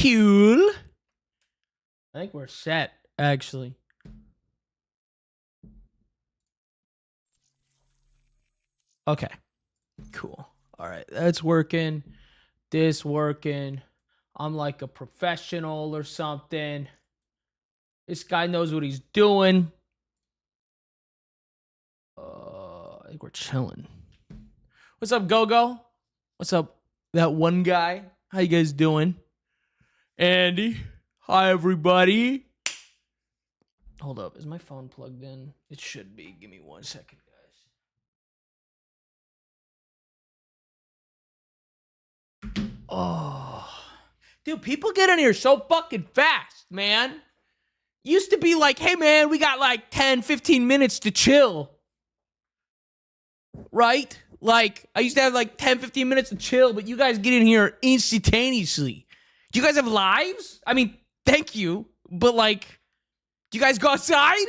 cool. I think we're set, actually. Okay. Cool. All right. That's working. This working. I'm like a professional or something. This guy knows what he's doing. I think we're chilling. What's up, Go-Go? What's up, that one guy? How you guys doing? Andy. Hi, everybody. Hold up. Is my phone plugged in? It should be. Give me 1 second, guys. Oh. Dude, people get in here so fucking fast, man. Used to be like, hey, man, we got like 10, 15 minutes to chill. Right? Like, I used to have like 10, 15 minutes to chill, but you guys get in here instantaneously. Do you guys have lives? I mean, thank you, but like, do you guys go outside?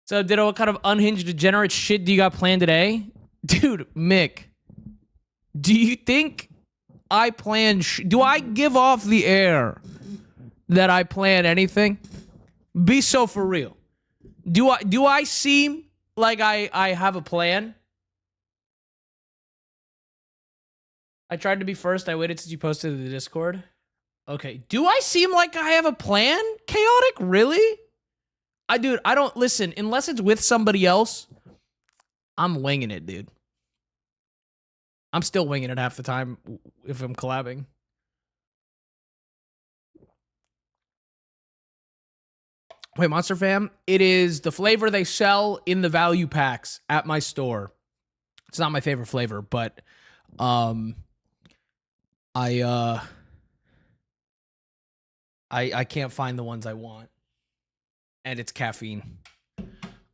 So, Ditto, what kind of unhinged, degenerate shit do you got planned today? Dude, Mick, do you think I plan... do I give off the air that I plan anything? Be so for real. Do I seem like I have a plan? I tried to be first. I waited since you posted to the Discord. Okay. Do I seem like I have a plan? Chaotic? Really? Dude, I don't... listen, unless it's with somebody else, I'm winging it, dude. I'm still winging it half the time if I'm collabing. Wait, Monster Fam, it is the flavor they sell in the value packs at my store. It's not my favorite flavor, but I can't find the ones I want. And it's caffeine.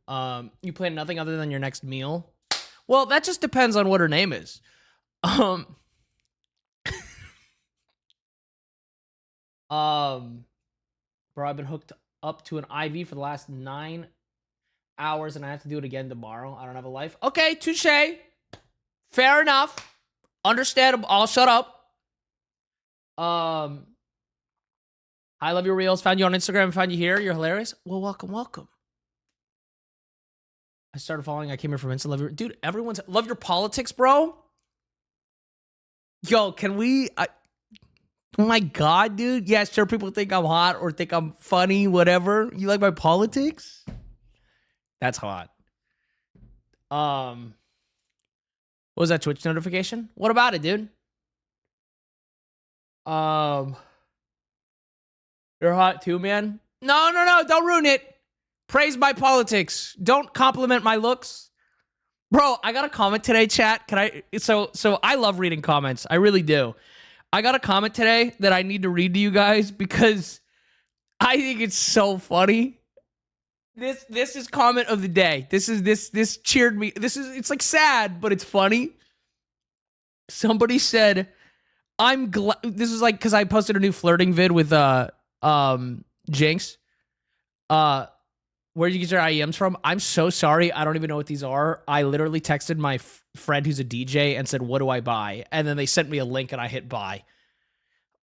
You plan nothing other than your next meal? Well, that just depends on what her name is. Bro, I've been hooked up to an IV for the last 9 hours, and I have to do it again tomorrow. I don't have a life. Okay, touche. Fair enough. Understandable. I'll shut up. I love your reels. Found you on Instagram. Found you here. You're hilarious. Well, welcome, welcome. I started following. I came here from Insta. Love your... dude, everyone's... love your politics, bro. Yo, can we... oh my God, dude. Yeah, sure, people think I'm hot or think I'm funny, whatever. You like my politics? That's hot. What was that Twitch notification? What about it, dude? You're hot too, man. No, don't ruin it. Praise my politics. Don't compliment my looks. Bro, I got a comment today, chat. Can I... so I love reading comments. I really do. I got a comment today that I need to read to you guys because I think it's so funny. This is comment of the day. This cheered me. It's like sad, but it's funny. Somebody said, I'm glad... this is like because I posted a new flirting vid with Jinx. Where'd you get your IEMs from? I'm so sorry. I don't even know what these are. I literally texted my friend who's a DJ and said, what do I buy? And then they sent me a link and I hit buy.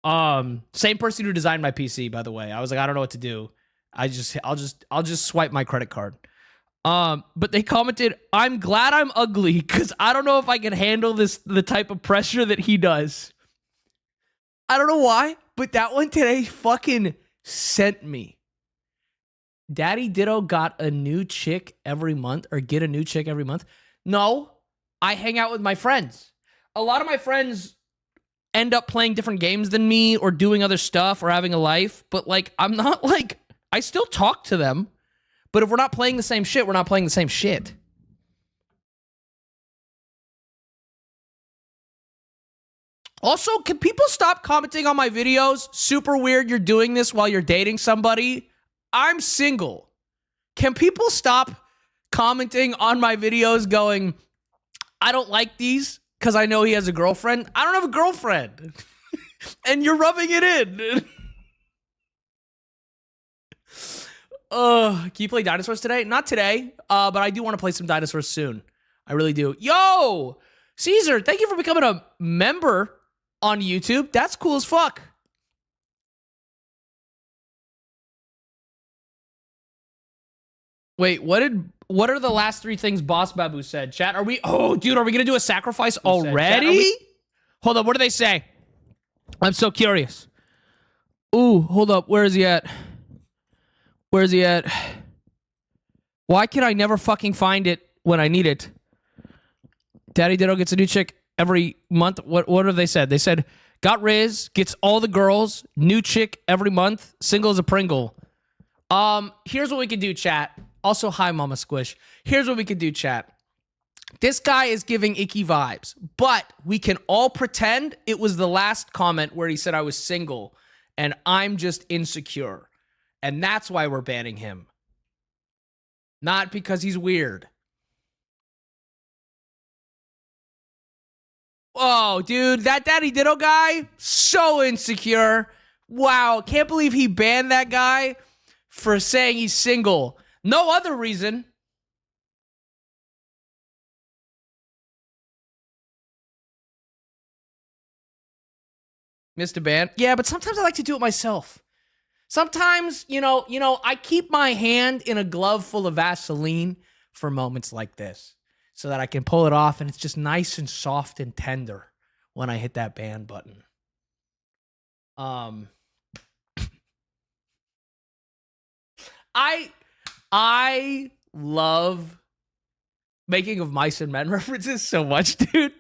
Same person who designed my PC, by the way. I was like, I don't know what to do. I'll just swipe my credit card. But they commented, I'm glad I'm ugly because I don't know if I can handle the type of pressure that he does. I don't know why, but that one today fucking sent me. DaddyDitto got a new chick every month or get a new chick every month. No, I hang out with my friends. A lot of my friends end up playing different games than me or doing other stuff or having a life. But like, I'm not like, I still talk to them. But if we're not playing the same shit, we're not playing the same shit. Also, can people stop commenting on my videos? Super weird you're doing this while you're dating somebody. I'm single. Can people stop commenting on my videos going, I don't like these because I know he has a girlfriend? I don't have a girlfriend. And you're rubbing it in. Can you play dinosaurs today? Not today, but I do want to play some dinosaurs soon. I really do. Yo, Caesar, thank you for becoming a member on YouTube. That's cool as fuck. Wait, what are the last 3 things Boss Babu said? Chat, are we... Oh, dude, are we going to do a sacrifice already? Hold up, what do they say? I'm so curious. Ooh, hold up. Where is he at? Where is he at? Why can I never fucking find it when I need it? DaddyDitto gets a new chick every month. What have they said? They said, got Riz, gets all the girls, new chick every month, single as a Pringle. Here's what we can do, chat. Also, hi, Mama Squish. Here's what we could do, chat. This guy is giving icky vibes, but we can all pretend it was the last comment where he said I was single and I'm just insecure. And that's why we're banning him. Not because he's weird. Oh, dude, that DaddyDitto guy, so insecure. Wow, can't believe he banned that guy for saying he's single. No other reason. Missed a ban. Yeah, but sometimes I like to do it myself. Sometimes, you know, I keep my hand in a glove full of Vaseline for moments like this so that I can pull it off and it's just nice and soft and tender when I hit that ban button. I love making of mice and men references so much, dude.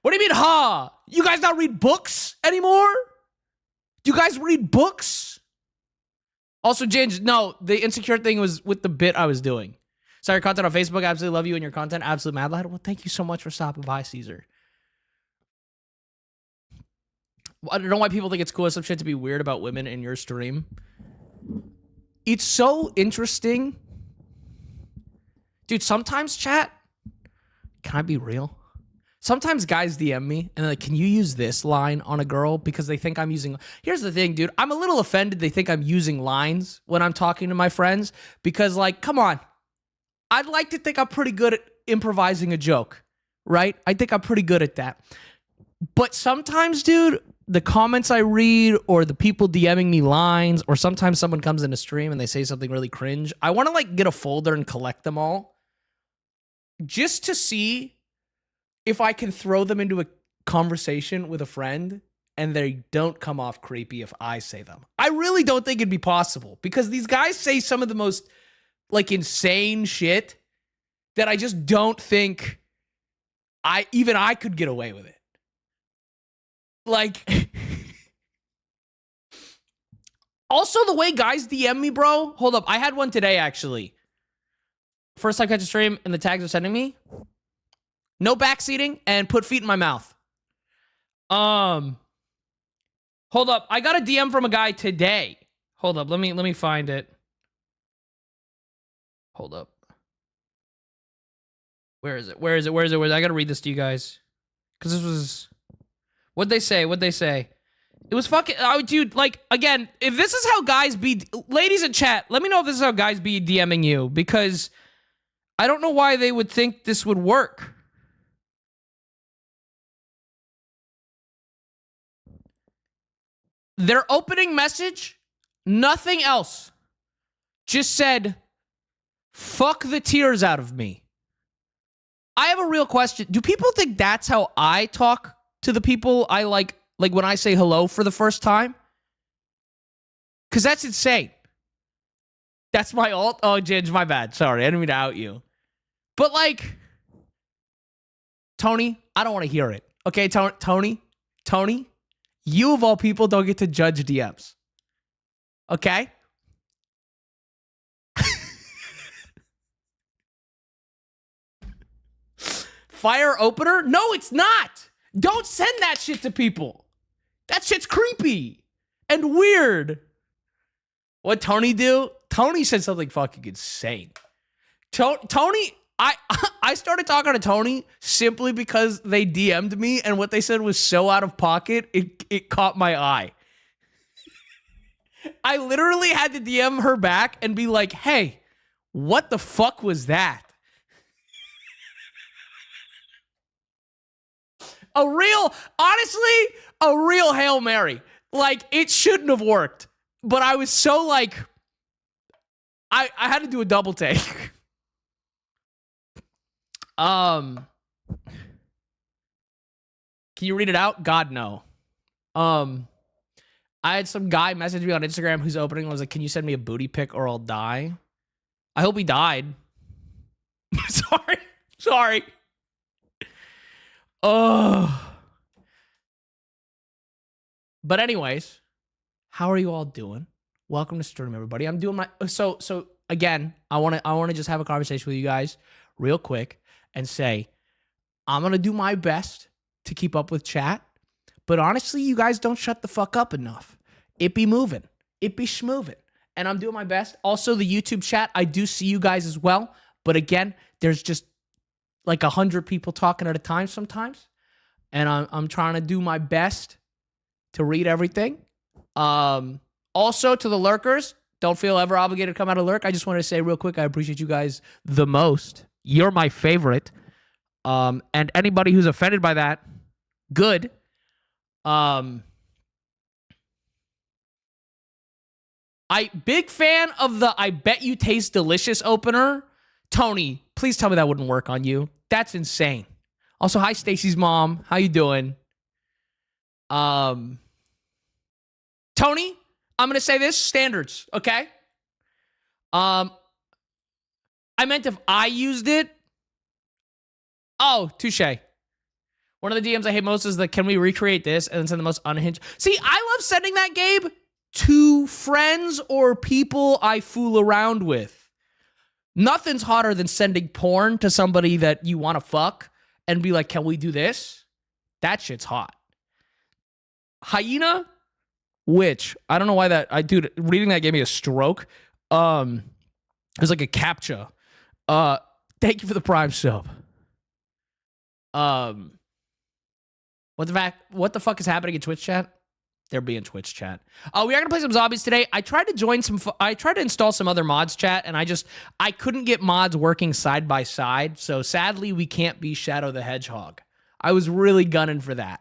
What do you mean, ha? You guys not read books anymore? Do you guys read books? Also, Ginge, no, the insecure thing was with the bit I was doing. Sorry, your content on Facebook. Absolutely love you and your content. Absolute mad lad. Well, thank you so much for stopping by, Caesar. I don't know why people think it's cool or some shit to be weird about women in your stream. It's so interesting. Dude, sometimes, chat, can I be real? Sometimes guys DM me and they're like, can you use this line on a girl? Because they think I'm using... Here's the thing, dude. I'm a little offended they think I'm using lines when I'm talking to my friends. Because, like, come on. I'd like to think I'm pretty good at improvising a joke, right? I think I'm pretty good at that. But sometimes, dude, the comments I read or the people DMing me lines or sometimes someone comes in a stream and they say something really cringe, I want to, like, get a folder and collect them all just to see if I can throw them into a conversation with a friend and they don't come off creepy if I say them. I really don't think it'd be possible because these guys say some of the most, like, insane shit that I just don't think I could get away with it. Like, also the way guys DM me, bro. Hold up. I had one today, actually. First time catch a stream and the tags are sending me. No backseating and put feet in my mouth. Hold up. I got a DM from a guy today. Hold up. Let me find it. Hold up. Where is it? Where is it? Where is it? Where is it? I gotta read this to you guys. Because this was... What'd they say? What'd they say? It was fucking... Oh, dude, like, again, if this is how guys be... Ladies in chat, let me know if this is how guys be DMing you. Because I don't know why they would think this would work. Their opening message, nothing else. Just said, fuck the tears out of me. I have a real question. Do people think that's how I talk to the people I like when I say hello for the first time? Because that's insane. That's my alt. Oh, Ginge, my bad. Sorry, I didn't mean to out you. But, like, Tony, I don't want to hear it. Okay, Tony, you of all people don't get to judge DMs. Okay? Fire opener? No, it's not. Don't send that shit to people. That shit's creepy and weird. What Tony do? Tony said something fucking insane. Tony, I started talking to Tony simply because they DM'd me and what they said was so out of pocket, it caught my eye. I literally had to DM her back and be like, hey, what the fuck was that? Honestly, a real Hail Mary. Like, it shouldn't have worked. But I was so like, I had to do a double take. Can you read it out? God, no. I had some guy message me on Instagram who's opening. I was like, can you send me a booty pic or I'll die? I hope he died. Sorry. Oh. But anyways, how are you all doing? Welcome to stream, everybody. I'm doing my so again, I want to just have a conversation with you guys real quick and say I'm going to do my best to keep up with chat. But honestly, you guys don't shut the fuck up enough. It be moving. It be schmoving. And I'm doing my best. Also, the YouTube chat, I do see you guys as well. But again, there's just like 100 people talking at a time sometimes. And I'm trying to do my best to read everything. Also, to the lurkers, don't feel ever obligated to come out of lurk. I just want to say real quick, I appreciate you guys the most. You're my favorite. And anybody who's offended by that, good. Big fan of the I bet you taste delicious opener. Tony, please tell me that wouldn't work on you. That's insane. Also, hi Stacy's mom. How you doing? Tony, I'm going to say this, standards, okay? I meant if I used it. Oh, touche. One of the DMs I hate most is the can we recreate this and then send the most unhinged. See, I love sending that, Gabe, to friends or people I fool around with. Nothing's hotter than sending porn to somebody that you want to fuck and be like, can we do this? That shit's hot. Hyena, which I don't know why that dude, reading that gave me a stroke. It was like a CAPTCHA. Thank you for the Prime sub. What the fuck is happening in Twitch chat? There being Twitch chat. We are gonna play some zombies today. I tried to install some other mods, chat, and I couldn't get mods working side by side. So sadly, we can't be Shadow the Hedgehog. I was really gunning for that,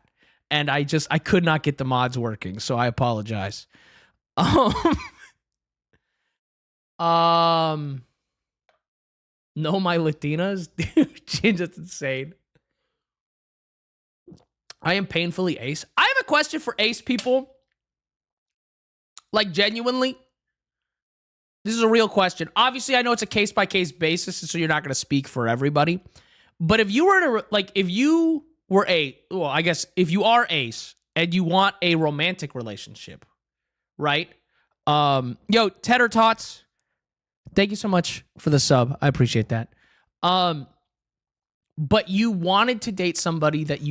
and I could not get the mods working. So I apologize. No, my Latinas, dude, Ginge, that's insane. I am painfully ace. I have a question for ace people. Like, genuinely. This is a real question. Obviously, I know it's a case-by-case basis, so you're not going to speak for everybody. But if you were to, if you were if you are ace and you want a romantic relationship, right? Yo, Tedder Tots, thank you so much for the sub. I appreciate that. But you wanted to date somebody that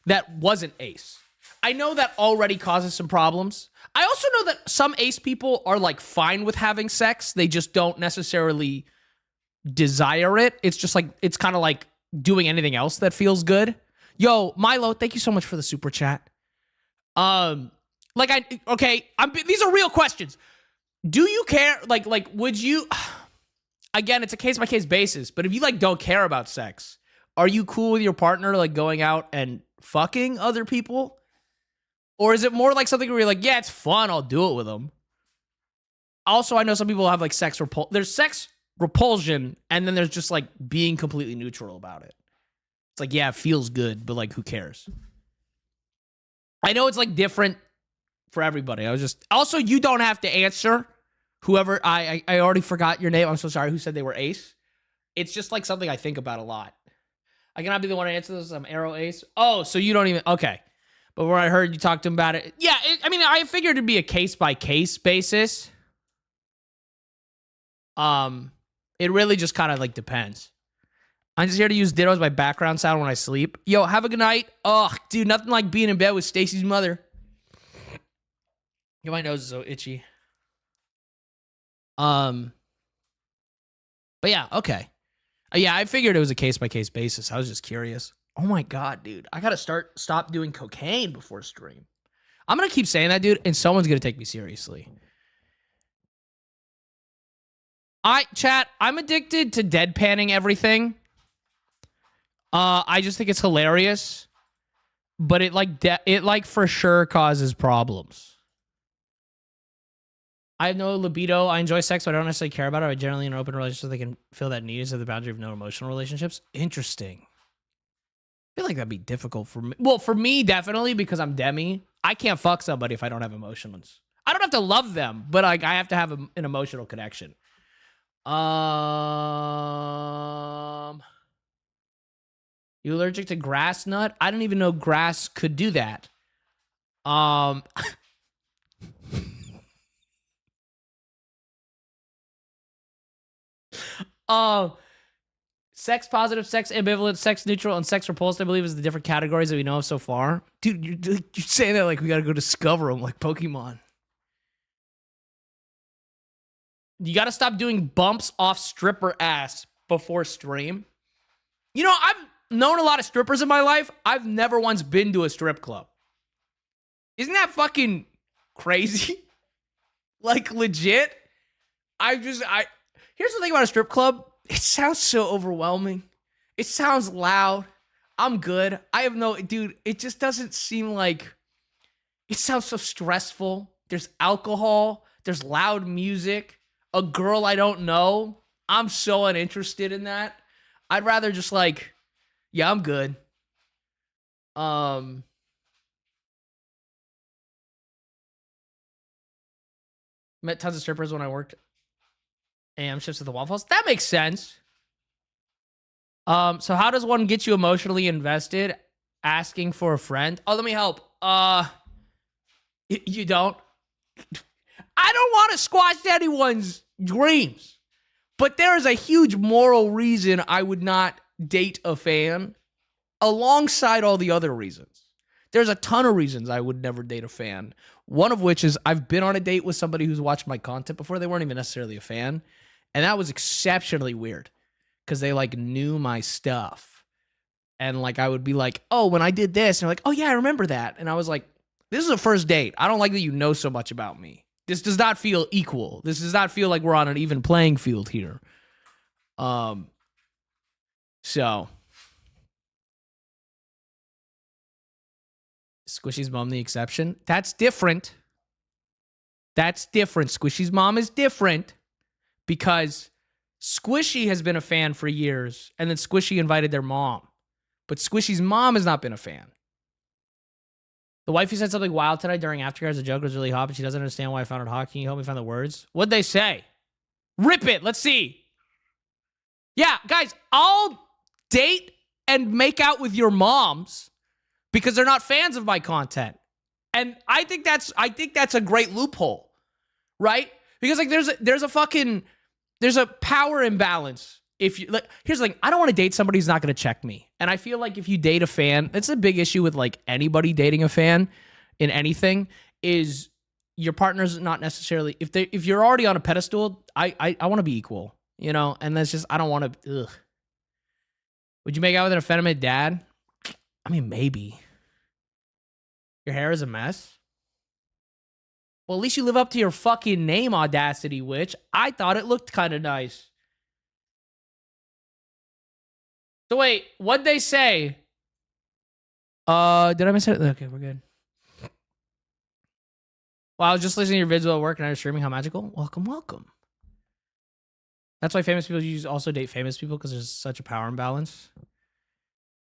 that wasn't ace. I know that already causes some problems. I also know that some ace people are like fine with having sex. They just don't necessarily desire it. It's just like, it's kind of like doing anything else that feels good. Yo, Milo, thank you so much for the super chat. These are real questions. Do you care? Like, would you, again, it's a case by case basis, but if you like don't care about sex, are you cool with your partner like going out and fucking other people? Or is it more like something where you're like, yeah, it's fun, I'll do it with them? Also, I know some people have like there's sex repulsion, and then there's just like being completely neutral about it. It's like, yeah, it feels good, but like, who cares? I know it's like different for everybody. Also, you don't have to answer. Whoever, I already forgot your name. I'm so sorry. Who said they were ace? It's just like something I think about a lot. I cannot be the one to answer this. I'm arrow ace. Oh, so you don't even, okay. But where I heard you talk to him about it. Yeah, I figured it'd be a case-by-case basis. It really just kind of like depends. I'm just here to use Ditto as my background sound when I sleep. Yo, have a good night. Oh, dude, nothing like being in bed with Stacy's mother. Yo, my nose is so itchy. But yeah, okay. Yeah, I figured it was a case-by-case basis. I was just curious. Oh my God, dude. I gotta stop doing cocaine before stream. I'm gonna keep saying that, dude, and someone's gonna take me seriously. Chat, I'm addicted to deadpanning everything. I just think it's hilarious. but it like for sure causes problems. I have no libido. I enjoy sex, but I don't necessarily care about it. I generally in an open relationship they can feel that need of the boundary of no emotional relationships. Interesting. I feel like that'd be difficult for me. Well, for me, definitely, because I'm demi. I can't fuck somebody if I don't have emotions. I don't have to love them, but like I have to have an emotional connection. You allergic to grass nut? I didn't even know grass could do that. Sex positive, sex ambivalent, sex neutral, and sex repulsed, I believe, is the different categories that we know of so far. Dude, you're saying that like we gotta go discover them like Pokemon. You gotta stop doing bumps off stripper ass before stream. You know, I've known a lot of strippers in my life. I've never once been to a strip club. Isn't that fucking crazy? Like, legit? Here's the thing about a strip club. It sounds so overwhelming. It sounds loud. I'm good. Dude, it just doesn't seem like, it sounds so stressful. There's alcohol. There's loud music. A girl I don't know. I'm so uninterested in that. I'd rather just like, yeah, I'm good. Met tons of strippers when I worked AM shifts at the Waffle House. That makes sense. So how does one get you emotionally invested? Asking for a friend? Oh, let me help. You don't? I don't want to squash anyone's dreams, but there is a huge moral reason I would not date a fan alongside all the other reasons. There's a ton of reasons I would never date a fan. One of which is I've been on a date with somebody who's watched my content before. They weren't even necessarily a fan. And that was exceptionally weird because they like knew my stuff. And like, I would be like, oh, when I did this, and they're like, oh yeah, I remember that. And I was like, this is a first date. I don't like that you know so much about me. This does not feel equal. This does not feel like we're on an even playing field here. So Squishy's mom, the exception. That's different. That's different. Squishy's mom is different because Squishy has been a fan for years, and then Squishy invited their mom. But Squishy's mom has not been a fan. The wifey said something wild tonight during Aftercare as a joke was really hot, but she doesn't understand why I found it hot. Can you help me find the words? What'd they say? Rip it. Let's see. Yeah, guys, I'll date and make out with your moms because they're not fans of my content. And I think that's a great loophole, right? Because like there's a power imbalance. If you like, here's the thing, I don't want to date somebody who's not going to check me. And I feel like if you date a fan, it's a big issue with like anybody dating a fan in anything is your partner's not necessarily, if you're already on a pedestal, I want to be equal, you know? And that's just, I don't want to, ugh. Would you make out with an effeminate dad? I mean, maybe. Your hair is a mess. Well, at least you live up to your fucking name, Audacity Witch. I thought it looked kind of nice. So wait, what'd they say? Did I miss it? Okay, we're good. Well, I was just listening to your vids at work and I was streaming. How magical. Welcome, welcome. That's why famous people usually also date famous people because there's such a power imbalance.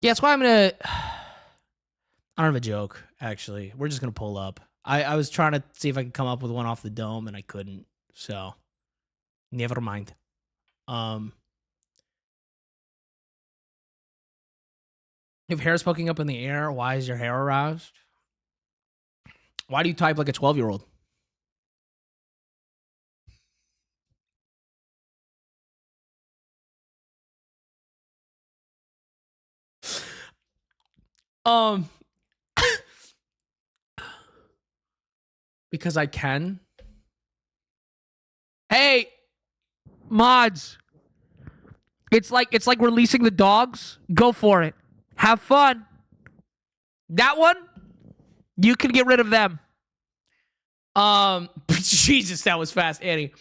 Yeah, that's why I'm going to... I don't have a joke, actually. We're just going to pull up. I was trying to see if I could come up with one off the dome and I couldn't. So, never mind. If hair's poking up in the air, why is your hair aroused? Why do you type like a 12-year-old? Because I can. Hey, mods. It's like releasing the dogs. Go for it. Have fun. That one, you can get rid of them. Jesus, that was fast, Annie.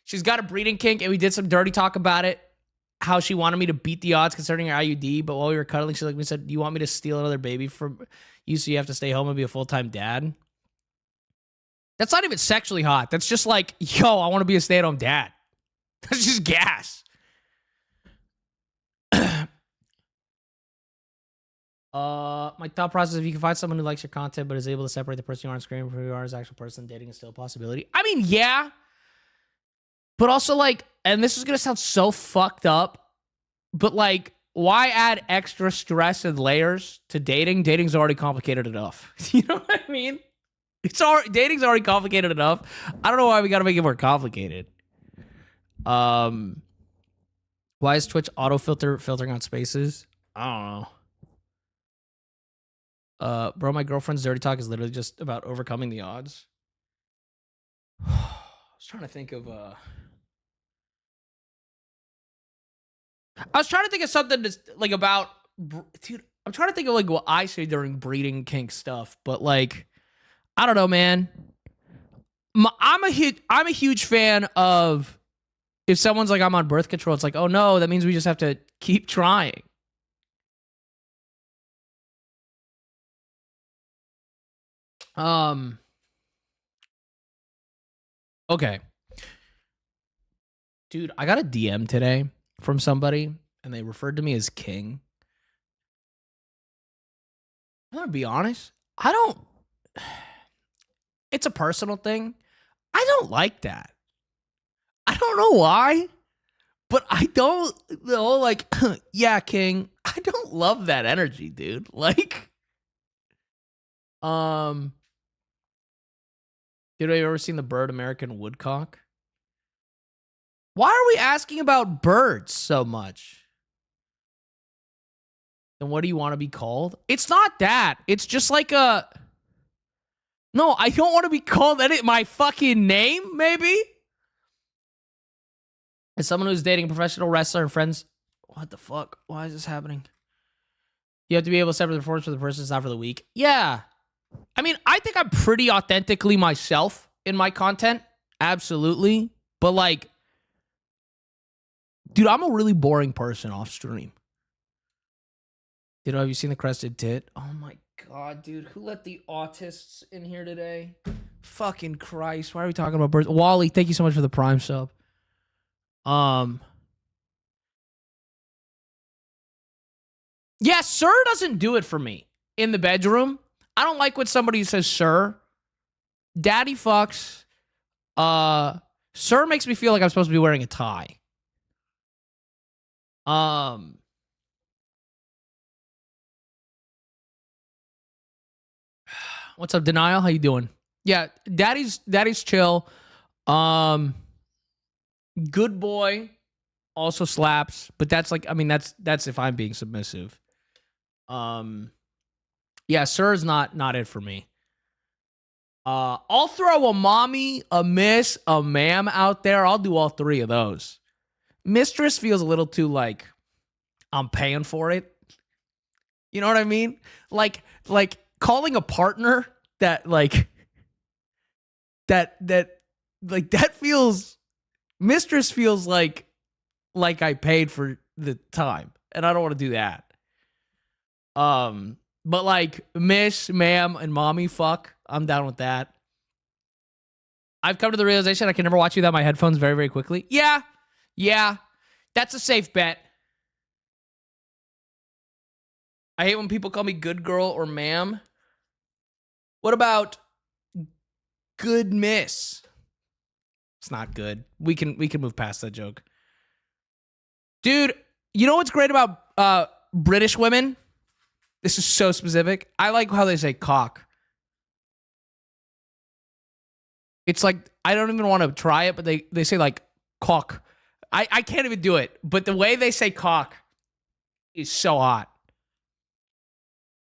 She's got a breeding kink, and we did some dirty talk about it. how she wanted me to beat the odds concerning her IUD, but while we were cuddling, she like me said, "Do you want me to steal another baby from you so you have to stay home and be a full-time dad?" That's not even sexually hot. That's just like, yo, I want to be a stay-at-home dad. That's just gas. My thought process: if you can find someone who likes your content but is able to separate the person you are on screen from who you are as an actual person, dating is still a possibility. I mean, yeah, but also like, and this is gonna sound so fucked up, but like, why add extra stress and layers to dating? Dating's already complicated enough. You know what I mean? Dating's already complicated enough. I don't know why we gotta make it more complicated. Why is Twitch filtering on spaces? I don't know. Bro, my girlfriend's dirty talk is literally just about overcoming the odds. I was trying to think of something that's like about, dude. I'm trying to think of like what I say during breeding kink stuff, but like, I don't know, man. I'm a huge fan of if someone's like, I'm on birth control. It's like, oh no, that means we just have to keep trying. Okay. Dude, I got a DM today from somebody and they referred to me as king. I'm gonna be honest. It's a personal thing. I don't like that. I don't know why, but I don't know, like, yeah, king. I don't love that energy, dude. Like, dude, have you ever seen the bird American woodcock? Why are we asking about birds so much? Then what do you want to be called? It's not that. It's just like a... No, I don't want to be called my fucking name, maybe? As someone who's dating a professional wrestler and friends... What the fuck? Why is this happening? You have to be able to separate the performance for the person, it's not for the weak. Yeah. I mean, I think I'm pretty authentically myself in my content. Absolutely. But like... Dude, I'm a really boring person off stream. Have you seen the crested tit? Oh my god, dude. Who let the autists in here today? Fucking Christ. Why are we talking about birds? Wally, thank you so much for the Prime sub. Yeah, sir doesn't do it for me in the bedroom. I don't like when somebody says sir. Daddy fucks. Sir makes me feel like I'm supposed to be wearing a tie. What's up, Denial? How you doing? Yeah, daddy's chill. Good boy also slaps, but that's like, I mean, that's if I'm being submissive. Yeah, sir is not it for me. I'll throw a mommy, a miss, a ma'am out there. I'll do all three of those. Mistress feels a little too like I'm paying for it. You know what I mean? Like calling a partner that feels, mistress feels like I paid for the time, and I don't want to do that. But like miss, ma'am, and mommy, fuck, I'm down with that. I've come to the realization I can never watch you without my headphones very, very quickly. Yeah, that's a safe bet. I hate when people call me good girl or ma'am. What about good miss? It's not good. We can move past that joke. Dude, you know what's great about British women? This is so specific. I like how they say cock. It's like, I don't even want to try it, but they say like cock. I can't even do it. But the way they say cock is so hot.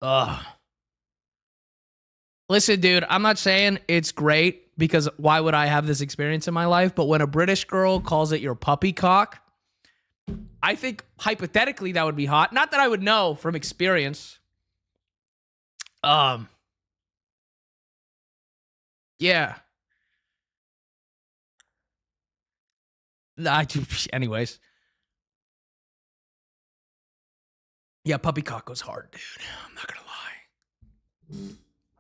Ugh. Listen, dude, I'm not saying it's great because why would I have this experience in my life? But when a British girl calls it your puppy cock, I think hypothetically that would be hot. Not that I would know from experience. Yeah. Anyways. Yeah, puppy cock goes hard, dude. I'm not gonna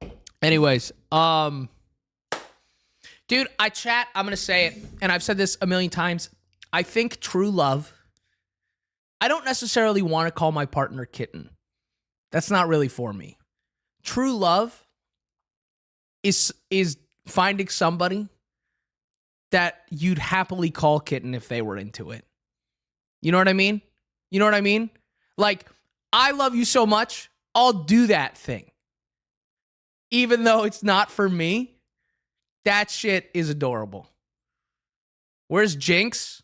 lie. Anyways, dude, I'm gonna say it, and I've said this a million times. I think true love, I don't necessarily want to call my partner kitten. That's not really for me. True love is finding somebody that you'd happily call kitten if they were into it. You know what I mean? You know what I mean? Like, I love you so much, I'll do that thing. Even though it's not for me, that shit is adorable. Where's Jinx?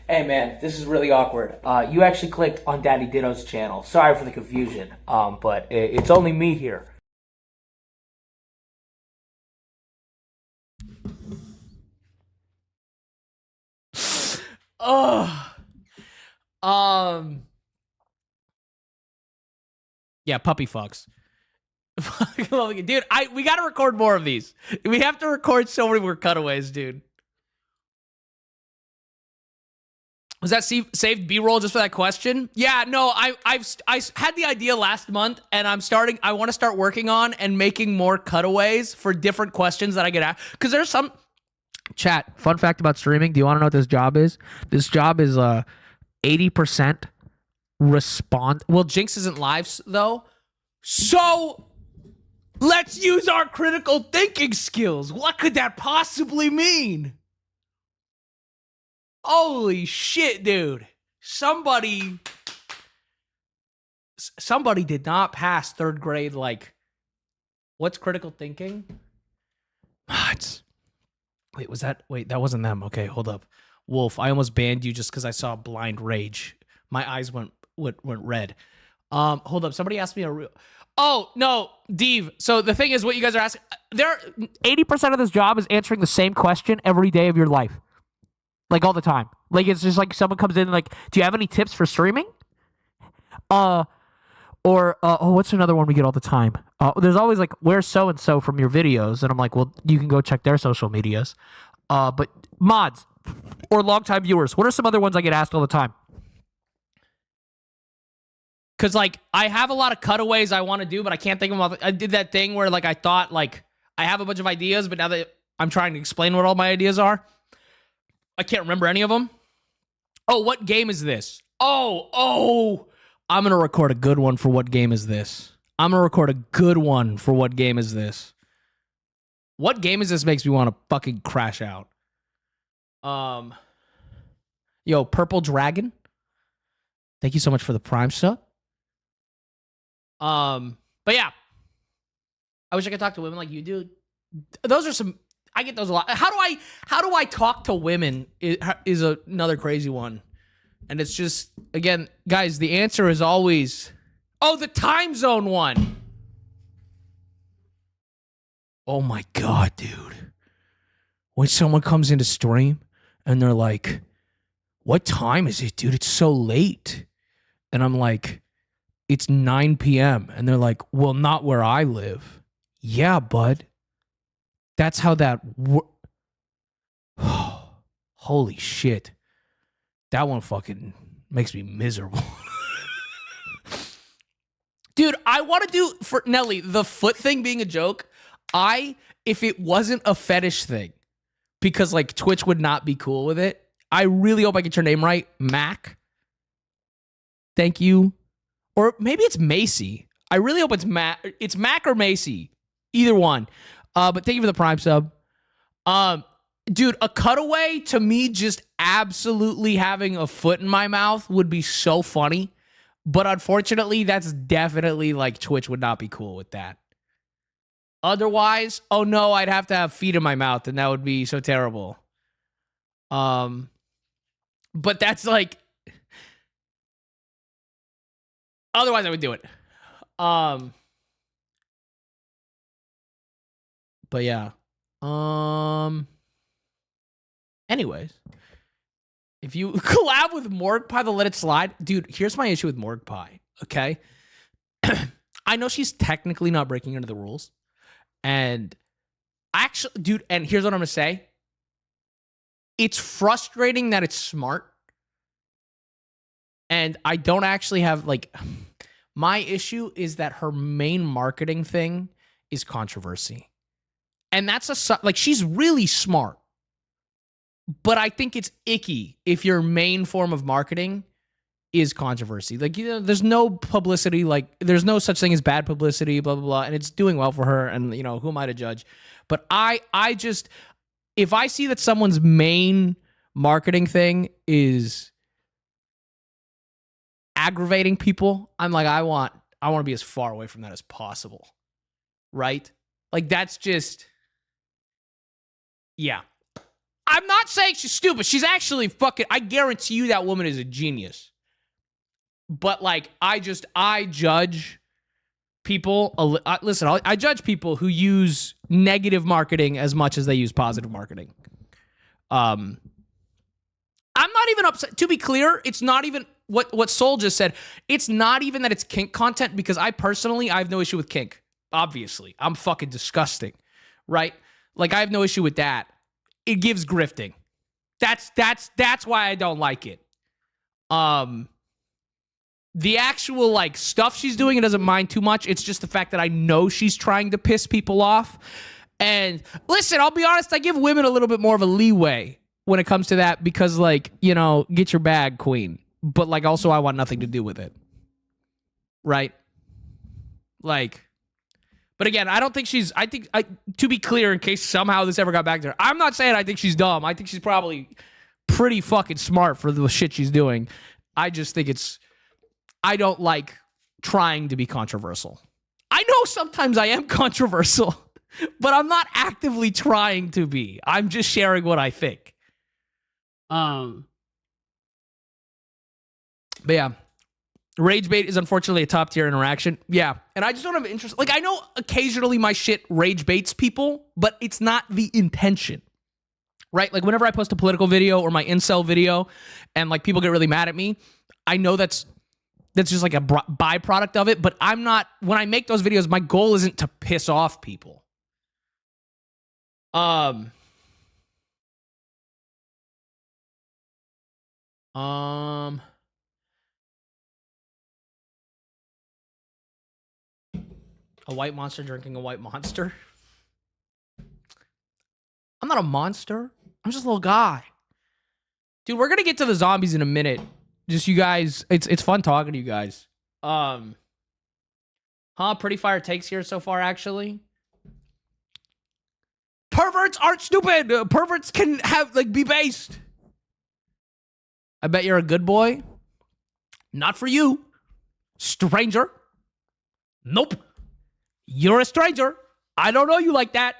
Hey man, this is really awkward. You actually clicked on DaddyDitto's channel. Sorry for the confusion, but it's only me here. Oh, yeah, puppy fucks. Dude, we gotta record more of these. We have to record so many more cutaways, dude. Was that saved B-roll just for that question? Yeah, no, I had the idea last month, and I want to start working on and making more cutaways for different questions that I get asked. Because there's some chat. Fun fact about streaming. Do you want to know what this job is? This job is 80% respond. Well, Jinx isn't live though, so let's use our critical thinking skills. What could that possibly mean? Holy shit, dude. Somebody did not pass third grade, like, what's critical thinking? Wait, that wasn't them. Okay, hold up. Wolf, I almost banned you just because I saw blind rage. My eyes went red. Hold up. Somebody asked me a real... Oh, no, Dave. So the thing is, what you guys are asking, 80% of this job is answering the same question every day of your life. Like, all the time. Like, it's just like someone comes in and like, do you have any tips for streaming? What's another one we get all the time? There's always like, where's so-and-so from your videos? And I'm like, well, you can go check their social medias. But mods or longtime viewers, what are some other ones I get asked all the time? Because, like, I have a lot of cutaways I want to do, but I can't think of them. I did that thing where, like, I thought, like, I have a bunch of ideas, but now that I'm trying to explain what all my ideas are, I can't remember any of them. Oh, what game is this? Oh, I'm going to record a good one for what game is this. What game is this? What game is this makes me want to fucking crash out. Yo, Purple Dragon. Thank you so much for the Prime sub. But yeah. I wish I could talk to women like you do. Those are some... I get those a lot. How do I talk to women is another crazy one. And it's just, again, guys, the answer is always, the time zone one. Oh my God, dude. When someone comes into stream and they're like, what time is it, dude? It's so late. And I'm like, it's 9 p.m. And they're like, well, not where I live. Yeah, bud. That's how that holy shit. That one fucking makes me miserable. Dude, I want to do, for Nelly, the foot thing being a joke, if it wasn't a fetish thing, because, like, Twitch would not be cool with it, I really hope I get your name right. Mac. Thank you. Or maybe it's Macy. I really hope it's Mac. It's Mac or Macy. Either one. But thank you for the Prime sub. Dude, a cutaway to me just absolutely having a foot in my mouth would be so funny. But unfortunately, that's definitely, like, Twitch would not be cool with that. Otherwise, oh no, I'd have to have feet in my mouth, and that would be so terrible. But that's like... Otherwise, I would do it. But yeah. Anyways, if you collab with Morg Pie, they'll let it slide. Dude, here's my issue with Morg Pie, okay? I know she's technically not breaking into the rules. And actually, dude, and here's what I'm going to say. it's frustrating that it's smart. And I don't actually have, like, my issue is that her main marketing thing is controversy. And that's like, she's really smart. But I think it's icky if your main form of marketing is controversy. Like, you know, there's no publicity, like, there's no such thing as bad publicity, blah, blah, blah. And it's doing well for her. And, you know, who am I to judge? But I just, if I see that someone's main marketing thing is aggravating people, I'm like, I want to be as far away from that as possible. Right? Like, that's just, yeah. I'm not saying she's stupid. She's actually fucking, I guarantee you that woman is a genius. But, like, I judge people, listen, I judge people who use negative marketing as much as they use positive marketing. I'm not even upset. To be clear, it's not even what Soul just said. It's not even that it's kink content, because I have no issue with kink. Obviously, I'm fucking disgusting, right? Like, I have no issue with that. It gives grifting. That's why I don't like it. The actual, like, stuff she's doing, it doesn't mind too much. It's just the fact that I know she's trying to piss people off. And listen, I'll be honest, I give women a little bit more of a leeway when it comes to that, because, like, you know, get your bag, queen. But, like, also I want nothing to do with it. Right? Like, but again, I don't think she's, to be clear, in case somehow this ever got back to her, I'm not saying I think she's dumb. I think she's probably pretty fucking smart for the shit she's doing. I just think I don't like trying to be controversial. I know sometimes I am controversial, but I'm not actively trying to be. I'm just sharing what I think. But yeah, rage bait is unfortunately a top tier interaction. Yeah, and I just don't have interest. Like, I know occasionally my shit rage baits people, but it's not the intention, right? Like, whenever I post a political video or my incel video, and, like, people get really mad at me, I know that's just like a byproduct of it. But I'm not, when I make those videos, my goal isn't to piss off people. A white monster drinking a white monster. I'm not a monster. I'm just a little guy. Dude, we're gonna get to the zombies in a minute. Just, you guys, it's fun talking to you guys. Pretty fire takes here so far, actually. Perverts aren't stupid. Perverts can be based. I bet you're a good boy. Not for you. Stranger. Nope. You're a stranger. I don't know you like that.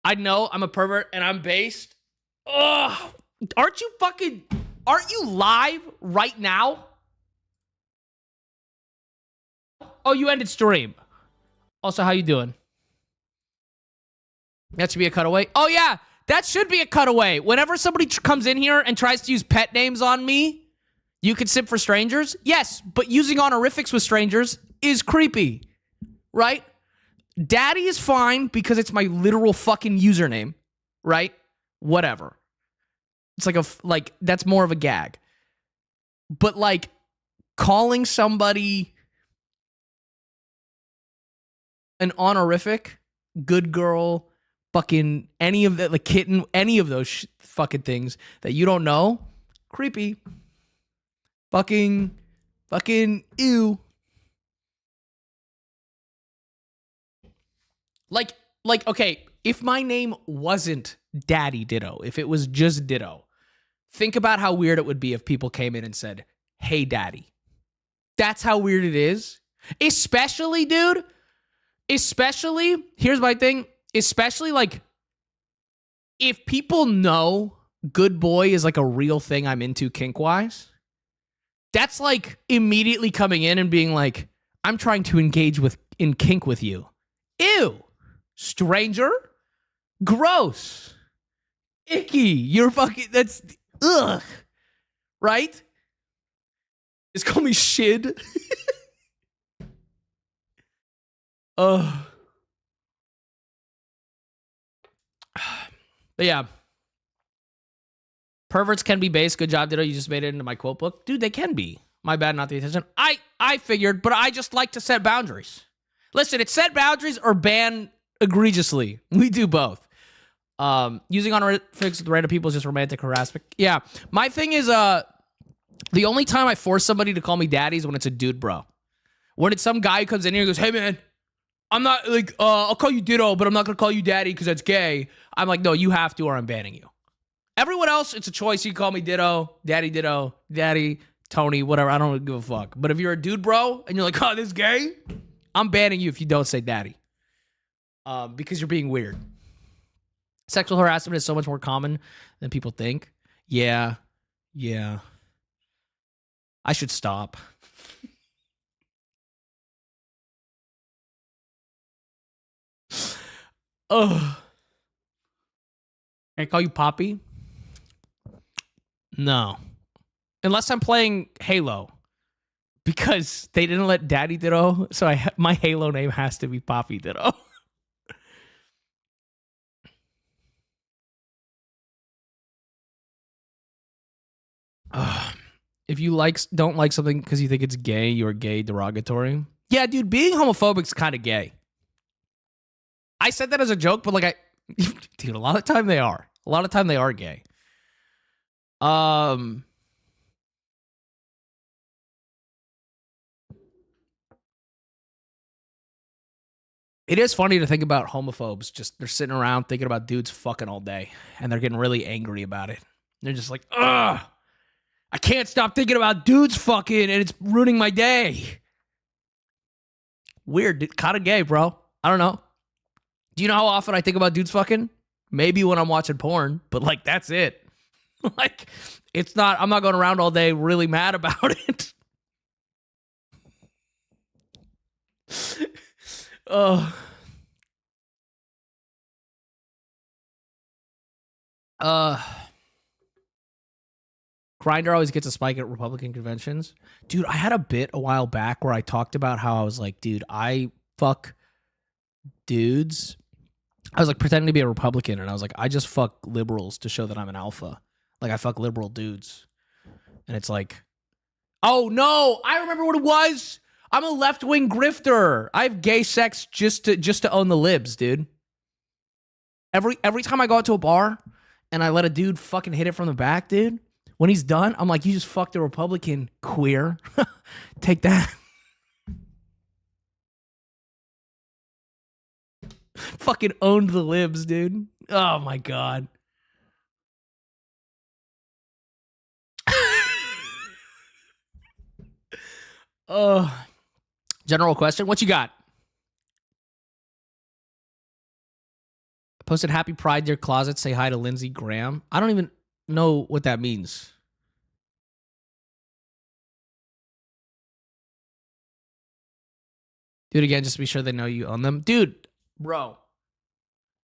I know I'm a pervert and I'm based. Ugh. Aren't you live right now? Oh, you ended stream. Also, how you doing? That should be a cutaway. Oh, yeah. That should be a cutaway. Whenever somebody comes in here and tries to use pet names on me, you can simp for strangers? Yes, but using honorifics with strangers is creepy, right? Daddy is fine because it's my literal fucking username, right? Whatever. It's like that's more of a gag. But, like, calling somebody an honorific, good girl, fucking any of the kitten, any of those fucking things that you don't know, creepy. Fucking ew. Like, okay, if my name wasn't DaddyDitto, if it was just Ditto, think about how weird it would be if people came in and said, "Hey, Daddy." That's how weird it is. Especially, dude, here's my thing, especially, like, if people know good boy is, like, a real thing I'm into kink-wise, that's, like, immediately coming in and being like, I'm trying to engage in kink with you. Ew. Stranger? Gross. Icky. You're fucking, that's, ugh. Right? Just call me shid. Ugh. But yeah. Perverts can be base. Good job, Ditto. You just made it into my quote book. Dude, they can be. My bad, not the attention. I figured, but I just like to set boundaries. Listen, it's set boundaries or ban egregiously. We do both. Using honorifics with random people is just romantic harassment. Yeah. My thing is, the only time I force somebody to call me daddy is when it's a dude, bro. When it's some guy who comes in here and goes, hey, man, I'm not, like, I'll call you Ditto, but I'm not going to call you daddy because that's gay. I'm like, no, you have to or I'm banning you. Everyone else, it's a choice. You can call me Ditto, Daddy, Tony, whatever. I don't give a fuck. But if you're a dude, bro, and you're like, oh, this is gay, I'm banning you if you don't say daddy. Because you're being weird. Sexual harassment is so much more common than people think. Yeah. I should stop. Ugh. Can I call you Poppy? No. Unless I'm playing Halo. Because they didn't let DaddyDitto, so my Halo name has to be Poppy Ditto. If you don't like something because you think it's gay, you're gay derogatory. Yeah, dude, being homophobic is kind of gay. I said that as a joke, but like dude, a lot of time they are. A lot of time they are gay. It is funny to think about homophobes. Just they're sitting around thinking about dudes fucking all day, and they're getting really angry about it. They're just like, ugh, I can't stop thinking about dudes fucking, and it's ruining my day. Weird, kind of gay, bro. I don't know. Do you know how often I think about dudes fucking? Maybe when I'm watching porn, but like that's it. Like it's not. I'm not going around all day really mad about it. Grindr always gets a spike at Republican conventions. Dude, I had a bit a while back where I talked about how I was like, dude, I fuck dudes. I was like pretending to be a Republican, and I was like, I just fuck liberals to show that I'm an alpha. Like I fuck liberal dudes. And it's like, oh no, I remember what it was. I'm a left-wing grifter. I have gay sex just to own the libs, dude. Every time I go out to a bar and I let a dude fucking hit it from the back, dude, when he's done, I'm like, you just fucked a Republican, queer. Take that. Fucking owned the libs, dude. Oh my God. General question. What you got? I posted Happy Pride Dear Closet. Say hi to Lindsey Graham. I don't even know what that means. Do it again just to be sure they know you own them. Dude, bro.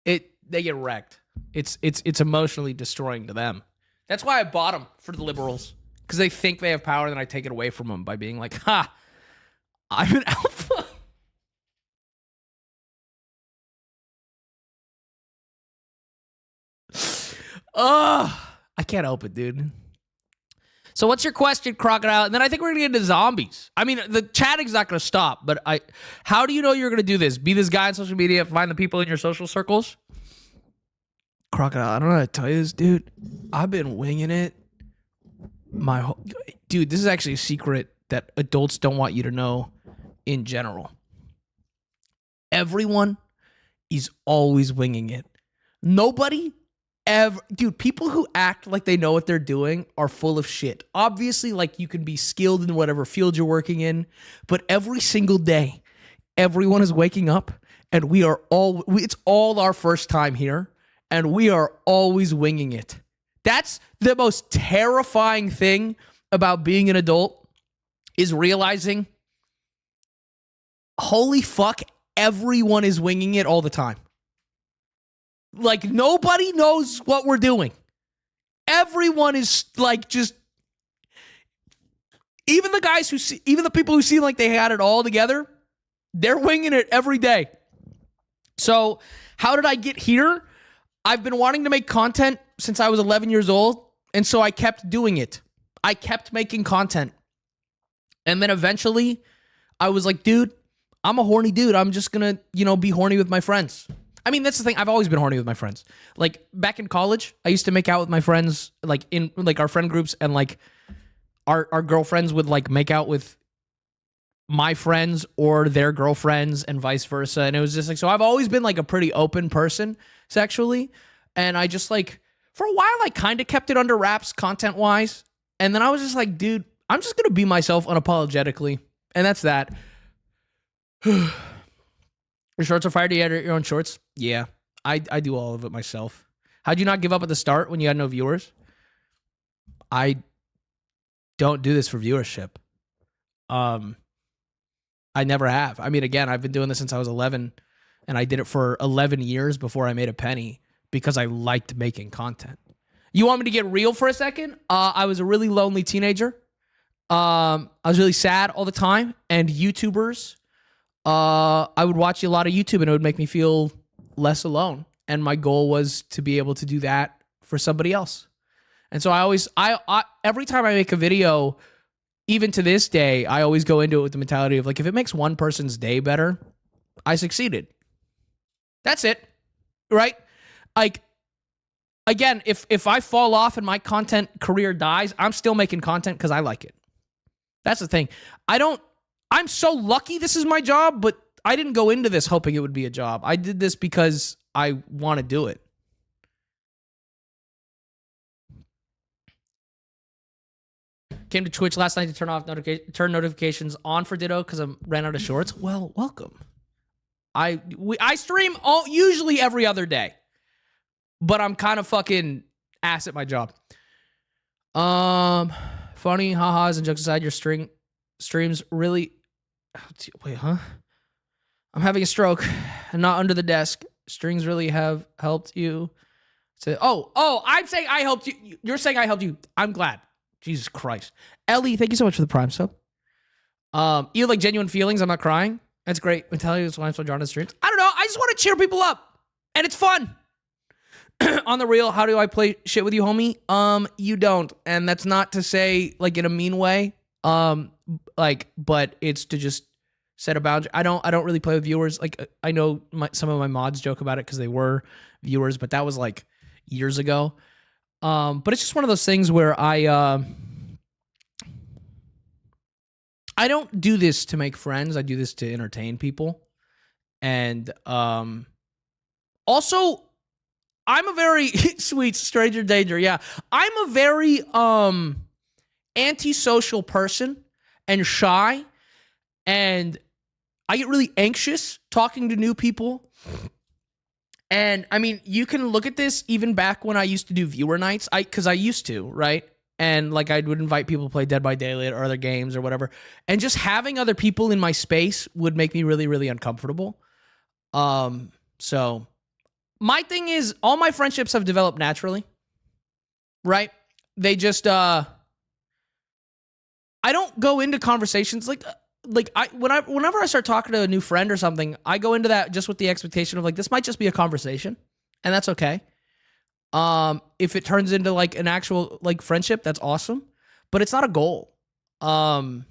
They get wrecked. It's emotionally destroying to them. That's why I bought them for the liberals. Because they think they have power, and then I take it away from them by being like, ha, I'm an alpha. I can't help it, dude. So what's your question, Crocodile? And then I think we're going to get into zombies. I mean, the chatting's not going to stop, but how do you know you're going to do this? Be this guy on social media, find the people in your social circles? Crocodile, I don't know how to tell you this, dude. I've been winging it. Dude, this is actually a secret that adults don't want you to know in general. Everyone is always winging it. Nobody ever, dude, people who act like they know what they're doing are full of shit. Obviously, like, you can be skilled in whatever field you're working in, but every single day, everyone is waking up, and it's all our first time here, and we are always winging it. That's the most terrifying thing about being an adult, is realizing, holy fuck, everyone is winging it all the time. Like, nobody knows what we're doing. Everyone is like, just, even the people who seem like they had it all together, they're winging it every day. So how did I get here? I've been wanting to make content since I was 11 years old, and so I kept doing it. I kept making content. And then eventually, I was like, dude, I'm a horny dude. I'm just gonna, be horny with my friends. I mean, that's the thing. I've always been horny with my friends. Like, back in college, I used to make out with my friends, like, in, like, our friend groups, and, like, our girlfriends would, like, make out with my friends or their girlfriends and vice versa. And it was just, like, so I've always been, like, a pretty open person sexually. And I just, like, for a while, I kind of kept it under wraps content-wise. And then I was just like, dude, I'm just going to be myself unapologetically. And that's that. Your shorts are fire. Do you edit your own shorts? Yeah, I do all of it myself. How'd you not give up at the start when you had no viewers? I don't do this for viewership. I never have. I mean, again, I've been doing this since I was 11, and I did it for 11 years before I made a penny because I liked making content. You want me to get real for a second? I was a really lonely teenager. I was really sad all the time, and YouTubers, I would watch a lot of YouTube, and it would make me feel less alone. And my goal was to be able to do that for somebody else. And so I every time I make a video, even to this day, I always go into it with the mentality of, like, if it makes one person's day better, I succeeded. That's it, right? Like, again, if I fall off and my content career dies, I'm still making content because I like it. That's the thing. I'm so lucky this is my job, but I didn't go into this hoping it would be a job. I did this because I want to do it. Came to Twitch last night to turn notifications on for Ditto because I ran out of shorts. Well, welcome. I stream usually every other day, but I'm kind of fucking ass at my job. Funny ha-has and jokes aside, your streams really... Wait, huh? I'm having a stroke and not under the desk. Strings really have helped you. I'm saying I helped you. You're saying I helped you. I'm glad. Jesus Christ. Ellie, thank you so much for the Prime sub. You have, like, genuine feelings. I'm not crying. That's great. Mentality is why I'm so drawn to streams. I don't know. I just want to cheer people up. And it's fun. On the real, how do I play shit with you, homie? You don't. And that's not to say, like, in a mean way. But it's to just set a boundary. I don't really play with viewers. Like, I know some of my mods joke about it because they were viewers, but that was, like, years ago. But it's just one of those things where I don't do this to make friends. I do this to entertain people. And also, I'm a very sweet stranger danger. Yeah. I'm a very antisocial person and shy. And I get really anxious talking to new people. And I mean, you can look at this even back when I used to do viewer nights. Because I used to, right? And, like, I would invite people to play Dead by Daylight or other games or whatever. And just having other people in my space would make me really, really uncomfortable. So my thing is, all my friendships have developed naturally, right? They just, I don't go into conversations whenever I start talking to a new friend or something, I go into that just with the expectation of, like, this might just be a conversation, and that's okay. If it turns into, like, an actual, like, friendship, that's awesome, but it's not a goal. I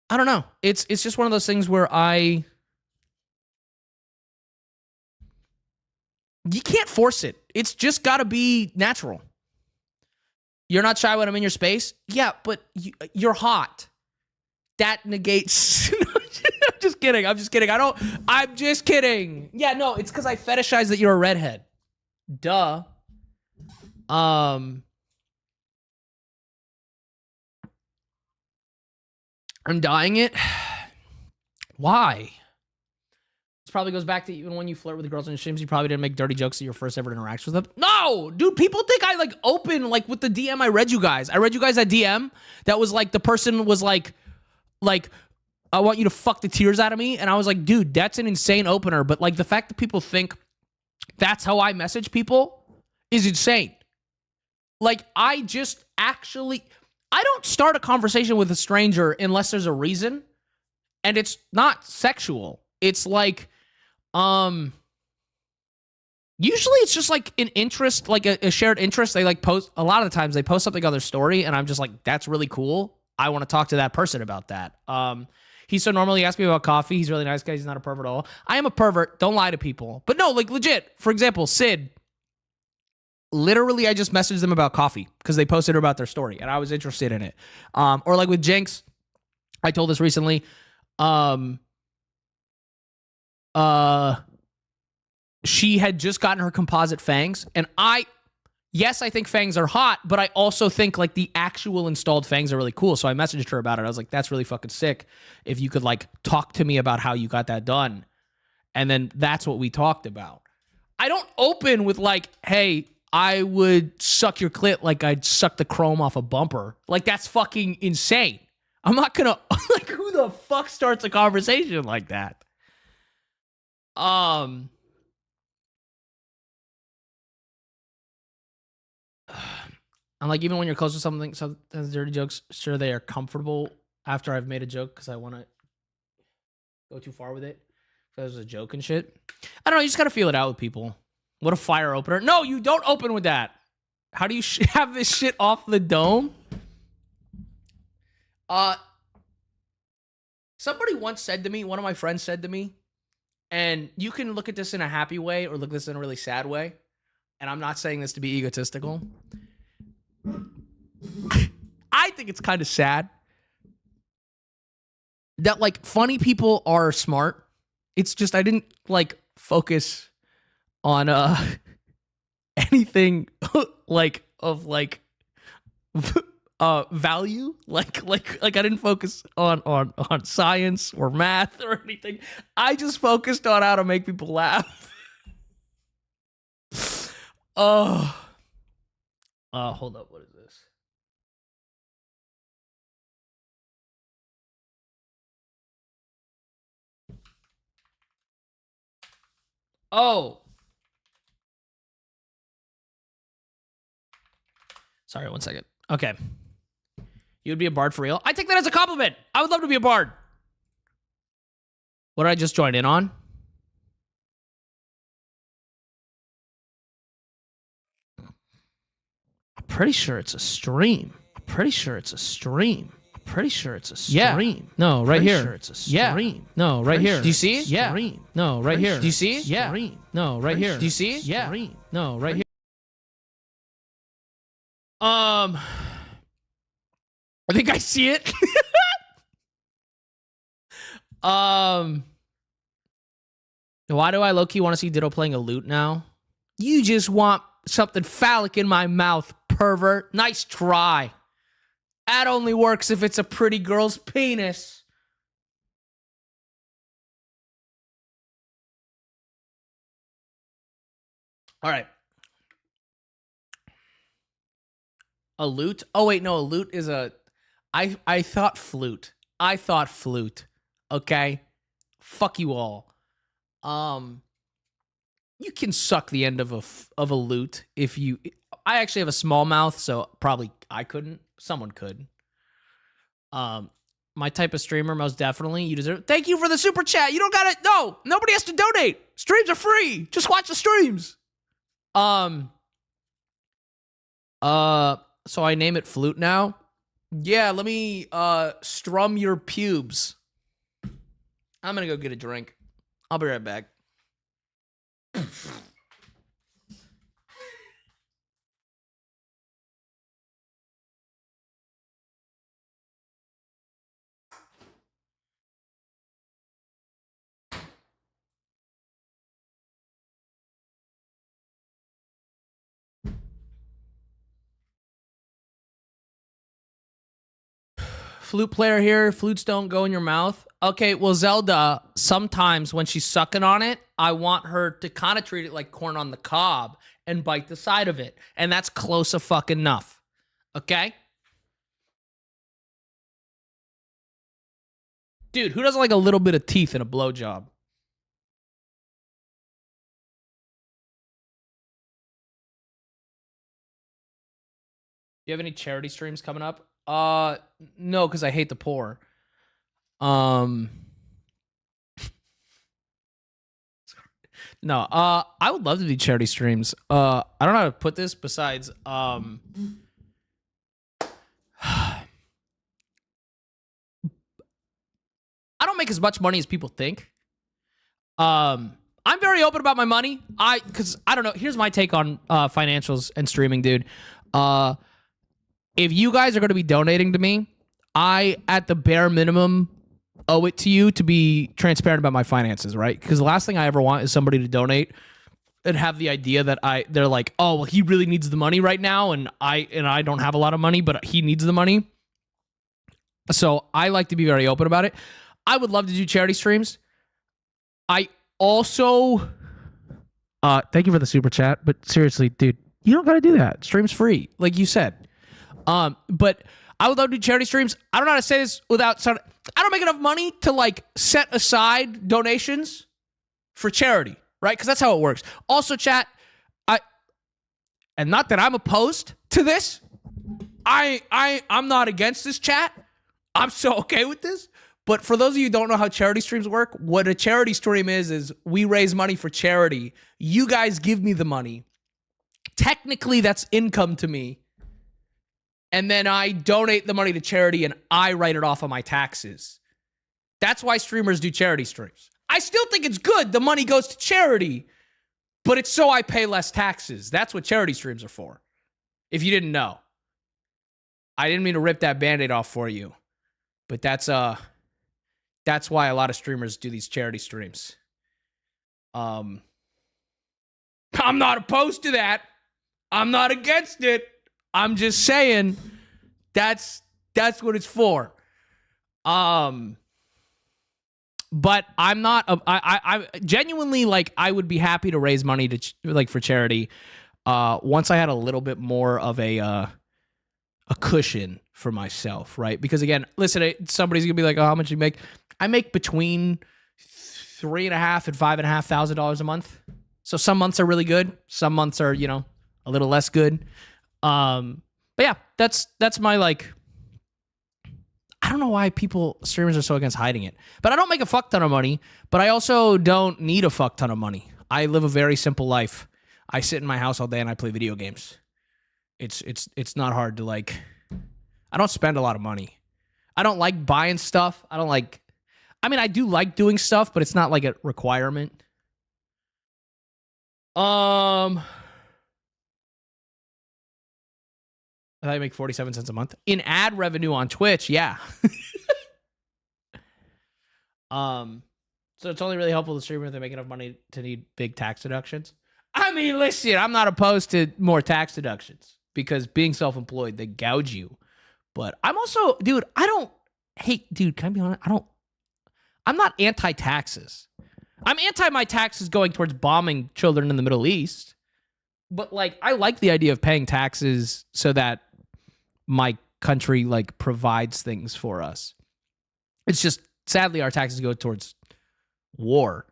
don't know. It's just one of those things where you can't force it. It's just got to be natural. You're not shy when I'm in your space? Yeah, but you're hot. That negates... I'm just kidding. I'm just kidding. Yeah, no, it's because I fetishize that you're a redhead. Duh. I'm dying it. Why? This probably goes back to even when you flirt with the girls on your streams, you probably didn't make dirty jokes at your first ever interaction with them. No, dude, people think I, like, open, like, with the DM I read you guys. I read you guys that DM that was, like, the person was like, I want you to fuck the tears out of me. And I was like, dude, that's an insane opener. But, like, the fact that people think that's how I message people is insane. Like, I don't start a conversation with a stranger unless there's a reason. And it's not sexual. It's like, Usually it's just like an interest, like a shared interest. They like post, a lot of the times they post something on their story and I'm just like, that's really cool. I want to talk to that person about that. He so normally asks me about coffee. He's a really nice guy. He's not a pervert at all. I am a pervert. Don't lie to people. But no, like legit. For example, Sid, literally I just messaged them about coffee because they posted about their story and I was interested in it. Or like with Jinx, I told this recently. She had just gotten her composite fangs, and yes, I think fangs are hot, but I also think like the actual installed fangs are really cool. So I messaged her about it. I was like, that's really fucking sick. If you could like talk to me about how you got that done. And then that's what we talked about. I don't open with like, hey, I would suck your clit like I'd suck the chrome off a bumper. Like that's fucking insane. I'm not gonna, like, who the fuck starts a conversation like that? I'm like, even when you're close to something, sometimes dirty jokes, sure they are comfortable after I've made a joke because I want to go too far with it. If that was a joke and shit. I don't know. You just got to feel it out with people. What a fire opener. No, you don't open with that. How do you have this shit off the dome? Somebody once said to me, one of my friends said to me, and you can look at this in a happy way or look at this in a really sad way. And I'm not saying this to be egotistical. I think it's kind of sad that like funny people are smart. It's just I didn't like focus on anything like of like value. Like I didn't focus on science or math or anything. I just focused on how to make people laugh. Hold up. What is this? Oh. Sorry, 1 second. Okay. You would be a bard for real? I take that as a compliment. I would love to be a bard. What did I just join in on? I'm pretty sure it's a stream. I'm pretty sure it's a stream. I'm pretty sure it's a stream. Yeah. No, right here. Sure it's a stream. Yeah. No, right here. Do you see it? Yeah. No, right here. Do you see it? Yeah. No, right here. Do you see it? Yeah. No, right here. I think I see it. Why do I low-key want to see Ditto playing a lute now? You just want something phallic in my mouth, pervert. Nice try. That only works if it's a pretty girl's penis. All right. A lute? Oh, wait, no, a lute is a... I thought flute. I thought flute. Okay? Fuck you all. You can suck the end of a lute if you... I actually have a small mouth, so probably I couldn't. Someone could. My type of streamer, most definitely. You deserve... Thank you for the super chat. You don't gotta... No! Nobody has to donate. Streams are free. Just watch the streams. So I name it flute now? Yeah, let me strum your pubes. I'm gonna go get a drink. I'll be right back. Flute player here. Flutes don't go in your mouth. Okay, well, Zelda, sometimes when she's sucking on it, I want her to kind of treat it like corn on the cob and bite the side of it. And that's close a fuck enough. Okay? Dude, who doesn't like a little bit of teeth in a blowjob? You have any charity streams coming up? No, because I hate the poor. No, No, I would love to do charity streams. I don't know how to put this besides, I don't make as much money as people think. I'm very open about my money. Because I don't know. Here's my take on financials and streaming, dude. If you guys are going to be donating to me, I, at the bare minimum, owe it to you to be transparent about my finances, right? Because the last thing I ever want is somebody to donate and have the idea that they're like, oh, well, he really needs the money right now, and I don't have a lot of money, but he needs the money. So I like to be very open about it. I would love to do charity streams. I also, thank you for the super chat, but seriously, dude, you don't got to do that. Stream's free, like you said. But I would love to do charity streams. I don't know how to say this without I don't make enough money to like set aside donations for charity, right? Because that's how it works. Also, chat, and not that I'm opposed to this. I'm not against this, chat. I'm so okay with this. But for those of you who don't know how charity streams work, what a charity stream is we raise money for charity. You guys give me the money. Technically, that's income to me. And then I donate the money to charity and I write it off on my taxes. That's why streamers do charity streams. I still think it's good. The money goes to charity, but it's so I pay less taxes. That's what charity streams are for. If you didn't know. I didn't mean to rip that Band-Aid off for you. But that's why a lot of streamers do these charity streams. I'm not opposed to that. I'm not against it. I'm just saying that's what it's for. But I'm not. I genuinely, like, I would be happy to raise money to for charity. Once I had a little bit more of a cushion for myself, right? Because again, listen, somebody's gonna be like, "Oh, how much do you make?" I make between $3,500 and $5,500 a month. So some months are really good. Some months are, a little less good. But yeah, that's my like. I don't know why streamers are so against hiding it. But I don't make a fuck ton of money. But I also don't need a fuck ton of money. I live a very simple life. I sit in my house all day and I play video games. It's not hard to like. I don't spend a lot of money. I don't like buying stuff. I do like doing stuff, but it's not like a requirement. I make 47 cents a month in ad revenue on Twitch. Yeah. So it's only really helpful to streamers if they make enough money to need big tax deductions. I mean, listen, I'm not opposed to more tax deductions because being self-employed, they gouge you. But I'm also, dude, can I be honest? I'm not anti-taxes. I'm anti my taxes going towards bombing children in the Middle East. But like, I like the idea of paying taxes so that my country like provides things for us. It's just, sadly, our taxes go towards war.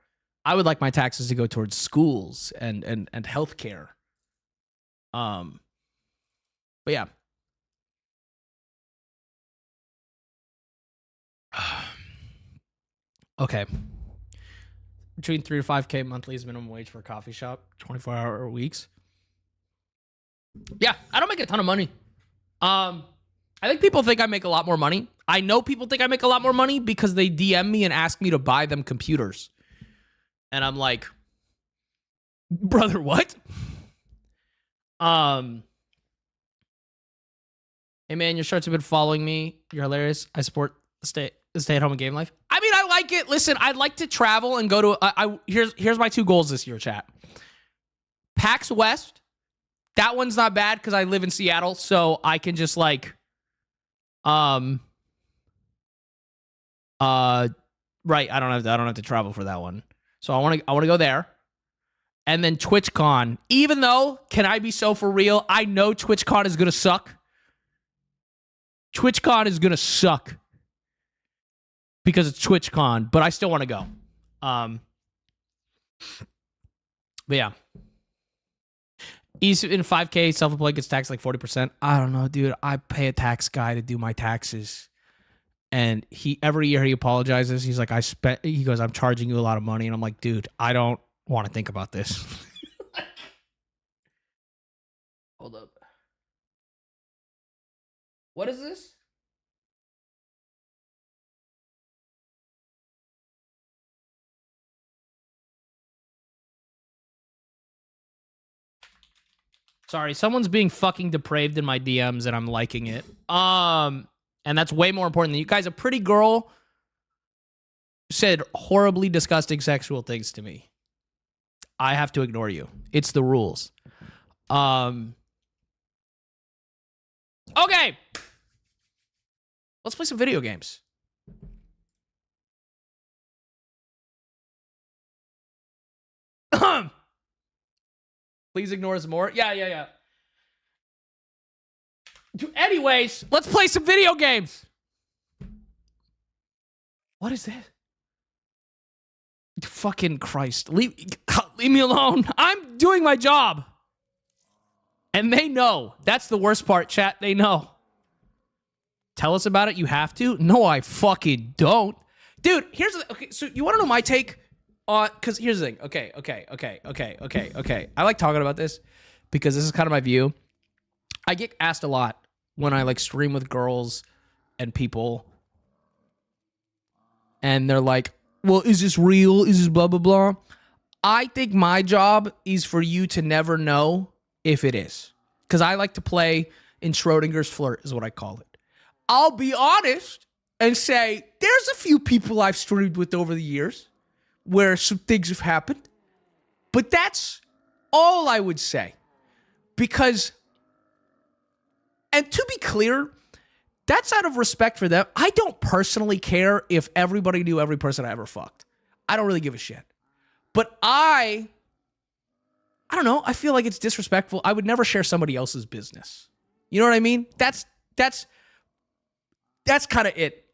I would like my taxes to go towards schools and healthcare. But yeah. Okay. Between 3 to 5K monthly is minimum wage for a coffee shop, 24-hour weeks. Yeah, I don't make a ton of money. I think people think I make a lot more money. I know people think I make a lot more money because they DM me and ask me to buy them computers. And I'm like, brother, what? Hey man, your shorts have been following me. You're hilarious. I support the stay at home and game life. I mean, I like it. Listen, I'd like to travel and go to here's my 2 goals this year, chat. PAX West. That one's not bad because I live in Seattle, so I can just like right, I don't have to travel for that one. So I want to go there. And then TwitchCon. Even though, can I be so for real? I know TwitchCon is going to suck. TwitchCon is going to suck. Because it's TwitchCon, but I still want to go. But yeah. In 5K, self-employed gets taxed like 40%. I don't know, dude. I pay a tax guy to do my taxes. And every year he apologizes. He's like, he goes, I'm charging you a lot of money. And I'm like, dude, I don't want to think about this. Hold up. What is this? Sorry, someone's being fucking depraved in my DMs and I'm liking it. And that's way more important than you guys. A pretty girl said horribly disgusting sexual things to me. I have to ignore you. It's the rules. Okay. Let's play some video games. Please ignore us more. Yeah. Anyways, let's play some video games. What is this? Fucking Christ. Leave me alone. I'm doing my job. And they know. That's the worst part, chat. They know. Tell us about it. You have to? No, I fucking don't. Dude, here's the... Okay, so you want to know my take on... Because here's the thing. Okay. I like talking about this because this is kind of my view. I get asked a lot when I, like, stream with girls and people. And they're like, well, is this real? Is this blah, blah, blah? I think my job is for you to never know if it is. Because I like to play in Schrodinger's flirt is what I call it. I'll be honest and say there's a few people I've streamed with over the years where some things have happened. But that's all I would say. Because, and to be clear, that's out of respect for them. I don't personally care if everybody knew every person I ever fucked. I don't really give a shit. But I don't know. I feel like it's disrespectful. I would never share somebody else's business. You know what I mean? That's kind of it.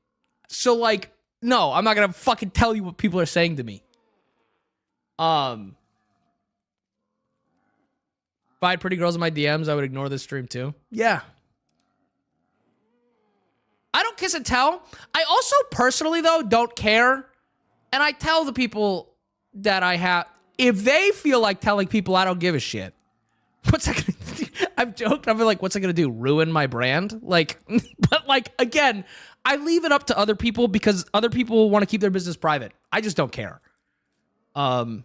So, like, no, I'm not going to fucking tell you what people are saying to me. If I had pretty girls in my DMs, I would ignore this stream too. Yeah. I don't kiss and tell. I also personally, though, don't care. And I tell the people that I have, if they feel like telling people, I don't give a shit. What's that gonna do? I've joked. I'm like, what's that gonna do? Ruin my brand? Like, but like, again, I leave it up to other people because other people want to keep their business private. I just don't care. But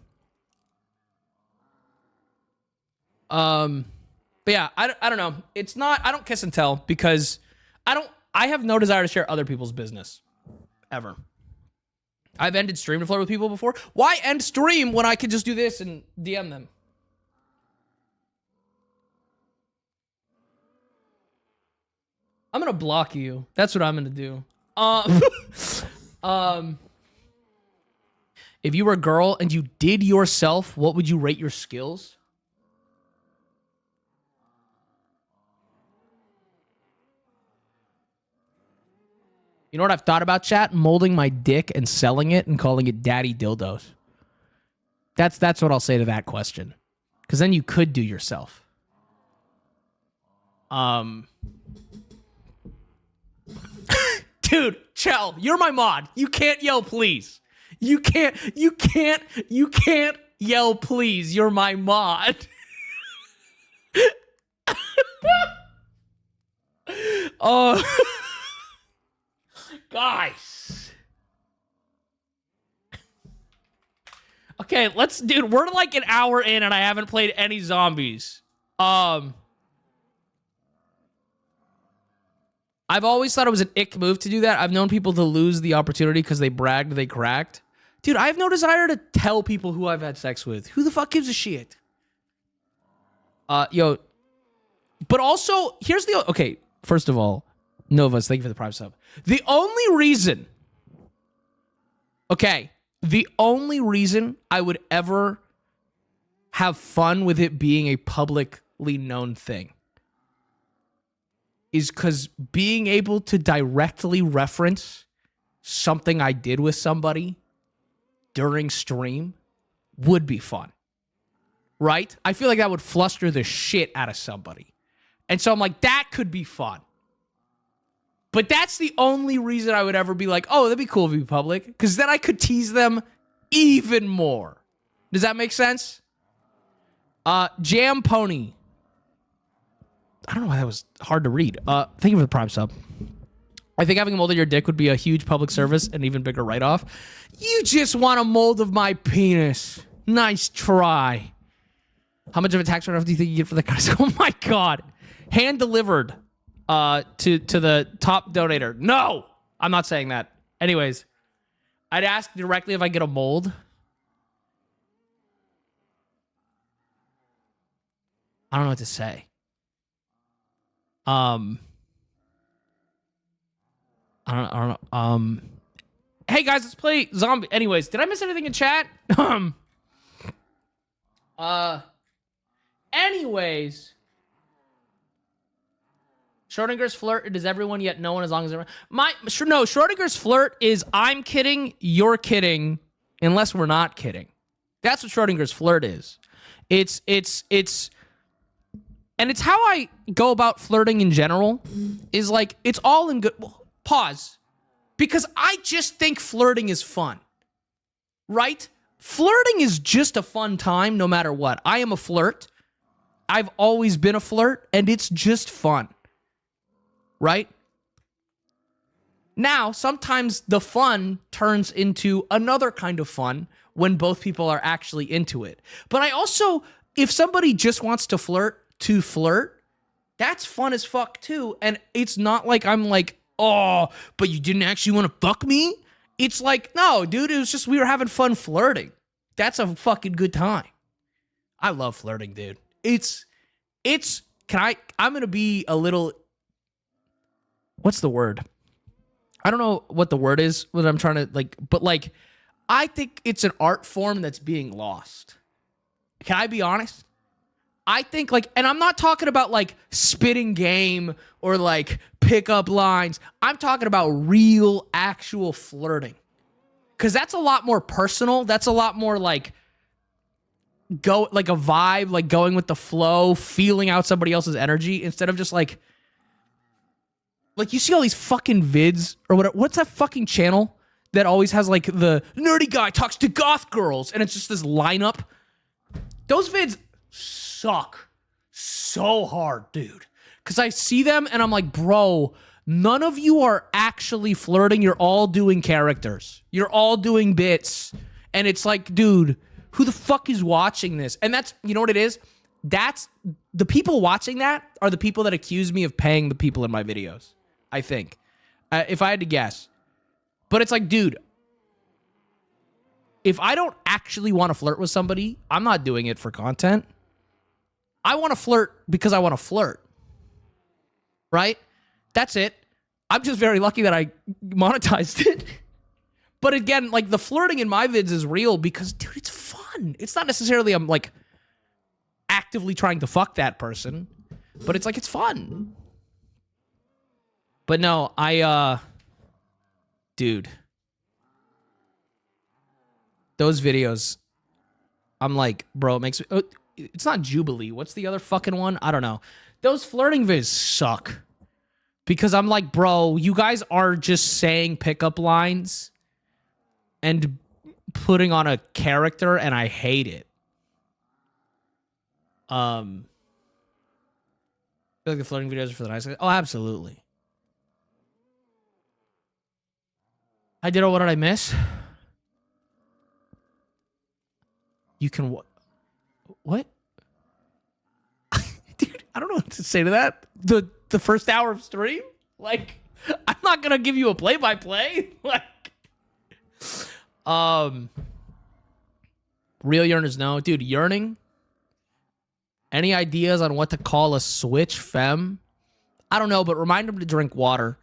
yeah, I don't know. It's not, I don't kiss and tell because I have no desire to share other people's business. Ever. I've ended stream to flirt with people before. Why end stream when I could just do this and DM them? I'm gonna block you. That's what I'm gonna do. If you were a girl and you did yourself, what would you rate your skills? You know what I've thought about, chat? Molding my dick and selling it and calling it DaddyDitto. That's what I'll say to that question. Because then you could do yourself. Dude, Chell, you're my mod. You can't yell please. You can't yell please. You're my mod. Guys. Okay, dude, we're like an hour in and I haven't played any zombies. I've always thought it was an ick move to do that. I've known people to lose the opportunity because they bragged they cracked. Dude, I have no desire to tell people who I've had sex with. Who the fuck gives a shit? Yo. But also, here's the... Okay, first of all, Novas, thank you for the prime sub. The only reason... Okay, the only reason I would ever have fun with it being a publicly known thing is because being able to directly reference something I did with somebody during stream would be fun. Right? I feel like that would fluster the shit out of somebody. And so I'm like, that could be fun. But that's the only reason I would ever be like, oh, that'd be cool if it'd be public. Because then I could tease them even more. Does that make sense? Jam Pony. I don't know why that was hard to read. Thank you for the Prime sub. I think having a mold of your dick would be a huge public service and even bigger write-off. You just want a mold of my penis. Nice try. How much of a tax write-off do you think you get for that kind of stuff? Oh my God. Hand delivered to the top donator. No, I'm not saying that. Anyways, I'd ask directly if I get a mold. I don't know what to say. I don't know. Hey guys, let's play zombie. Anyways, did I miss anything in chat? Anyways, Schrodinger's flirt is everyone yet no one as long as everyone. No, Schrodinger's flirt is I'm kidding, you're kidding, unless we're not kidding. That's what Schrodinger's flirt is. It's and it's how I go about flirting in general. Is like it's all in good. Pause, because I just think flirting is fun, right? Flirting is just a fun time, no matter what. I am a flirt. I've always been a flirt, and it's just fun. Right? Now, sometimes the fun turns into another kind of fun when both people are actually into it. But I also, if somebody just wants to flirt, that's fun as fuck too. And it's not like I'm like, oh, but you didn't actually want to fuck me? It's like, no, dude, it was just we were having fun flirting. That's a fucking good time. I love flirting, dude. I'm going to be a little, what's the word? I don't know what the word is when I'm trying to but I think it's an art form that's being lost. Can I be honest? I think and I'm not talking about spitting game or pickup lines. I'm talking about real, actual flirting. Because that's a lot more personal. That's a lot more a vibe, going with the flow, feeling out somebody else's energy instead of just you see all these fucking vids or whatever. What's that fucking channel that always has the nerdy guy talks to goth girls and it's just this lineup? Those vids suck so hard, dude. Because I see them and I'm like, bro, none of you are actually flirting. You're all doing characters. You're all doing bits. And it's like, dude, who the fuck is watching this? And that's, you know what it is? That's, the people watching that are the people that accuse me of paying the people in my videos, I think. If I had to guess. But it's like, dude, if I don't actually want to flirt with somebody, I'm not doing it for content. I want to flirt because I want to flirt. Right? That's it. I'm just very lucky that I monetized it. But again, the flirting in my vids is real because, dude, it's fun. It's not necessarily I'm actively trying to fuck that person, but it's it's fun. But no, dude, those videos, I'm bro, it makes me, it's not Jubilee. What's the other fucking one? I don't know. Those flirting vids suck because I'm bro, you guys are just saying pickup lines and putting on a character, and I hate it. I feel like the flirting videos are for the nice guys. Oh, absolutely. I did. What did I miss? You can what? Dude, I don't know what to say to that. The first hour of stream? I'm not gonna give you a play-by-play. Real yearners, no. Dude, yearning? Any ideas on what to call a switch femme? I don't know, but remind him to drink water.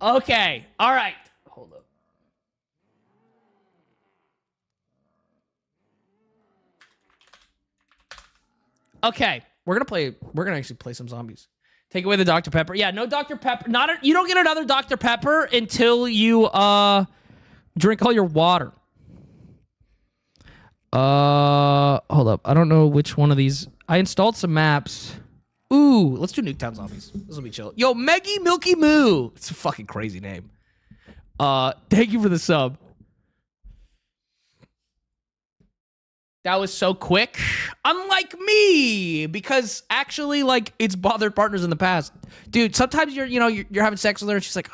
Okay. All right. Hold up. Okay. We're gonna actually play some zombies. Take away the Dr. Pepper. Yeah, no Dr. Pepper. You don't get another Dr. Pepper until you drink all your water. Hold up. I don't know which one of these. I installed some maps. Ooh, let's do Nuketown Zombies. This will be chill. Yo, Meggy Milky Moo. It's a fucking crazy name. Thank you for the sub. That was so quick. Unlike me, because actually, like, it's bothered partners in the past. Dude, sometimes you're having sex with her and she's like,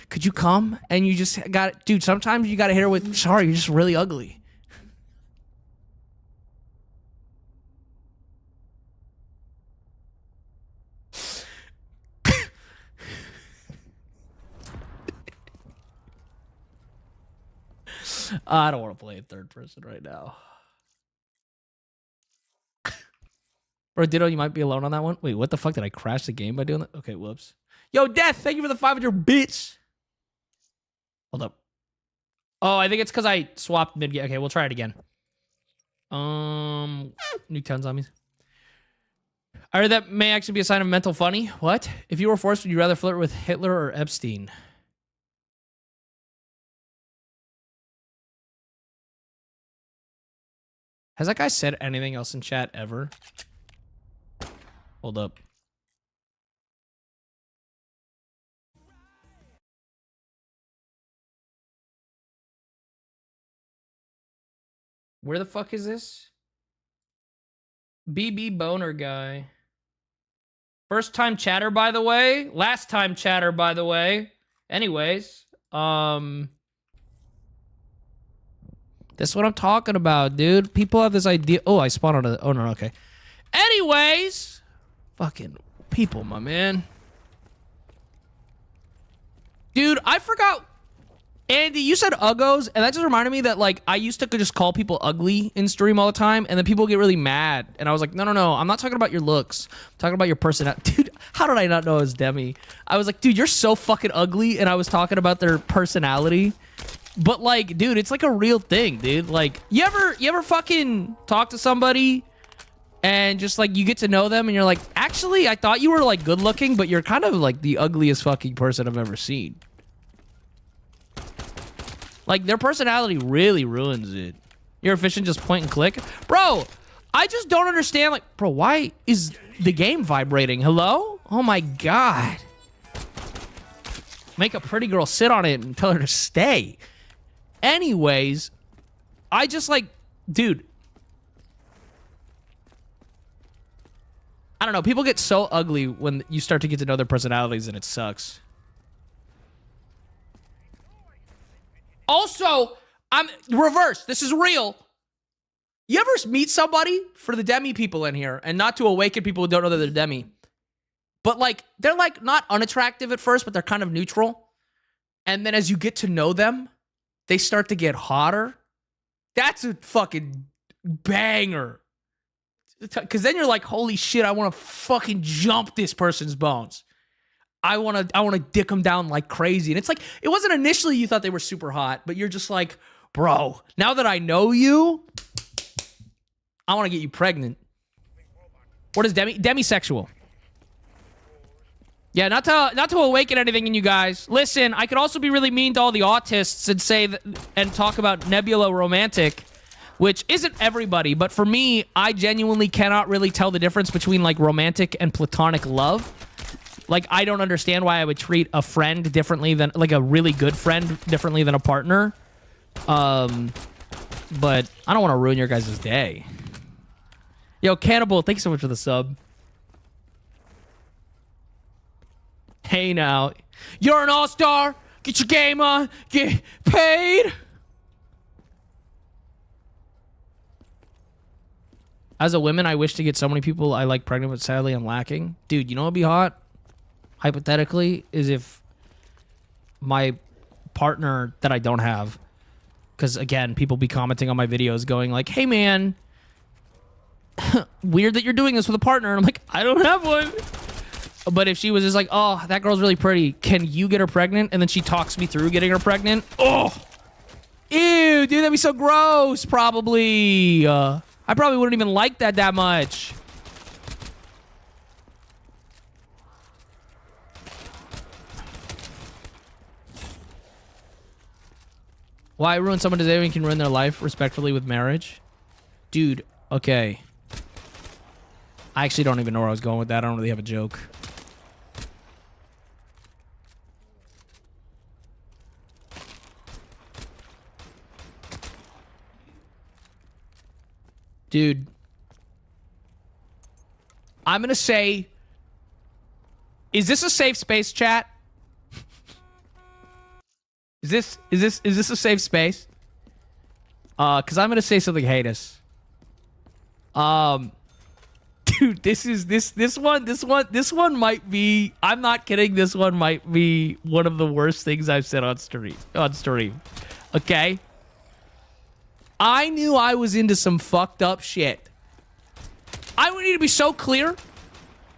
could you come? And you just got, dude, sometimes you got to hit her with, sorry, you're just really ugly. I don't want to play in third person right now. Bro, Ditto, you might be alone on that one. Wait, what the fuck? Did I crash the game by doing that? Okay, whoops. Yo, Death, thank you for the 500 bitch. Hold up. Oh, I think it's because I swapped mid-game. Okay, we'll try it again. Nuketown Zombies. I heard that may actually be a sign of mental funny. What? If you were forced, would you rather flirt with Hitler or Epstein? Has that guy said anything else in chat ever? Hold up. Where the fuck is this? BB Boner guy. First time chatter, by the way. Last time chatter, by the way. Anyways, this is what I'm talking about, dude. People have this idea. Oh, I spawned on a... Oh, no, okay. Anyways... Fucking people, my man. Dude, I forgot... Andy, you said uggos, and that just reminded me that, like, I used to just call people ugly in stream all the time, and then people get really mad. And I was like, no, I'm not talking about your looks. I'm talking about your personality. Dude, how did I not know it was Demi? I was like, dude, you're so fucking ugly, and I was talking about their personality. But, like, dude, it's like a real thing, dude. Like, you ever fucking talk to somebody and just, like, you get to know them and you're like, actually, I thought you were, like, good looking, but you're kind of, like, the ugliest fucking person I've ever seen. Like, their personality really ruins it. You're efficient, just point and click. Bro, I just don't understand, like, bro, why is the game vibrating? Hello? Oh, my God. Make a pretty girl sit on it and tell her to stay. Anyways, I just, like, dude. I don't know. People get so ugly when you start to get to know their personalities, and it sucks. Also, I'm reverse. This is real. You ever meet somebody, for the Demi people in here, and not to awaken people who don't know that they're Demi, but, like, they're, like, not unattractive at first, but they're kind of neutral. And then as you get to know them, they start to get hotter. That's a fucking banger. Because then you're like, holy shit, I want to fucking jump this person's bones. I want to dick them down like crazy. And it's like, it wasn't initially you thought they were super hot, but you're just like, bro, now that I know you, I want to get you pregnant. What is demisexual? Yeah, not to awaken anything in you guys. Listen, I could also be really mean to all the autists and say that, and talk about Nebula Romantic, which isn't everybody, but for me, I genuinely cannot really tell the difference between, like, romantic and platonic love. Like, I don't understand why I would treat a friend differently than, like, a really good friend differently than a partner. But I don't want to ruin your guys' day. Yo, Cannibal, thanks so much for the sub. Hey now, you're an all-star. Get your game on. Get paid. As a woman, I wish to get so many people I like pregnant, but sadly I'm lacking. Dude, you know what'd be hot? Hypothetically, is if my partner that I don't have, because again, people be commenting on my videos going like, hey man, weird that you're doing this with a partner. And I'm like, I don't have one. But if she was just like, oh, that girl's really pretty, can you get her pregnant? And then she talks me through getting her pregnant. Oh, ew, dude, that'd be so gross, probably. I probably wouldn't even like that much. Why ruin someone today when you can ruin their life respectfully with marriage? Dude, okay. I actually don't even know where I was going with that. I don't really have a joke. Dude. I'm gonna say... Is this a safe space, chat? Is this a safe space? Cause I'm gonna say something heinous. Dude, this one might be, I'm not kidding, this one might be one of the worst things I've said on stream. Okay? I knew I was into some fucked up shit. I would need to be so clear.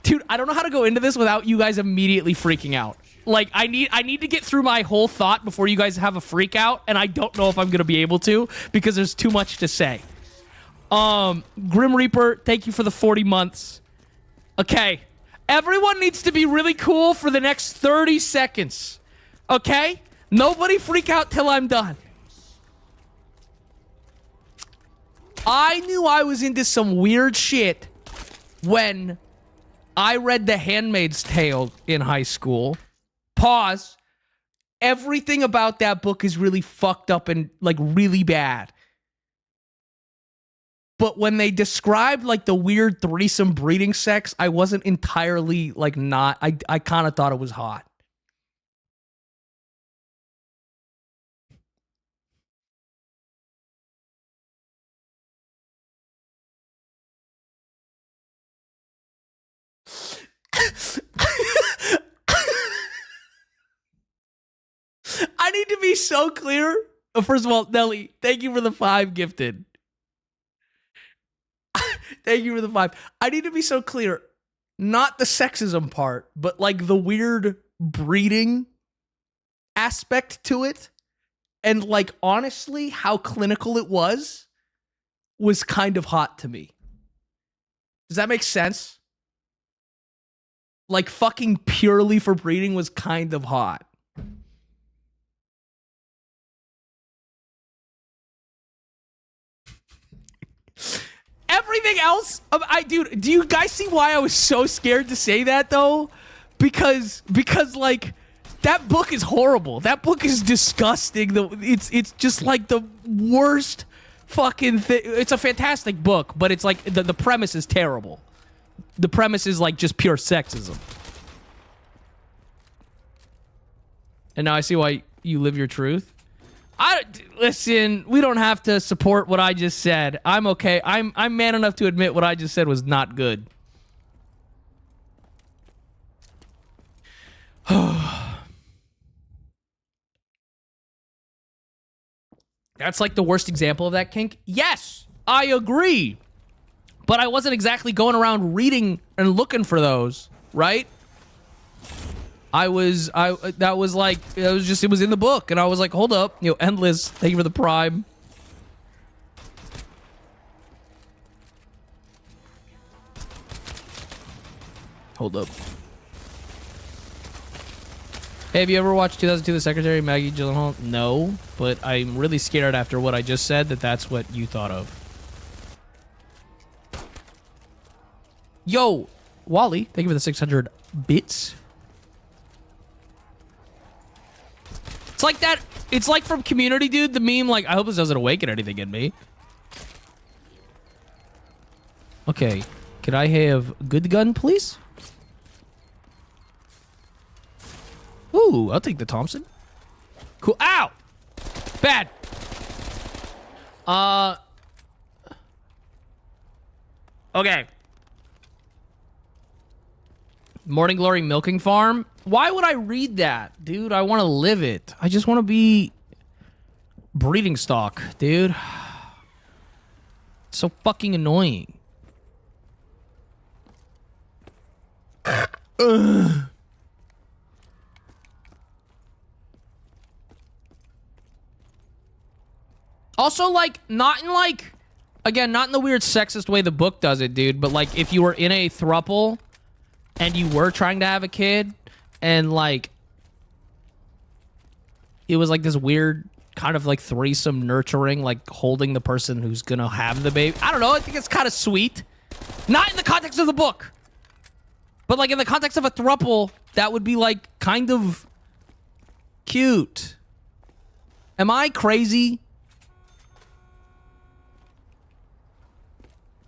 Dude, I don't know how to go into this without you guys immediately freaking out. Like, I need to get through my whole thought before you guys have a freak out, and I don't know if I'm gonna be able to because there's too much to say. Grim Reaper, thank you for the 40 months. Okay. Everyone needs to be really cool for the next 30 seconds. Okay? Nobody freak out till I'm done. I knew I was into some weird shit when I read The Handmaid's Tale in high school. Pause. Everything about that book is really fucked up and, like, really bad. But when they described, like, the weird threesome breeding sex, I wasn't entirely, like, not... I kind of thought it was hot. I need to be so clear. First of all, Nelly, thank you for the 5 gifted. Thank you for the 5. I need to be so clear. Not the sexism part, but like the weird breeding aspect to it. And like honestly, how clinical it was kind of hot to me. Does that make sense? Like fucking purely for breeding was kind of hot. Everything else, dude, do you guys see why I was so scared to say that though? Because like that book is horrible. That book is disgusting. It's just like the worst fucking thing. It's a fantastic book, but it's like the premise is terrible. The premise is like just pure sexism. And now I see why you live your truth. Listen, we don't have to support what I just said. I'm okay. I'm man enough to admit what I just said was not good. That's like the worst example of that kink? Yes, I agree. But I wasn't exactly going around reading and looking for those, right? It was in the book, and I was like, hold up, Endless, thank you for the Prime. Hold up. Hey, have you ever watched 2002 The Secretary, Maggie Gyllenhaal? No, but I'm really scared after what I just said that that's what you thought of. Yo, Wally, thank you for the 600 bits. It's like that. It's like from Community, dude. The meme, like, I hope this doesn't awaken anything in me. Okay. Could I have good gun, please? Ooh, I'll take the Thompson. Cool. Ow! Bad. Okay. Morning Glory Milking Farm. Why would I read that? Dude, I want to live it. I just want to be breeding stock, dude. So fucking annoying. Also, like, not in, like... Again, not in the weird sexist way the book does it, dude. But, like, if you were in a throuple and you were trying to have a kid... And, like, it was, like, this weird kind of like threesome nurturing, like holding the person who's gonna have the baby. I don't know. I think it's kind of sweet. Not in the context of the book, but like in the context of a throuple, that would be like kind of cute. Am I crazy?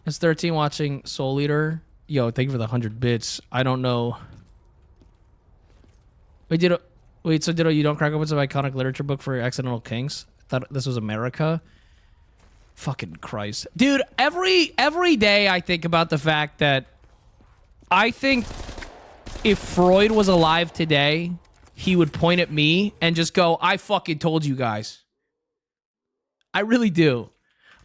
It's 13 watching Soul Eater. Yo, thank you for the 100 bits. I don't know. Wait, so Ditto, you don't crack open some iconic literature book for Accidental Kings? I thought this was America. Fucking Christ. Dude, every day I think about the fact that I think if Freud was alive today, he would point at me and just go, I fucking told you guys. I really do.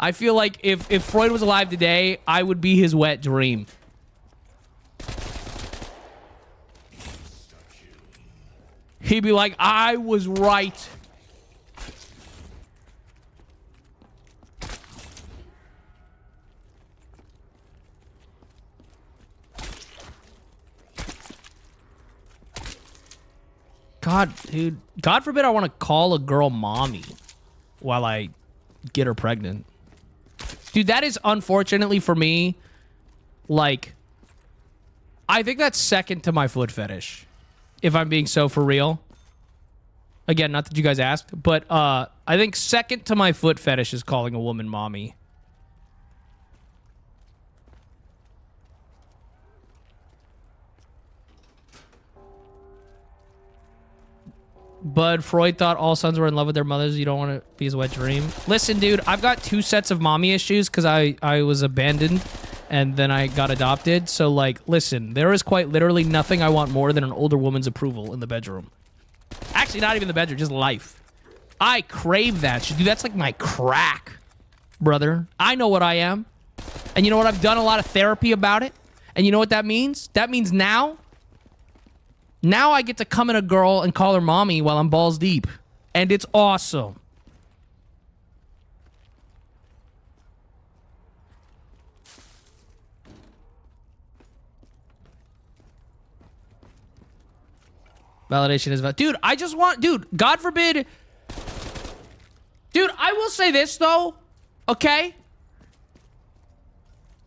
I feel like if Freud was alive today, I would be his wet dream. He'd be like, I was right. God, dude. God forbid I want to call a girl mommy while I get her pregnant. Dude, that is unfortunately for me, like, I think that's second to my foot fetish. If I'm being so for real. Again, not that you guys asked, but I think second to my foot fetish is calling a woman mommy. Bud, Freud thought all sons were in love with their mothers. You don't want to be his wet dream. Listen, dude, I've got 2 sets of mommy issues because I was abandoned and then I got adopted. So, like, listen, there is quite literally nothing I want more than an older woman's approval in the bedroom. Actually, not even the bedroom, just life. I crave that shit. Dude, that's like my crack, brother. I know what I am. And you know what? I've done a lot of therapy about it. And you know what that means? That means now I get to come in a girl and call her mommy while I'm balls deep. And it's awesome. Validation is dude, I just want, dude, God forbid. Dude, I will say this though, okay?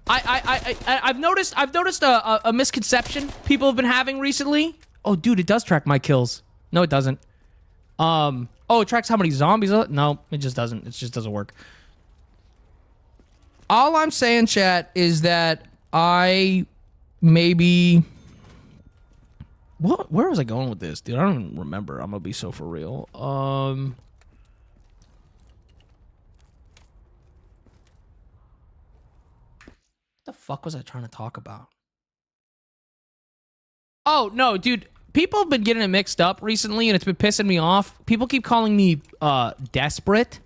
I've noticed a misconception people have been having recently. Oh, dude, it does track my kills. No, it doesn't. Oh, it tracks how many zombies. No, it just doesn't. It just doesn't work. All I'm saying, chat, is that I maybe... Where was I going with this, dude? I don't even remember. I'm gonna be so for real. What the fuck was I trying to talk about? Oh, no, dude. People have been getting it mixed up recently, and it's been pissing me off. People keep calling me, desperate.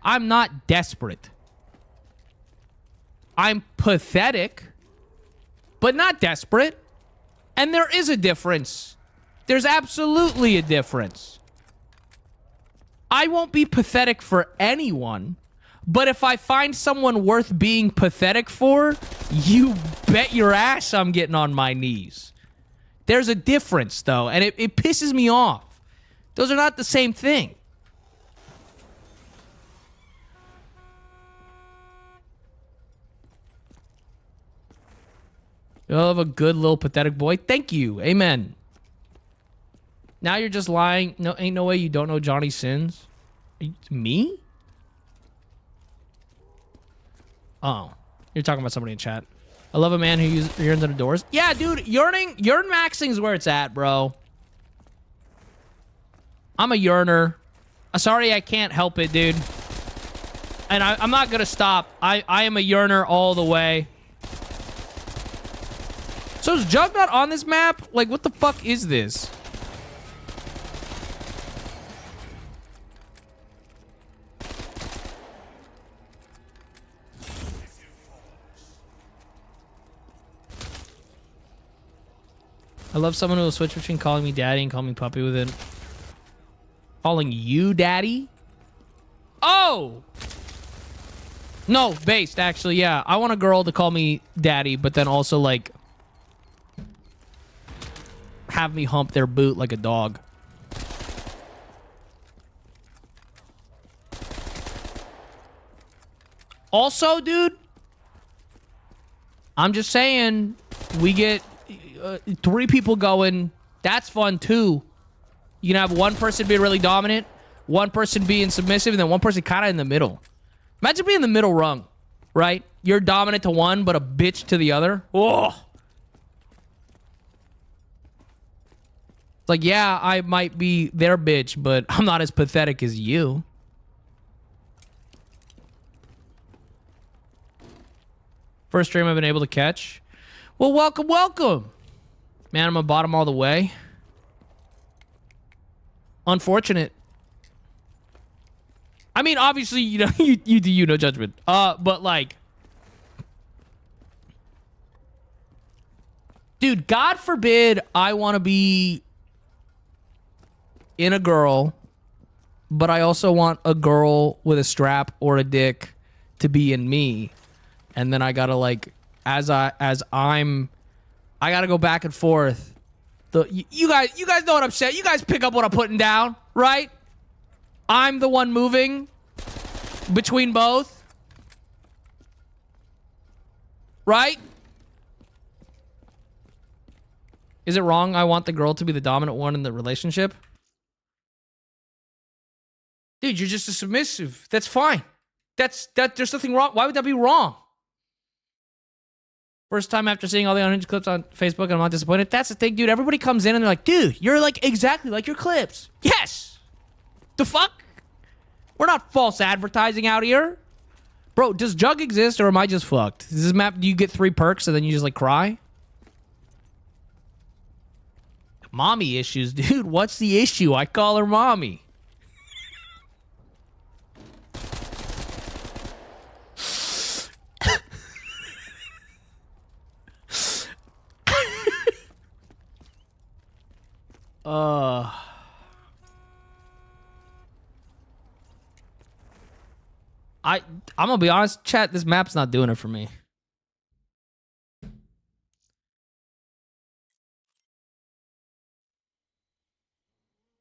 I'm not desperate. I'm pathetic, but not desperate. And there is a difference. There's absolutely a difference. I won't be pathetic for anyone, but if I find someone worth being pathetic for, you bet your ass I'm getting on my knees. There's a difference, though, and it pisses me off. Those are not the same thing. You'll have a good little pathetic boy. Thank you. Amen. Now you're just lying. No, ain't no way you don't know Johnny's sins. Me? Oh. You're talking about somebody in chat. I love a man who yearns under doors. Yeah, dude. Yearn maxing is where it's at, bro. I'm a yearner. Sorry, I can't help it, dude. And I'm not going to stop. I am a yearner all the way. So is Juggernaut on this map? Like, what the fuck is this? I love someone who will switch between calling me daddy and calling me puppy with it. Calling you daddy? Oh! No, based, actually, yeah. I want a girl to call me daddy, but then also, like... have me hump their boot like a dog. Also, dude, I'm just saying, we get 3 people going. That's fun, too. You can have one person being really dominant, one person being submissive, and then one person kind of in the middle. Imagine being in the middle rung, right? You're dominant to one, but a bitch to the other. Oh. It's like, yeah, I might be their bitch, but I'm not as pathetic as you. First stream I've been able to catch. Well, welcome, welcome. Man, I'm a bottom all the way. Unfortunate. I mean, obviously, you know, you do no judgment. But like, dude, God forbid I want to be in a girl, but I also want a girl with a strap or a dick to be in me, and then I gotta like, I gotta go back and forth. You guys know what I'm saying. You guys pick up what I'm putting down, right? I'm the one moving between both, right? Is it wrong? I want the girl to be the dominant one in the relationship. Dude, you're just a submissive. That's fine. There's nothing wrong. Why would that be wrong? First time after seeing all the unhinged clips on Facebook, and I'm not disappointed. That's the thing, dude. Everybody comes in and they're like, dude, you're like exactly like your clips. Yes. The fuck? We're not false advertising out here. Bro, does Jug exist or am I just fucked? Does this map, do you get 3 perks and then you just like cry? Mommy issues, dude. What's the issue? I call her mommy. I'm gonna be honest, chat, this map's not doing it for me.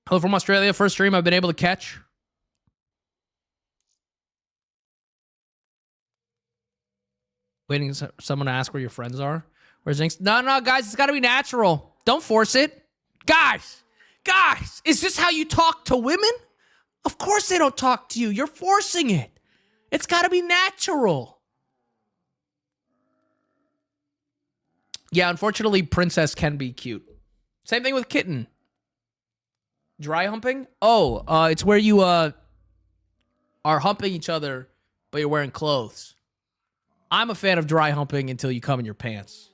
Hello from Australia, first stream I've been able to catch. Waiting for someone to ask where your friends are. Where's Jinx? No, guys, it's gotta be natural. Don't force it. Guys, is this how you talk to women? Of course they don't talk to you. You're forcing it. It's got to be natural. Yeah, unfortunately, princess can be cute. Same thing with kitten. Dry humping? Oh, it's where you are humping each other, but you're wearing clothes. I'm a fan of dry humping until you come in your pants.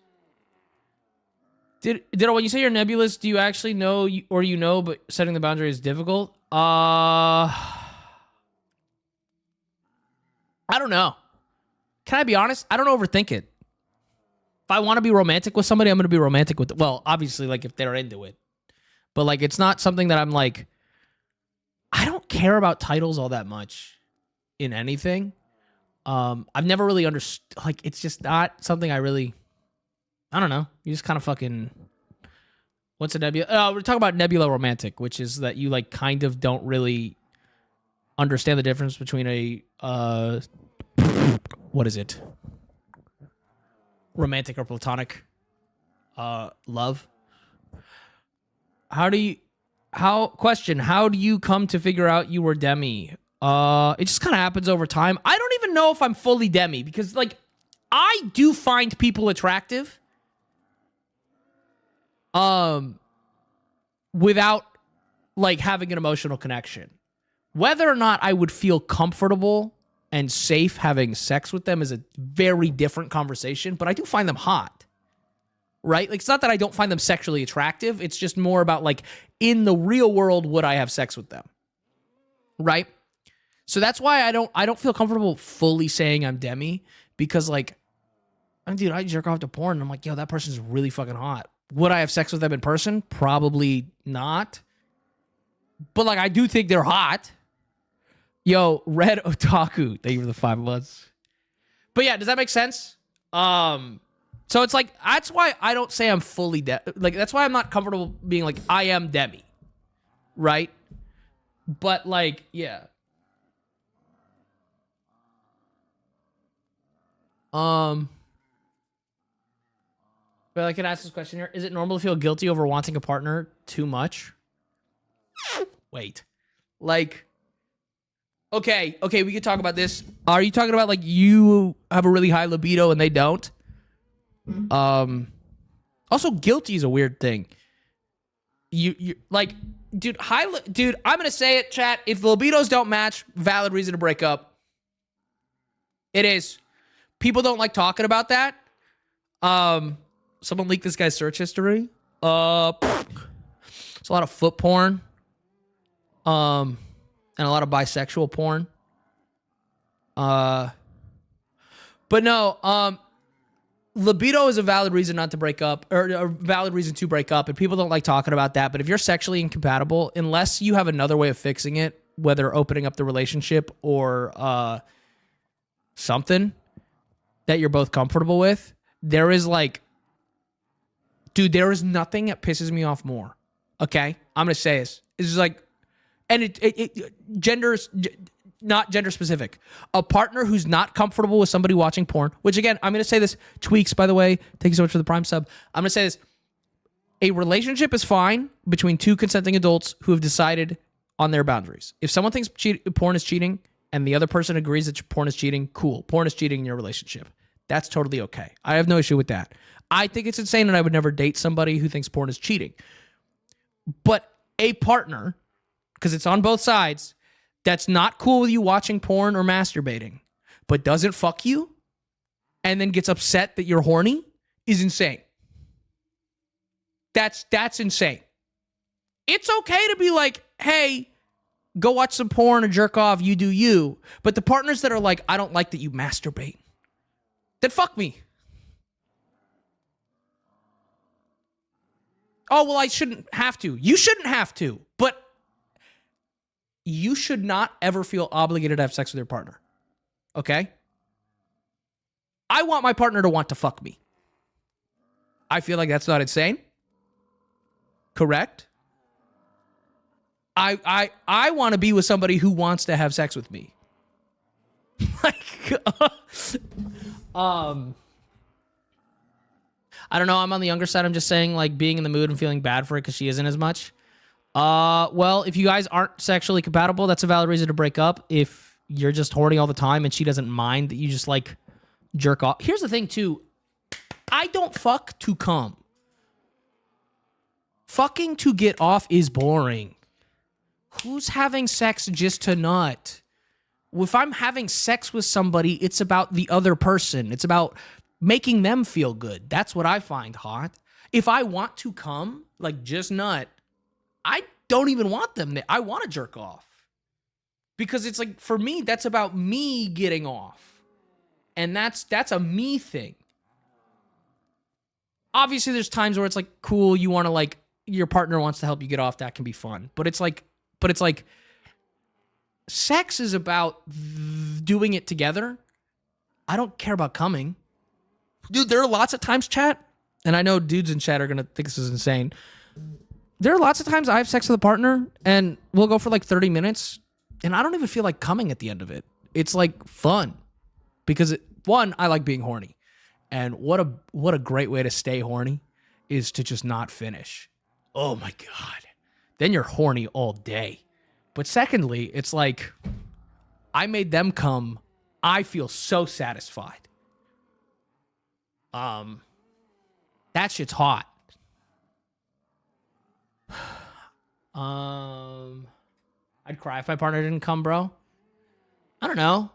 Ditto, when you say you're nebulous, do you actually know, or you know, but setting the boundary is difficult? I don't know. Can I be honest? I don't overthink it. If I want to be romantic with somebody, I'm going to be romantic with them. Well, obviously, like, if they're into it. But, like, it's not something that I'm, like... I don't care about titles all that much in anything. I've never really understood... Like, it's just not something I really... I don't know. You just kind of fucking... What's a nebula? We're talking about nebula romantic, which is that you, like, kind of don't really understand the difference between a... what is it? Romantic or platonic love. How do you come to figure out you were demi? It just kind of happens over time. I don't even know if I'm fully demi because, like, I do find people attractive without, like, having an emotional connection. Whether or not I would feel comfortable and safe having sex with them is a very different conversation, but I do find them hot, right? Like, it's not that I don't find them sexually attractive. It's just more about, like, in the real world, would I have sex with them, right? So that's why I don't feel comfortable fully saying I'm demi because, like, I mean, dude, I jerk off to porn and I'm like, yo, that person's really fucking hot. Would I have sex with them in person? Probably not. But, like, I do think they're hot. Yo, Red Otaku, thank you for the 5 months. But yeah, does that make sense? So it's like, that's why I don't say I'm fully like, that's why I'm not comfortable being like, I am demi, right? But, like, yeah. But I can ask this question here. Is it normal to feel guilty over wanting a partner too much? Wait. Like, okay, we could talk about this. Are you talking about like you have a really high libido and they don't? Also, guilty is a weird thing. You like, dude, dude, I'm gonna say it, chat. If the libidos don't match, valid reason to break up. It is. People don't like talking about that. Someone leaked this guy's search history. It's a lot of foot porn. And a lot of bisexual porn. But no, libido is a valid reason not to break up, or a valid reason to break up, and people don't like talking about that. But if you're sexually incompatible, unless you have another way of fixing it, whether opening up the relationship or something that you're both comfortable with, there is like, dude, there is nothing that pisses me off more. Okay? I'm going to say this. It's just like, and not gender specific. A partner who's not comfortable with somebody watching porn, which again, I'm going to say this, Tweaks, by the way, thank you so much for the Prime sub. I'm going to say this. A relationship is fine between two consenting adults who have decided on their boundaries. If someone thinks porn is cheating and the other person agrees that porn is cheating, cool. Porn is cheating in your relationship. That's totally okay. I have no issue with that. I think it's insane and I would never date somebody who thinks porn is cheating. But a partner, because it's on both sides, that's not cool with you watching porn or masturbating, but doesn't fuck you and then gets upset that you're horny is insane. That's insane. It's okay to be like, hey, go watch some porn or jerk off, you do you. But the partners that are like, I don't like that you masturbate, then fuck me. Oh, well, I shouldn't have to. You shouldn't have to, but you should not ever feel obligated to have sex with your partner. Okay? I want my partner to want to fuck me. I feel like that's not insane. Correct? I want to be with somebody who wants to have sex with me. Like, I don't know. I'm on the younger side. I'm just saying, like, being in the mood and feeling bad for it because she isn't as much. Well, if you guys aren't sexually compatible, that's a valid reason to break up. If you're just horny all the time and she doesn't mind that you just, like, jerk off. Here's the thing, too. I don't fuck to come. Fucking to get off is boring. Who's having sex just to nut? If I'm having sex with somebody, it's about the other person. It's about making them feel good. That's what I find hot. If I want to come, like just nut, I don't even want them. I want to jerk off. Because it's like, for me, that's about me getting off. And that's a me thing. Obviously, there's times where it's like, cool, you want to like, your partner wants to help you get off. That can be fun. But it's like, sex is about doing it together. I don't care about coming. Dude, there are lots of times, chat, and I know dudes in chat are going to think this is insane. There are lots of times I have sex with a partner, and we'll go for like 30 minutes, and I don't even feel like coming at the end of it. It's like fun. Because, one, I like being horny. And what a great way to stay horny is to just not finish. Oh my God. Then you're horny all day. But secondly, it's like, I made them come. I feel so satisfied. That shit's hot. I'd cry if my partner didn't come, bro. I don't know.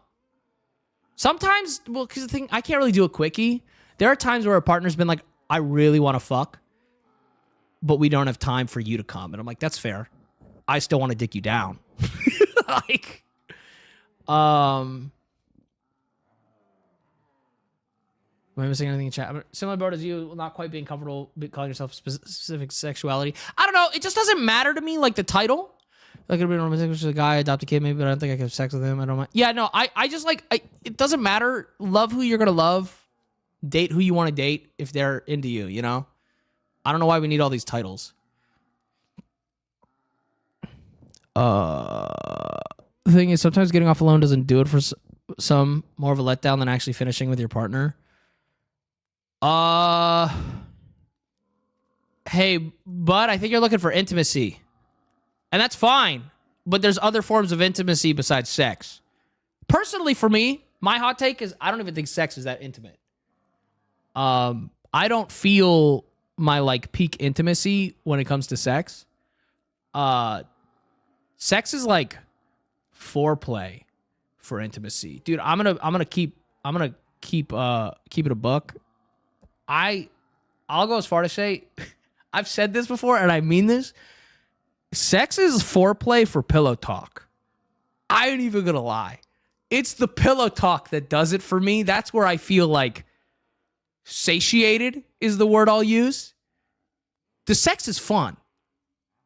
Sometimes, well, because the thing, I can't really do a quickie. There are times where a partner's been like, I really want to fuck, but we don't have time for you to come. And I'm like, that's fair. I still want to dick you down. Like, am I missing anything in chat? Similar boat as you, not quite being comfortable calling yourself specific sexuality. I don't know. It just doesn't matter to me, like the title. Like, it'd be romantic with a guy, adopt a kid maybe, but I don't think I can have sex with him. I don't mind. Yeah, no, I just like, it doesn't matter. Love who you're going to love. Date who you want to date if they're into you, you know? I don't know why we need all these titles. The thing is, sometimes getting off alone doesn't do it some more of a letdown than actually finishing with your partner? Hey, bud, I think you're looking for intimacy. And that's fine. But there's other forms of intimacy besides sex. Personally, for me, my hot take is I don't even think sex is that intimate. I don't feel my like peak intimacy when it comes to sex. Sex is like foreplay for intimacy. Dude, I'm gonna keep it a buck. I'll go as far to say I've said this before and I mean this. Sex is foreplay for pillow talk. I ain't even gonna lie. It's the pillow talk that does it for me. That's where I feel like satiated is the word I'll use. The sex is fun.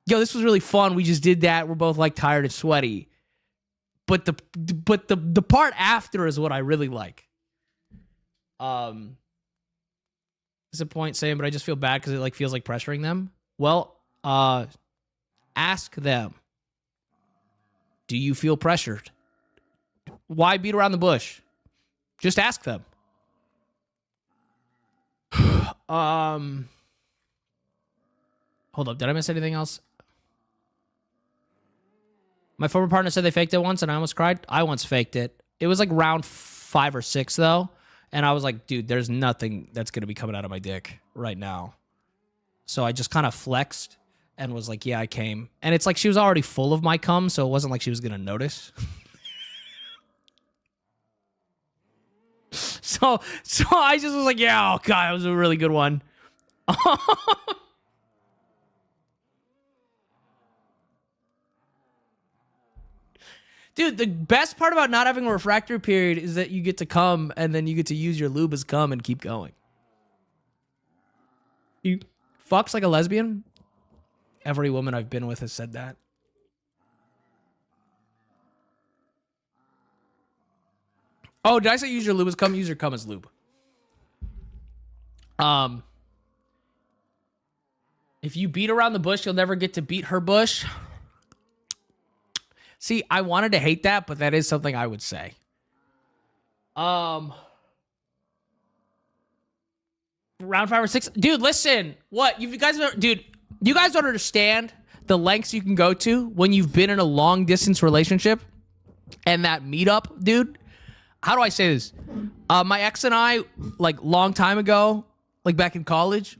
Yo, this was really fun. We just did that. We're both like tired and sweaty. But the part after is what I really like. It's a point saying, but I just feel bad because it like feels like pressuring them. Well, ask them. Do you feel pressured? Why beat around the bush? Just ask them. Hold up. Did I miss anything else? My former partner said they faked it once and I almost cried. I once faked it. It was like round 5 or 6 though. And I was like, dude, there's nothing that's going to be coming out of my dick right now. So I just kind of flexed and was like, yeah, I came. And it's like she was already full of my cum, so it wasn't like she was going to notice. So I just was like, yeah, oh God, that was a really good one. Dude, the best part about not having a refractory period is that you get to come and then you get to use your lube as cum and keep going. You fucks like a lesbian? Every woman I've been with has said that. Oh, did I say use your lube as cum? Use your cum as lube. If you beat around the bush, you'll never get to beat her bush. See, I wanted to hate that, but that is something I would say. Round 5 or 6. Dude, listen. What? You guys don't understand the lengths you can go to when you've been in a long distance relationship and that meetup, dude. How do I say this? My ex and I, like long time ago, like back in college,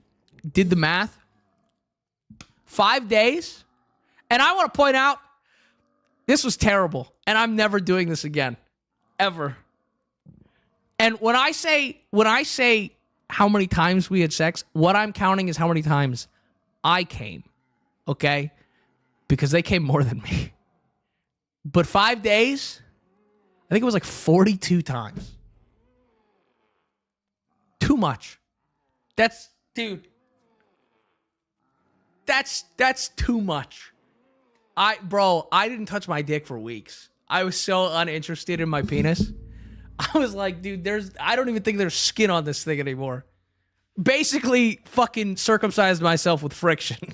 did the math. 5 days. And I want to point out, this was terrible. And I'm never doing this again. Ever. And when I say how many times we had sex, what I'm counting is how many times I came. Okay? Because they came more than me. But 5 days, I think it was like 42 times. Too much. Dude. That's too much. I didn't touch my dick for weeks. I was so uninterested in my penis. I was like, dude, I don't even think there's skin on this thing anymore. Basically, fucking circumcised myself with friction.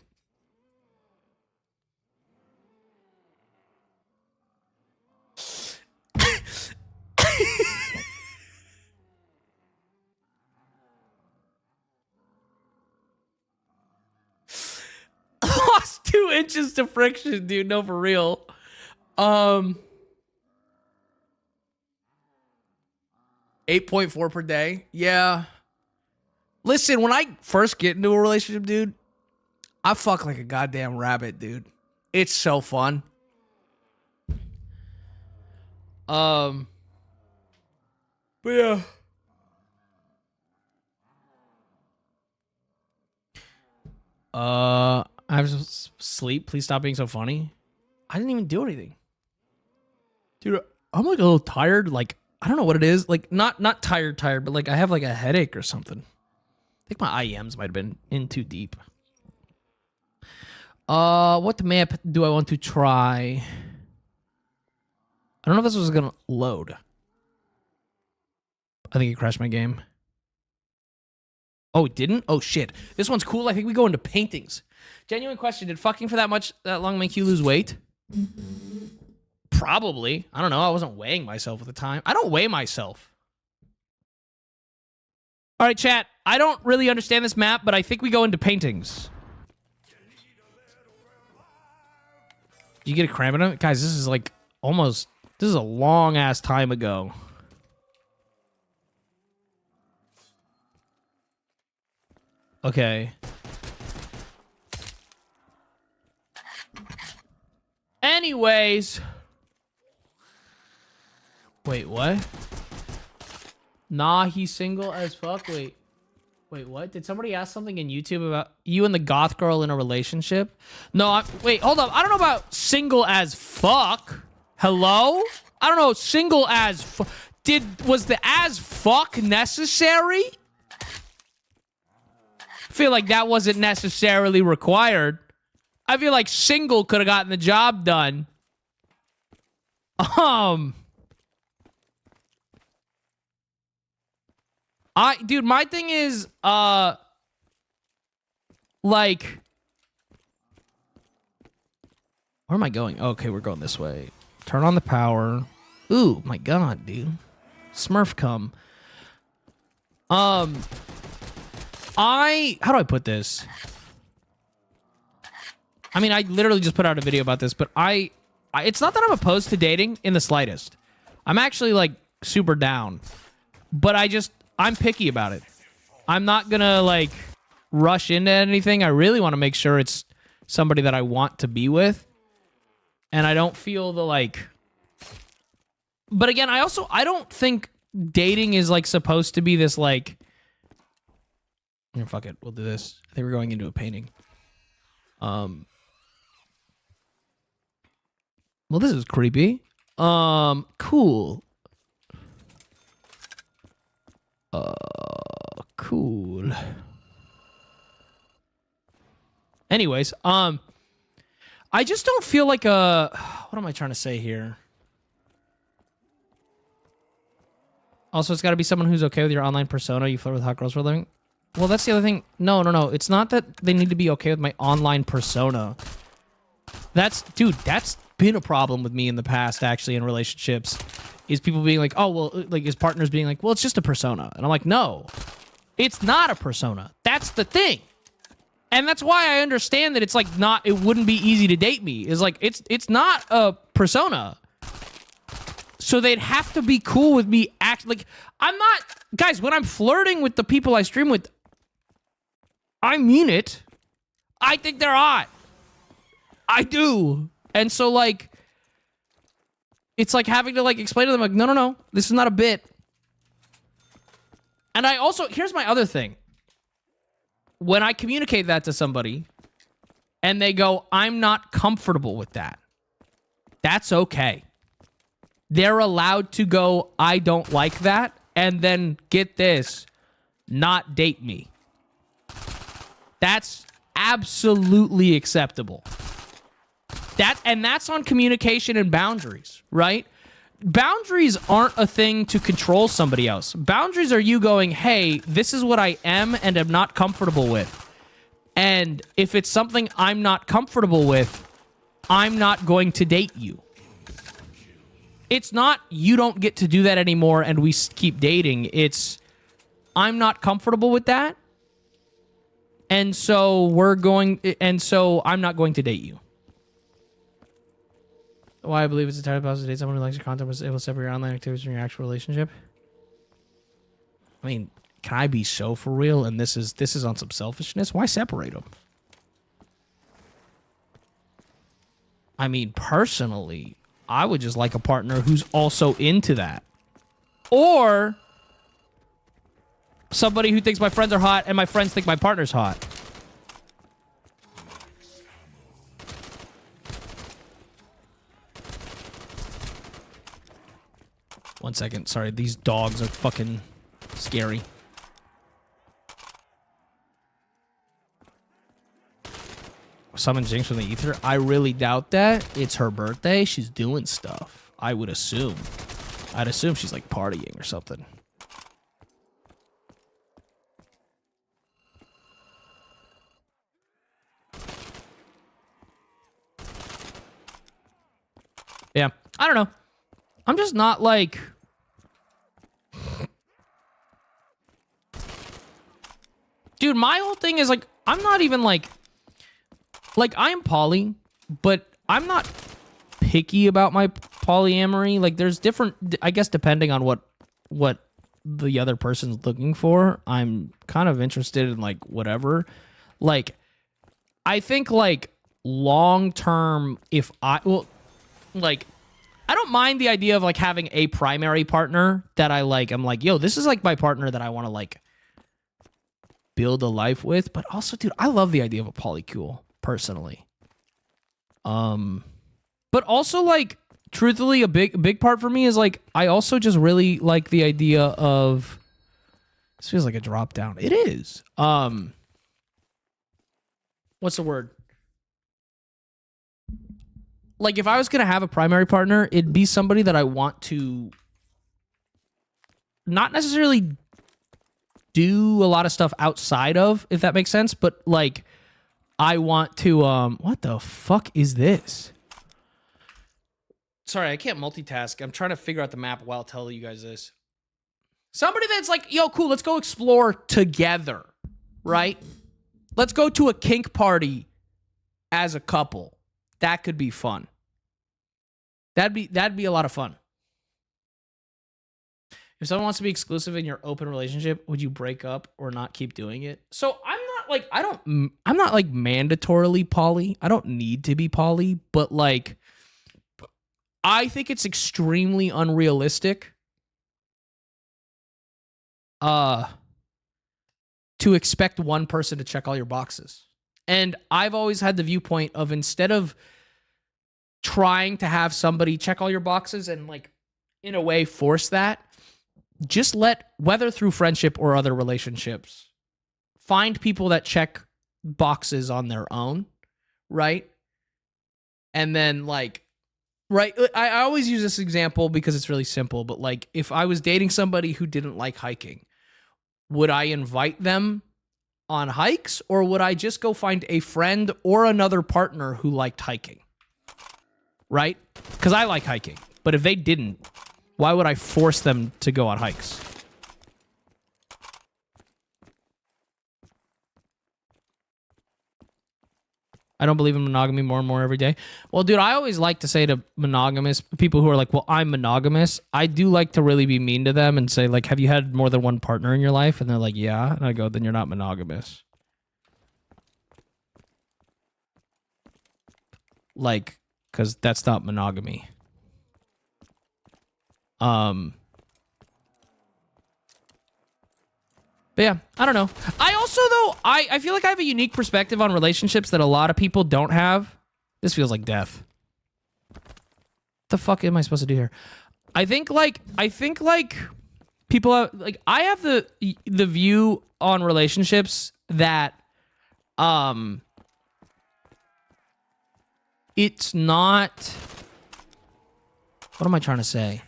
Lost 2 inches to friction, dude. No, for real. 8.4 per day. Yeah. Listen, when I first get into a relationship, dude, I fuck like a goddamn rabbit, dude. It's so fun. But yeah. I have to sleep. Please stop being so funny. I didn't even do anything. Dude, I'm like a little tired. Like, I don't know what it is. Like, not tired, but like I have like a headache or something. I think my IEMs might have been in too deep. What map do I want to try? I don't know if this was gonna load. I think it crashed my game. Oh, it didn't? Oh, shit. This one's cool. I think we go into paintings. Genuine question. Did fucking for that long make you lose weight? Probably. I don't know. I wasn't weighing myself at the time. I don't weigh myself. All right, chat. I don't really understand this map, but I think we go into paintings. Do you get a cramp in it? Guys, this is like almost... This is a long-ass time ago. Okay. Anyways. Wait, what? Nah, he's single as fuck. Wait, what? Did somebody ask something in YouTube about you and the goth girl in a relationship? No, wait, hold up. I don't know about single as fuck. Hello? I don't know, single as fuck. Was the as fuck necessary? I feel like that wasn't necessarily required. I feel like single could have gotten the job done. Dude, my thing is, like, where am I going? Okay, we're going this way. Turn on the power. Ooh, my God, dude. Smurf cum. How do I put this? I mean, I literally just put out a video about this, but it's not that I'm opposed to dating in the slightest. I'm actually, like, super down. But I'm picky about it. I'm not gonna, like, rush into anything. I really want to make sure it's somebody that I want to be with. And I don't feel the, like... But again, I don't think dating is, like, supposed to be this, like... Yeah, fuck it. We'll do this. I think we're going into a painting. Well, this is creepy. Cool. Cool. Anyways, I just don't feel like what am I trying to say here? Also, it's got to be someone who's okay with your online persona. You flirt with hot girls for a living. Well, that's the other thing. No. It's not that they need to be okay with my online persona. That's been a problem with me in the past, actually, in relationships. Is people being like, oh, well, like his partner's being like, well, it's just a persona. And I'm like, no, it's not a persona. That's the thing. And that's why I understand that it's like it wouldn't be easy to date me. Is like, it's not a persona. So they'd have to be cool with me like, I'm not, guys, when I'm flirting with the people I stream with, I mean it. I think they're hot. I do. And so like, it's like having to like explain to them like, no, this is not a bit. And I also, here's my other thing. When I communicate that to somebody and they go, I'm not comfortable with that. That's okay. They're allowed to go, I don't like that. And then get this, not date me. That's absolutely acceptable. That's on communication and boundaries, right? Boundaries aren't a thing to control somebody else. Boundaries are you going, hey, this is what I am and am not comfortable with. And if it's something I'm not comfortable with, I'm not going to date you. It's not you don't get to do that anymore and we keep dating. It's I'm not comfortable with that. And so I'm not going to date you. Why I believe it's entirely possible to date someone who likes your content was able to separate your online activities from your actual relationship. I mean, can I be so for real? And this is on some selfishness. Why separate them? I mean, personally, I would just like a partner who's also into that, or somebody who thinks my friends are hot and my friends think my partner's hot. One second. Sorry, these dogs are fucking scary. Summon Jinx from the ether? I really doubt that. It's her birthday. She's doing stuff. I would assume. I'd assume she's like partying or something. Yeah. I don't know. I'm just not like... Dude, my whole thing is like, I'm not even like I am poly, but I'm not picky about my polyamory. Like there's different, I guess, depending on what the other person's looking for. I'm kind of interested in like whatever. Like I think like long term, if I don't mind the idea of like having a primary partner that I like. I'm like, yo, this is like my partner that I want to like build a life with. But also, dude, I love the idea of a polycule personally. But also like truthfully, a big part for me is like I also just really like the idea of, this feels like a drop down. It is. What's the word? Like if I was gonna have a primary partner, it'd be somebody that I want to not necessarily do a lot of stuff outside of, if that makes sense, but like I want to what the fuck is this? Sorry, I can't multitask. I'm trying to figure out the map while telling you guys this. Somebody that's like, yo, cool, let's go explore together, right? Let's go to a kink party as a couple. That could be fun. That'd be a lot of fun. If someone wants to be exclusive in your open relationship, would you break up or not keep doing it? So I'm not like mandatorily poly. I don't need to be poly, but like I think it's extremely unrealistic to expect one person to check all your boxes. And I've always had the viewpoint of, instead of trying to have somebody check all your boxes and like in a way force that, just whether through friendship or other relationships, find people that check boxes on their own, right? And then like, right, I always use this example because it's really simple, but like if I was dating somebody who didn't like hiking, would I invite them on hikes, or would I just go find a friend or another partner who liked hiking? Right? Because I like hiking. But if they didn't, why would I force them to go on hikes? I don't believe in monogamy more and more every day. Well, dude, I always like to say to monogamous people who are like, well, I'm monogamous. I do like to really be mean to them and say, like, have you had more than one partner in your life? And they're like, yeah. And I go, then you're not monogamous. Like, because that's not monogamy. But yeah, I don't know. I also, though, I feel like I have a unique perspective on relationships that a lot of people don't have. This feels like death. What the fuck am I supposed to do here? I think like people have, like, I have the view on relationships that it's not, what am I trying to say?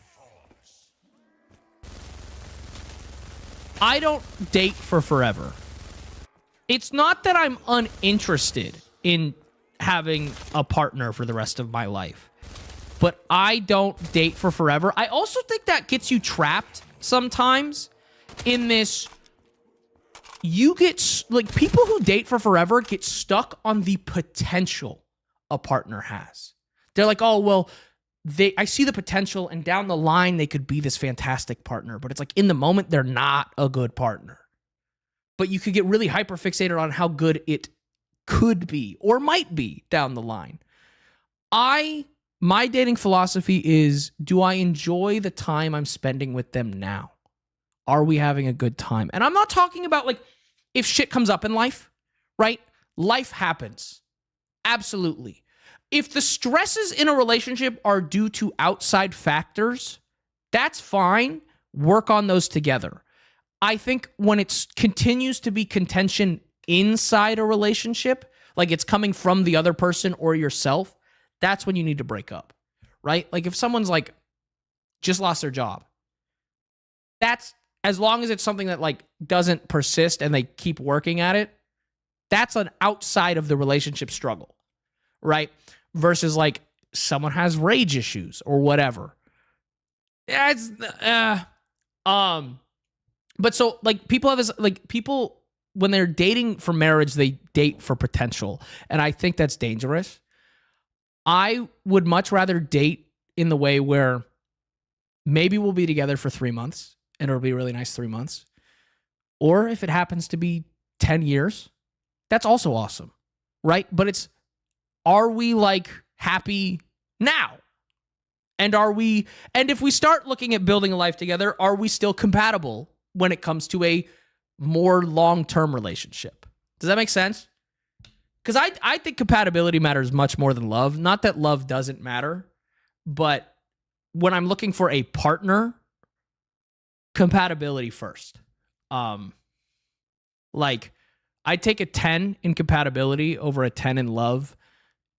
I don't date for forever. It's not that I'm uninterested in having a partner for the rest of my life, but I don't date for forever. I also think that gets you trapped sometimes in this. You get, like, people who date for forever get stuck on the potential a partner has. They're like, oh, well, I see the potential, and down the line they could be this fantastic partner, but it's like in the moment they're not a good partner. But you could get really hyper fixated on how good it could be or might be down the line. My dating philosophy is, do I enjoy the time I'm spending with them now? Are we having a good time? And I'm not talking about like if shit comes up in life, right? Life happens. Absolutely. If the stresses in a relationship are due to outside factors, that's fine. Work on those together. I think when it continues to be contention inside a relationship, like it's coming from the other person or yourself, that's when you need to break up, right? Like if someone's like just lost their job, that's, as long as it's something that like doesn't persist and they keep working at it, that's an outside of the relationship struggle, right? Versus like someone has rage issues or whatever. Yeah, it's but so like people have this like people when they're dating for marriage, they date for potential. And I think that's dangerous. I would much rather date in the way where maybe we'll be together for 3 months and it'll be a really nice 3 months. Or if it happens to be 10 years, that's also awesome. Right? But are we like happy now? And if we start looking at building a life together, are we still compatible when it comes to a more long-term relationship? Does that make sense? Because I think compatibility matters much more than love. Not that love doesn't matter, but when I'm looking for a partner, compatibility first. Like, I'd take a 10 in compatibility over a 10 in love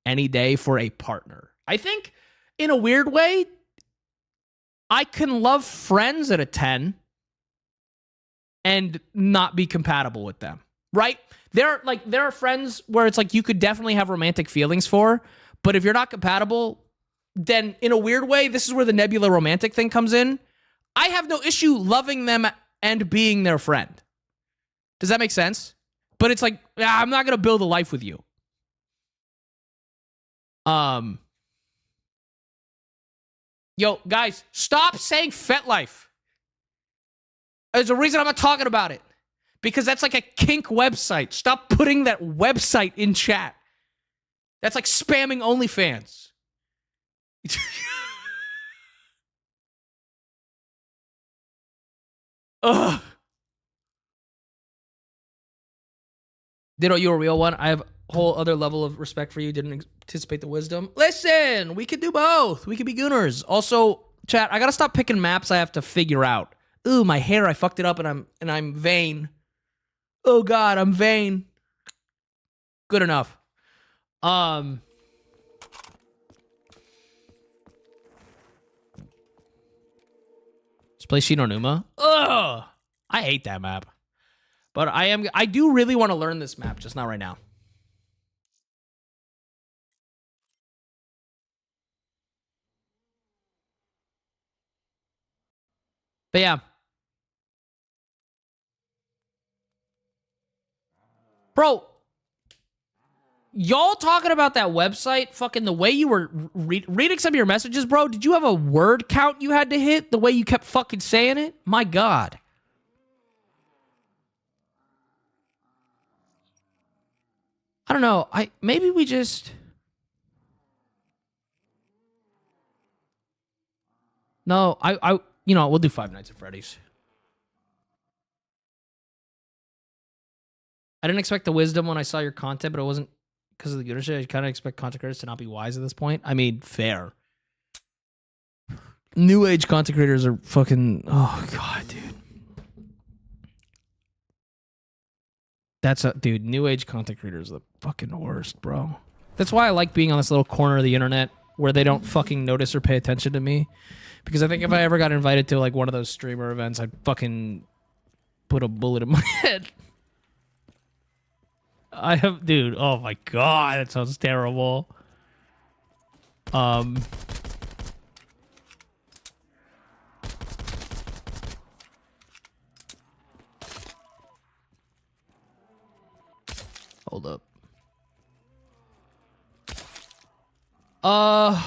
any day for a partner. I think, in a weird way, I can love friends at a 10 and not be compatible with them, right? There are friends where it's like you could definitely have romantic feelings for, but if you're not compatible, then in a weird way, this is where the nebula romantic thing comes in. I have no issue loving them and being their friend. Does that make sense? But it's like, I'm not going to build a life with you. Yo, guys, stop saying FetLife. There's a reason I'm not talking about it. Because that's like a kink website. Stop putting that website in chat. That's like spamming OnlyFans. Ugh. Ditto, you a real one. I have a whole other level of respect for you. Didn't anticipate the wisdom. Listen, we could do both. We could be gooners. Also, chat, I gotta stop picking maps I have to figure out. Ooh, my hair, I fucked it up and I'm vain. Oh God, I'm vain. Good enough. Let's play Shinonuma. Ugh, I hate that map. But I do really want to learn this map, just not right now. But yeah. Bro, y'all talking about that website, fucking the way you were reading some of your messages, bro, did you have a word count you had to hit the way you kept fucking saying it? My God. I don't know. Maybe we just... No, you know, we'll do Five Nights at Freddy's. I didn't expect the wisdom when I saw your content, but it wasn't because of the good shit. I kind of expect content creators to not be wise at this point. I mean, fair. New age content creators are fucking... Oh, God, dude. Dude, new age content creators are the fucking worst, bro. That's why I like being on this little corner of the internet where they don't fucking notice or pay attention to me. Because I think if I ever got invited to like one of those streamer events, I'd fucking put a bullet in my head. Dude, oh my God, that sounds terrible. Hold up. My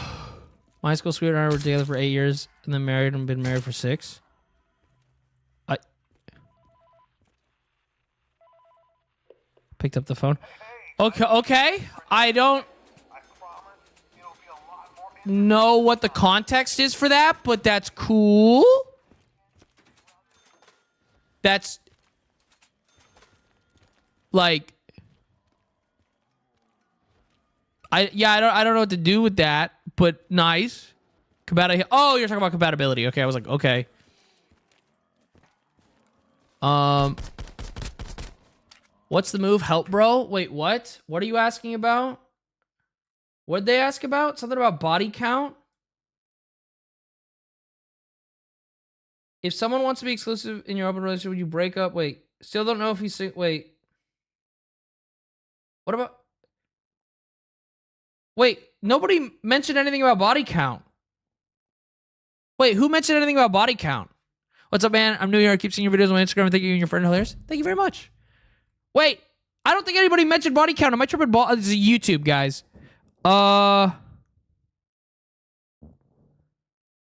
high school sweetheart and I were together for 8 years and then married and been married for 6. I picked up the phone. Okay. I don't know what the context is for that, but that's cool. That's like I don't know what to do with that, but nice. Oh, you're talking about compatibility. Okay, I was like, okay. What's the move? Help, bro? Wait, what? What are you asking about? What'd they ask about? Something about body count? If someone wants to be exclusive in your open relationship, would you break up? Wait, still don't know if he's... Wait. What about... Wait, nobody mentioned anything about body count. Wait, who mentioned anything about body count? What's up, man? I'm new here. I keep seeing your videos on my Instagram. Thank you and your friend hilarious. Thank you very much. Wait, I don't think anybody mentioned body count. Am I tripping? This is YouTube, guys.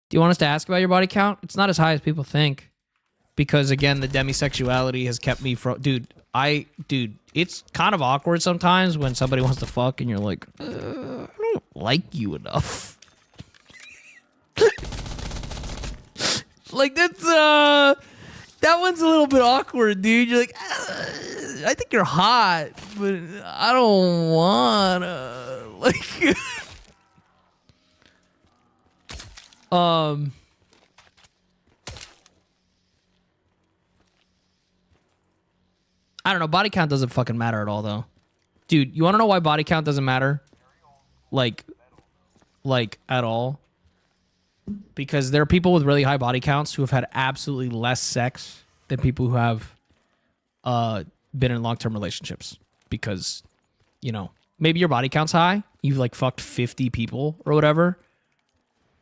Do you want us to ask about your body count? It's not as high as people think. Because, again, the demisexuality has kept me from... Dude, it's kind of awkward sometimes when somebody wants to fuck and you're like, I don't like you enough. Like, that's, that one's a little bit awkward, dude. You're like, I think you're hot, but I don't wanna. Like, I don't know. Body count doesn't fucking matter at all, though. Dude, you want to know why body count doesn't matter? Like, at all? Because there are people with really high body counts who have had absolutely less sex than people who have been in long-term relationships. Because, you know, maybe your body count's high. You've, like, fucked 50 people or whatever.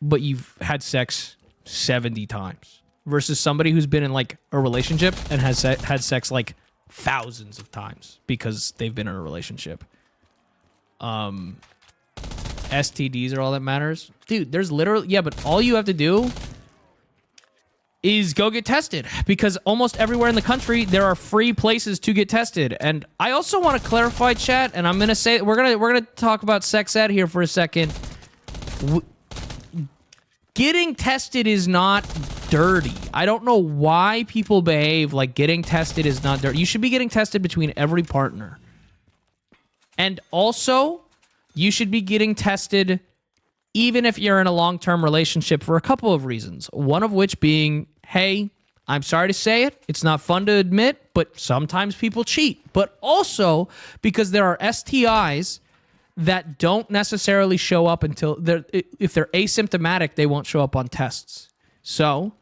But you've had sex 70 times. Versus somebody who's been in, like, a relationship and has had sex, like, thousands of times because they've been in a relationship. STDs are all that matters. Dude, there's literally... Yeah, but all you have to do is go get tested. Because almost everywhere in the country, there are free places to get tested. And I also want to clarify, chat, and I'm going to say... We're gonna talk about sex ed here for a second. Getting tested is not dirty. I don't know why people behave like getting tested is not dirty. You should be getting tested between every partner. And also, you should be getting tested even if you're in a long-term relationship for a couple of reasons. One of which being, hey, I'm sorry to say it, it's not fun to admit, but sometimes people cheat. But also because there are STIs that don't necessarily show up until if they're asymptomatic, they won't show up on tests. So,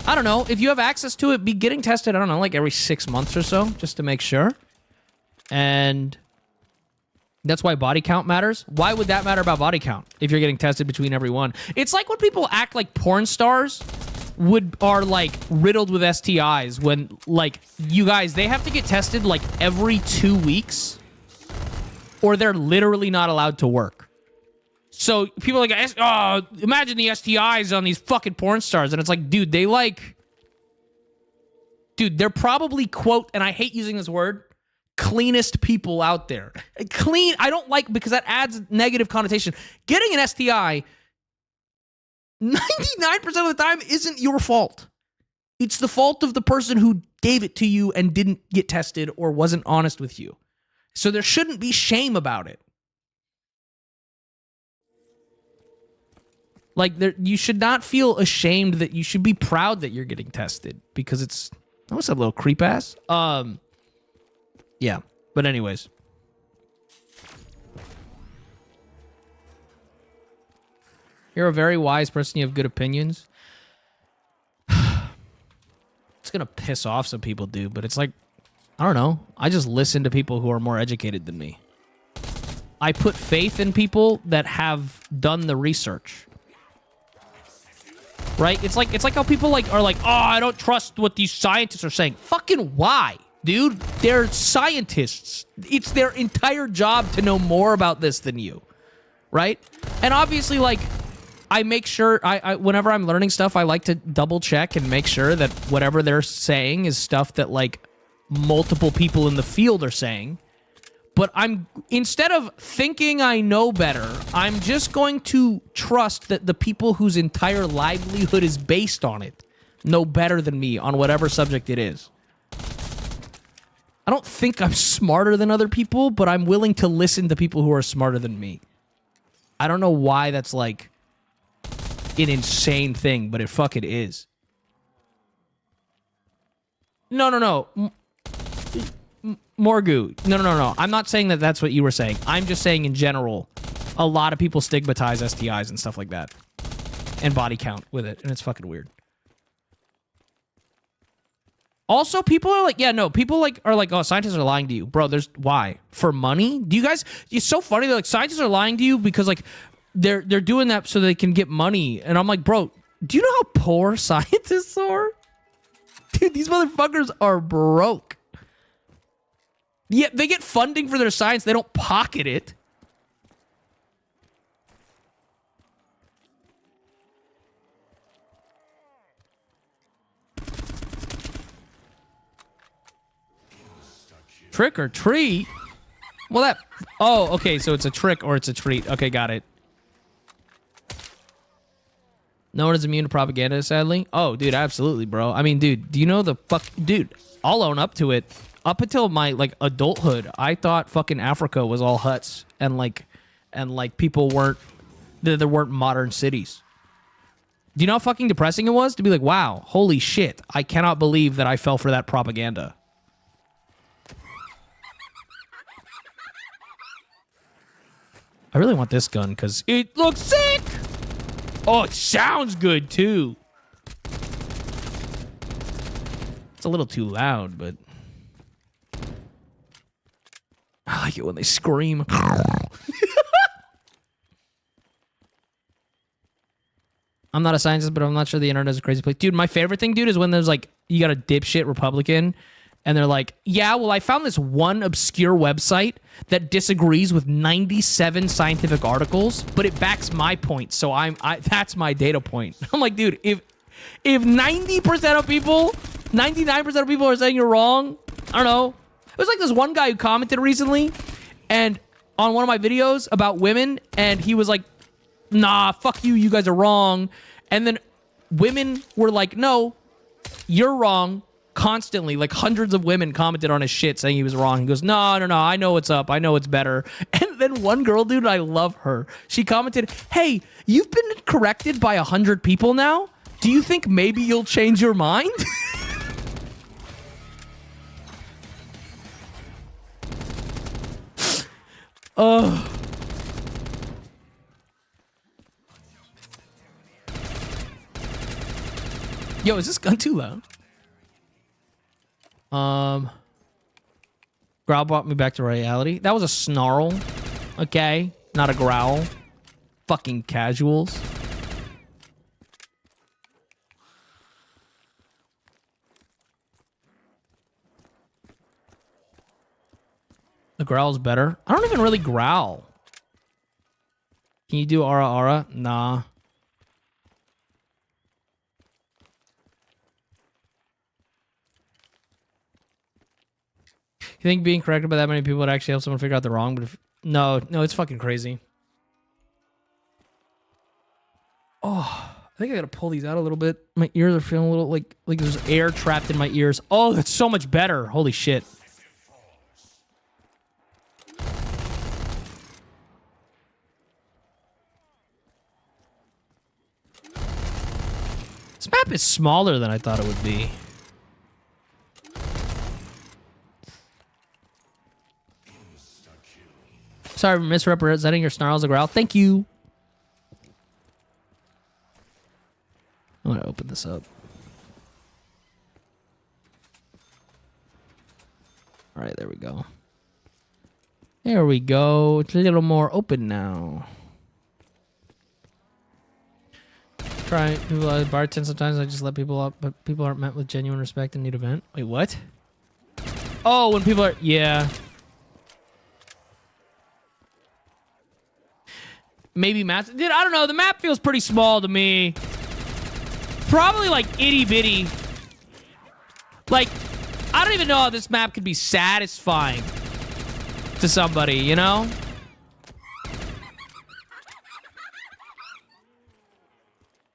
I don't know. If you have access to it, be getting tested, I don't know, like every 6 months or so, just to make sure. And that's why body count matters. Why would that matter about body count if you're getting tested between every one? It's like when people act like porn stars are like riddled with STIs when, like, you guys, they have to get tested like every 2 weeks or they're literally not allowed to work. So people are like, oh, imagine the STIs on these fucking porn stars. And it's like, dude, they're probably, quote, and I hate using this word, cleanest people out there. Clean, I don't like, because that adds negative connotation. Getting an STI, 99% of the time isn't your fault. It's the fault of the person who gave it to you and didn't get tested or wasn't honest with you. So there shouldn't be shame about it. Like, you should not feel ashamed that you should be proud that you're getting tested because it's... What's that little creep ass? Yeah. But anyways. You're a very wise person. You have good opinions. It's gonna piss off some people, dude, but it's like, I don't know. I just listen to people who are more educated than me. I put faith in people that have done the research. Right? It's like how people are like, oh, I don't trust what these scientists are saying. Fucking why? Dude, they're scientists. It's their entire job to know more about this than you. Right? And obviously, like, I make sure, whenever I'm learning stuff, I like to double check and make sure that whatever they're saying is stuff that, like, multiple people in the field are saying. But instead of thinking I know better, I'm just going to trust that the people whose entire livelihood is based on it know better than me on whatever subject it is. I don't think I'm smarter than other people, but I'm willing to listen to people who are smarter than me. I don't know why that's like an insane thing, but it fucking is. No. Morgu. No. I'm not saying that that's what you were saying. I'm just saying in general, a lot of people stigmatize STIs and stuff like that. And body count with it. And it's fucking weird. Also, people are like, yeah, no, people like are like, oh, scientists are lying to you, bro. There's why? For money? Do you guys? It's so funny. They're like, scientists are lying to you because like they're doing that so they can get money. And I'm like, bro, do you know how poor scientists are? Dude, these motherfuckers are broke. Yeah, they get funding for their science. They don't pocket it. Trick or treat? Well, that... Oh, okay, so it's a trick or it's a treat. Okay, got it. No one is immune to propaganda, sadly. Oh, dude, absolutely, bro. I mean, dude, do you know the fuck... Dude, I'll own up to it. Up until my, like, adulthood, I thought fucking Africa was all huts and, like, people weren't... There weren't modern cities. Do you know how fucking depressing it was? To be like, wow, holy shit, I cannot believe that I fell for that propaganda. I really want this gun because it looks sick. Oh, it sounds good too. It's a little too loud, but I like it when they scream. I'm not a scientist, but I'm not sure the internet is a crazy place. Dude, my favorite thing, dude, is when there's like, you got a dipshit Republican and they're like, yeah, well, I found this one obscure website that disagrees with 97 scientific articles, but it backs my point. So that's my data point. I'm like, dude, if 90% of people, 99% of people are saying you're wrong, I don't know. It was like this one guy who commented recently and on one of my videos about women, and he was like, nah, fuck you, you guys are wrong. And then women were like, no, you're wrong. Constantly, like hundreds of women commented on his shit saying he was wrong. He goes, no, I know what's up. I know it's better. And then one girl, dude, I love her. She commented, hey, you've been corrected by 100 people now. Do you think maybe you'll change your mind? Yo, is this gun too loud? Growl brought me back to reality. That was a snarl. Okay. Not a growl. Fucking casuals. The growl's better. I don't even really growl. Can you do aura aura? Nah. You think being corrected by that many people would actually help someone figure out the wrong? But if no, it's fucking crazy. Oh, I think I gotta pull these out a little bit. My ears are feeling a little like there's air trapped in my ears. Oh, that's so much better. Holy shit. This map is smaller than I thought it would be. Sorry for misrepresenting your snarls a growl. Thank you. I'm gonna open this up. All right, there we go. There we go. It's a little more open now. Try people I bartend sometimes. I just let people up, but people aren't met with genuine respect and need a vent. Wait, what? Oh, when people are yeah. Maybe maps. Dude, I don't know. The map feels pretty small to me. Probably like itty bitty. Like, I don't even know how this map could be satisfying to somebody, you know?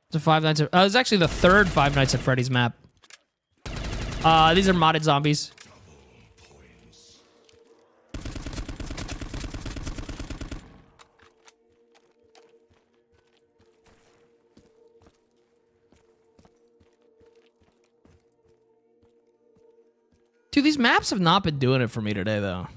It's a Five Nights at... it's actually the third Five Nights at Freddy's map. These are modded zombies. Dude, these maps have not been doing it for me today, though.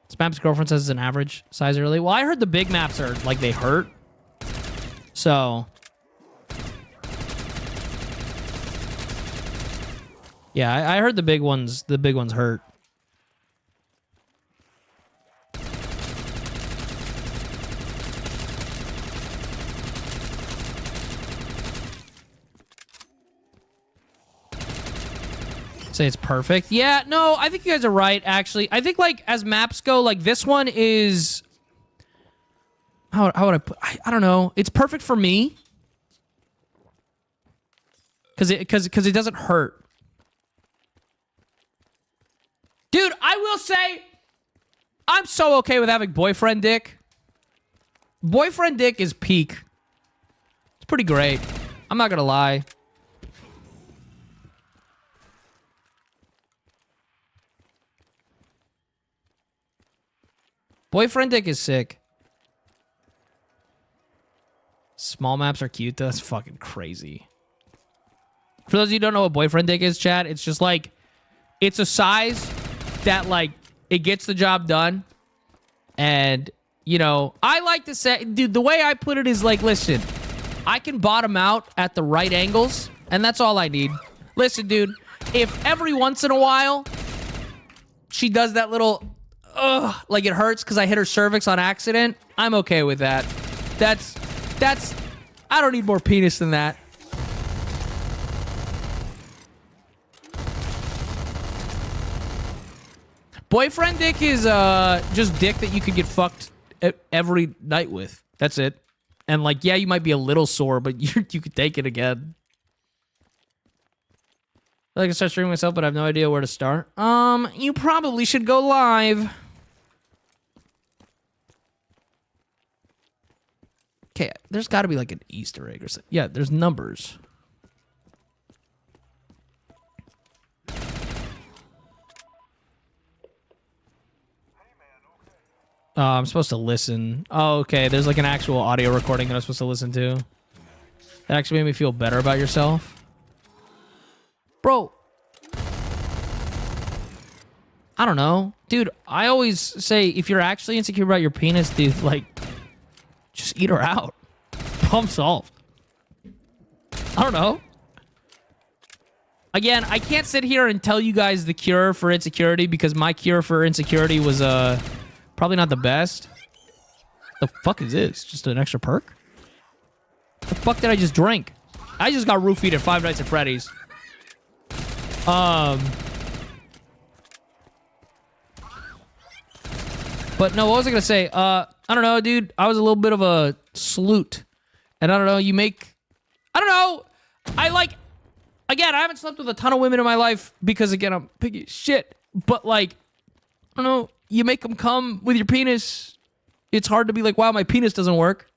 This map's girlfriend says it's an average size early. Well, I heard the big maps are like they hurt. So yeah, I heard the big ones hurt. Say it's perfect. Yeah, no, I think you guys are right, actually. I think, like, as maps go, like, this one is... How would I put... I don't know. It's perfect for me. Because it doesn't hurt. Dude, I will say... I'm so okay with having boyfriend dick. Boyfriend dick is peak. It's pretty great. I'm not gonna lie. Boyfriend dick is sick. Small maps are cute. That's fucking crazy. For those of you who don't know what boyfriend dick is, chat, it's just like, it's a size that, like, it gets the job done. And, you know, I like to say, dude, the way I put it is like, listen, I can bottom out at the right angles, and that's all I need. Listen, dude, if every once in a while she does that little... like it hurts because I hit her cervix on accident, I'm okay with that. That's, I don't need more penis than that. Boyfriend dick is just dick that you could get fucked every night with. That's it. And like, yeah, you might be a little sore, but you could take it again. I can start streaming myself, but I have no idea where to start. You probably should go live. Okay, there's got to be like an Easter egg or something. Yeah, there's numbers. Oh, I'm supposed to listen. Oh, okay. There's like an actual audio recording that I'm supposed to listen to. That actually made me feel better about yourself. Bro. I don't know. Dude, I always say if you're actually insecure about your penis, dude, like, just eat her out. Problem solved. I don't know. Again, I can't sit here and tell you guys the cure for insecurity because my cure for insecurity was probably not the best. The fuck is this? Just an extra perk? The fuck did I just drink? I just got roofied at Five Nights at Freddy's. But no, what was I gonna say? I don't know, dude. I was a little bit of a sleut. And I don't know, you make... I don't know! I like... Again, I haven't slept with a ton of women in my life because, again, I'm picky as shit. But, like, I don't know, you make them come with your penis. It's hard to be like, wow, my penis doesn't work.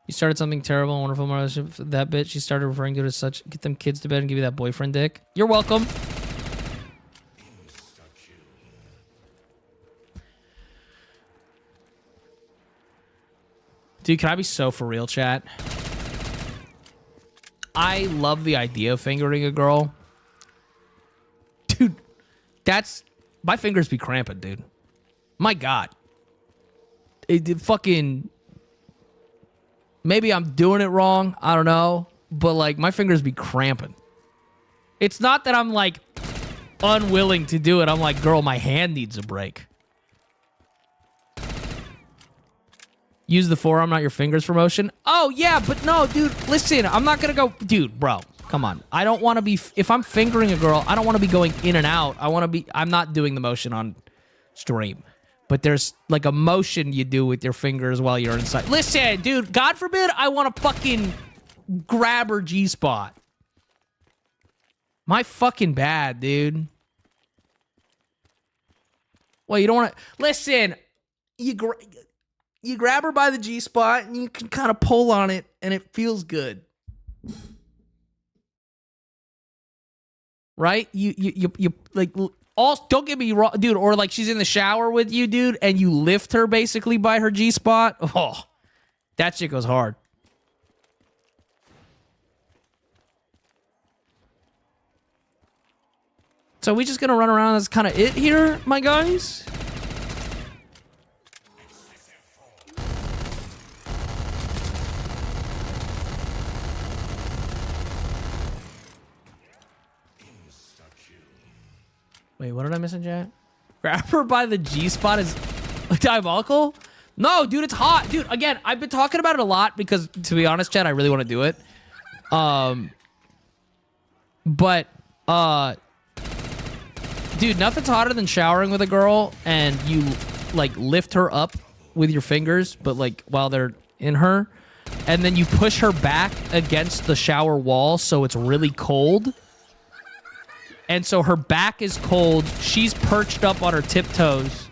You started something terrible, wonderful relationship. That bitch, she started referring to it as such. Get them kids to bed and give you that boyfriend dick. You're welcome. Dude, can I be so for real, chat? I love the idea of fingering a girl. Dude, that's... My fingers be cramping, dude. My God. It fucking... Maybe I'm doing it wrong. I don't know. But, like, my fingers be cramping. It's not that I'm, like, unwilling to do it. I'm like, girl, my hand needs a break. Use the forearm, not your fingers for motion. Oh, yeah, but no, dude, listen. I'm not going to go... Dude, bro, come on. I don't want to be... If I'm fingering a girl, I don't want to be going in and out. I want to be... I'm not doing the motion on stream. But there's, like, a motion you do with your fingers while you're inside. Listen, dude, God forbid I want to fucking grab her G-spot. My fucking bad, dude. Well, you don't want to... Listen, you grab her by the G-spot, and you can kind of pull on it, and it feels good. Right? You like... Also, don't get me wrong, dude, or like she's in the shower with you, dude, and you lift her basically by her G-spot. Oh, that shit goes hard. So we just gonna run around. That's kind of it here, my guys. Wait, what did I miss in chat? Grab her by the G spot is diabolical? No, dude, it's hot. Dude, again, I've been talking about it a lot because, to be honest, chat, I really want to do it. Dude, nothing's hotter than showering with a girl and you, like, lift her up with your fingers, but, like, while they're in her, and then you push her back against the shower wall so it's really cold. And so her back is cold. She's perched up on her tiptoes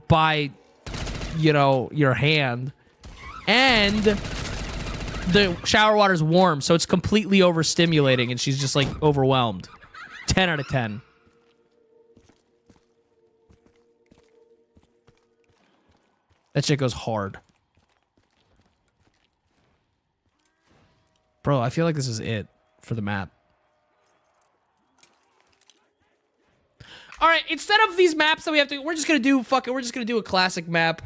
by, you know, your hand. And the shower water's warm, so it's completely overstimulating, and she's just, like, overwhelmed. 10 out of 10. That shit goes hard. Bro, I feel like this is it for the map. All right, instead of these maps that we have to, we're just gonna do, fuck it, we're just gonna do a classic map.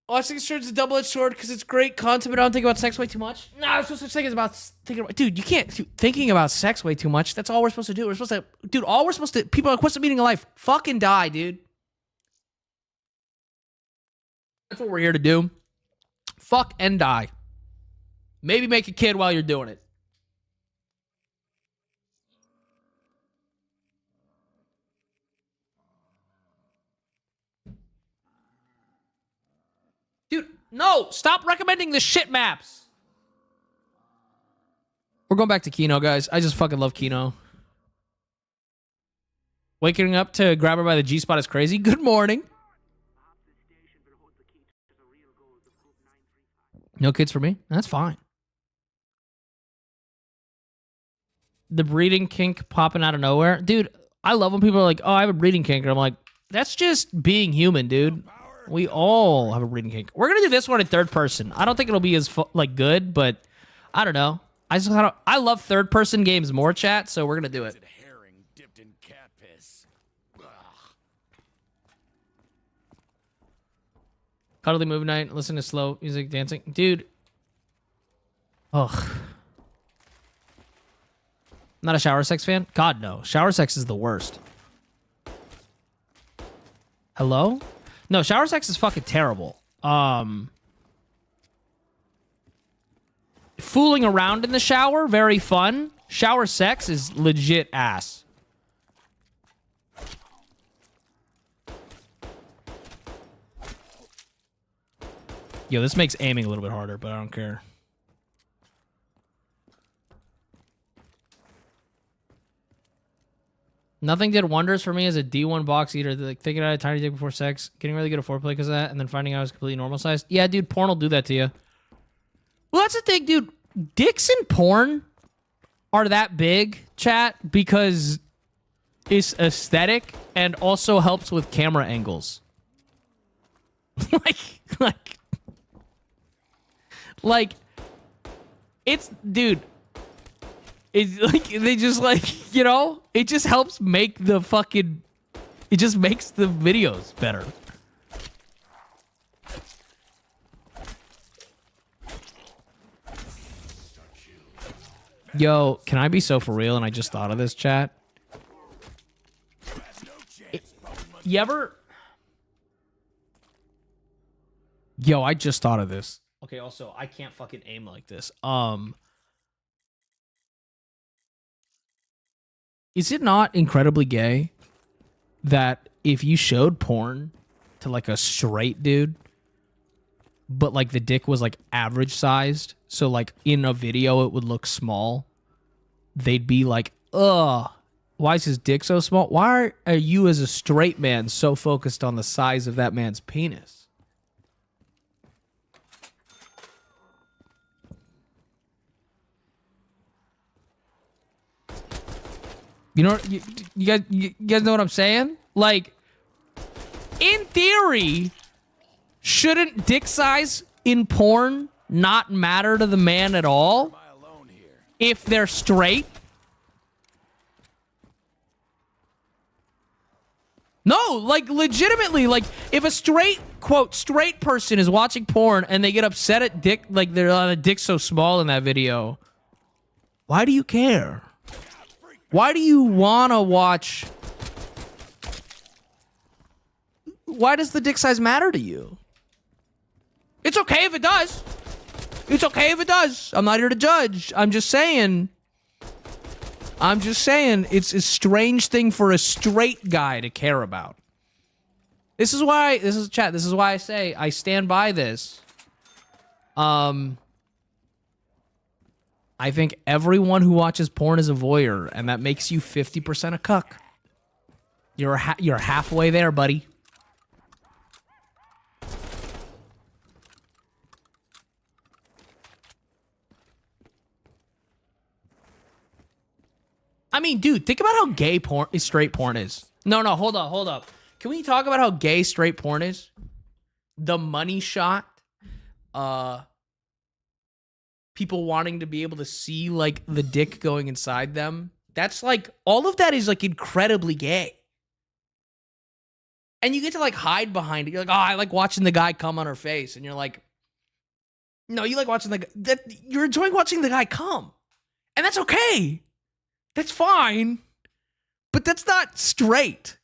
Watching streams is a double-edged sword because it's great content, but I don't think about sex way too much. No, there's no such thing as about thinking about, dude, you can't, thinking about sex way too much. That's all we're supposed to do. We're supposed to, dude, all we're supposed to, people are like, what's the meaning of life? Fucking die, dude. That's what we're here to do. Fuck and die. Maybe make a kid while you're doing it. Dude, no! Stop recommending the shit maps! We're going back to Kino, guys. I just fucking love Kino. Waking up to grab her by the G-spot is crazy. Good morning. No kids for me? That's fine. The breeding kink popping out of nowhere. Dude, I love when people are like, oh, I have a breeding kink. And I'm like, that's just being human, dude. We all have a breeding kink. We're gonna do this one in third person. I don't think it'll be as like good, but I don't know. I love third person games more, chat. So we're gonna do it. Herring dipped in cat piss. Cuddly movie night. Listen to slow music, dancing, dude. Ugh. Not a shower sex fan. God no. Shower sex is the worst. Hello? No, shower sex is fucking terrible. Fooling around in the shower, very fun. Shower sex is legit ass. Yo, this makes aiming a little bit harder, but I don't care. Nothing did wonders for me as a D1 box eater. Like thinking I had a tiny dick before sex, getting really good at foreplay because of that, and then finding out I was completely normal sized. Yeah, dude, porn will do that to you. Well, that's the thing, dude. Dicks in porn are that big, chat, because it's aesthetic and also helps with camera angles. like, it's, dude. It's like, they just like, you know, it just helps make the fucking, it just makes the videos better. Yo, can I be so for real? And I just thought of this, chat. You ever? Yo, I just thought of this. Okay, also, I can't fucking aim like this. Is it not incredibly gay that if you showed porn to like a straight dude, but like the dick was like average sized, so like in a video it would look small, they'd be like, ugh, why is his dick so small? Why are you as a straight man so focused on the size of that man's penis? You know, you guys know what I'm saying? Like, in theory, shouldn't dick size in porn not matter to the man at all? Am I alone here? if they're straight. No, like legitimately, like if a straight, quote, straight person is watching porn and they get upset at dick, like their dick's so small in that video, why do you care? Why do you want to watch? Why does the dick size matter to you? It's okay if it does. It's okay if it does. I'm not here to judge. I'm just saying it's a strange thing for a straight guy to care about. This is why I say I stand by this. I think everyone who watches porn is a voyeur, and that makes you 50% a cuck. You're halfway there, buddy. I mean, dude, think about how gay straight porn is. No, hold up. Can we talk about how gay straight porn is? The money shot. People wanting to be able to see, like, the dick going inside them. That's, like, all of that is, like, incredibly gay. And you get to, like, hide behind it. You're like, oh, I like watching the guy come on her face. And you're like, no, you like watching you're enjoying watching the guy come. And that's okay. That's fine. But that's not straight.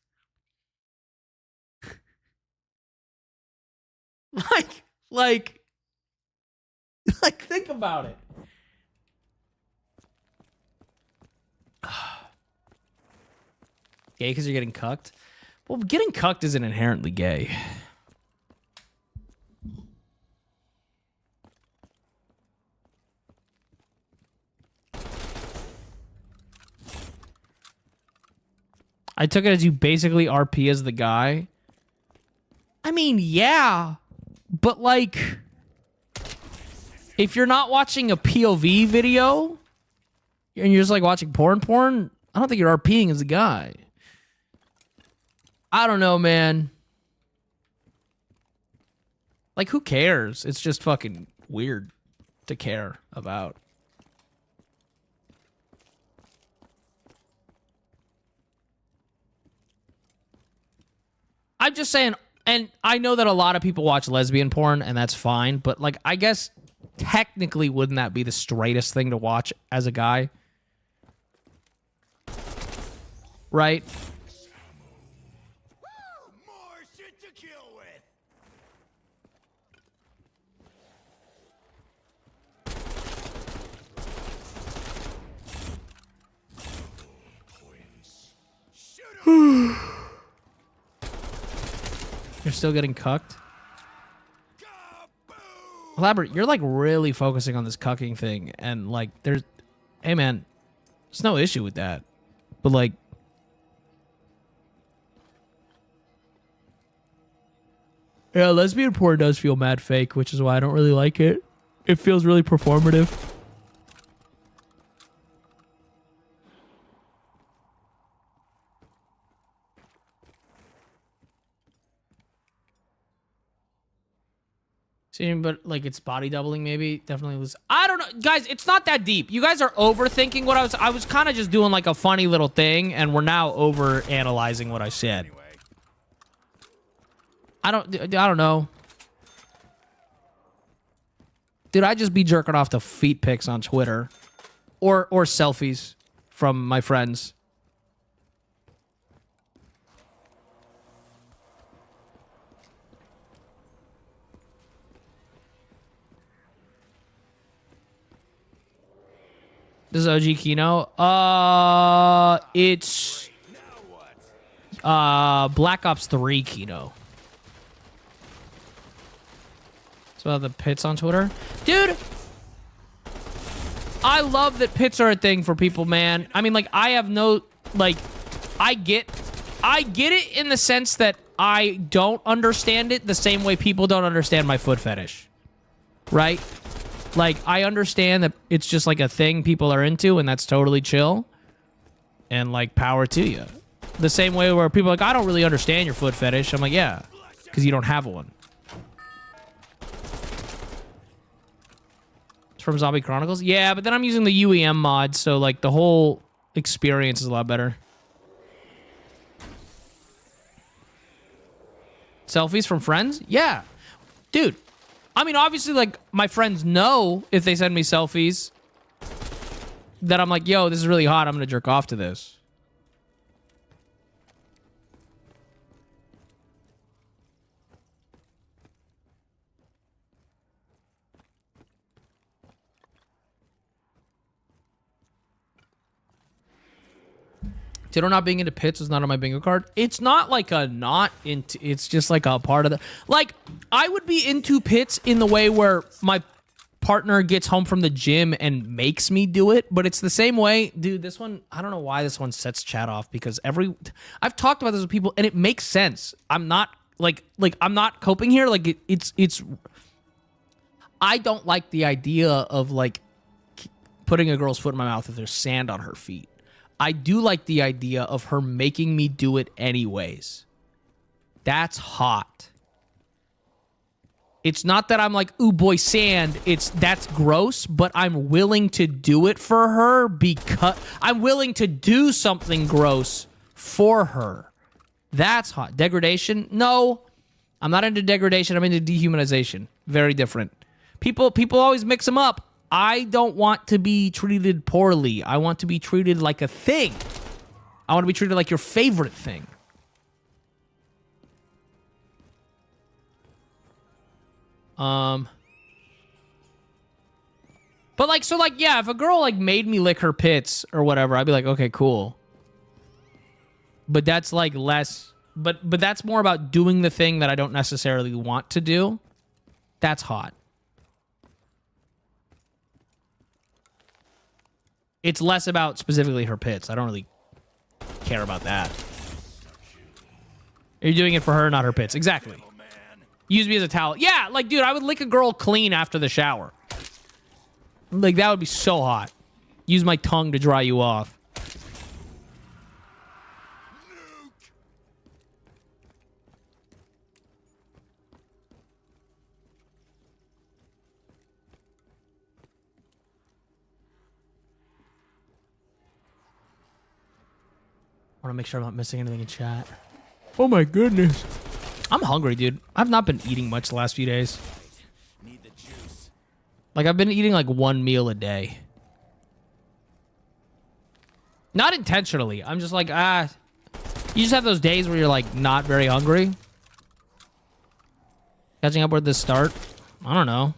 Like, think about it. Gay because you're getting cucked? Well, getting cucked isn't inherently gay. I took it as you basically RP as the guy. I mean, yeah. But, like, if you're not watching a POV video and you're just, like, watching porn, I don't think you're RPing as a guy. I don't know, man. Like, who cares? It's just fucking weird to care about. I'm just saying, and I know that a lot of people watch lesbian porn, and that's fine, but, like, I guess technically wouldn't that be the straightest thing to watch as a guy? Right? More shit to kill with. You're still getting cucked? Elaborate, you're like really focusing on this cucking thing, and like there's, hey man, there's no issue with that, but like, yeah, lesbian porn does feel mad fake, which is why I don't really like it. It feels really performative. See, but like it's body doubling, maybe definitely was. I don't know, guys. It's not that deep. You guys are overthinking what I was kind of just doing like a funny little thing, and we're now over analyzing what I said. I don't know, dude. I just be jerking off to feet pics on Twitter, or selfies from my friends. This is OG Kino. It's Black Ops 3 Kino. It's about the pits on Twitter. Dude, I love that pits are a thing for people, man. I mean, like, I have no, like, I get it in the sense that I don't understand it the same way people don't understand my foot fetish. Right? Like, I understand that it's just, like, a thing people are into, and that's totally chill. And, like, power to you. The same way where people are like, I don't really understand your foot fetish. I'm like, yeah, because you don't have one. It's from Zombie Chronicles. Yeah, but then I'm using the UEM mod, so like the whole experience is a lot better. Selfies from friends? Yeah. Dude, I mean, obviously, like, my friends know if they send me selfies that I'm like, yo, this is really hot. I'm going to jerk off to this. Ditto not being into pits is not on my bingo card. It's not like a not into, it's just like a part of the, like, I would be into pits in the way where my partner gets home from the gym and makes me do it, but it's the same way, dude. This one, I don't know why this one sets chat off, because I've talked about this with people and it makes sense. I'm not like I'm not coping here. Like it's I don't like the idea of like putting a girl's foot in my mouth if there's sand on her feet. I do like the idea of her making me do it anyways. That's hot. It's not that I'm like, ooh, boy, sand. That's gross, but I'm willing to do it for her because I'm willing to do something gross for her. That's hot. Degradation? No. I'm not into degradation. I'm into dehumanization. Very different. People always mix them up. I don't want to be treated poorly. I want to be treated like a thing. I want to be treated like your favorite thing. But like, so like, yeah, if a girl like made me lick her pits or whatever, I'd be like, okay, cool. But that's like less, but that's more about doing the thing that I don't necessarily want to do. That's hot. It's less about specifically her pits. I don't really care about that. You're doing it for her, not her pits. Exactly. Use me as a towel. Yeah, like, dude, I would lick a girl clean after the shower. Like, that would be so hot. Use my tongue to dry you off. I want to make sure I'm not missing anything in chat. Oh my goodness. I'm hungry, dude. I've not been eating much the last few days. Need the juice. Like, I've been eating like one meal a day. Not intentionally. I'm just like, you just have those days where you're like not very hungry. Catching up with this start. I don't know.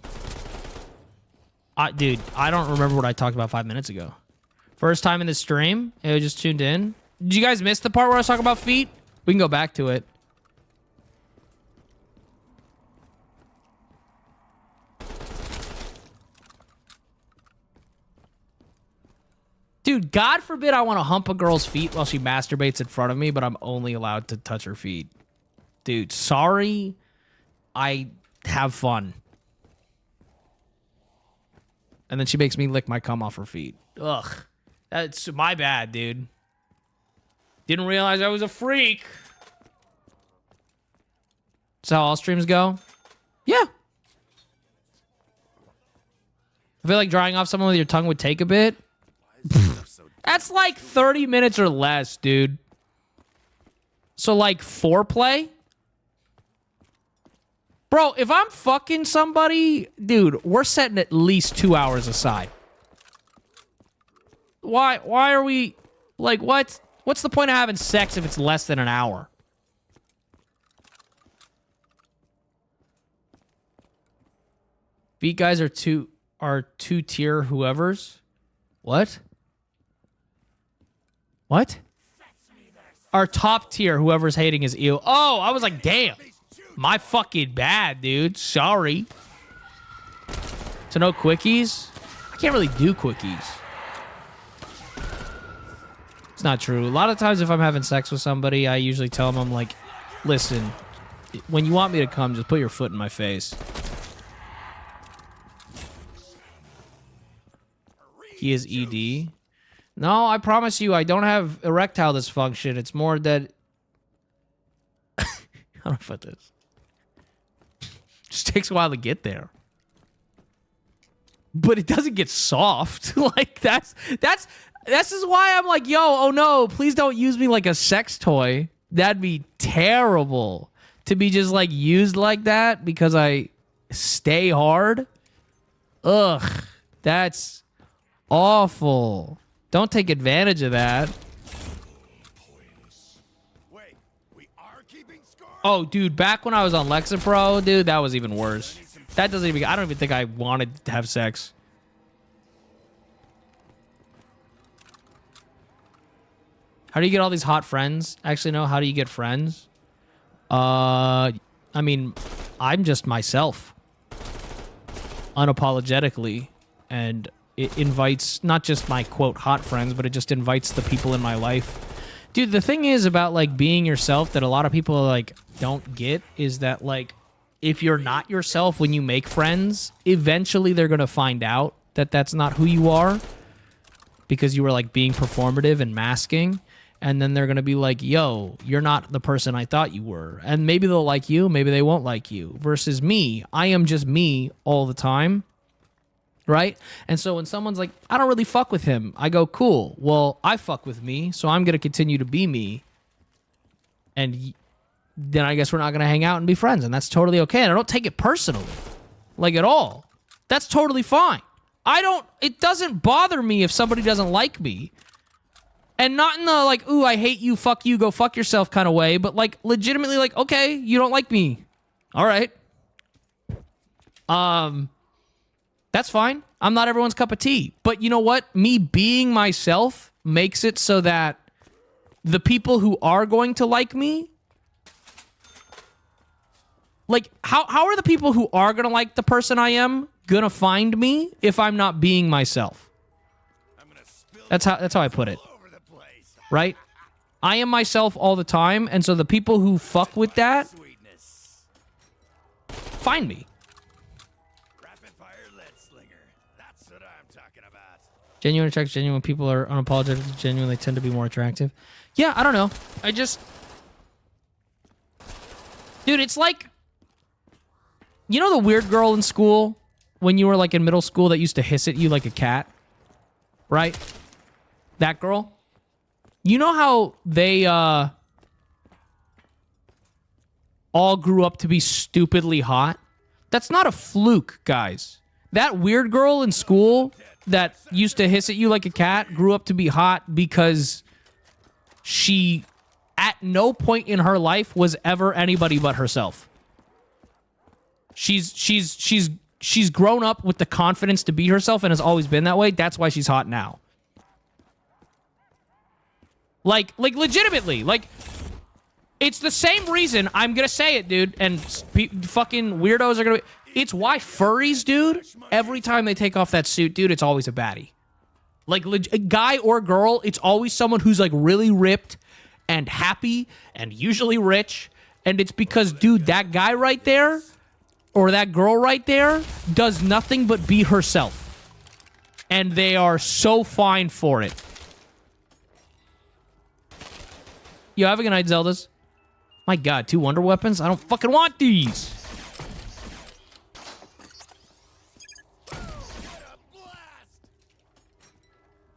Dude, I don't remember what I talked about 5 minutes ago. First time in the stream. I just tuned in. Did you guys miss the part where I was talking about feet? We can go back to it. Dude, God forbid I want to hump a girl's feet while she masturbates in front of me, but I'm only allowed to touch her feet. Dude, sorry. I have fun. And then she makes me lick my cum off her feet. Ugh. That's my bad, dude. Didn't realize I was a freak. That's how all streams go? Yeah. I feel like drying off someone with your tongue would take a bit. That's like 30 minutes or less, dude. So like foreplay? Bro, if I'm fucking somebody, dude, we're setting at least 2 hours aside. Why are we like what? What's the point of having sex if it's less than an hour? Beat guys are two-tier whoever's. What? What? Our top tier, whoever's hating is ew. Oh, I was like, damn. My fucking bad, dude. Sorry. So no quickies? I can't really do quickies. It's not true. A lot of times if I'm having sex with somebody, I usually tell them, I'm like, listen, when you want me to come, just put your foot in my face. He is ED. No, I promise you, I don't have erectile dysfunction. It's more that... How do I put this? Just takes a while to get there. but it doesn't get soft. Like this is why I'm like, yo, oh no, please don't use me like a sex toy. That'd be terrible to be just like used like that because I stay hard. Ugh, that's awful. Don't take advantage of that. Wait, we are keeping score? Oh, dude, back when I was on Lexapro, dude, that was even worse. That doesn't even, I don't even think I wanted to have sex. How do you get all these hot friends? Actually, no, how do you get friends? I mean, I'm just myself. Unapologetically. And it invites not just my, quote, hot friends, but it just invites the people in my life. Dude, the thing is about, like, being yourself that a lot of people, like, don't get is that, like, if you're not yourself when you make friends, eventually they're going to find out that that's not who you are because you were, like, being performative and masking. And then they're going to be like, yo, you're not the person I thought you were. And maybe they'll like you, maybe they won't like you. Versus me, I am just me all the time. Right? And so when someone's like, I don't really fuck with him, I go, cool. Well, I fuck with me, so I'm going to continue to be me. And then I guess we're not going to hang out and be friends. And that's totally okay. And I don't take it personally. Like, at all. That's totally fine. It doesn't bother me if somebody doesn't like me. And not in the, like, ooh, I hate you, fuck you, go fuck yourself kind of way. But, like, legitimately, like, okay, you don't like me. All right. That's fine. I'm not everyone's cup of tea. But you know what? Me being myself makes it so that the people who are going to like me, like, how are the people who are going to like the person I am going to find me if I'm not being myself? That's how I put it. Right? I am myself all the time, and so the people who fuck with that find me. Genuine attractive, genuine people are unapologetic, genuine, they tend to be more attractive. Yeah, I don't know. Dude, it's like, you know the weird girl in school when you were like in middle school that used to hiss at you like a cat? Right? That girl? You know how they all grew up to be stupidly hot? That's not a fluke, guys. That weird girl in school that used to hiss at you like a cat grew up to be hot because she, at no point in her life, was ever anybody but herself. She's grown up with the confidence to be herself and has always been that way. That's why she's hot now. Like legitimately, like, it's the same reason, I'm gonna say it, dude, and fucking weirdos are gonna be, it's why furries, dude, every time they take off that suit, dude, it's always a baddie. Like, a guy or girl, it's always someone who's, like, really ripped and happy and usually rich, and it's because, dude, that guy right there, or that girl right there, does nothing but be herself. And they are so fine for it. Yo, have a good night, Zeldas. My god, 2 wonder weapons? I don't fucking want these!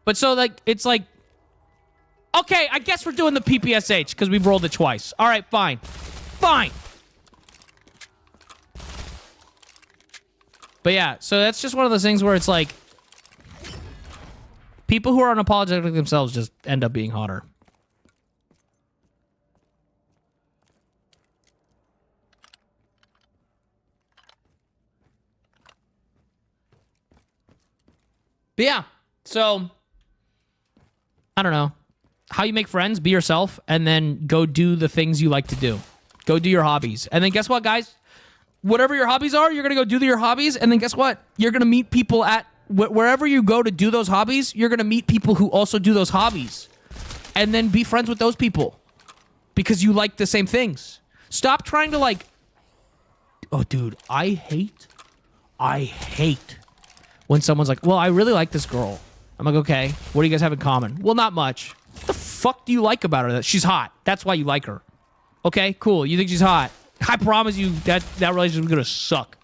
But so, like, it's like, okay, I guess we're doing the PPSH because we've rolled it twice. All right, fine. Fine. But yeah, so that's just one of those things where it's like, people who are unapologetic themselves just end up being hotter. But yeah, so I don't know. How you make friends, be yourself, and then go do the things you like to do. Go do your hobbies. And then guess what, guys? Whatever your hobbies are, you're going to go do your hobbies. And then guess what? You're going to meet people at wherever you go to do those hobbies. You're going to meet people who also do those hobbies. And then be friends with those people. Because you like the same things. Stop trying to like... Oh, dude, I hate when someone's like, well, I really like this girl. I'm like, okay, what do you guys have in common? Well, not much. What the fuck do you like about her? She's hot. That's why you like her. Okay, cool. You think she's hot. I promise you that relationship is going to suck.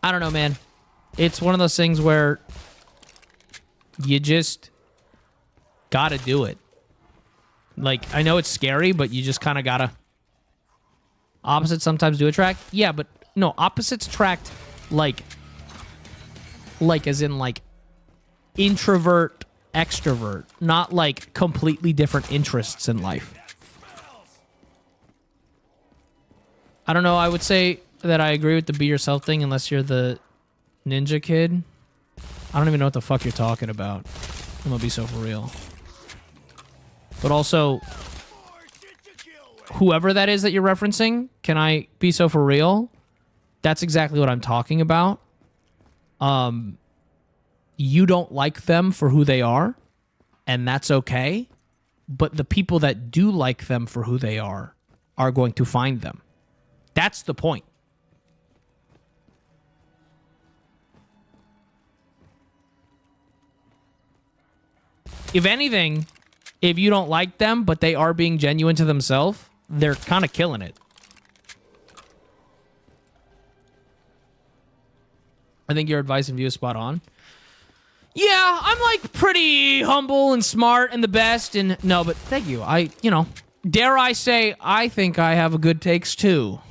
I don't know, man. It's one of those things where you just gotta do it. Like, I know it's scary, but you just kind of gotta. Opposites sometimes do attract. Yeah, but no, opposites attract like as in like introvert, extrovert, not like completely different interests in life. I don't know. I would say that I agree with the be yourself thing unless you're the ninja kid. I don't even know what the fuck you're talking about. I'm gonna be so for real. But also, whoever that is that you're referencing, can I be so for real? That's exactly what I'm talking about. You don't like them for who they are, and that's okay. But the people that do like them for who they are going to find them. That's the point. If anything, if you don't like them, but they are being genuine to themselves, they're kind of killing it. I think your advice and view is spot on. Yeah, I'm like pretty humble and smart and the best. And no, but thank you. Dare I say, I think I have a good takes too.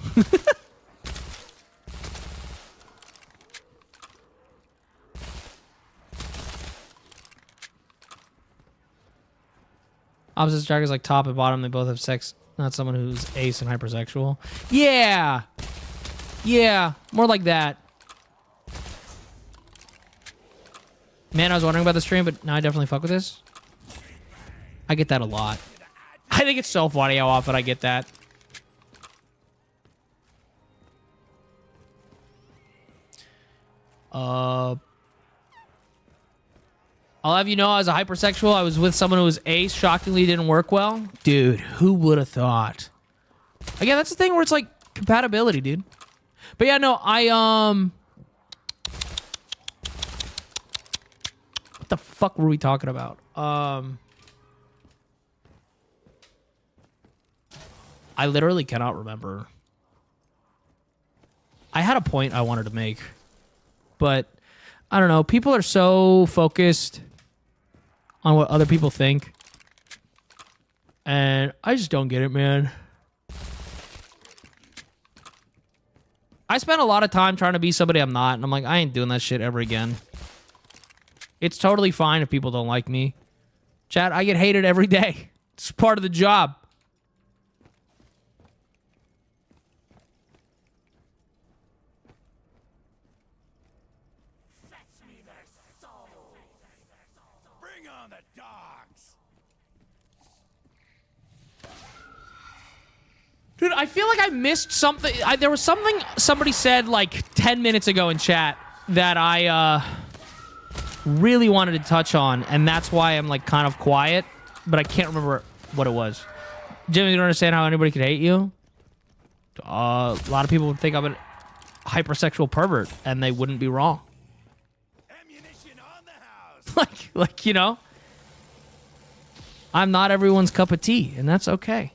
Opposite strikers like top and bottom, they both have sex. Not someone who's ace and hypersexual. Yeah. Yeah, more like that. Man, I was wondering about the stream, but now I definitely fuck with this. I get that a lot. I think it's so funny how often I get that. I'll have you know, as a hypersexual, I was with someone who was ace. Shockingly, didn't work well. Dude, who would have thought? Again, that's the thing where it's like compatibility, dude. But yeah, no, what the fuck were we talking about? I literally cannot remember. I had a point I wanted to make, but I don't know. People are so focused on what other people think, and I just don't get it, man. I spent a lot of time trying to be somebody I'm not, and I'm like, I ain't doing that shit ever again. It's totally fine if people don't like me. Chat, I get hated every day. It's part of the job. Bring on the dogs. Dude, I feel like I missed something. There was something somebody said like 10 minutes ago in chat that I really wanted to touch on, and that's why I'm like kind of quiet, but I can't remember what it was. Jimmy, you don't understand how anybody could hate you? A lot of people would think I'm a hypersexual pervert, and they wouldn't be wrong. Ammunition on the house. like, you know, I'm not everyone's cup of tea, and that's okay.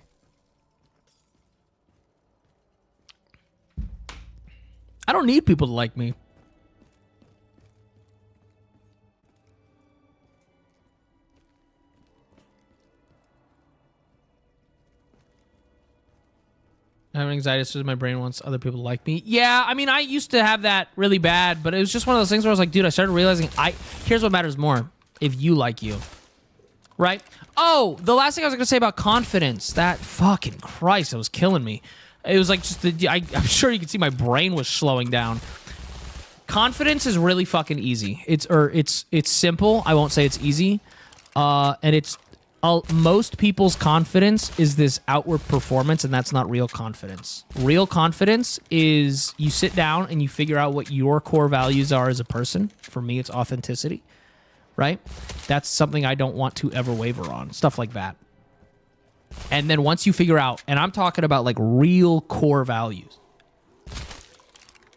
I don't need people to like me. I have anxiety so my brain wants other people to like me. Yeah, I mean, I used to have that really bad, but it was just one of those things where I was like, dude, I started realizing here's what matters more. If you like you. Right? Oh, the last thing I was going to say about confidence. That fucking Christ, that was killing me. It was like just I'm sure you can see my brain was slowing down. Confidence is really fucking easy. It's simple. I won't say it's easy. And it's most people's confidence is this outward performance, and that's not real confidence. Real confidence is you sit down and you figure out what your core values are as a person. For me, it's authenticity, right? That's something I don't want to ever waver on. Stuff like that. And then once you figure out, and I'm talking about like real core values,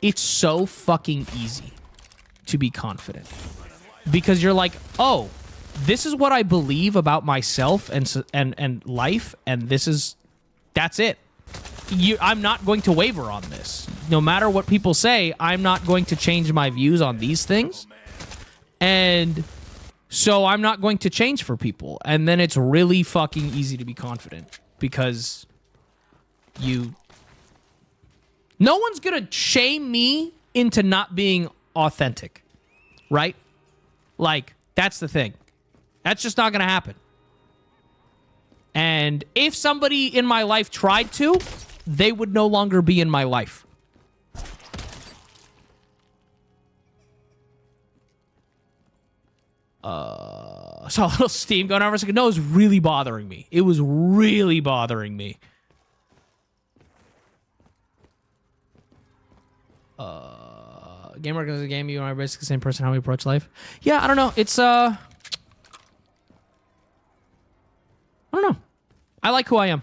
it's so fucking easy to be confident. Because you're like, oh, this is what I believe about myself and life, and that's it. I'm not going to waver on this. No matter what people say, I'm not going to change my views on these things. And so I'm not going to change for people. And then it's really fucking easy to be confident because no one's gonna shame me into not being authentic, right? Like, that's the thing. That's just not gonna happen. And if somebody in my life tried to, they would no longer be in my life. Saw a little steam going over a second. No, it was really bothering me. It was really bothering me. Game work is a game. You and I are basically the same person. How we approach life. Yeah, I don't know. It's I don't know. I like who I am.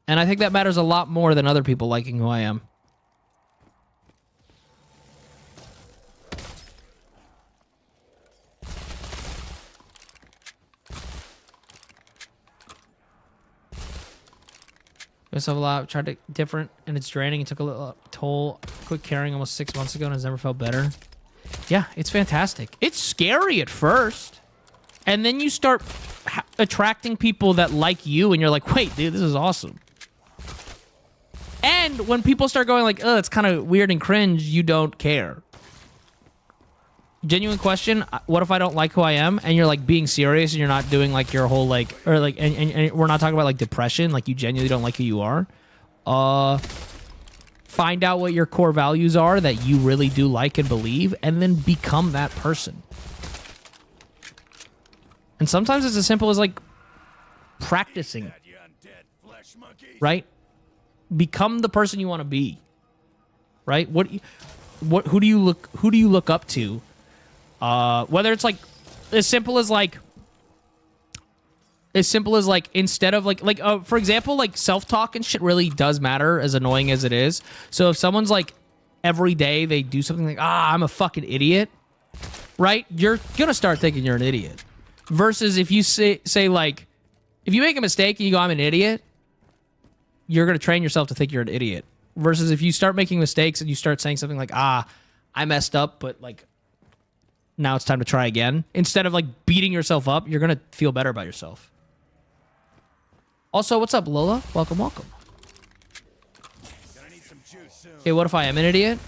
And I think that matters a lot more than other people liking who I am. Myself a lot, tried to different, and it's draining. It took a little toll. Quit caring almost 6 months ago and has never felt better. Yeah, it's fantastic. It's scary at first. And then you start attracting people that like you, and you're like, wait, dude, this is awesome. And when people start going like, oh, it's kind of weird and cringe, you don't care. Genuine question, what if I don't like who I am? And you're like being serious and you're not doing like your whole like, or like, and we're not talking about like depression, like you genuinely don't like who you are. Find out what your core values are that you really do like and believe, and then become that person. And sometimes it's as simple as like practicing, right? Become the person you want to be, right? Who do you look up to? Whether it's like as simple as like instead of like for example, like self-talk and shit really does matter, as annoying as it is. So if someone's like every day they do something like, I'm a fucking idiot, right? You're gonna start thinking you're an idiot. Versus if you say like, if you make a mistake and you go, I'm an idiot, you're gonna train yourself to think you're an idiot. Versus if you start making mistakes and you start saying something like, I messed up, but like, now it's time to try again. Instead of like beating yourself up, you're going to feel better about yourself. Also, what's up, Lola? Welcome, welcome. Gonna need some juice soon. Okay, what if I am an idiot?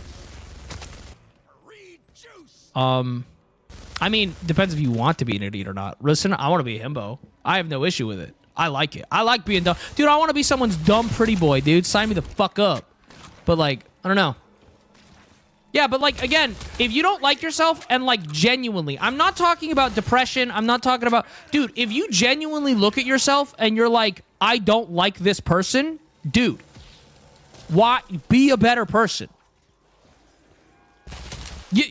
Read juice. I mean, depends if you want to be an idiot or not. Listen, I want to be a himbo. I have no issue with it. I like it. I like being dumb. Dude, I want to be someone's dumb pretty boy, dude. Sign me the fuck up. But like, I don't know. Yeah, but like, again, if you don't like yourself and like genuinely, I'm not talking about depression. I'm not talking about, dude, if you genuinely look at yourself and you're like, I don't like this person, dude, why? Be a better person.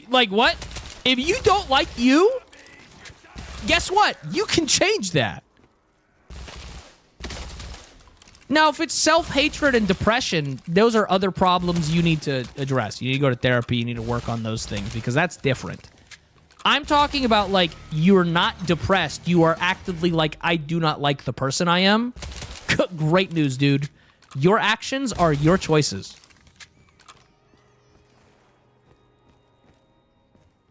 Like what? If you don't like you, guess what? You can change that. Now, if it's self-hatred and depression, those are other problems you need to address. You need to go to therapy. You need to work on those things because that's different. I'm talking about, like, you're not depressed. You are actively like, I do not like the person I am. Great news, dude. Your actions are your choices.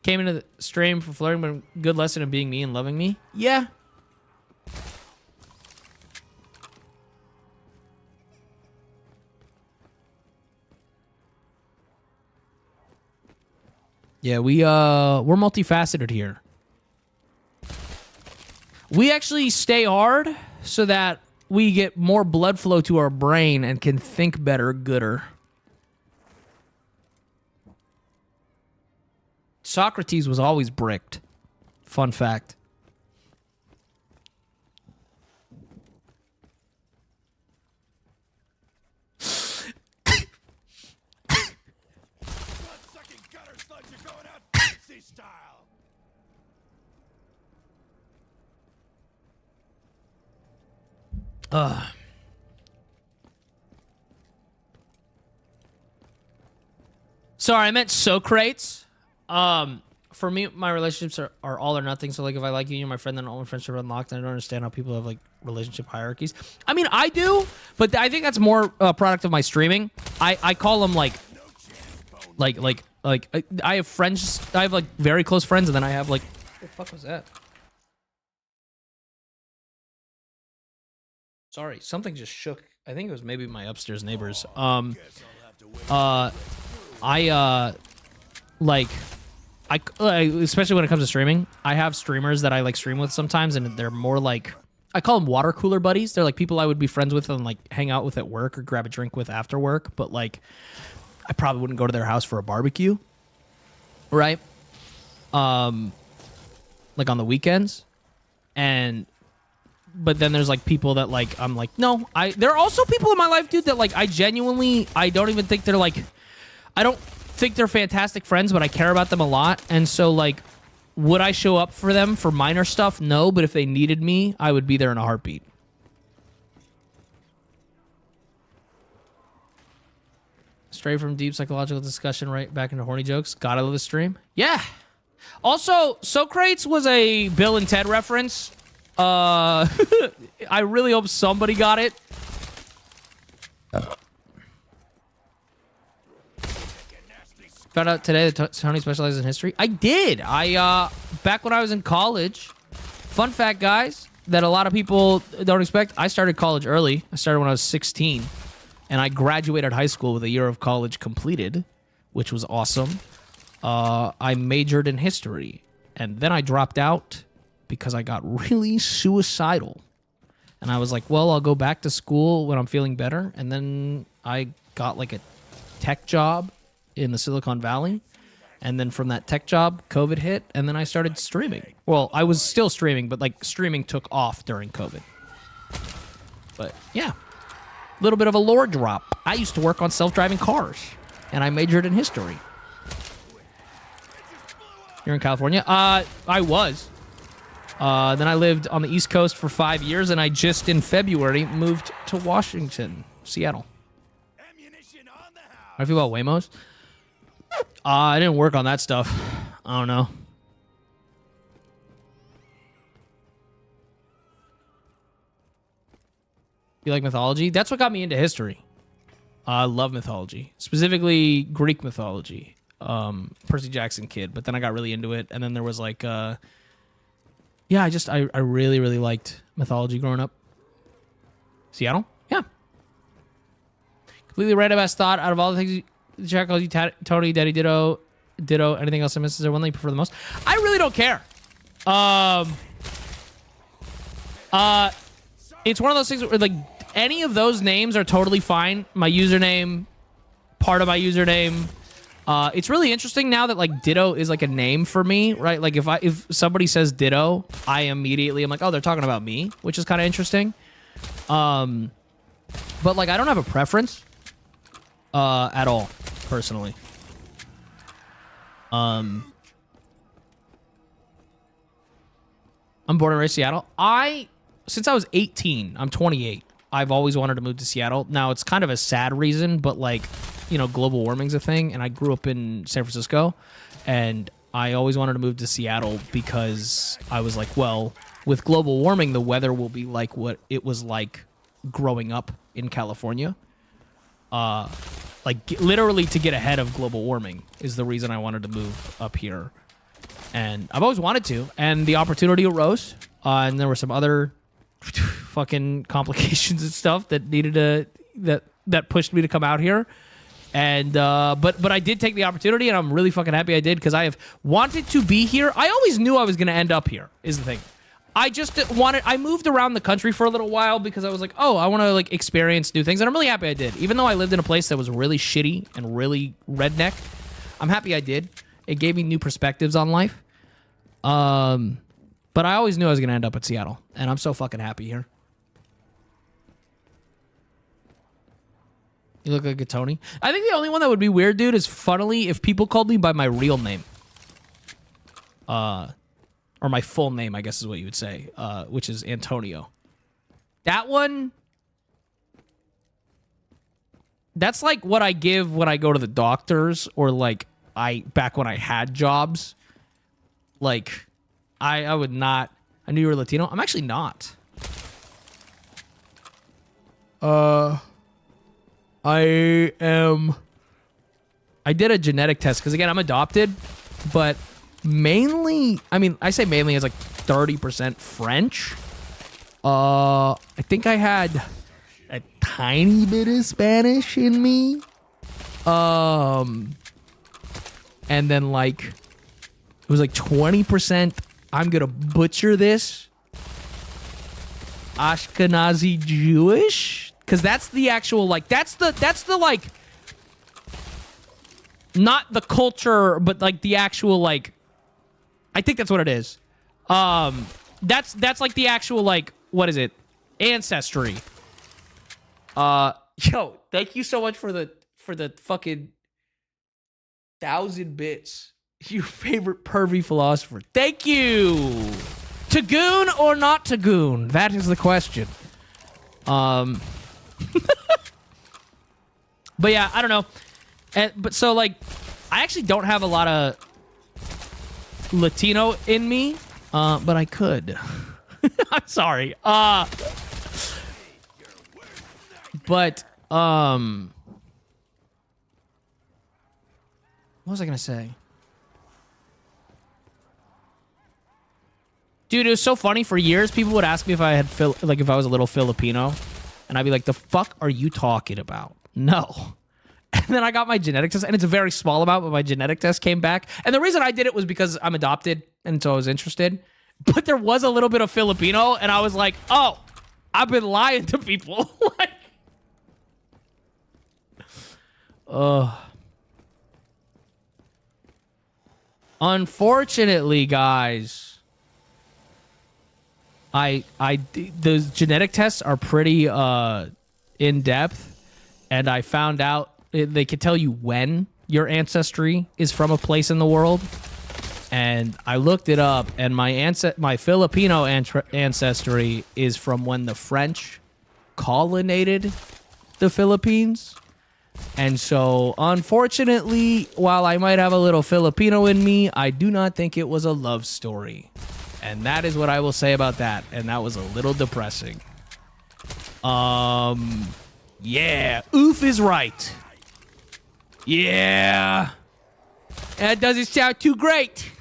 Came into the stream for flirting, but a good lesson of being me and loving me. Yeah. Yeah, we're multifaceted here. We actually stay hard so that we get more blood flow to our brain and can think better, gooder. Socrates was always bricked. Fun fact. Sorry, I meant Socrates. for me, my relationships are all or nothing. So like, if I like you, you're my friend, then all my friendships are unlocked. And I don't understand how people have like relationship hierarchies. I mean, I do, but I think that's more a product of my streaming. I call them like I have friends. I have like very close friends, and then I have like, what the fuck was that? Sorry, something just shook. I think it was maybe my upstairs neighbors. Especially when it comes to streaming, I have streamers that I like stream with sometimes, and they're more like, I call them water cooler buddies. They're like people I would be friends with and like hang out with at work or grab a drink with after work, but like I probably wouldn't go to their house for a barbecue, right? Like on the weekends. But then there's like people that like, I'm like, no, there are also people in my life, dude, that like I don't even think they're like, I don't think they're fantastic friends, but I care about them a lot. And so like, would I show up for them for minor stuff? No, but if they needed me, I would be there in a heartbeat. Straight from deep psychological discussion right back into horny jokes. Gotta love the stream. Yeah. Also, Socrates was a Bill and Ted reference. I really hope somebody got it. Found out today that Tony specializes in history. I did. Back when I was in college, fun fact, guys, that a lot of people don't expect, I started college early. I started when I was 16, and I graduated high school with a year of college completed, which was awesome. I majored in history, and then I dropped out because I got really suicidal. And I was like, well, I'll go back to school when I'm feeling better. And then I got like a tech job in the Silicon Valley. And then from that tech job, COVID hit, and then I started streaming. Well, I was still streaming, but like streaming took off during COVID. But yeah, a little bit of a lore drop. I used to work on self-driving cars, and I majored in history. You're in California? I was. Then I lived on the East Coast for 5 years, and I just in February moved to Washington, Seattle. How do you feel about Waymos? I didn't work on that stuff. I don't know. You like mythology? That's what got me into history. I love mythology, specifically Greek mythology. Percy Jackson kid, but then I got really into it, and then there was like yeah, I really, really liked mythology growing up. Seattle? Yeah. Completely random ass thought. Out of all the things Jack calls you, Tony, DaddyDitto, Ditto, anything else I missed? Is there one that you prefer the most? I really don't care. It's one of those things where like any of those names are totally fine. My username, part of my username. It's really interesting now that like Ditto is like a name for me, right? Like if somebody says Ditto, I immediately am like, oh, they're talking about me, which is kind of interesting. But like I don't have a preference at all, personally. I'm born and raised in Seattle. Since I was 18, I'm 28. I've always wanted to move to Seattle. Now it's kind of a sad reason, but like, you know, global warming's a thing, and I grew up in San Francisco, and I always wanted to move to Seattle because I was like, well, with global warming, the weather will be like what it was like growing up in California. Literally to get ahead of global warming is the reason I wanted to move up here. And I've always wanted to, and the opportunity arose, and there were some other fucking complications and stuff that needed that pushed me to come out here. And but I did take the opportunity, and I'm really fucking happy I did, because I have wanted to be here. I always knew I was going to end up here, is the thing. I moved around the country for a little while because I was like, oh, I want to like experience new things, and I'm really happy I did. Even though I lived in a place that was really shitty and really redneck, I'm happy I did. It gave me new perspectives on life. But I always knew I was going to end up at Seattle, and I'm so fucking happy here. You look like a Tony. I think the only one that would be weird, dude, is funnily if people called me by my real name. Or my full name, I guess is what you would say, which is Antonio. That one, that's like what I give when I go to the doctors, or like back when I had jobs. Like, I would not. I knew you were Latino. I'm actually not. I am. I did a genetic test because again, I'm adopted, but mainly, I mean, I say mainly as like 30% French. I think I had a tiny bit of Spanish in me. And then like, it was like 20%, I'm gonna butcher this, Ashkenazi Jewish? Because that's the actual, like, that's the like, not the culture, but like the actual, like, I think that's what it is. That's like the actual, like, what is it? Ancestry. Yo, thank you so much for the fucking 1,000 bits. Your favorite pervy philosopher. Thank you. Tagoon or not Tagoon? That is the question. But yeah, I don't know. But so like, I actually don't have a lot of Latino in me, but I could. I'm sorry. But what was I gonna say? Dude, it was so funny. For years, people would ask me if I had if I was a little Filipino, and I'd be like, "The fuck are you talking about?" No. And then I got my genetic test, and it's a very small amount, but my genetic test came back. And the reason I did it was because I'm adopted, and so I was interested. But there was a little bit of Filipino, and I was like, "Oh, I've been lying to people." Like, unfortunately, guys, those genetic tests are pretty in depth, and I found out they could tell you when your ancestry is from a place in the world, and I looked it up, and my Filipino ancestry is from when the French colonized the Philippines. And so, unfortunately, while I might have a little Filipino in me, I do not think it was a love story. And that is what I will say about that. And that was a little depressing. Yeah. Oof is right. Yeah. That doesn't sound too great.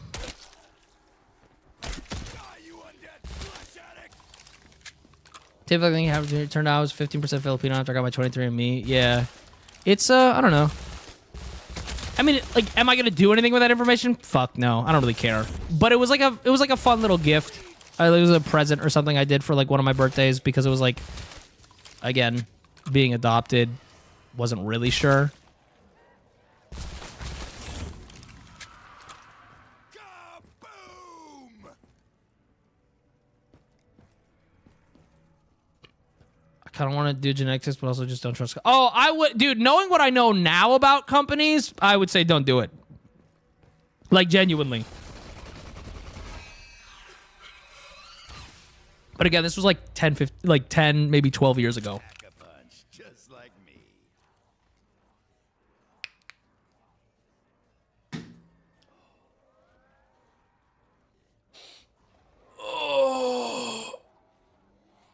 Typically, it turned out I was 15% Filipino after I got my 23andMe. Yeah. It's, I don't know. I mean, like, am I gonna do anything with that information? Fuck no. I don't really care. But it was like a fun little gift. It was a present or something I did for, like, one of my birthdays because it was, like, again, being adopted, wasn't really sure. I kind of want to do genetic tests, but also just don't trust. Oh, I would, dude, knowing what I know now about companies, I would say don't do it. Like, genuinely. But again, this was like 10, 15, like 10, maybe 12 years ago. Just like me. Oh,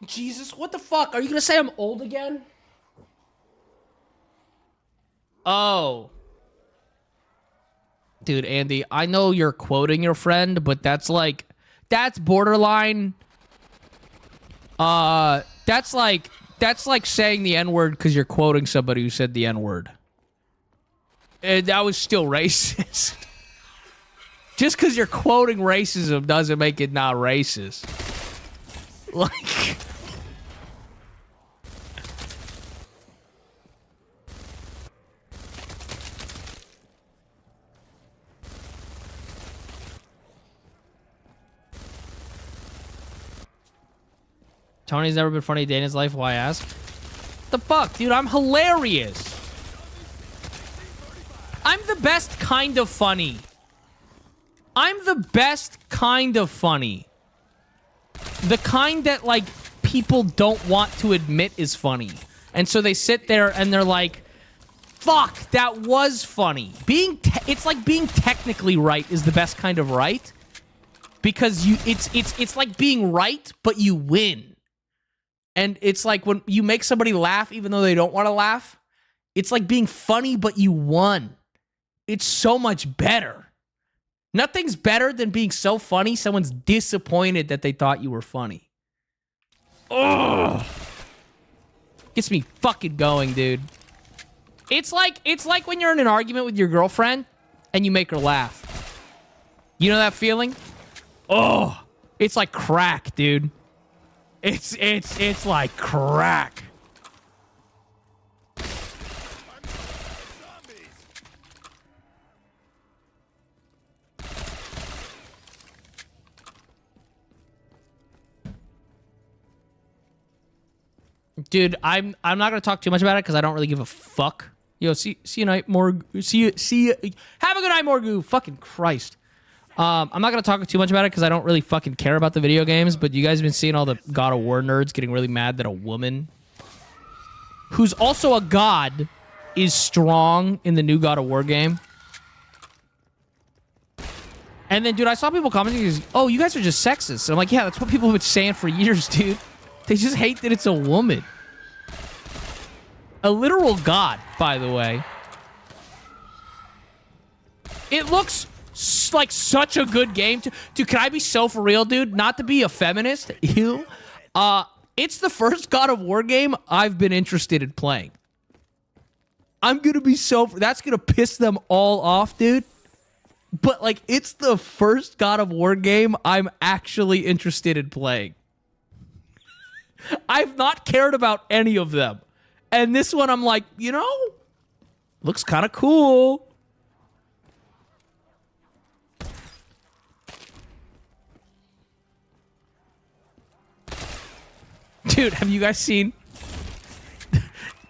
Jesus, what the fuck? Are you gonna say I'm old again? Oh. Dude, Andy, I know you're quoting your friend, but that's like, that's borderline. That's like saying the N-word because you're quoting somebody who said the N-word. And that was still racist. Just because you're quoting racism doesn't make it not racist. Like... Tony's never been funny a day in his life. Why ask? The fuck, dude? I'm hilarious. I'm the best kind of funny. I'm the best kind of funny. The kind that, like, people don't want to admit is funny. And so they sit there and they're like, fuck, that was funny. It's like being technically right is the best kind of right. because it's like being right, but you win. And it's like when you make somebody laugh even though they don't want to laugh, it's like being funny, but you won. It's so much better. Nothing's better than being so funny someone's disappointed that they thought you were funny. Ugh. Gets me fucking going, dude. It's like when you're in an argument with your girlfriend and you make her laugh. You know that feeling? Oh, it's like crack, dude. It's like crack. Dude, I'm not gonna talk too much about it because I don't really give a fuck. Yo, see you night, Morgu. See you. Have a good night, Morgu. Fucking Christ. I'm not gonna talk too much about it because I don't really fucking care about the video games. But you guys have been seeing all the God of War nerds getting really mad that a woman, who's also a god, is strong in the new God of War game. And then, dude, I saw people commenting, "Oh, you guys are just sexist." And I'm like, yeah, that's what people have been saying for years, dude. They just hate that it's a woman. A literal god, by the way. It looks like such a good game. Dude, can I be so for real, dude? Not to be a feminist. Ew. It's the first God of War game I've been interested in playing. I'm going to be so... That's going to piss them all off, dude. But, like, it's the first God of War game I'm actually interested in playing. I've not cared about any of them. And this one, I'm like, you know, looks kind of cool. Dude, have you guys seen...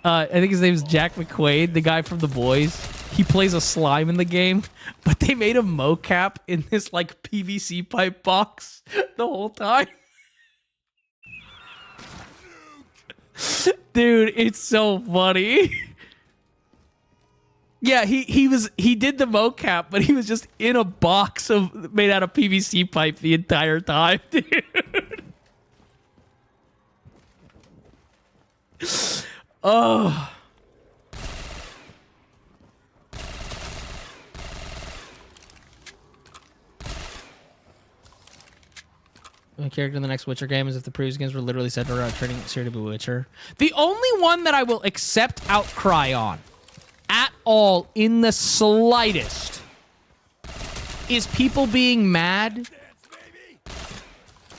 I think his name is Jack McQuaid, the guy from The Boys. He plays a slime in the game, but they made a mocap in this, like, PVC pipe box the whole time. Dude, it's so funny. Yeah, he did the mocap, but he was just in a box made out of PVC pipe the entire time, dude. Oh. My character in the next Witcher game is if the previous games were literally said we're trading Siri to be Witcher. The only one that I will accept outcry on at all in the slightest is people being mad.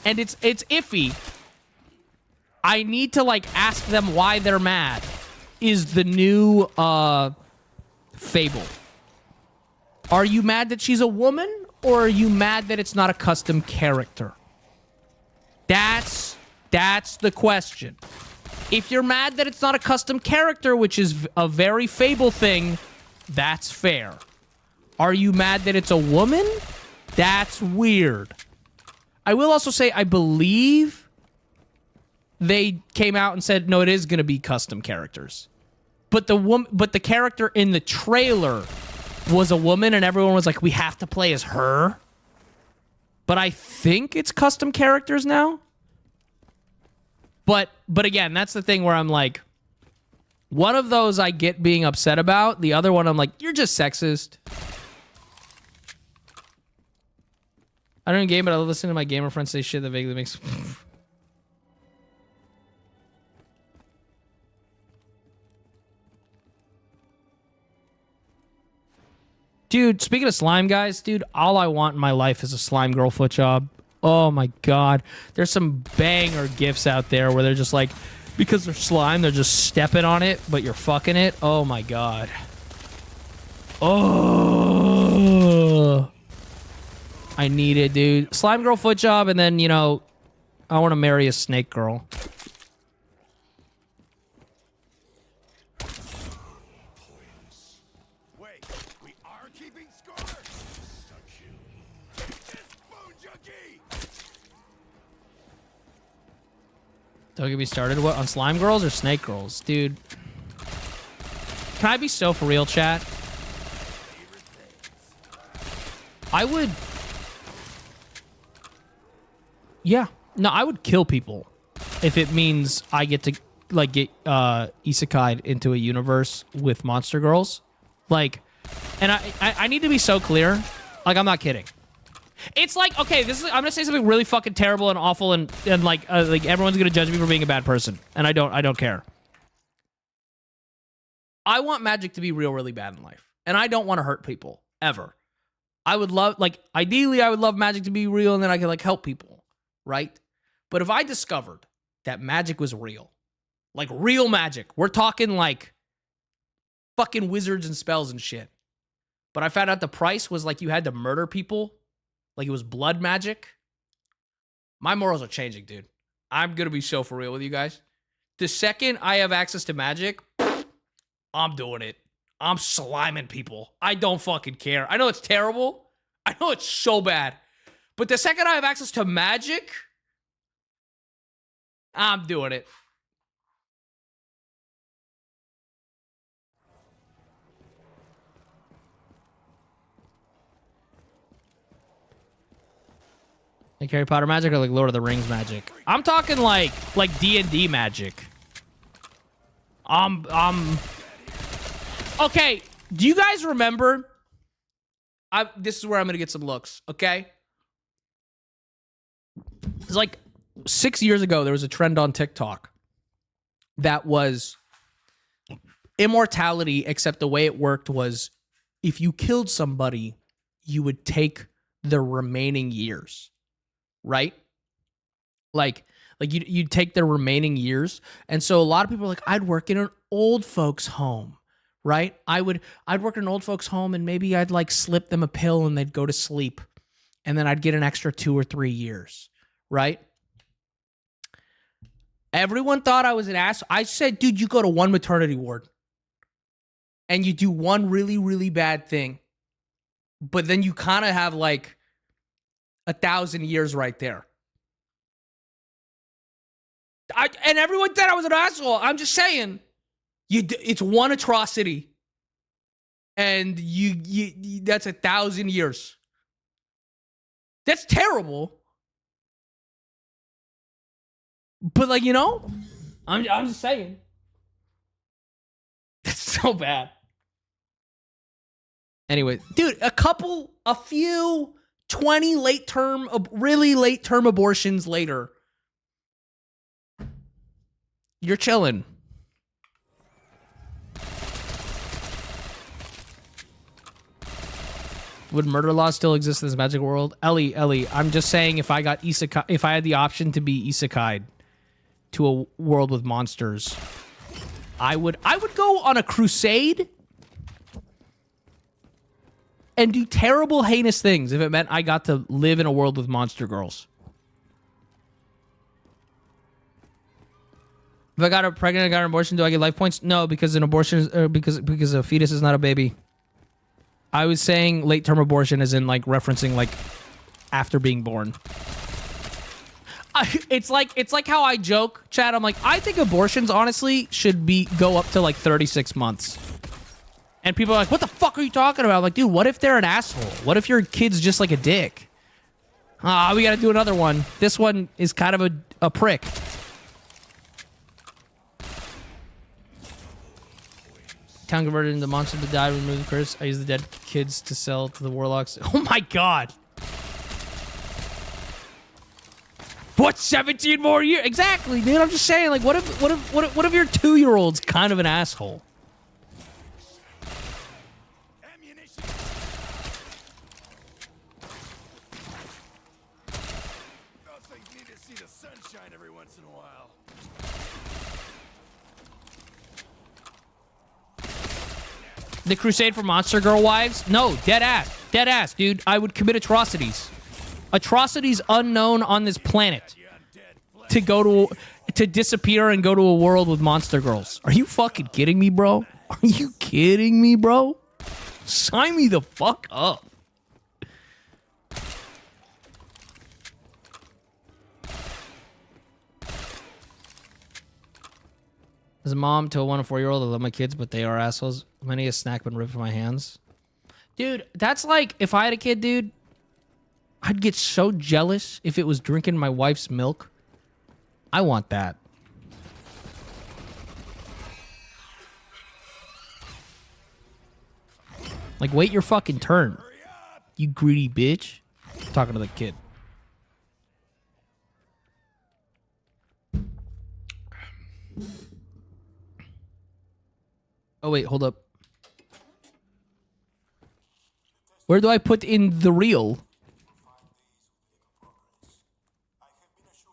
And it's iffy. I need to like ask them why they're mad. Is the new Fable. Are you mad that she's a woman or are you mad that it's not a custom character? That's the question. If you're mad that it's not a custom character, which is a very Fable thing, that's fair. Are you mad that it's a woman? That's weird. I will also say I believe they came out and said, no, it is going to be custom characters. But the character in the trailer was a woman and everyone was like, we have to play as her. But I think it's custom characters now. But again, that's the thing where I'm like, one of those I get being upset about. The other one I'm like, you're just sexist. I don't game, but I listen to my gamer friends say shit that vaguely makes... Dude, speaking of slime guys, dude, all I want in my life is a slime girl foot job. Oh my god. There's some banger gifs out there where they're just like, because they're slime, they're just stepping on it, but you're fucking it. Oh my god. Oh. I need it, dude. Slime girl foot job, and then, you know, I want to marry a snake girl. Don't get me started. What, on slime girls or snake girls? Dude. Can I be so for real, chat? I would... Yeah. No, I would kill people if it means I get to like get isekai'd into a universe with monster girls. Like, and I need to be so clear. Like, I'm not kidding. It's like, okay, I'm gonna say something really fucking terrible and awful, and like everyone's gonna judge me for being a bad person, and I don't care. I want magic to be real, really bad in life, and I don't want to hurt people ever. I would love, like, ideally, I would love magic to be real, and then I could like help people, right? But if I discovered that magic was real, like real magic, we're talking like fucking wizards and spells and shit, but I found out the price was like you had to murder people. Like it was blood magic. My morals are changing, dude. I'm going to be so for real with you guys. The second I have access to magic, I'm doing it. I'm sliming people. I don't fucking care. I know it's terrible. I know it's so bad. But the second I have access to magic, I'm doing it. Like Harry Potter magic or like Lord of the Rings magic? I'm talking like D&D magic. Okay, do you guys remember? This is where I'm gonna get some looks, okay? It's like 6 years ago, there was a trend on TikTok that was immortality, except the way it worked was if you killed somebody, you would take the remaining years. Right? Like you'd take their remaining years. And so a lot of people are like, I'd work in an old folks home, right? I'd work in an old folks home and maybe I'd like slip them a pill and they'd go to sleep. And then I'd get an extra 2 or 3 years, right? Everyone thought I was an ass. I said, dude, you go to one maternity ward and you do one really, really bad thing. But then you kind of have like 1,000 years right there. And everyone said I was an asshole. I'm just saying, it's one atrocity, and you that's 1,000 years. That's terrible. But like, you know, I'm just saying, that's so bad. Anyway, dude, a few 20 really late term abortions later, you're chilling. Would murder law still exist in this magic world? Ellie, I'm just saying if I had the option to be isekai'd to a world with monsters, I would go on a crusade and do terrible, heinous things if it meant I got to live in a world with monster girls. If I got pregnant and got an abortion, do I get life points? No, because an abortion is, because a fetus is not a baby. I was saying late-term abortion as in like referencing like after being born. It's like how I joke, Chad. I'm like, I think abortions honestly should go up to like 36 months. And people are like, what the fuck are you talking about? I'm like, dude, what if they're an asshole? What if your kid's just like a dick? We gotta do another one. This one is kind of a prick. Town converted into monster to die, remove the curse. I use the dead kids to sell to the warlocks. Oh my god. What, 17 more years? Exactly, dude. I'm just saying, like, what if your 2-year-old's kind of an asshole? The crusade for monster girl wives? No, dead ass, dude. I would commit atrocities unknown on this planet to disappear and go to a world with monster girls. Are you fucking kidding me, bro? Are you kidding me, bro? Sign me the fuck up. As a mom to a 1 and 4-year-old, I love my kids, but they are assholes. Many a snack been ripped from my hands. Dude, that's like, if I had a kid, dude, I'd get so jealous if it was drinking my wife's milk. I want that. Like, wait your fucking turn, you greedy bitch. Talking to the kid. Oh, wait, hold up. Where do I put in the reel?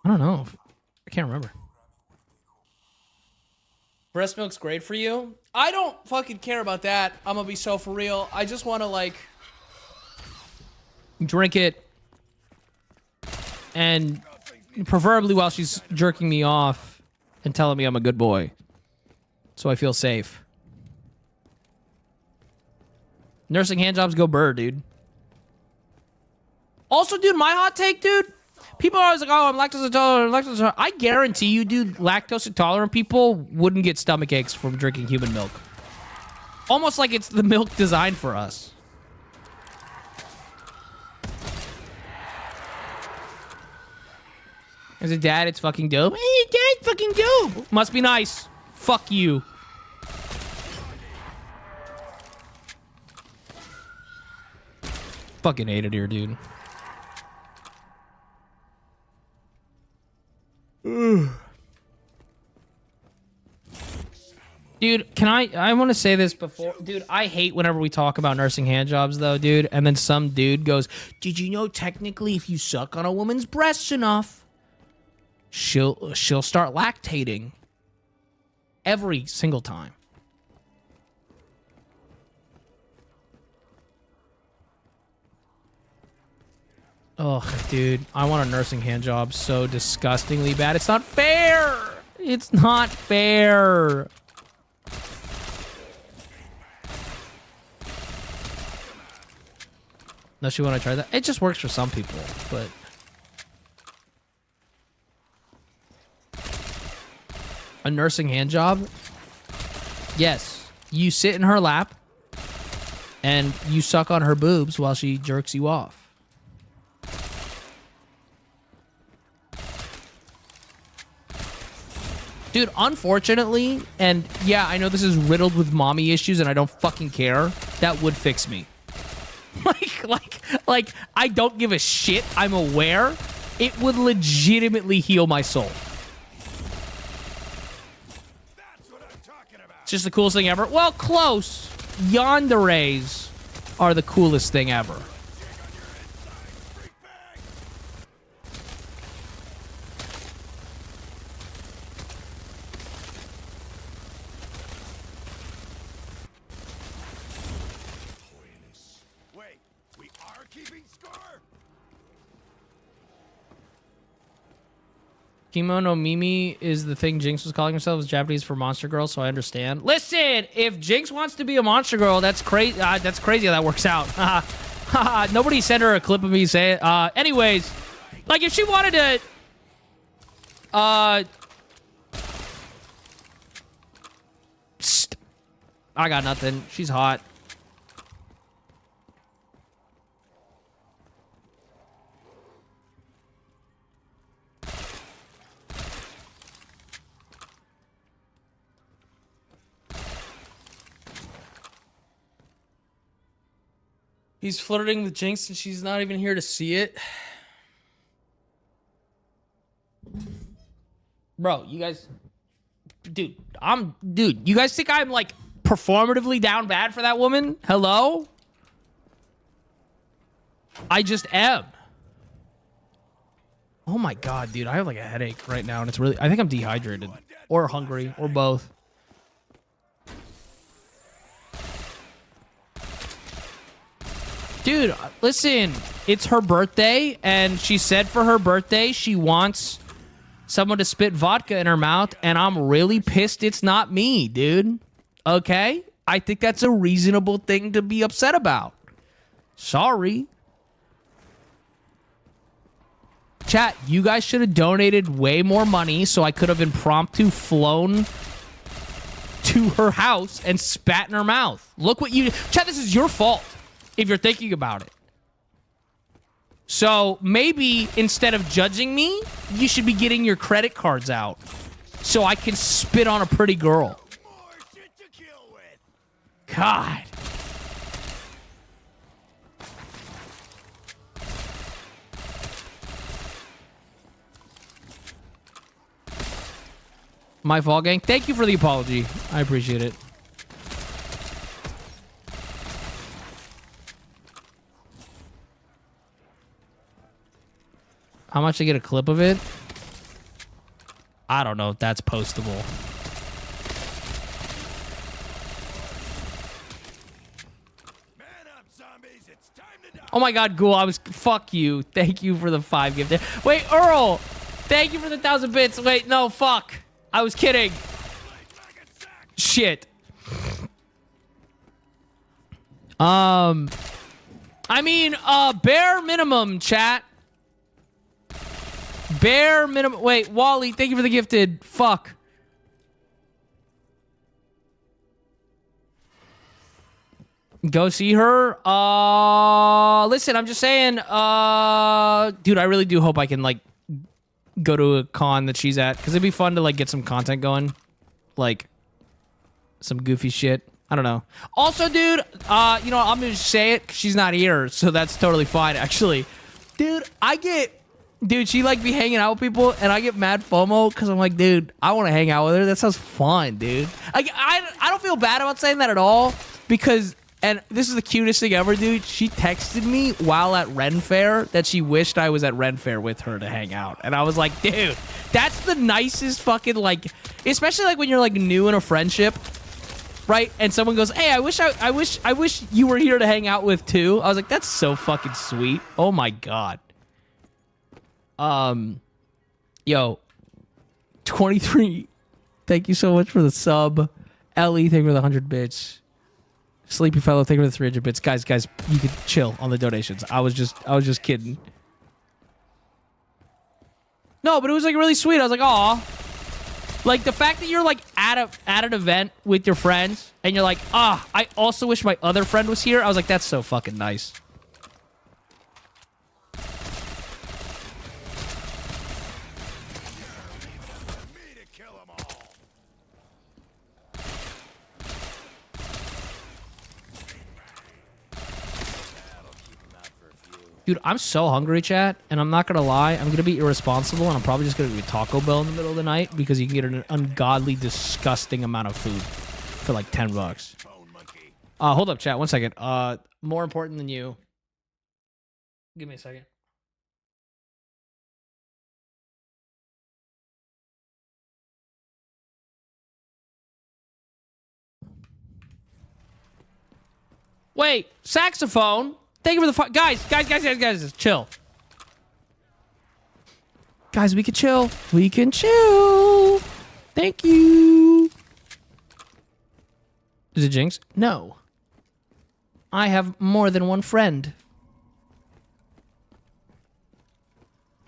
I don't know. I can't remember. Breast milk's great for you? I don't fucking care about that. I'm gonna be so for real. I just want to, like, drink it. And preferably while she's jerking me off and telling me I'm a good boy. So I feel safe. Nursing handjobs go burr, dude. Also, dude, my hot take, dude. People are always like, oh, I'm lactose intolerant, I guarantee you, dude, lactose intolerant people wouldn't get stomach aches from drinking human milk. Almost like it's the milk designed for us. As a dad, it's fucking dope. Hey, dad, fucking dope. Must be nice. Fuck you. Fucking hate it here, dude. Dude, can I want to say this before. Dude, I hate whenever we talk about nursing handjobs, though, dude. And then some dude goes, did you know technically if you suck on a woman's breasts enough, she'll start lactating every single time. Ugh, dude, I want a nursing handjob so disgustingly bad. It's not fair. It's not fair. Unless you want to try that. It just works for some people, but... A nursing handjob? Yes. You sit in her lap, and you suck on her boobs while she jerks you off. Dude, unfortunately, and yeah, I know this is riddled with mommy issues and I don't fucking care, that would fix me. Like, I don't give a shit. I'm aware. It would legitimately heal my soul. That's what I'm talking about. It's just the coolest thing ever. Well, close. Yanderes are the coolest thing ever. Wait, we are keeping score? Kimono Mimi is the thing Jinx was calling herself. It's Japanese for monster girl, so I understand. Listen, if Jinx wants to be a monster girl, that's crazy. That's crazy how that works out. Nobody sent her a clip of me saying. Anyways, like if she wanted to, I got nothing. She's hot. He's flirting with Jinx and she's not even here to see it. Bro, you guys... Dude, you guys think I'm, like, performatively down bad for that woman? Hello? I just am. Oh my god, dude. I have, like, a headache right now, and it's really... I think I'm dehydrated. Or hungry. Or both. Dude, listen, it's her birthday, and she said for her birthday she wants someone to spit vodka in her mouth, and I'm really pissed it's not me, dude. Okay? I think that's a reasonable thing to be upset about. Sorry. Chat, you guys should have donated way more money so I could have impromptu flown to her house and spat in her mouth. Look what you... Chat, this is your fault. If you're thinking about it. So maybe instead of judging me, you should be getting your credit cards out so I can spit on a pretty girl. More shit to kill with. God. My fault, gang. Thank you for the apology. I appreciate it. How much to get a clip of it? I don't know if that's postable. Man up, zombies. It's time to die. Oh my god, Ghoul, I was... Fuck you. Thank you for the 5 gifted. Wait, Earl! Thank you for the 1,000 bits. Wait, no, fuck. I was kidding. Shit. I mean, bare minimum, chat. Bare minimum. Wait, Wally, thank you for the gifted. Fuck. Go see her. Listen, I'm just saying, dude, I really do hope I can, like, go to a con that she's at, because it'd be fun to, like, get some content going. Like, some goofy shit. I don't know. Also, dude, you know, I'm gonna just say it, 'cause she's not here, so that's totally fine, actually. Dude, dude, she, like, be hanging out with people, and I get mad FOMO, because I'm like, dude, I want to hang out with her. That sounds fun, dude. Like, I don't feel bad about saying that at all, because... And this is the cutest thing ever, dude. She texted me while at Ren Fair that she wished I was at Ren Fair with her to hang out. And I was like, dude, that's the nicest fucking, like, especially like when you're like new in a friendship, right? And someone goes, hey, I wish you were here to hang out with too. I was like, that's so fucking sweet. Oh my God. Yo, 23. Thank you so much for the sub. Ellie, thank you for the 100 bits. Sleepy fellow, thank you for the 300 bits. Guys, you can chill on the donations. I was just kidding. No, but it was like really sweet. I was like, aw. Like the fact that you're like at an event with your friends and you're like, ah, I also wish my other friend was here. I was like, that's so fucking nice. Dude, I'm so hungry, chat, and I'm not gonna lie. I'm gonna be irresponsible, and I'm probably just gonna get Taco Bell in the middle of the night because you can get an ungodly, disgusting amount of food for like $10. Hold up, chat. 1 second. More important than you. Give me a second. Wait, saxophone. Thank you for the guys, chill. Guys, we can chill. We can chill. Thank you. Is it Jinx? No. I have more than one friend.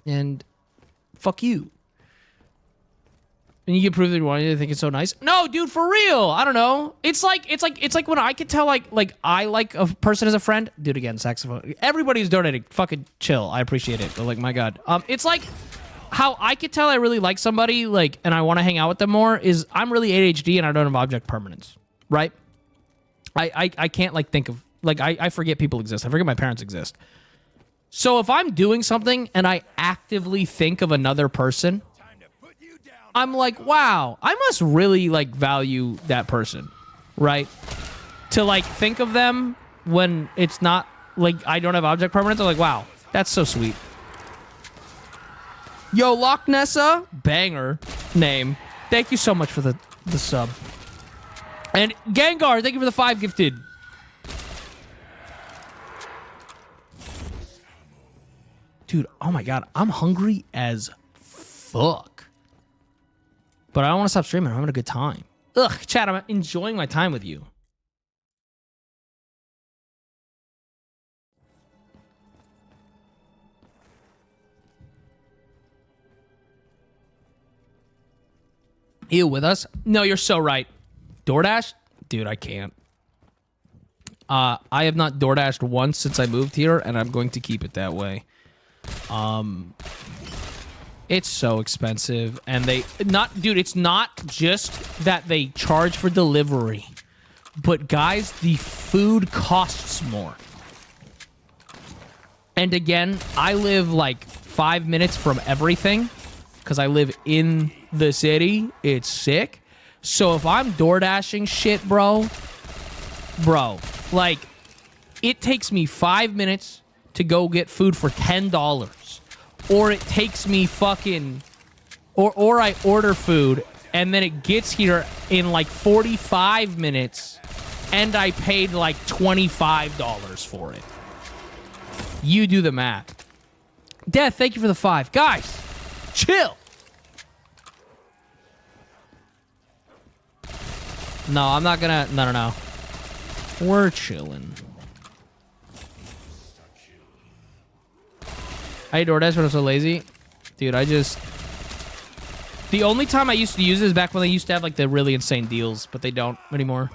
And fuck you. And you can prove that you want to think it's so nice. No, dude, for real. I don't know. It's like when I could tell like I like a person as a friend. Dude, again, saxophone. Everybody who's donating, fucking chill. I appreciate it. But like, my God, it's like how I could tell I really like somebody, like, and I want to hang out with them more. Is I'm really ADHD and I don't have object permanence, right? I can't like think of like I forget people exist. I forget my parents exist. So if I'm doing something and I actively think of another person, I'm like, wow, I must really, like, value that person, right? To, like, think of them when it's not, like, I don't have object permanence. I'm like, wow, that's so sweet. Yo, Loch Nessa, banger name. Thank you so much for the sub. And Gengar, thank you for the 5 gifted. Dude, oh my God, I'm hungry as fuck. But I don't want to stop streaming. I'm having a good time. Ugh, chat, I'm enjoying my time with you. You with us? No, you're so right. DoorDash? Dude, I can't. I have not DoorDashed once since I moved here, and I'm going to keep it that way. It's so expensive, and it's not just that they charge for delivery, but guys, the food costs more. And again, I live like 5 minutes from everything because I live in the city. It's sick. So if I'm door dashing shit, bro, like it takes me 5 minutes to go get food for $10. Or it takes me fucking... Or I order food, and then it gets here in like 45 minutes, and I paid like $25 for it. You do the math. Death, thank you for the 5. Guys, chill. No, I'm not gonna... No. We're chilling. I DoorDash when I'm so lazy. Dude, the only time I used to use it is back when they used to have like the really insane deals, but they don't anymore.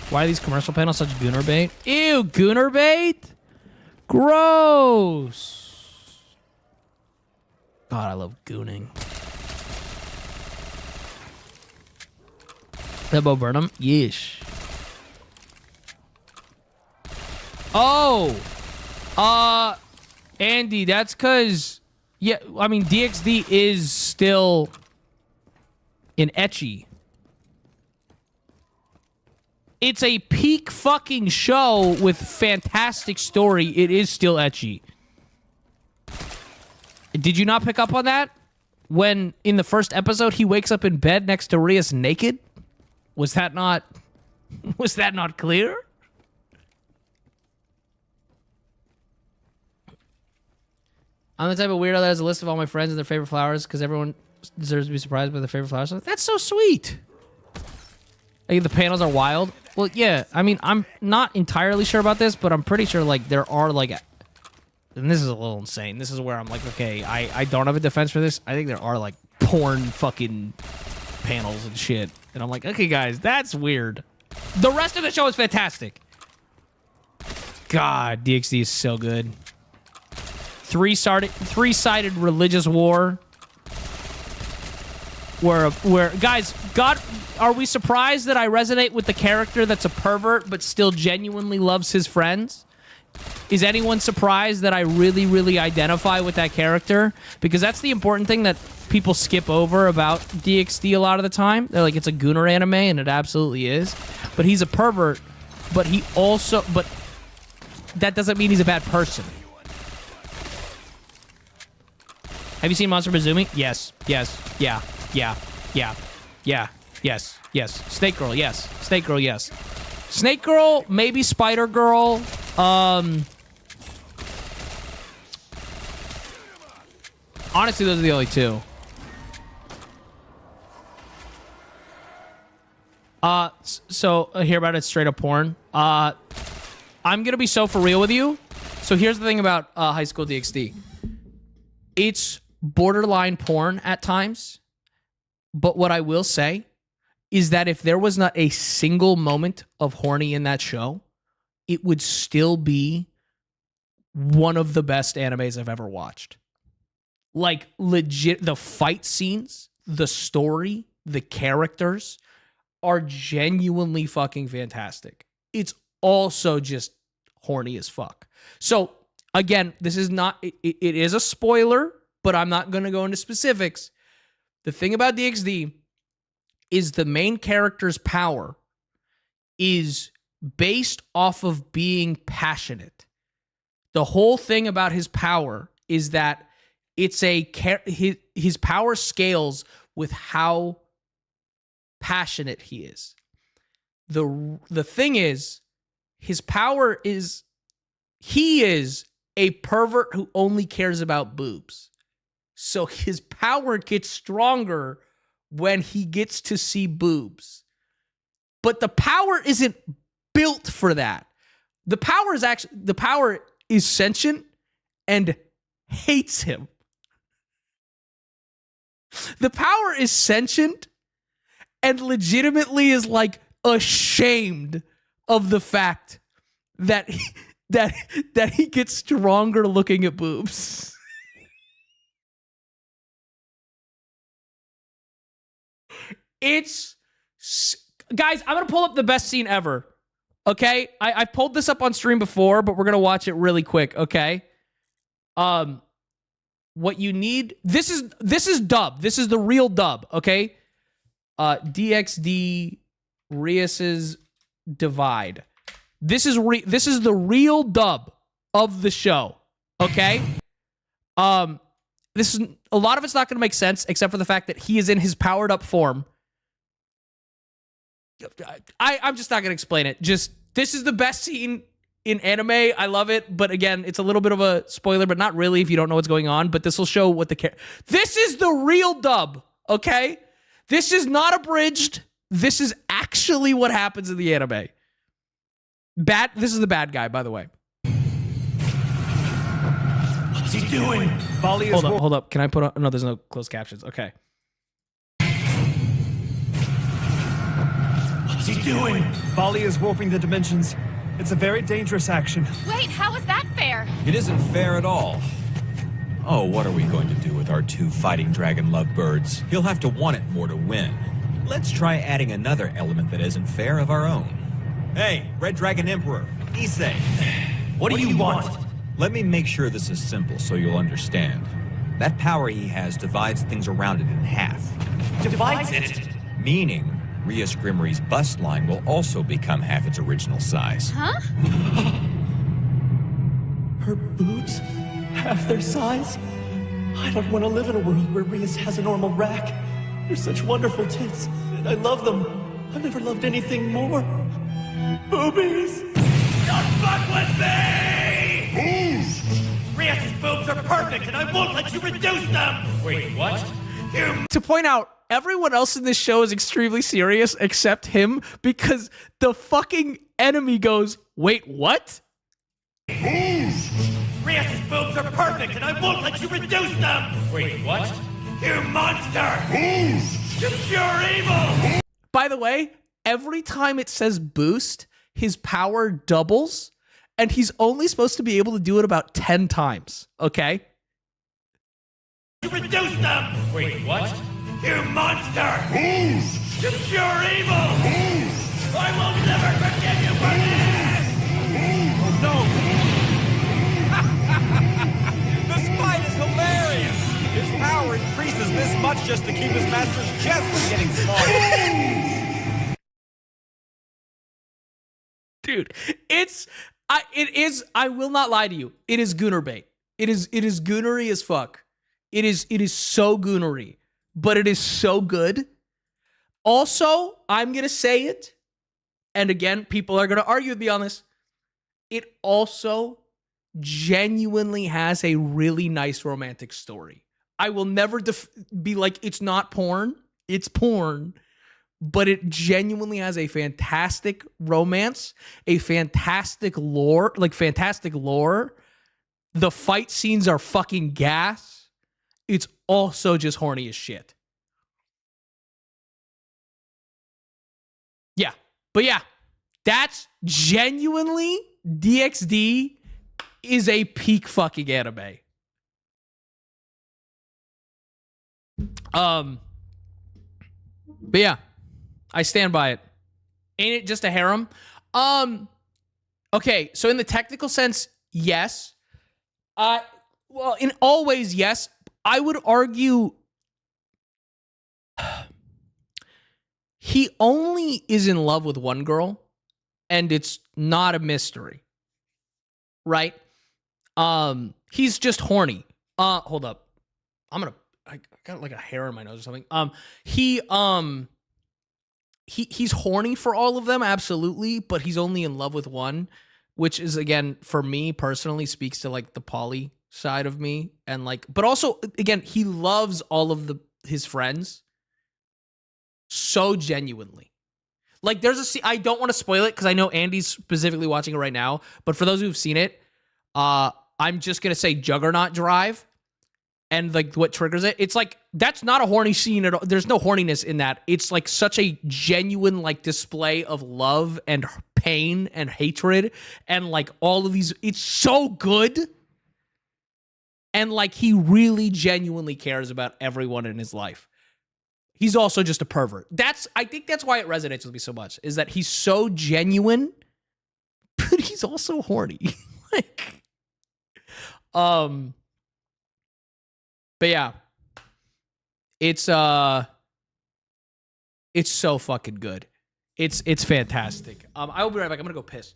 Why are these commercial panels such gooner bait? Ew, gooner bait? Gross. God, I love gooning. That Bo Burnham? Yeesh. Oh! Andy, that's because... Yeah, I mean, DXD is still in ecchi. It's a peak fucking show with fantastic story. It is still ecchi. Did you not pick up on that? When, in the first episode, he wakes up in bed next to Rias naked? Was that not... Was that not clear? I'm the type of weirdo that has a list of all my friends and their favorite flowers because everyone deserves to be surprised by their favorite flowers. That's so sweet. Like, the panels are wild. Well, yeah. I mean, I'm not entirely sure about this, but I'm pretty sure, like, there are, like... And this is a little insane. This is where I'm like, okay, I don't have a defense for this. I think there are, like, porn fucking panels and shit. And I'm like, okay, guys, that's weird. The rest of the show is fantastic. God, DXD is so good. Three-sided religious war. Where guys, God, are we surprised that I resonate with the character that's a pervert but still genuinely loves his friends? Is anyone surprised that I really, really identify with that character? Because that's the important thing that people skip over about DXD a lot of the time. They're like, it's a gooner anime, and it absolutely is. But he's a pervert, but he also... But that doesn't mean he's a bad person. Have you seen Monster Bazoomi? Yes. Yes. Yeah. Yeah. Yeah. Yeah. Yes. Yes. Snake Girl, yes. Snake Girl, yes. Snake Girl, maybe Spider Girl. Honestly, those are the only two. So hear about it, straight up porn. I'm gonna be so for real with you. So here's the thing about High School DxD. It's borderline porn at times. But what I will say is that if there was not a single moment of horny in that show, it would still be one of the best animes I've ever watched. Like, legit, the fight scenes, the story, the characters are genuinely fucking fantastic. It's also just horny as fuck. So, again, this is not... It is a spoiler, but I'm not going to go into specifics. The thing about DxD is the main character's power is based off of being passionate. The whole thing about his power is that it's his power scales with how passionate he is. The thing is, his power is he is a pervert who only cares about boobs. So his power gets stronger when he gets to see boobs. But the power isn't built for that. The power is sentient and hates him. The power is sentient and legitimately is like ashamed of the fact that he gets stronger looking at boobs. It's guys, I'm gonna pull up the best scene ever. Okay, I pulled this up on stream before, but we're gonna watch it really quick. Okay, what you need, this is dub. This is the real dub. Okay, DXD Rias's Divide. This is the real dub of the show. Okay, this is a lot of it's not gonna make sense except for the fact that he is in his powered up form. I'm just not going to explain it. Just, this is the best scene in anime. I love it. But again, it's a little bit of a spoiler, but not really if you don't know what's going on. But this will show what this is the real dub, okay? This is not abridged. This is actually what happens in the anime. This is the bad guy, by the way. What's he doing? Hold up. Can I put on? No, there's no closed captions. Okay. What's he doing? Bali is warping the dimensions. It's a very dangerous action. Wait, how is that fair? It isn't fair at all. Oh, what are we going to do with our two fighting dragon lovebirds? He'll have to want it more to win. Let's try adding another element that isn't fair of our own. Hey, Red Dragon Emperor, Issei. What do you want? Let me make sure this is simple so you'll understand. That power he has divides things around it in half. Divides it? Meaning, Rias Grimmery's bust line will also become half its original size. Huh? Her boobs? Half their size? I don't want to live in a world where Rias has a normal rack. They're such wonderful tits, and I love them. I've never loved anything more. Boobies! Don't fuck with me! Rias's boobs are perfect, and I won't let you reduce them! Wait, what? To point out, everyone else in this show is extremely serious except him because the fucking enemy goes, wait, what? Rias's boobs are perfect, and I won't let you reduce them! Wait, what? You monster! You're pure evil! By the way, every time it says boost, his power doubles, and he's only supposed to be able to do it about 10 times, okay? You reduce them! Wait, what? You monster! You're pure evil! I will never forgive you for this! Oh no! The spine is hilarious! His power increases this much just to keep his master's chest from getting smaller. Dude, it is, I will not lie to you, it is gooner bait. It is goonery as fuck. It is so goonery. But it is so good. Also, I'm going to say it, and again, people are going to argue with me on this. It also genuinely has a really nice romantic story. I will never be like, it's not porn. It's porn. But it genuinely has a fantastic romance, a fantastic lore, The fight scenes are fucking gas. It's also just horny as shit. Yeah. But yeah, that's genuinely DXD is a peak fucking anime. But yeah, I stand by it. Ain't it just a harem? Okay, so in the technical sense, yes. Well, in all ways, yes. I would argue he only is in love with one girl, and it's not a mystery, right? He's just horny. Hold up. I got like a hair in my nose or something. He's horny for all of them, absolutely, but he's only in love with one, which is, again, for me personally, speaks to like the poly side of me, and like, but also, again, he loves all of his friends so genuinely. Like, there's a scene, I don't want to spoil it because I know Andy's specifically watching it right now, but for those who've seen it, I'm just gonna say Juggernaut Drive, and like what triggers it. It's like that's not a horny scene at all. There's no horniness in that. It's like such a genuine like display of love and pain and hatred and like all of these. It's so good. And like he really genuinely cares about everyone in his life. He's also just a pervert. I think that's why it resonates with me so much, is that he's so genuine, but he's also horny. Like, but yeah, it's so fucking good. It's fantastic. I will be right back. I'm gonna go piss.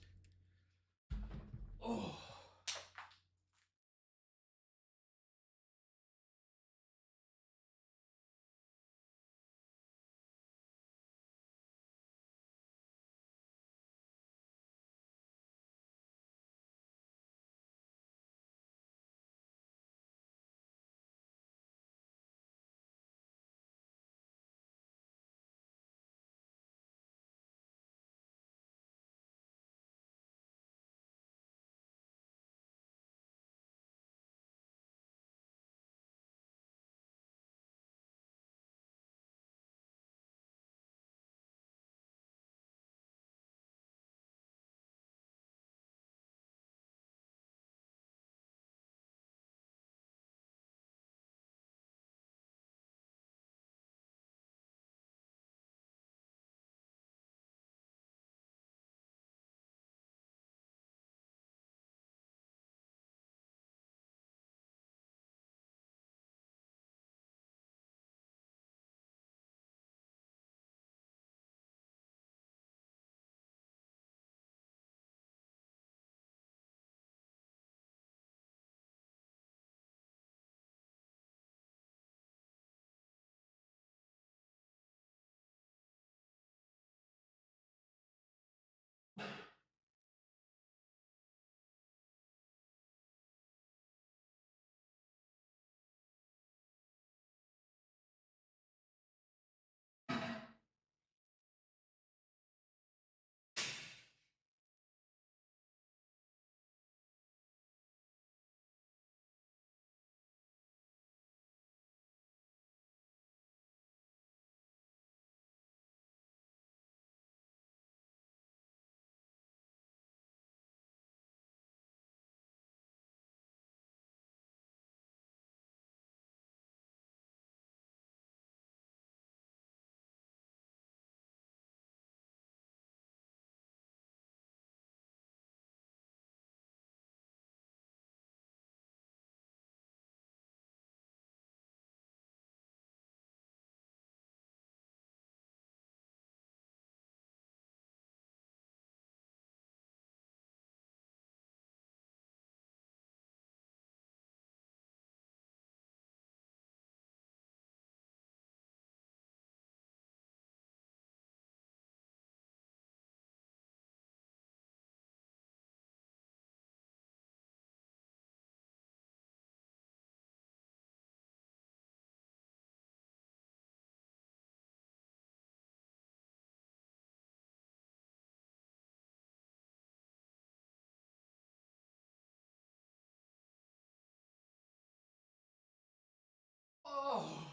Oh.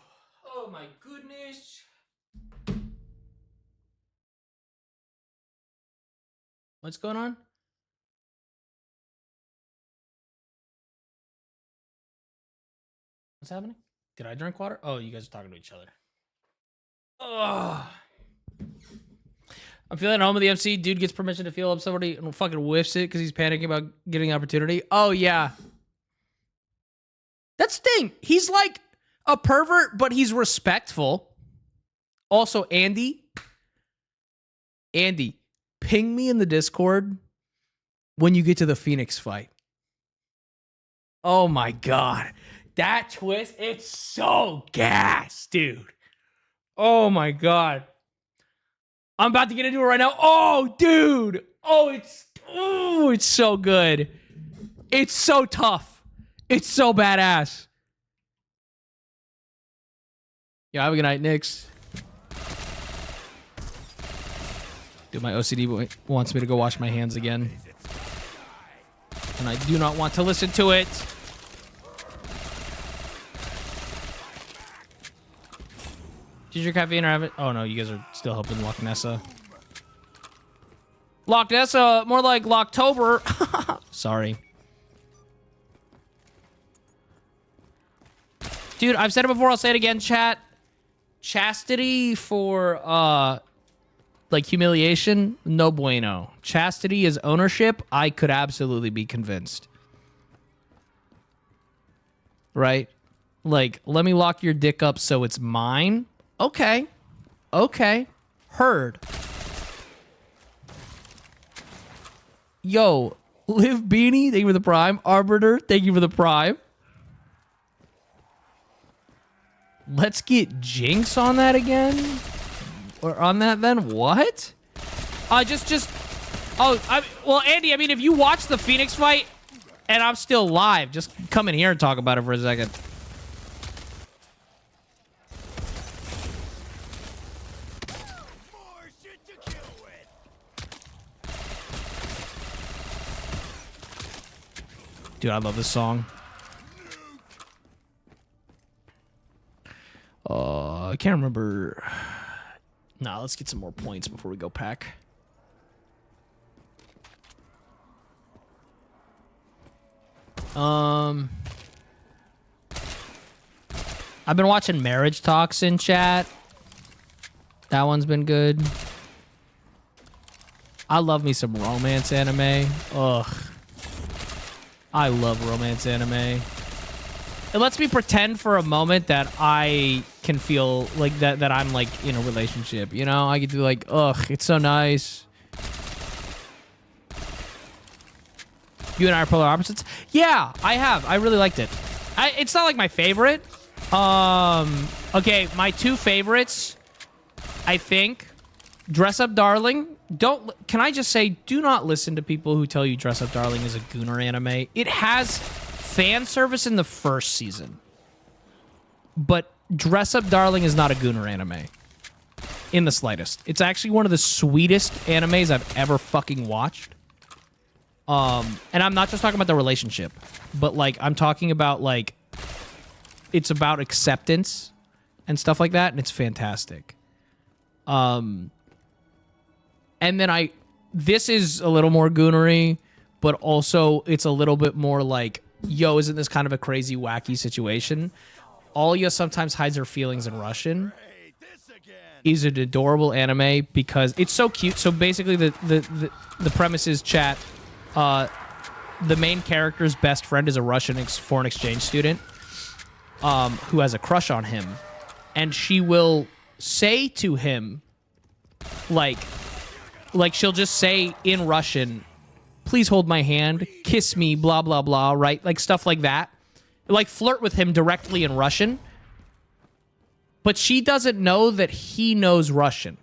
Oh my goodness. What's going on? What's happening? Did I drink water? Oh, you guys are talking to each other. Ugh. I'm feeling at home with the MC. Dude gets permission to feel up somebody and fucking whiffs it because he's panicking about getting an opportunity. Oh, yeah. That's the thing. He's like a pervert, but he's respectful. Also, Andy, ping me in the Discord when you get to the Phoenix fight. Oh my God. That twist, it's so gas, dude. Oh my God. I'm about to get into it right now. Oh, dude. Oh, it's so good. It's so tough. It's so badass. Yeah, have a good night, Knicks. Dude, my OCD wants me to go wash my hands again. And I do not want to listen to it. Did your caffeine or have it? Oh no, you guys are still helping Loch Nessa. Loch Nessa, more like Locktober. Sorry. Dude, I've said it before, I'll say it again, chat. Chastity for, like, humiliation, no bueno. Chastity is ownership, I could absolutely be convinced. Right? Like, let me lock your dick up so it's mine? Okay. Okay. Heard. Yo, Live Beanie, thank you for the prime. Arbiter, thank you for the prime. Let's get Jinx on that again? Or on that then? What? Well, Andy, I mean, if you watch the Phoenix fight and I'm still live, just come in here and talk about it for a second. More shit to kill with. Dude, I love this song. I can't remember. Nah, let's get some more points before we go pack. I've been watching Marriage Talks in chat. That one's been good. I love me some romance anime. Ugh. I love romance anime. It lets me pretend for a moment that I can feel like that I'm like in a relationship, you know? I get to be like, ugh, it's so nice. You and I are polar opposites? Yeah, I have. I really liked it. It's not like my favorite. Okay, my two favorites, I think, Dress Up Darling. Can I just say, do not listen to people who tell you Dress Up Darling is a gooner anime. It has fan service in the first season, but Dress Up Darling is not a gooner anime in the slightest. It's actually one of the sweetest animes I've ever fucking watched. And I'm not just talking about the relationship, but like I'm talking about like it's about acceptance and stuff like that, and it's fantastic. And then this is a little more goonery, but also it's a little bit more like, yo, isn't this kind of a crazy, wacky situation? Alya sometimes hides her feelings in Russian. Is an adorable anime because it's so cute. So basically, the premise is, chat. The main character's best friend is a Russian foreign exchange student who has a crush on him, and she will say to him, like she'll just say in Russian, please hold my hand, kiss me, blah, blah, blah, right? Like stuff like that. Like flirt with him directly in Russian. But she doesn't know that he knows Russian.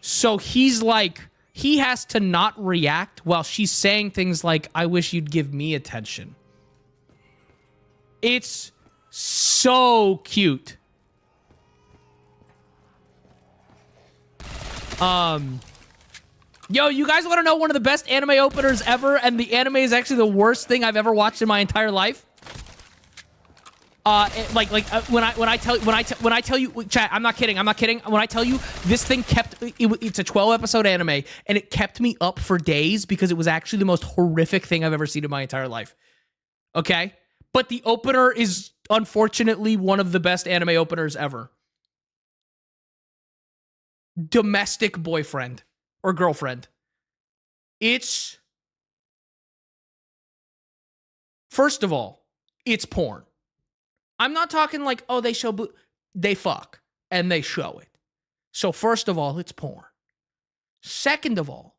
So he's like, he has to not react while she's saying things like, I wish you'd give me attention. It's so cute. Yo, you guys want to know one of the best anime openers ever, and the anime is actually the worst thing I've ever watched in my entire life? When I tell you, chat, I'm not kidding. When I tell you this thing it's a 12-episode anime, and it kept me up for days because it was actually the most horrific thing I've ever seen in my entire life. Okay? But the opener is unfortunately one of the best anime openers ever. Domestic boyfriend or girlfriend. First of all, it's porn. I'm not talking like, oh, they fuck and they show it. So first of all, it's porn. Second of all,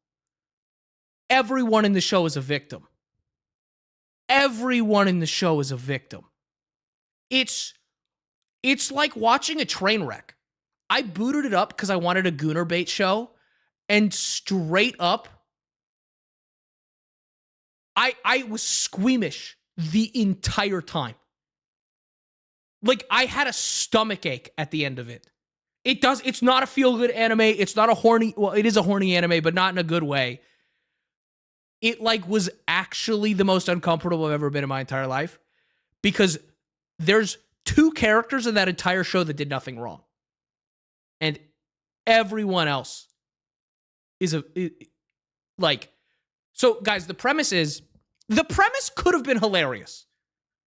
everyone in the show is a victim. Everyone in the show is a victim. It's like watching a train wreck. I booted it up because I wanted a Gooner Bait show, and straight up, I was squeamish the entire time. Like, I had a stomach ache at the end of it. It's not a feel-good anime. It's not a horny, well, it is a horny anime, but not in a good way. It, like, was actually the most uncomfortable I've ever been in my entire life. Because there's two characters in that entire show that did nothing wrong. And everyone else is so guys, the premise could have been hilarious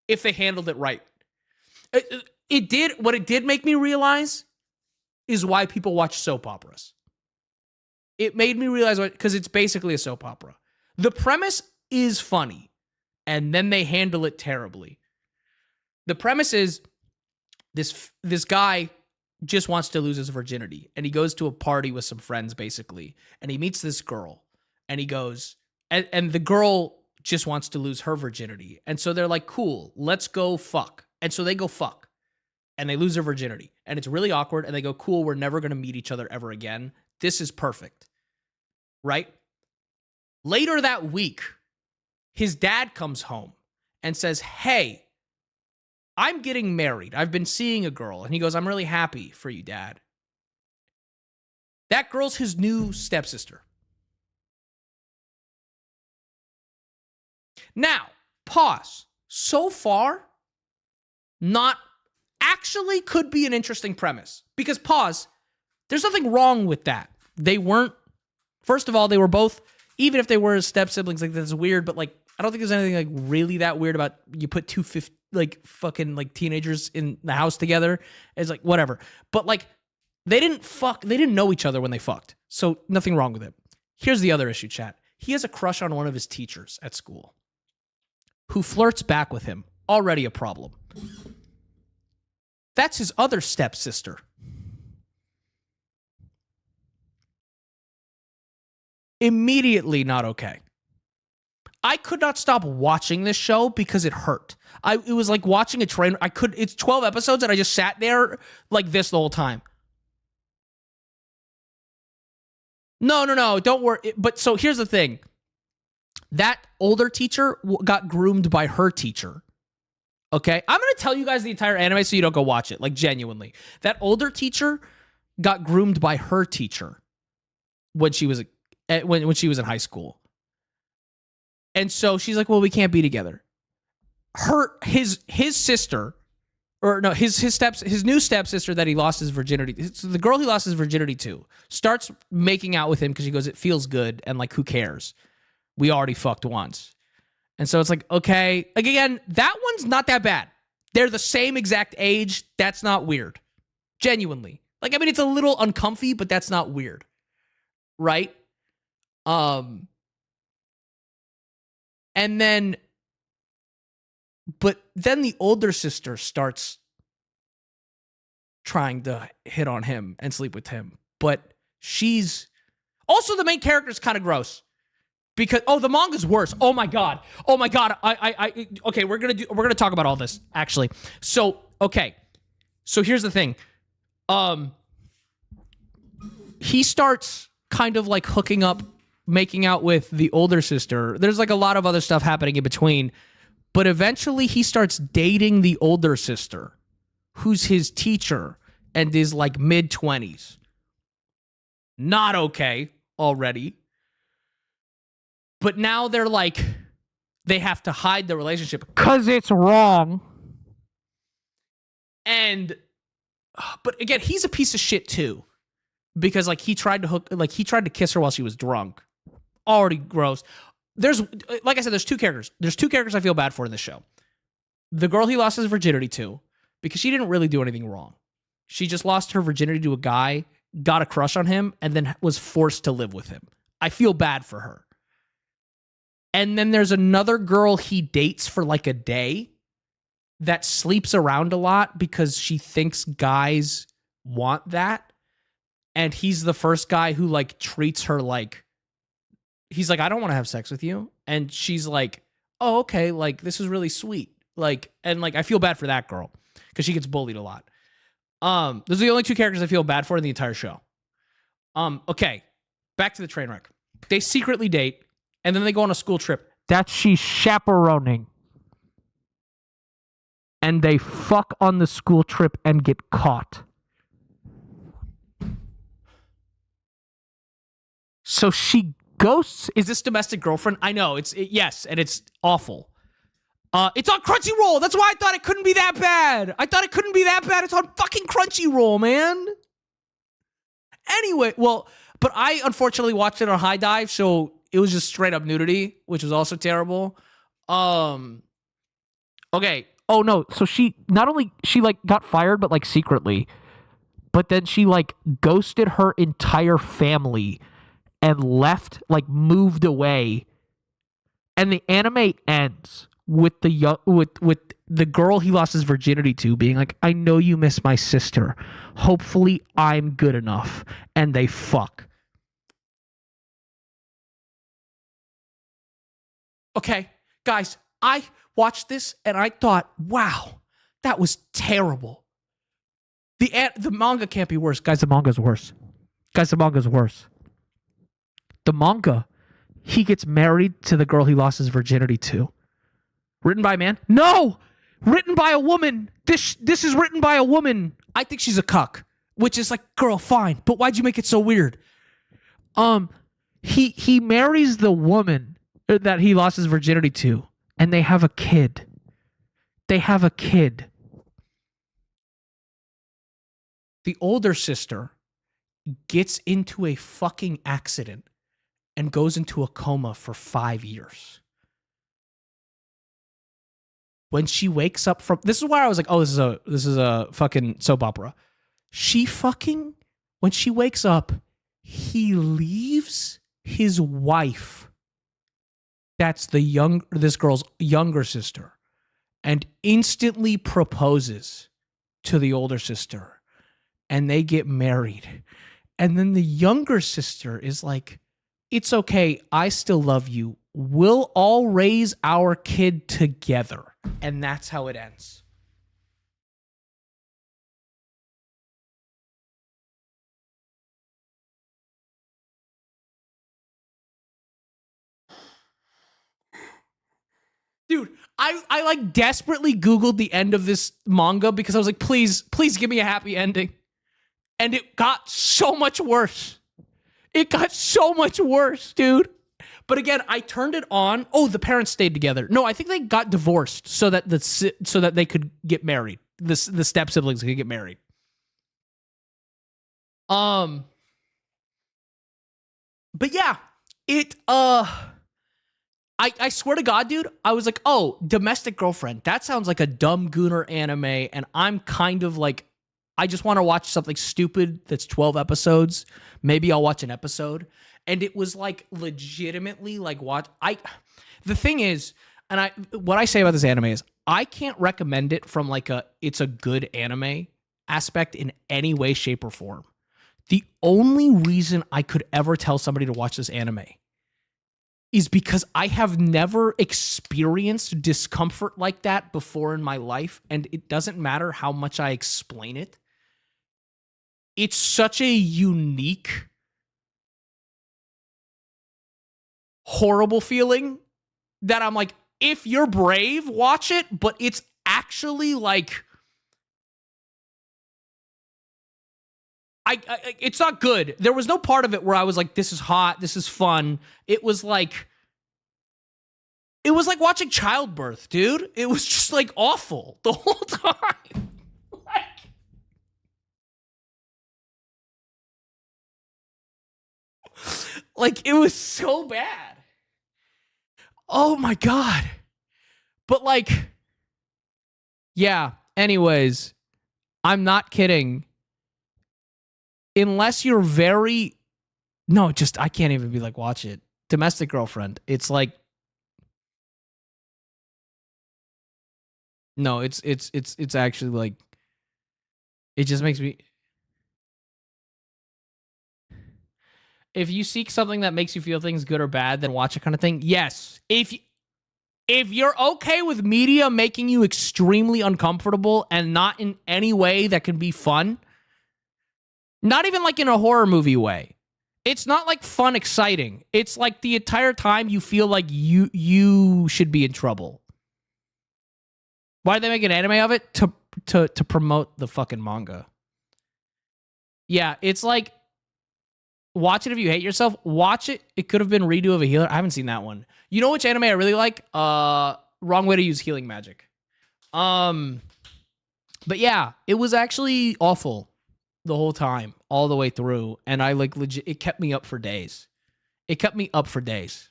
if they handled it right. What it did make me realize is why people watch soap operas. It made me realize because it's basically a soap opera. The premise is funny, and then they handle it terribly. The premise is this guy just wants to lose his virginity, and he goes to a party with some friends, basically, and he meets this girl, and he goes, and the girl just wants to lose her virginity, and so they're like, cool, let's go fuck. And so they go fuck, and they lose their virginity, and it's really awkward, and they go, cool, we're never going to meet each other ever again. This is perfect, right? Later that week, his dad comes home and says, hey, I'm getting married. I've been seeing a girl. And he goes, I'm really happy for you, Dad. That girl's his new stepsister. Now, pause. So far, not actually could be an interesting premise. Because, pause, there's nothing wrong with that. They weren't, first of all, they were both, even if they were step siblings, like that's weird, but like, I don't think there's anything like really that weird about you put two fucking like teenagers in the house together. It's like whatever. But like they didn't know each other when they fucked. So nothing wrong with it. Here's the other issue, chat. He has a crush on one of his teachers at school who flirts back with him. Already a problem. That's his other stepsister. Immediately not okay. I could not stop watching this show because it hurt. It was like watching a train. It's 12 episodes and I just sat there like this the whole time. No, don't worry. But so here's the thing. That older teacher got groomed by her teacher. Okay? I'm going to tell you guys the entire anime so you don't go watch it. Like genuinely. That older teacher got groomed by her teacher when she was when she was in high school. And so she's like, well, we can't be together. His sister, or no, his new stepsister that he lost his virginity, the girl he lost his virginity to, starts making out with him because she goes, it feels good, and like, who cares? We already fucked once. And so it's like, okay, again, that one's not that bad. They're the same exact age. That's not weird. Genuinely. Like, I mean, it's a little uncomfy, but that's not weird. Right? And then, but then the older sister starts trying to hit on him and sleep with him. But she's also, the main character is kind of gross because, the manga's worse. Oh my God. Okay, we're going to talk about all this actually. So, okay. So here's the thing. He starts kind of like hooking up, making out with the older sister. There's like a lot of other stuff happening in between, but eventually he starts dating the older sister, who's his teacher and is like mid-20s. Not okay already. But now they're like, they have to hide the relationship because it's wrong. And, but again, he's a piece of shit too. Because like he tried to kiss her while she was drunk. Already gross. There's, like I said, there's two characters. There's two characters I feel bad for in this show. The girl he lost his virginity to, because she didn't really do anything wrong. She just lost her virginity to a guy, got a crush on him, and then was forced to live with him. I feel bad for her. And then there's another girl he dates for like a day that sleeps around a lot because she thinks guys want that. And he's the first guy who like treats her like, he's like, I don't want to have sex with you. And she's like, oh, okay. Like, this is really sweet. Like, and like, I feel bad for that girl because she gets bullied a lot. Those are the only two characters I feel bad for in the entire show. Okay. Back to the train wreck. They secretly date and then they go on a school trip that she's chaperoning. And they fuck on the school trip and get caught. So she ghosts. Is this domestic girlfriend? I know yes, and it's awful. It's on Crunchyroll. That's why I thought it couldn't be that bad. I thought it couldn't be that bad. It's on fucking Crunchyroll, man. Anyway, well, but I unfortunately watched it on High Dive, so it was just straight up nudity, which was also terrible. Okay. Oh no. So she not only like got fired, but like secretly, but then she like ghosted her entire family and left, like moved away. And the anime ends with the with the girl he lost his virginity to being like, I know you miss my sister. Hopefully I'm good enough. And they fuck. Okay, guys, I watched this and I thought, wow, that was terrible. The manga can't be worse. Guys, the manga's worse. Guys, the manga's worse. The manga, he gets married to the girl he lost his virginity to. Written by a man? No! Written by a woman. This is written by a woman. I think she's a cuck, which is like, girl, fine, but why'd you make it so weird? He marries the woman that he lost his virginity to, and they have a kid. They have a kid. The older sister gets into a fucking accident and goes into a coma for 5 years. When she wakes up from, this is why I was like, oh, this is a fucking soap opera. When she wakes up, he leaves his wife. That's this girl's younger sister, and instantly proposes to the older sister, and they get married. And then the younger sister is like, it's okay, I still love you. We'll all raise our kid together. And that's how it ends. Dude, I like desperately Googled the end of this manga because I was like, please give me a happy ending. And it got so much worse. It got so much worse, dude. But again, I turned it on. Oh, the parents stayed together. No, I think they got divorced so that they could get married. The step siblings could get married. But yeah, it I swear to God, dude, I was like, oh, Domestic Girlfriend. That sounds like a dumb gooner anime, and I'm kind of like, I just want to watch something stupid that's 12 episodes. Maybe I'll watch an episode. And it was like legitimately like the thing is, and what I say about this anime is I can't recommend it from like it's a good anime aspect in any way, shape, or form. The only reason I could ever tell somebody to watch this anime is because I have never experienced discomfort like that before in my life, and it doesn't matter how much I explain it. It's such a unique, horrible feeling that I'm like, if you're brave, watch it, but it's actually like, it's not good. There was no part of it where I was like, this is hot, this is fun. It was like watching childbirth, dude. It was just like awful the whole time. Like, it was so bad. Oh my God. But like, yeah, anyways, I'm not kidding. Unless you're I can't even be like, watch it. Domestic Girlfriend. It's like, no, it's actually like, it just makes me. If you seek something that makes you feel things good or bad, then watch it kind of thing. Yes. If you're okay with media making you extremely uncomfortable and not in any way that can be fun, not even like in a horror movie way. It's not like fun, exciting. It's like the entire time you feel like you should be in trouble. Why did they make an anime of it? To promote the fucking manga. Yeah, it's like, watch it if you hate yourself. Watch it. It could have been Redo of a Healer. I haven't seen that one. You know which anime I really like? wrong way to use healing magic. But yeah, it was actually awful the whole time, all the way through. And I like legit, it kept me up for days. It kept me up for days.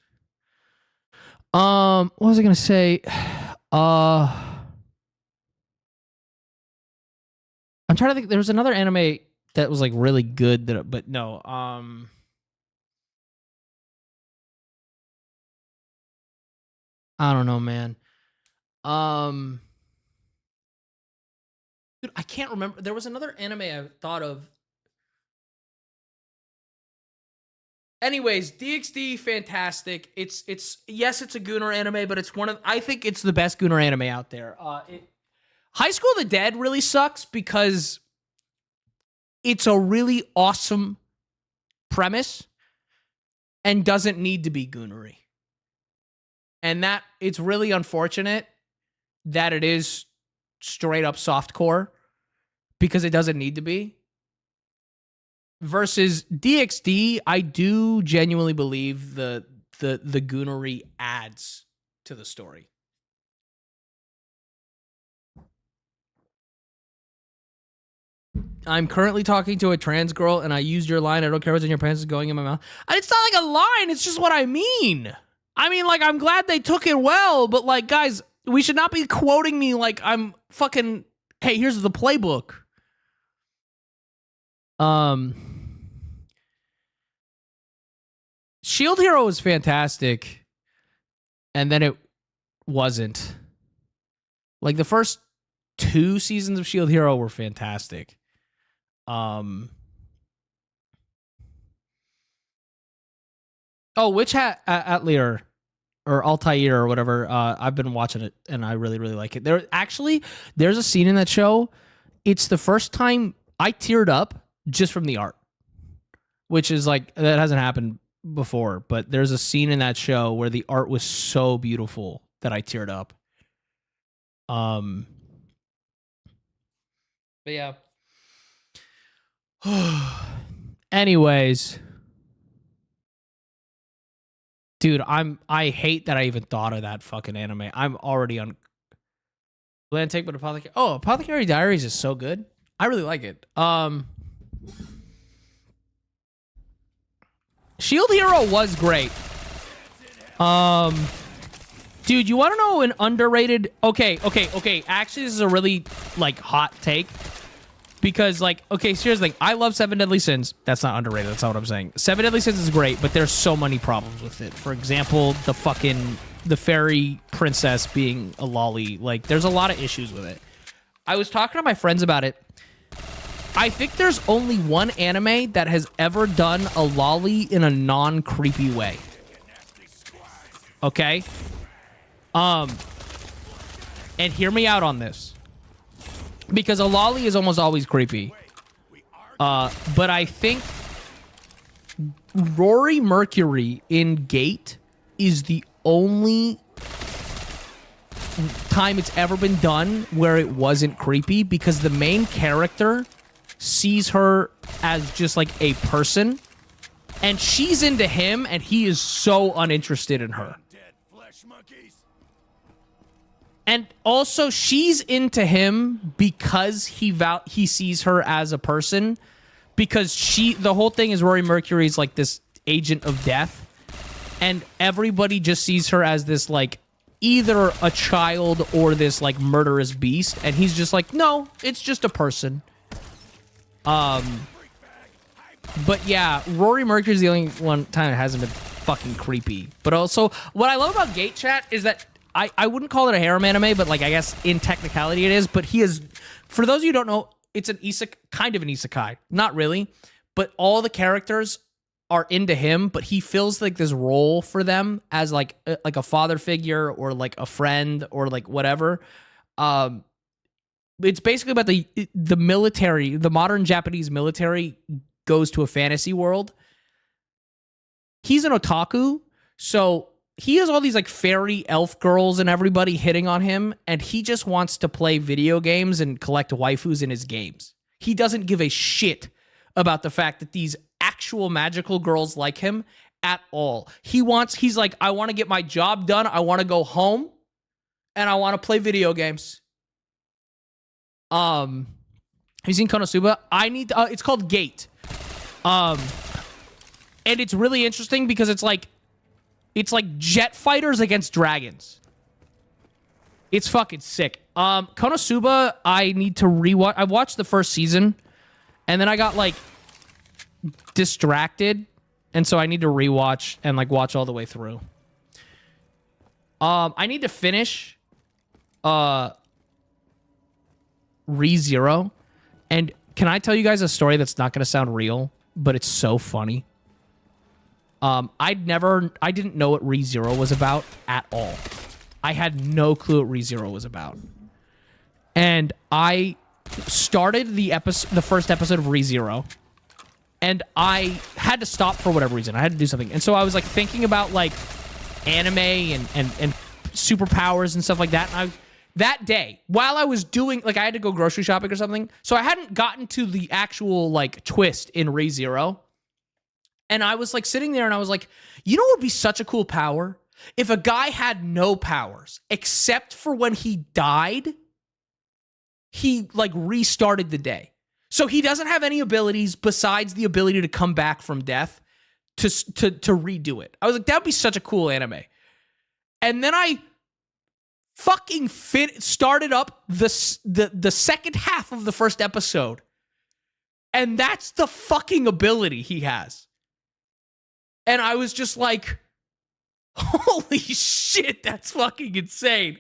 What was I gonna say? I'm trying to think. There was another anime that was like really good, but no. I don't know, man. Dude, I can't remember. There was another anime I thought of. Anyways, DxD, fantastic. It's yes, it's a Gooner anime, but it's I think it's the best Gooner anime out there. High School of the Dead really sucks because it's a really awesome premise and doesn't need to be Goonery. And that it's really unfortunate that it is straight up softcore because it doesn't need to be. Versus DxD, I do genuinely believe the Goonery adds to the story. I'm currently talking to a trans girl and I used your line, I don't care what's in your pants is going in my mouth. And it's not like a line, it's just what I mean. I mean, like, I'm glad they took it well, but like, guys, we should not be quoting me like I'm fucking, hey, here's the playbook. Shield Hero was fantastic, and then it wasn't. Like, the first 2 seasons of Shield Hero were fantastic. Witch Hat Atelier or Altair or whatever. I've been watching it and I really, really like it. There's a scene in that show. It's the first time I teared up just from the art, which is like, that hasn't happened before, but there's a scene in that show where the art was so beautiful that I teared up. But yeah. Anyways, dude, I hate that I even thought of that fucking anime. I'm already on Land Take, but Apothecary. Oh, Apothecary Diaries is so good. I really like it. Shield Hero was great. Dude, you want to know an underrated? Okay. Actually, this is a really like hot take. Because, like, okay, here's the thing. I love Seven Deadly Sins. That's not underrated. That's not what I'm saying. Seven Deadly Sins is great, but there's so many problems with it. For example, the fairy princess being a lolly. Like, there's a lot of issues with it. I was talking to my friends about it. I think there's only one anime that has ever done a lolly in a non-creepy way. Okay? And hear me out on this. Because a lolly is almost always creepy. But I think Rory Mercury in Gate is the only time it's ever been done where it wasn't creepy, because the main character sees her as just like a person and she's into him and he is so uninterested in her. And also, she's into him because he sees her as a person. Because the whole thing is Rory Mercury's like this agent of death. And everybody just sees her as this like either a child or this like murderous beast. And he's just like, no, it's just a person. But yeah, Rory Mercury's the only one time it hasn't been fucking creepy. But also, what I love about Gate Chat is that I wouldn't call it a harem anime, but like I guess in technicality it is. But he is, for those of you who don't know, it's an kind of an isekai. Not really, but all the characters are into him, but he fills like this role for them as like a father figure or like a friend or like whatever. It's basically about the military, the modern Japanese military goes to a fantasy world. He's an otaku, so he has all these like fairy elf girls and everybody hitting on him, and he just wants to play video games and collect waifus in his games. He doesn't give a shit about the fact that these actual magical girls like him at all. He's like, I want to get my job done. I want to go home. and I want to play video games. Have you seen Konosuba? I need to, it's called Gate. And it's really interesting because it's like jet fighters against dragons. It's fucking sick. Konosuba, I need to rewatch. I watched the first season, and then I got like distracted, and so I need to rewatch and like watch all the way through. I need to finish ReZero. And can I tell you guys a story that's not going to sound real, but it's so funny? I didn't know what ReZero was about at all. I had no clue what ReZero was about. And I started the first episode of ReZero, and I had to stop for whatever reason. I had to do something. And so I was like thinking about like anime and superpowers and stuff like that. And that day, while I was doing, like, I had to go grocery shopping or something, so I hadn't gotten to the actual, like, twist in ReZero. And I was, like, sitting there, and I was like, you know what would be such a cool power? If a guy had no powers, except for when he died, he, like, restarted the day. So he doesn't have any abilities besides the ability to come back from death to redo it. I was like, that would be such a cool anime. And then I fucking started up the second half of the first episode, and that's the fucking ability he has. And I was just like, holy shit, that's fucking insane.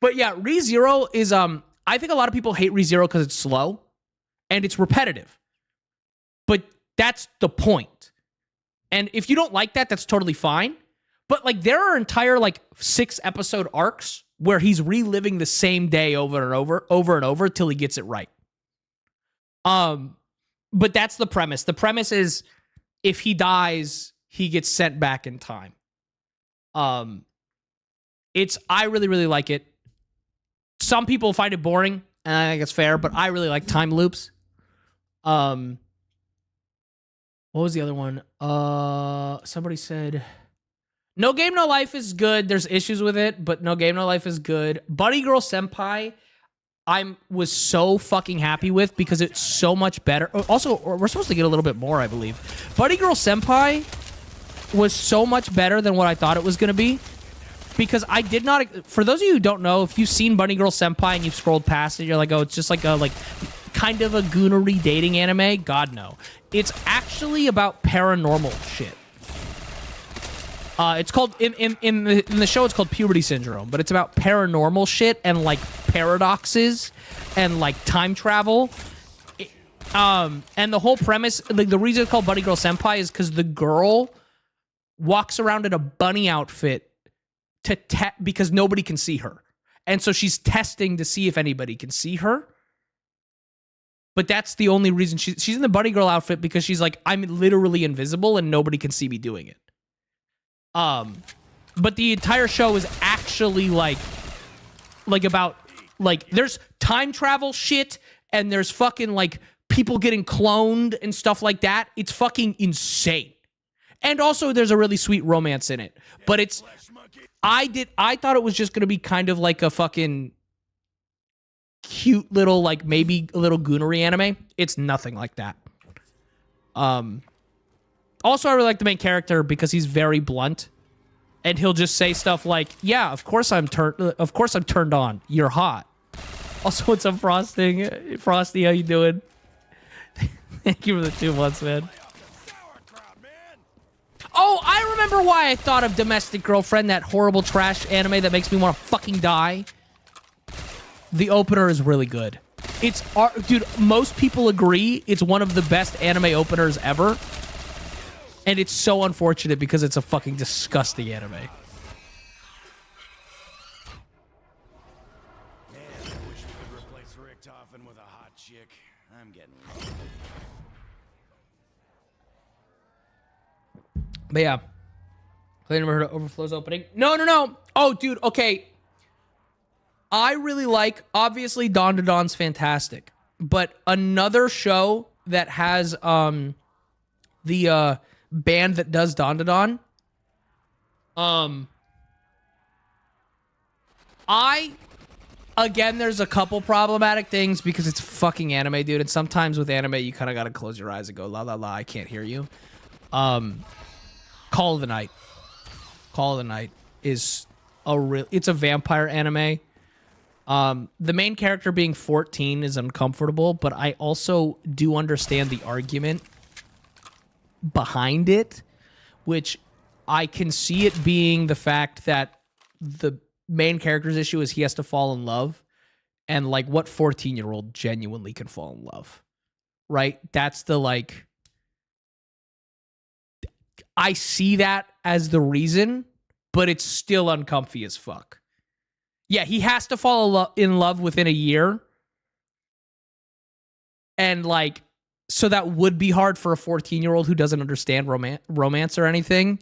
But yeah, ReZero is I think a lot of people hate ReZero because it's slow and it's repetitive, but that's the point. And if you don't like that, that's totally fine. But like, there are entire like 6 episode arcs where he's reliving the same day over and over till he gets it right. But that's the premise. The premise is if he dies, he gets sent back in time. I really, really like it. Some people find it boring, and I think it's fair, but I really like time loops. What was the other one? Somebody said No Game No Life is good. There's issues with it, but No Game No Life is good. Bunny Girl Senpai, I was so fucking happy with because it's so much better. Also, we're supposed to get a little bit more, I believe. Bunny Girl Senpai was so much better than what I thought it was going to be because I did not... For those of you who don't know, if you've seen Bunny Girl Senpai and you've scrolled past it, you're like, oh, it's just like a kind of a goonery dating anime. God, no. It's actually about paranormal shit. It's called in the show. It's called Puberty Syndrome, but it's about paranormal shit and like paradoxes and like time travel. And the whole premise, like the reason it's called Bunny Girl Senpai is because the girl walks around in a bunny outfit because nobody can see her, and so she's testing to see if anybody can see her. But that's the only reason she's in the bunny girl outfit, because she's like, I'm literally invisible and nobody can see me doing it. But the entire show is actually like about like there's time travel shit and there's fucking like people getting cloned and stuff like that. It's fucking insane. And also there's a really sweet romance in it. But I thought it was just gonna be kind of like a fucking cute little, like maybe a little goonery anime. It's nothing like that. Also, I really like the main character because he's very blunt, and he'll just say stuff like, "Yeah, of course I'm turned on. You're hot." Also, what's up, Frosty? How you doing? Thank you for the 2 months, man. Oh, I remember why I thought of Domestic Girlfriend, that horrible trash anime that makes me want to fucking die. The opener is really good. Dude, most people agree it's one of the best anime openers ever. And it's so unfortunate because it's a fucking disgusting anime. Man, I wish we could replace Richtofen with a hot chick. I'm getting lonely. But yeah. I never heard of Overflow's opening. No. Oh, dude, okay. I really like, obviously, Dawn to Dawn's fantastic. But another show that has the band that does Dawn to Dawn, Again, there's a couple problematic things because it's fucking anime, dude. And sometimes with anime, you kind of got to close your eyes and go, la, la, la, I can't hear you. Call of the Night. Call of the Night is it's a vampire anime. The main character being 14 is uncomfortable, but I also do understand the argument behind it, which I can see it being the fact that the main character's issue is he has to fall in love, and like what 14-year-old genuinely can fall in love, right? That's the like, I see that as the reason, but it's still uncomfy as fuck. Yeah, he has to fall in love within a year, and like, so that would be hard for a 14-year-old who doesn't understand romance or anything.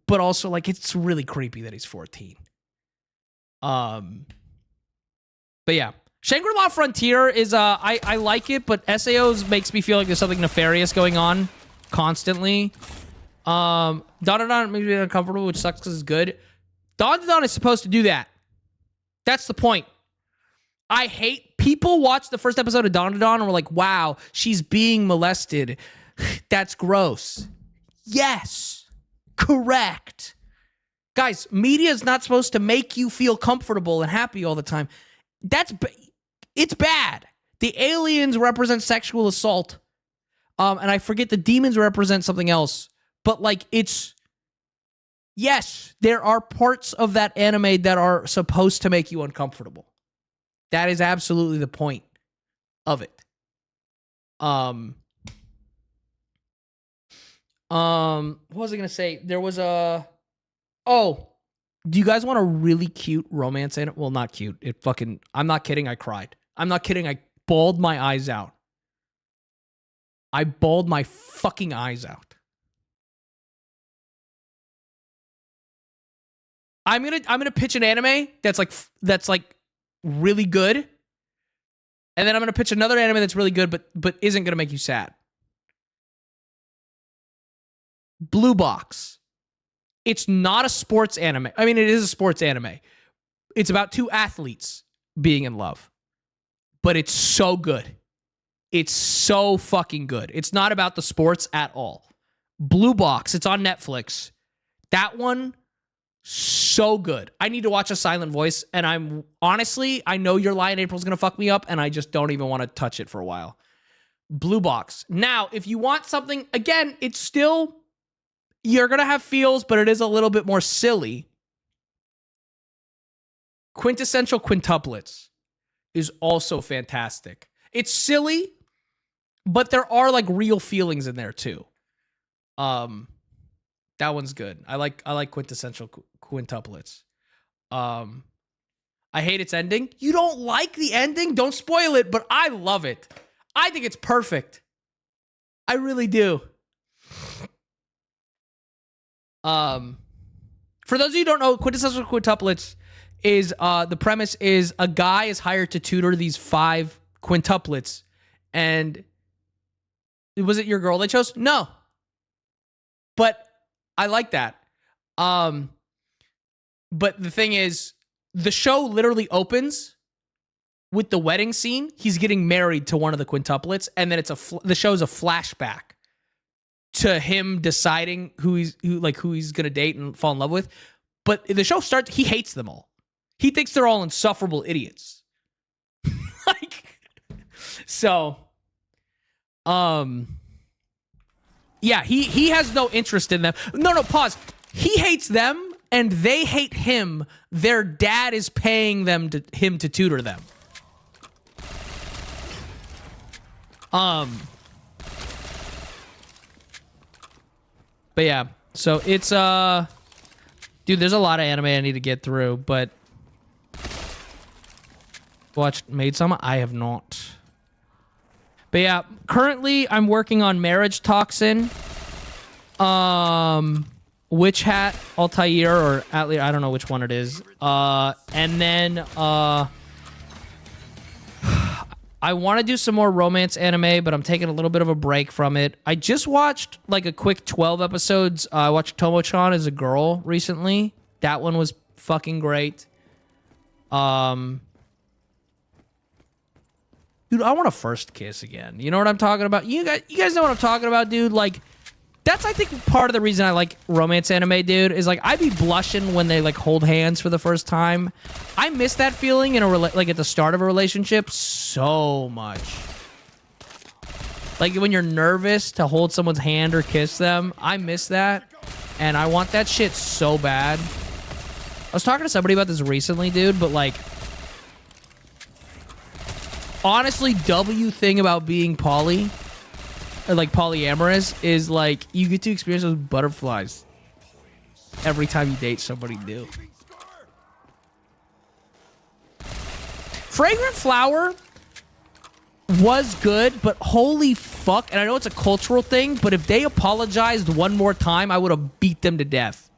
But also, like, it's really creepy that he's 14. But yeah. Shangri-La Frontier is, I like it, but SAOs makes me feel like there's something nefarious going on constantly. Don makes me uncomfortable, which sucks because it's good. Don is supposed to do that. That's the point. I hate people watch the first episode of Don and were like, wow, she's being molested. That's gross. Yes. Correct. Guys, media is not supposed to make you feel comfortable and happy all the time. It's bad. The aliens represent sexual assault. And I forget the demons represent something else. But like, yes, there are parts of that anime that are supposed to make you uncomfortable. That is absolutely the point of it. What was I gonna say? There was do you guys want a really cute romance anime? Well, not cute. I'm not kidding, I cried. I'm not kidding, I bawled my eyes out. I bawled my fucking eyes out. I'm gonna pitch an anime that's like really good. And then I'm gonna pitch another anime that's really good, but isn't gonna make you sad. Blue Box. It's not a sports anime. I mean, it is a sports anime. It's about two athletes being in love. But it's so good. It's so fucking good. It's not about the sports at all. Blue Box. It's on Netflix. That one, so good. I need to watch A Silent Voice, and I know Your Lie in April's gonna fuck me up, and I just don't even want to touch it for a while. Blue Box. Now, if you want something, again, it's still... You're going to have feels, but it is a little bit more silly. Quintessential Quintuplets is also fantastic. It's silly, but there are like real feelings in there too. That one's good. I like Quintessential Quintuplets. I hate its ending. You don't like the ending? Don't spoil it, but I love it. I think it's perfect. I really do. For those of you who don't know, Quintessential Quintuplets is the premise is a guy is hired to tutor these 5 quintuplets, and was it your girl they chose? No, but I like that. But the thing is, the show literally opens with the wedding scene. He's getting married to one of the quintuplets, and then the show's a flashback to him deciding who he's gonna date and fall in love with. But the show starts, he hates them all. He thinks they're all insufferable idiots. Yeah, he has no interest in them. No, pause. He hates them and they hate him. Their dad is paying him to tutor them. But yeah, so it's dude, there's a lot of anime I need to get through, but watched Maid-sama? I have not. But yeah, currently I'm working on Marriage Toxin, Witch Hat, Altair, or Atelier, I don't know which one it is. And then I want to do some more romance anime, but I'm taking a little bit of a break from it. I just watched like a quick 12 episodes. I watched Tomo-chan as a girl recently. That one was fucking great. Dude, I want a first kiss again. You know what I'm talking about? You guys know what I'm talking about, dude? Like, that's, I think, part of the reason I like romance anime, dude, is, like, I'd be blushing when they, like, hold hands for the first time. I miss that feeling in a, like, at the start of a relationship so much. Like, when you're nervous to hold someone's hand or kiss them, I miss that, and I want that shit so bad. I was talking to somebody about this recently, dude, but, like, honestly, W thing about being poly, or like polyamorous, is like you get to experience those butterflies every time you date somebody new. Fragrant Flower was good, but holy fuck, and I know it's a cultural thing, but if they apologized one more time, I would have beat them to death.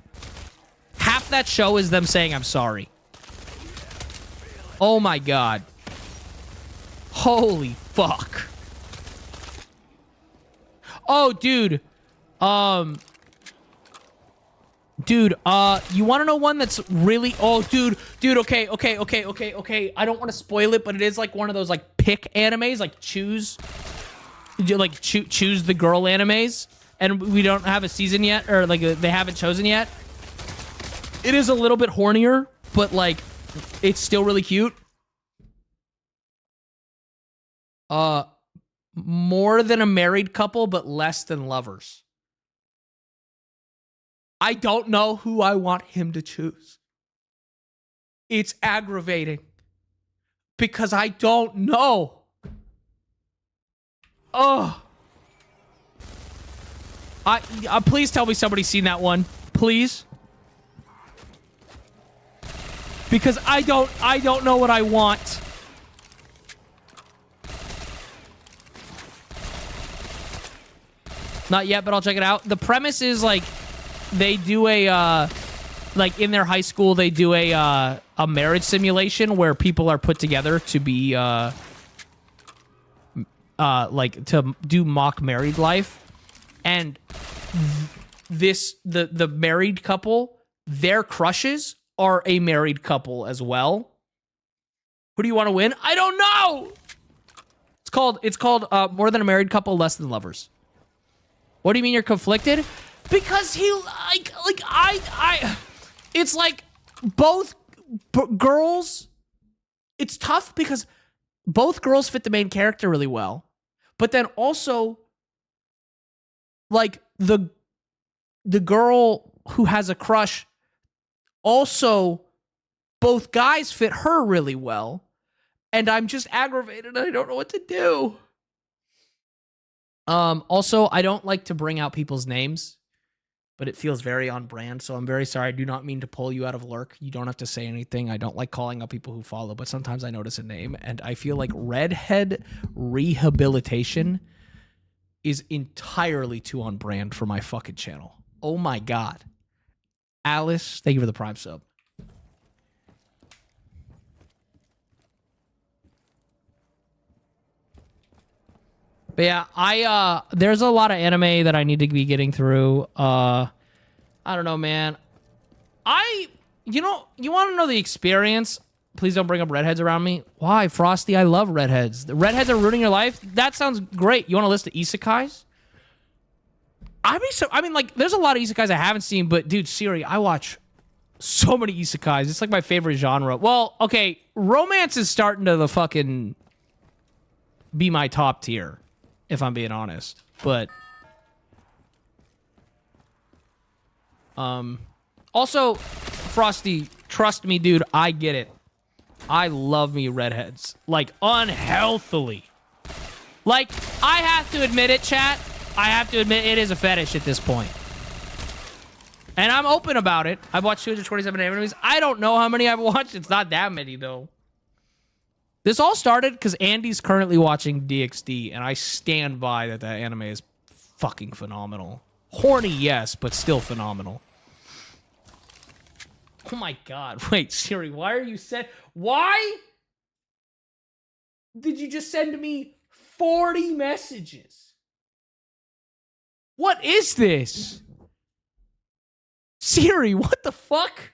Half that show is them saying I'm sorry. Oh my god. Holy fuck. Oh, dude. Dude, you want to know one that's really... Oh, dude, okay. I don't want to spoil it, but it is like one of those, like, pick animes, like, choose the girl animes, and we don't have a season yet, or, like, they haven't chosen yet. It is a little bit hornier, but, like, it's still really cute. More than a married couple, but less than lovers. I don't know who I want him to choose. It's aggravating. Because I don't know. Oh. Please tell me somebody's seen that one. Please. Because I don't know what I want. Not yet, but I'll check it out. The premise is, like, they do a, like, in their high school, they do a marriage simulation where people are put together to be, like, to do mock married life. And the married couple, their crushes are a married couple as well. Who do you want to win? I don't know! It's called More Than a Married Couple, Less Than Lovers. What do you mean you're conflicted? Because he, it's like both girls, it's tough because both girls fit the main character really well. But then also, like, the girl who has a crush, also, both guys fit her really well. And I'm just aggravated. I don't know what to do. Also, I don't like to bring out people's names, but it feels very on brand, so I'm very sorry. I do not mean to pull you out of lurk. You don't have to say anything. I don't like calling out people who follow, but sometimes I notice a name, and I feel like redhead rehabilitation is entirely too on brand for my fucking channel. Oh my god. Alice, thank you for the Prime sub. But yeah, there's a lot of anime that I need to be getting through. I don't know, man. You want to know the experience? Please don't bring up redheads around me. Why, Frosty? I love redheads. The redheads are ruining your life? That sounds great. You want a list of isekais? I mean, like, there's a lot of isekais I haven't seen, but dude, Siri, I watch so many isekais. It's like my favorite genre. Well, okay, romance is starting to fucking be my top tier, if I'm being honest. But also, Frosty, trust me, dude, I get it. I love me redheads. Like, unhealthily. Like, I have to admit it, chat. I have to admit it is a fetish at this point. And I'm open about it. I've watched 227 animes. I don't know how many I've watched. It's not that many, though. This all started because Andy's currently watching DxD, and I stand by that anime is fucking phenomenal. Horny, yes, but still phenomenal. Oh my god. Wait, Siri, why are you why did you just send me 40 messages? What is this? Siri, what the fuck?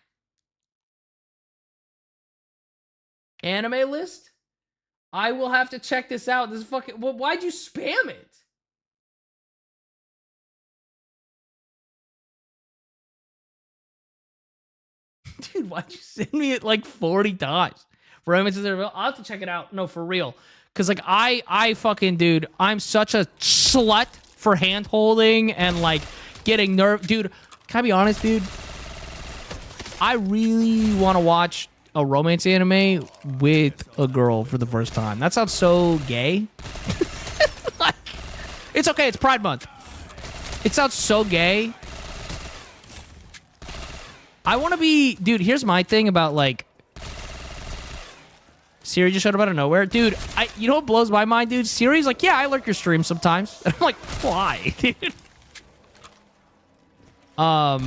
Anime list? I will have to check this out. This is fucking... Well, why'd you spam it? Dude, why'd you send me it like 40 times? For images that are real? I'll have to check it out. No, for real. Because, like, I fucking... Dude, I'm such a slut for hand-holding and, like, getting nerve... Dude, can I be honest, dude? I really want to watch a romance anime with a girl for the first time. That sounds so gay. Like, it's okay. It's Pride Month. It sounds so gay. I want to be... Dude, here's my thing about, like... Siri just showed up out of nowhere. Dude, you know what blows my mind, dude? Siri's like, yeah, I lurk your stream sometimes. And I'm like, why, dude? But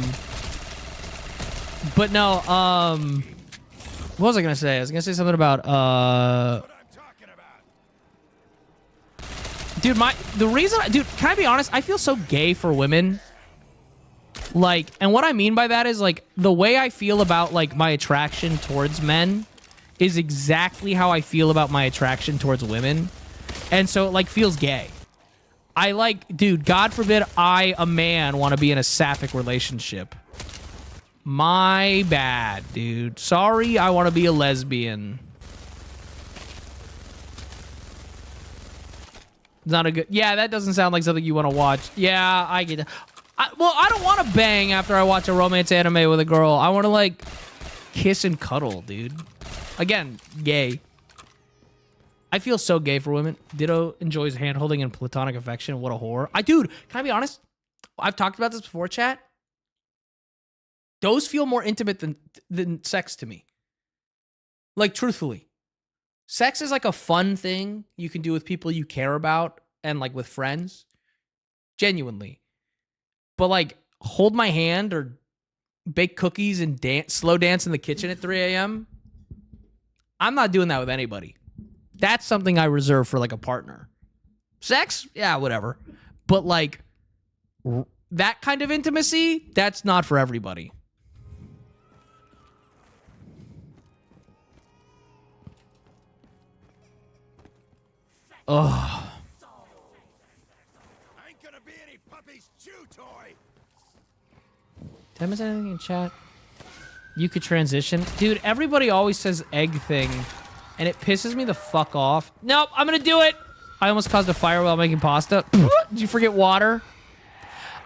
no, what was I gonna say? I was gonna say something about dude, the reason dude, can I be honest? I feel so gay for women. Like, and what I mean by that is, like, the way I feel about, like, my attraction towards men is exactly how I feel about my attraction towards women. And so it, like, feels gay. I like, dude, God forbid I, a man, want to be in a sapphic relationship. My bad, dude. Sorry, I want to be a lesbian. Not a good... Yeah, that doesn't sound like something you want to watch. Yeah, I get it. Well, I don't want to bang after I watch a romance anime with a girl. I want to, like, kiss and cuddle, dude. Again, gay. I feel so gay for women. Ditto enjoys hand-holding and platonic affection. What a whore. Dude, can I be honest? I've talked about this before, chat. Those feel more intimate than sex to me. Like, truthfully. Sex is like a fun thing you can do with people you care about and, like, with friends. Genuinely. But, like, hold my hand or bake cookies and slow dance in the kitchen at 3 a.m. I'm not doing that with anybody. That's something I reserve for, like, a partner. Sex? Yeah, whatever. But, like, that kind of intimacy, that's not for everybody. Ugh. Ain't gonna be any puppy's chew toy. Did I miss anything in chat? You could transition. Dude, everybody always says egg thing, and it pisses me the fuck off. Nope, I'm gonna do it. I almost caused a fire while making pasta. Did you forget water?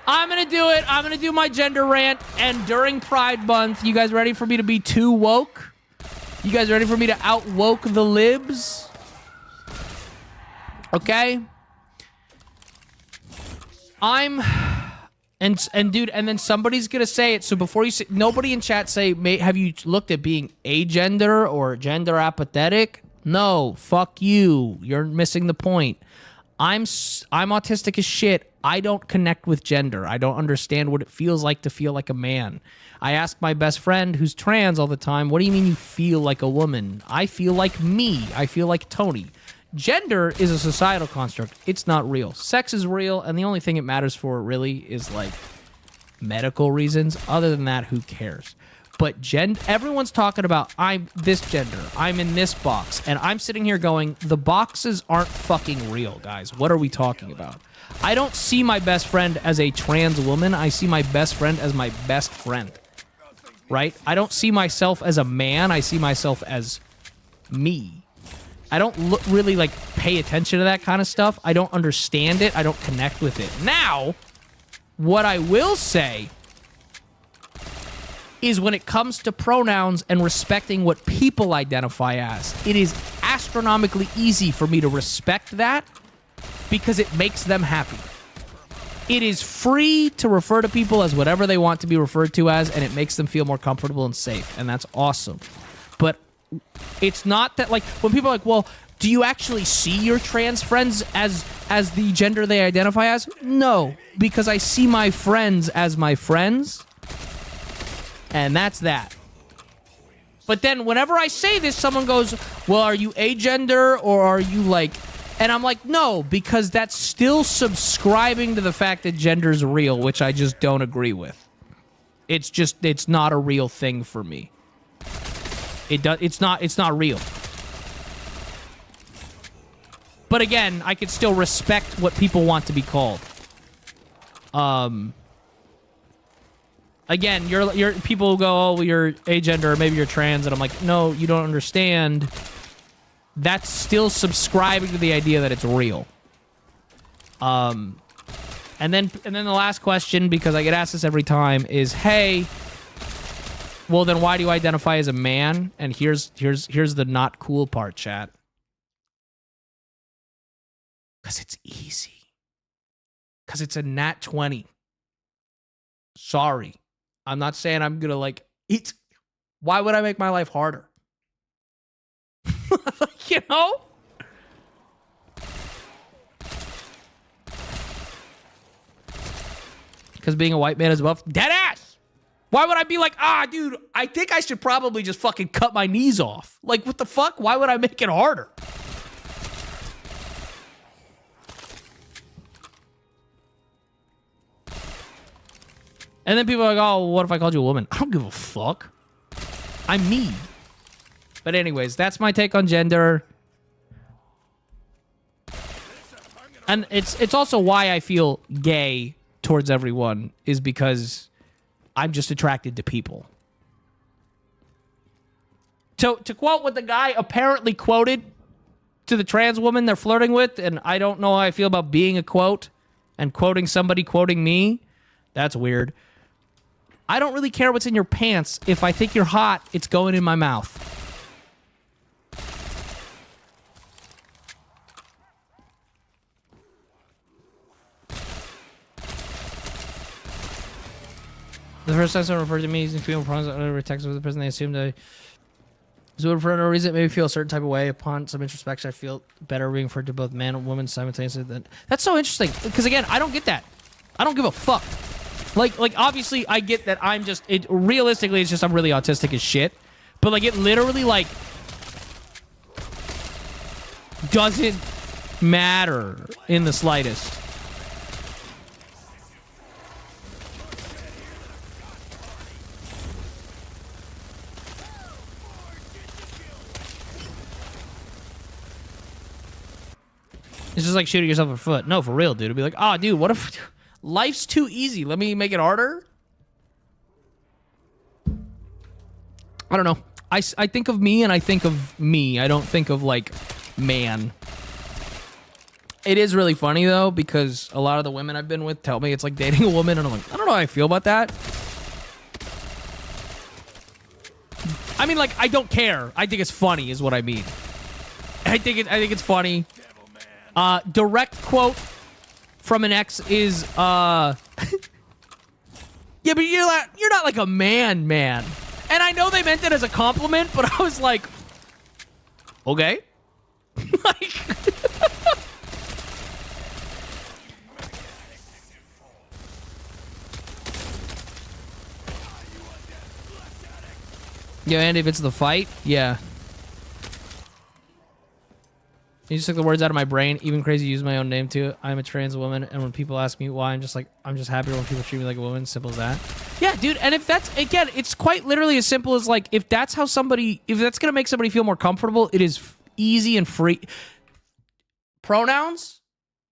I'm gonna do it. I'm gonna do my gender rant, and during Pride Month, you guys ready for me to be too woke? You guys ready for me to out-woke the libs? Okay? And dude, and then somebody's gonna say it. So before you say, nobody in chat say, have you looked at being agender or gender apathetic? No, fuck you. You're missing the point. I'm autistic as shit. I don't connect with gender. I don't understand what it feels like to feel like a man. I ask my best friend who's trans all the time, what do you mean you feel like a woman? I feel like me. I feel like Tony. Gender is a societal construct. It's not real. Sex is real, and the only thing it matters for really is, like, medical reasons. Other than that, who cares? But everyone's talking about, I'm this gender, I'm in this box, and I'm sitting here going, the boxes aren't fucking real, guys. What are we talking about? I don't see my best friend as a trans woman. I see my best friend as my best friend. Right? I don't see myself as a man. I see myself as me. I don't really, like, pay attention to that kind of stuff. I don't understand it. I don't connect with it. Now, what I will say is when it comes to pronouns and respecting what people identify as, it is astronomically easy for me to respect that because it makes them happy. It is free to refer to people as whatever they want to be referred to as, and it makes them feel more comfortable and safe, and that's awesome. But it's not that, like, when people are like, well, do you actually see your trans friends as the gender they identify as? No, because I see my friends as my friends, and that's that. But then whenever I say this, someone goes, well, are you agender, or are you, like... And I'm like, no, because that's still subscribing to the fact that gender's real, which I just don't agree with. It's not a real thing for me. It's not real. But again, I could still respect what people want to be called. Again, you're people go, oh, well, you're agender, or maybe you're trans, and I'm like, no, you don't understand. That's still subscribing to the idea that it's real. And then the last question, because I get asked this every time, is, hey, well, then why do you identify as a man? And here's the not cool part, chat. Because it's easy. Because it's a nat 20. Sorry. I'm not saying I'm going to, like, eat. Why would I make my life harder? You know? Because being a white man is above. Dead ass! Why would I be like, dude, I think I should probably just fucking cut my knees off. Like, what the fuck? Why would I make it harder? And then people are like, oh, what if I called you a woman? I don't give a fuck. I'm me. But anyways, that's my take on gender. And it's also why I feel gay towards everyone, is because I'm just attracted to people. So, to quote what the guy apparently quoted to the trans woman they're flirting with, and I don't know how I feel about being a quote and quoting somebody quoting me. That's weird. I don't really care what's in your pants. If I think you're hot, it's going in my mouth. The first time someone referred to me using female pronouns, I never texted with the person they assumed I was with for no reason. It made me feel a certain type of way. Upon some introspection, I feel better being referred to both man and woman simultaneously. That's so interesting. Because again, I don't get that. I don't give a fuck. Like obviously, I get that I'm just... realistically, it's just I'm really autistic as shit. But, like, it literally, like... doesn't matter in the slightest. It's just like shooting yourself in the foot. No, for real, dude. It'd be like, oh, dude, what if... life's too easy. Let me make it harder? I don't know. I think of me and I think of me. I don't think of, like, man. It is really funny, though, because a lot of the women I've been with tell me it's like dating a woman, and I'm like, I don't know how I feel about that. I mean, like, I don't care. I think it's funny is what I mean. I think it's funny. Direct quote from an ex is, yeah, but you're not like a man. And I know they meant it as a compliment, but I was like, okay. Like, yo, Andy, if it's the fight, yeah. You just took the words out of my brain. Even crazy to use my own name too. I'm a trans woman, and when people ask me why, I'm just happier when people treat me like a woman. Simple as that. Yeah, dude. And if that's, again, it's quite literally as simple as, like, if that's gonna make somebody feel more comfortable, it is easy and free. Pronouns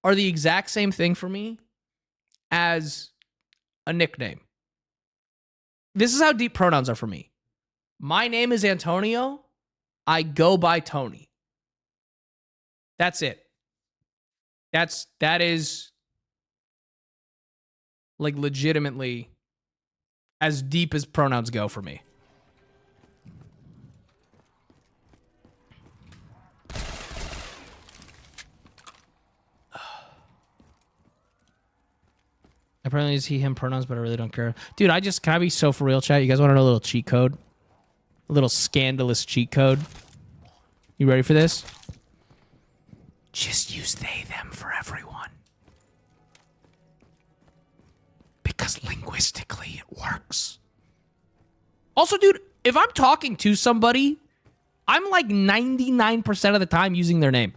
are the exact same thing for me as a nickname. This is how deep pronouns are for me. My name is Antonio. I go by Tony. That's it. That is like legitimately as deep as pronouns go for me. Apparently it's he, him pronouns, but I really don't care. Dude, can I be so for real, chat? You guys want to know a little cheat code? A little scandalous cheat code? You ready for this? Just use they, them for everyone. Because linguistically it works. Also, dude, if I'm talking to somebody, I'm like 99% of the time using their name.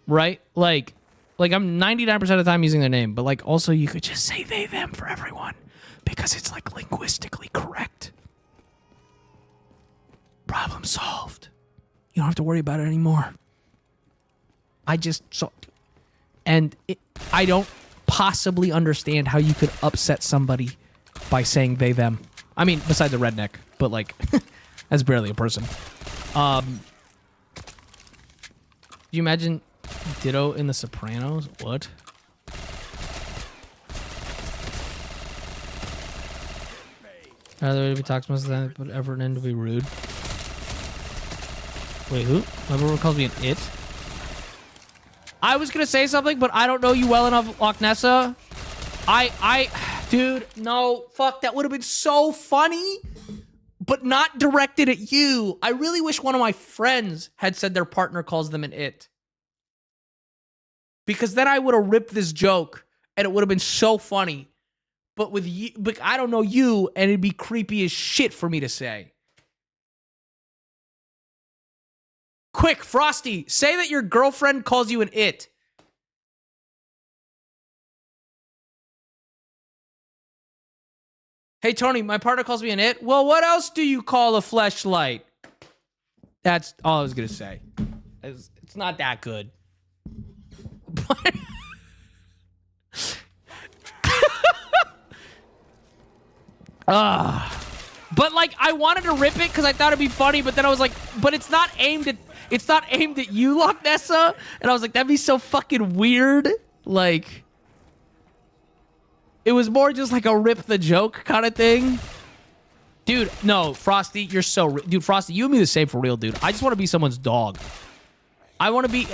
Right? Like I'm 99% of the time using their name, but like also you could just say they, them for everyone because it's like linguistically correct. Problem solved. You don't have to worry about it anymore. I don't possibly understand how you could upset somebody by saying they, them. I mean, besides a redneck, but like, that's barely a person. Do you imagine Ditto in The Sopranos? What? If he talks most of the time, but ever in to be rude. Wait, who? Everyone calls me an it? I was gonna say something, but I don't know you well enough, Loch Nessa. Dude, no, fuck, that would have been so funny, but not directed at you. I really wish one of my friends had said their partner calls them an it. Because then I would have ripped this joke, and it would have been so funny. But with you, but I don't know you, and it'd be creepy as shit for me to say. Quick, Frosty, say that your girlfriend calls you an it. Hey, Tony, my partner calls me an it. Well, what else do you call a fleshlight? That's all I was going to say. It's not that good. But like, I wanted to rip it because I thought it'd be funny, but then I was like, but it's not aimed at you, Loch Nessa. And I was like, that'd be so fucking weird. Like, it was more just like a rip the joke kind of thing. Dude, no, Frosty, you're so... Dude, Frosty, you and me the same for real, dude. I just want to be someone's dog. I want to be...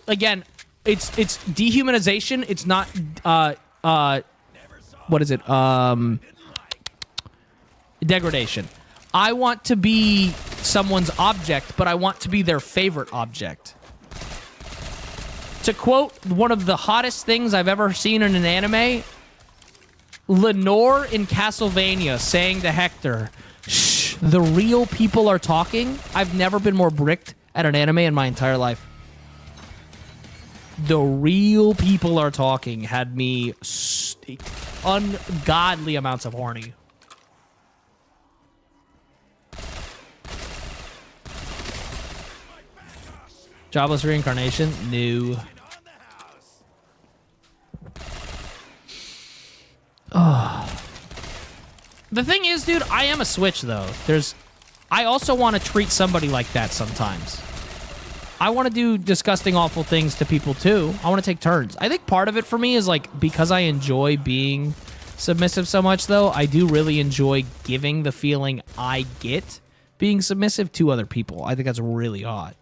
Again, it's dehumanization. It's not... what is it? Degradation. I want to be someone's object, but I want to be their favorite object. To quote one of the hottest things I've ever seen in an anime, Lenore in Castlevania saying to Hector, "Shh, the real people are talking." I've never been more bricked at an anime in my entire life. The real people are talking had me ungodly amounts of horny. Jobless reincarnation? No. The thing is, dude, I am a switch, though. I also want to treat somebody like that sometimes. I want to do disgusting, awful things to people, too. I want to take turns. I think part of it for me is, like, because I enjoy being submissive so much, though, I do really enjoy giving the feeling I get being submissive to other people. I think that's really hot.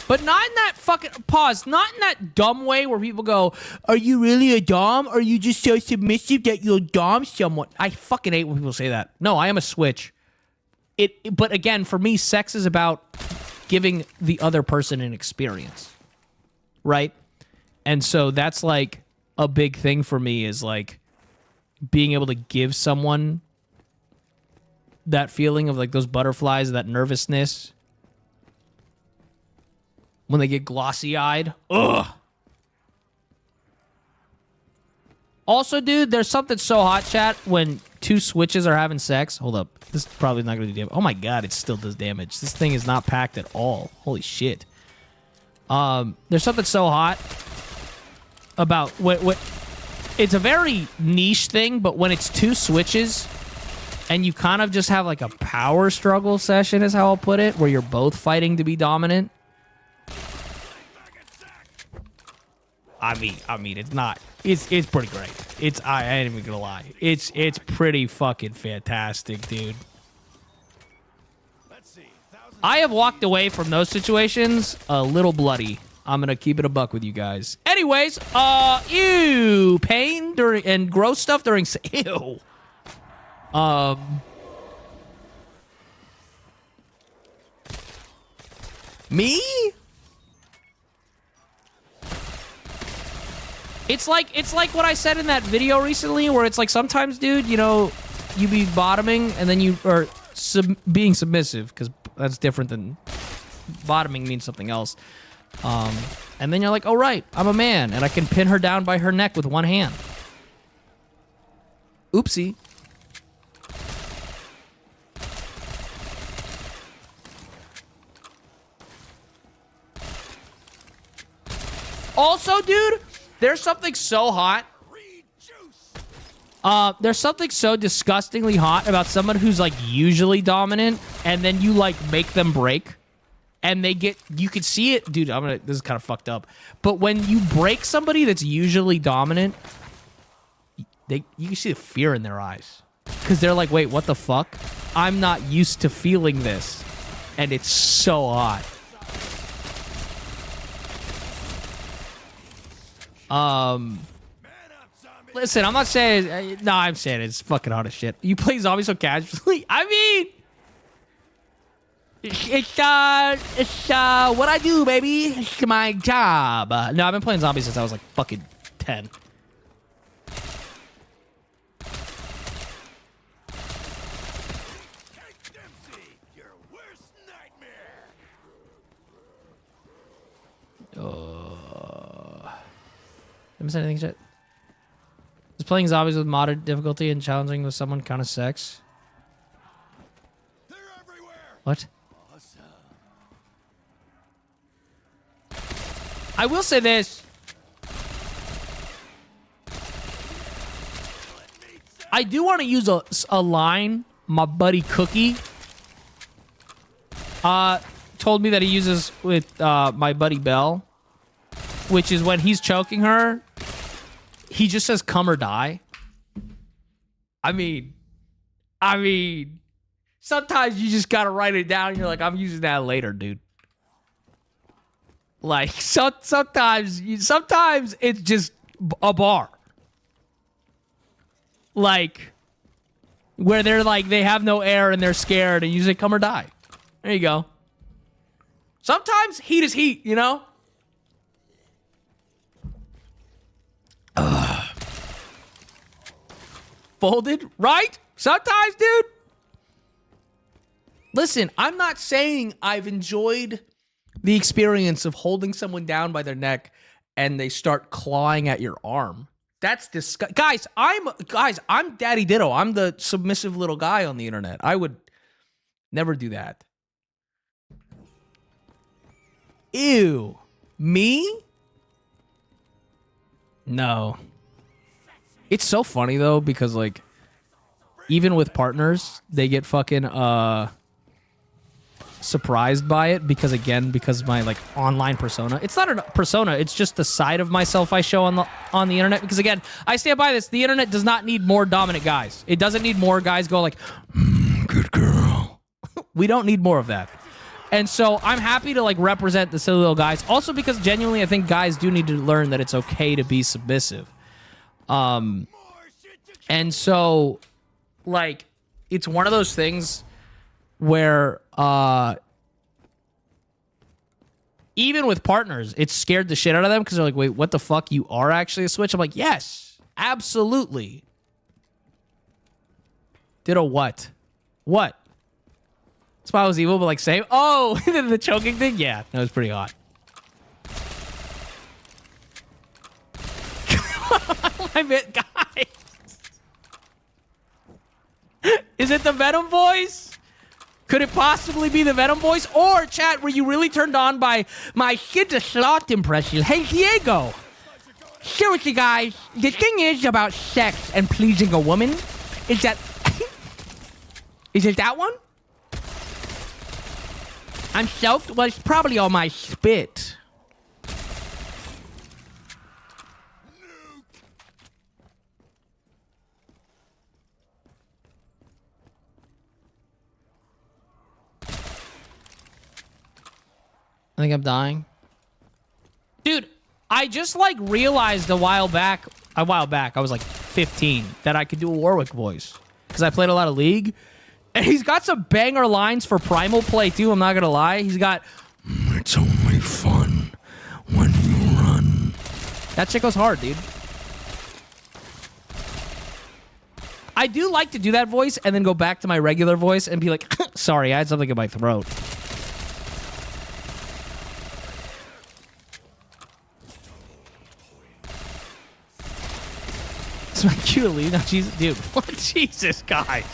But not in that fucking... Pause. Not in that dumb way where people go, "Are you really a dom? Or are you just so submissive that you'll dom someone?" I fucking hate when people say that. No, I am a switch. But again, for me, sex is about giving the other person an experience. Right? And so that's like a big thing for me, is like being able to give someone that feeling of like those butterflies, that nervousness. When they get glossy-eyed. Ugh. Also, dude, there's something so hot, chat, when two switches are having sex. Hold up. This is probably not going to do damage. Oh, my God. It still does damage. This thing is not packed at all. Holy shit. There's something so hot about... what it's a very niche thing, but when it's two switches and you kind of just have like a power struggle session is how I'll put it, where you're both fighting to be dominant. I mean, it's not. It's pretty great. I ain't even gonna lie. It's pretty fucking fantastic, dude. I have walked away from those situations a little bloody. I'm gonna keep it a buck with you guys. Anyways, ew, pain during and gross stuff during. Ew. Me? It's like what I said in that video recently, where it's like sometimes, dude, you know, you be bottoming and then you are being submissive, because that's different than bottoming means something else. And then you're like, oh, right, I'm a man, and I can pin her down by her neck with one hand. Oopsie. Also, dude, there's something so hot. There's something so disgustingly hot about someone who's, like, usually dominant, and then you, like, make them break. And they get, you can see it, dude, this is kind of fucked up. But when you break somebody that's usually dominant, you can see the fear in their eyes. Because they're like, wait, what the fuck? I'm not used to feeling this. And it's so hot. Listen, I'm not saying, no, I'm saying it's fucking hot as shit. You play zombies so casually? I mean, it's what I do, baby. It's my job. No, I've been playing zombies since I was like fucking 10. Did I miss anything, shit? Is playing zombies with modded difficulty and challenging with someone kind of sex? What? I will say this. I do want to use a line my buddy Cookie told me that he uses with my buddy Belle, which is when he's choking her, he just says come or die. I mean, sometimes you just gotta write it down and you're like, I'm using that later, dude. Like, sometimes it's just a bar. Like, where they're like, they have no air and they're scared and you say, come or die. There you go. Sometimes heat is heat, you know? Folded, right? Sometimes, dude. Listen, I'm not saying I've enjoyed the experience of holding someone down by their neck and they start clawing at your arm. That's disgusting. Guys, I'm DaddyDitto. I'm the submissive little guy on the internet. I would never do that. Ew. Me? No. It's so funny though, because like, even with partners, they get fucking surprised by it because my like online persona. It's not a persona, it's just the side of myself I show on the internet, because again, I stand by this. The internet does not need more dominant guys. It doesn't need more guys go like, good girl. We don't need more of that. And so I'm happy to like represent the silly little guys. Also because genuinely I think guys do need to learn that it's okay to be submissive. And so like it's one of those things where even with partners, it scared the shit out of them because they're like, wait, what the fuck? You are actually a switch? I'm like, yes, absolutely. Ditto what? What? Smile was evil, but like same. Oh, the choking thing? Yeah, that was pretty hot. I meant, guys. Is it the Venom voice? Could it possibly be the Venom voice? Or, chat, were you really turned on by my Sid the Sloth impression? Hey, Diego. Seriously, guys, the thing is about sex and pleasing a woman is that... Is it that one? I'm soaked? Well, it's probably all my spit. I think I'm dying. Dude, I just like realized a while back, I was like 15, that I could do a Warwick voice. Because I played a lot of League. And he's got some banger lines for Primal Play too, I'm not gonna lie. He's got, it's only fun when you run. That shit goes hard, dude. I do like to do that voice and then go back to my regular voice and be like, sorry, I had something in my throat. It's my cue to leave now. Jesus, dude. What? Jesus, guys.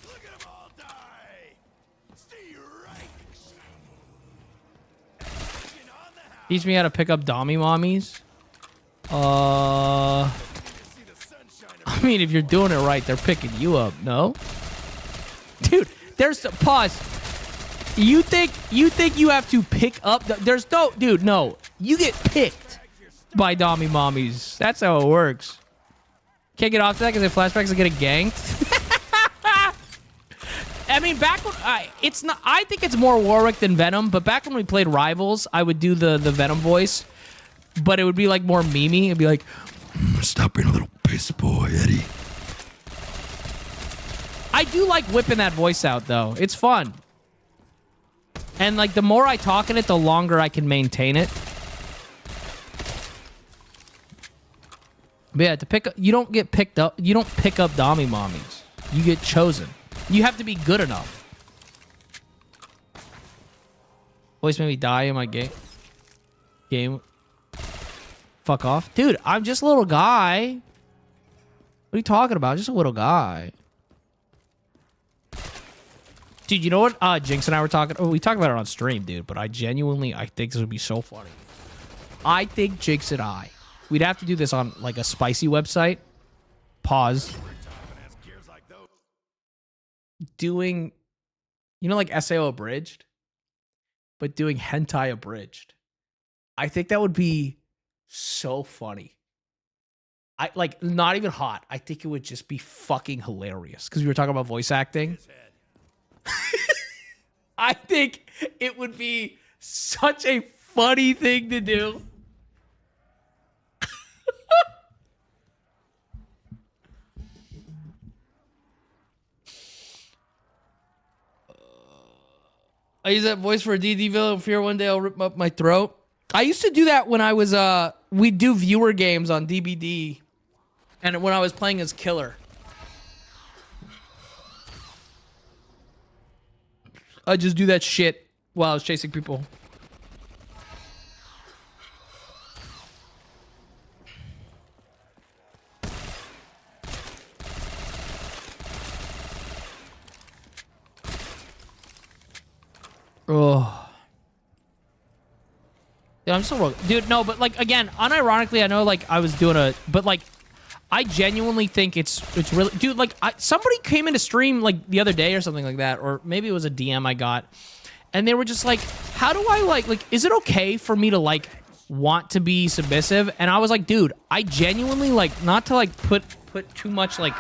Look at them all die! Stay right! Action on the house! Teach me how to pick up Dommy mommies. See the sunshine I mean, if you're doing it right, they're picking you up, no? Dude, there's a pause. You think you have to pick up there's no dude, no. You get picked by Dommy mommies. That's how it works. Can't get off that because it flashbacks to getting ganked. I mean, back when it's not. I think it's more Warwick than Venom. But back when we played Rivals, I would do the Venom voice, but it would be like more memey. It'd be like, Stop being a little piss boy, Eddie. I do like whipping that voice out though. It's fun, and like the more I talk in it, the longer I can maintain it. But yeah, to pick up, you don't get picked up. You don't pick up Dommy mommies. You get chosen. You have to be good enough. Voice made me die in my game. Fuck off. Dude, I'm just a little guy. What are you talking about? Just a little guy. Dude, you know what? Jinx and I were talking. Oh, we talked about it on stream, dude. But I think this would be so funny. I think Jinx and we'd have to do this on like a spicy website. Pause. Doing, you know, like SAO abridged, but doing hentai abridged. I think that would be so funny. I like not even hot. I think it would just be fucking hilarious because we were talking about voice acting. I think it would be such a funny thing to do. I use that voice for a DD villain. Fear one day I'll rip up my throat. I used to do that when I was we'd do viewer games on DBD, and when I was playing as Killer. I just do that shit while I was chasing people. Oh. Yeah, I'm still dude, no, but like again, unironically, I know like I was doing but like I genuinely think it's really, dude, like somebody came into stream like the other day or something like that, or maybe it was a DM I got, and they were just like, how do I like is it okay for me to like want to be submissive? And I was like, dude, I genuinely like not to like put too much like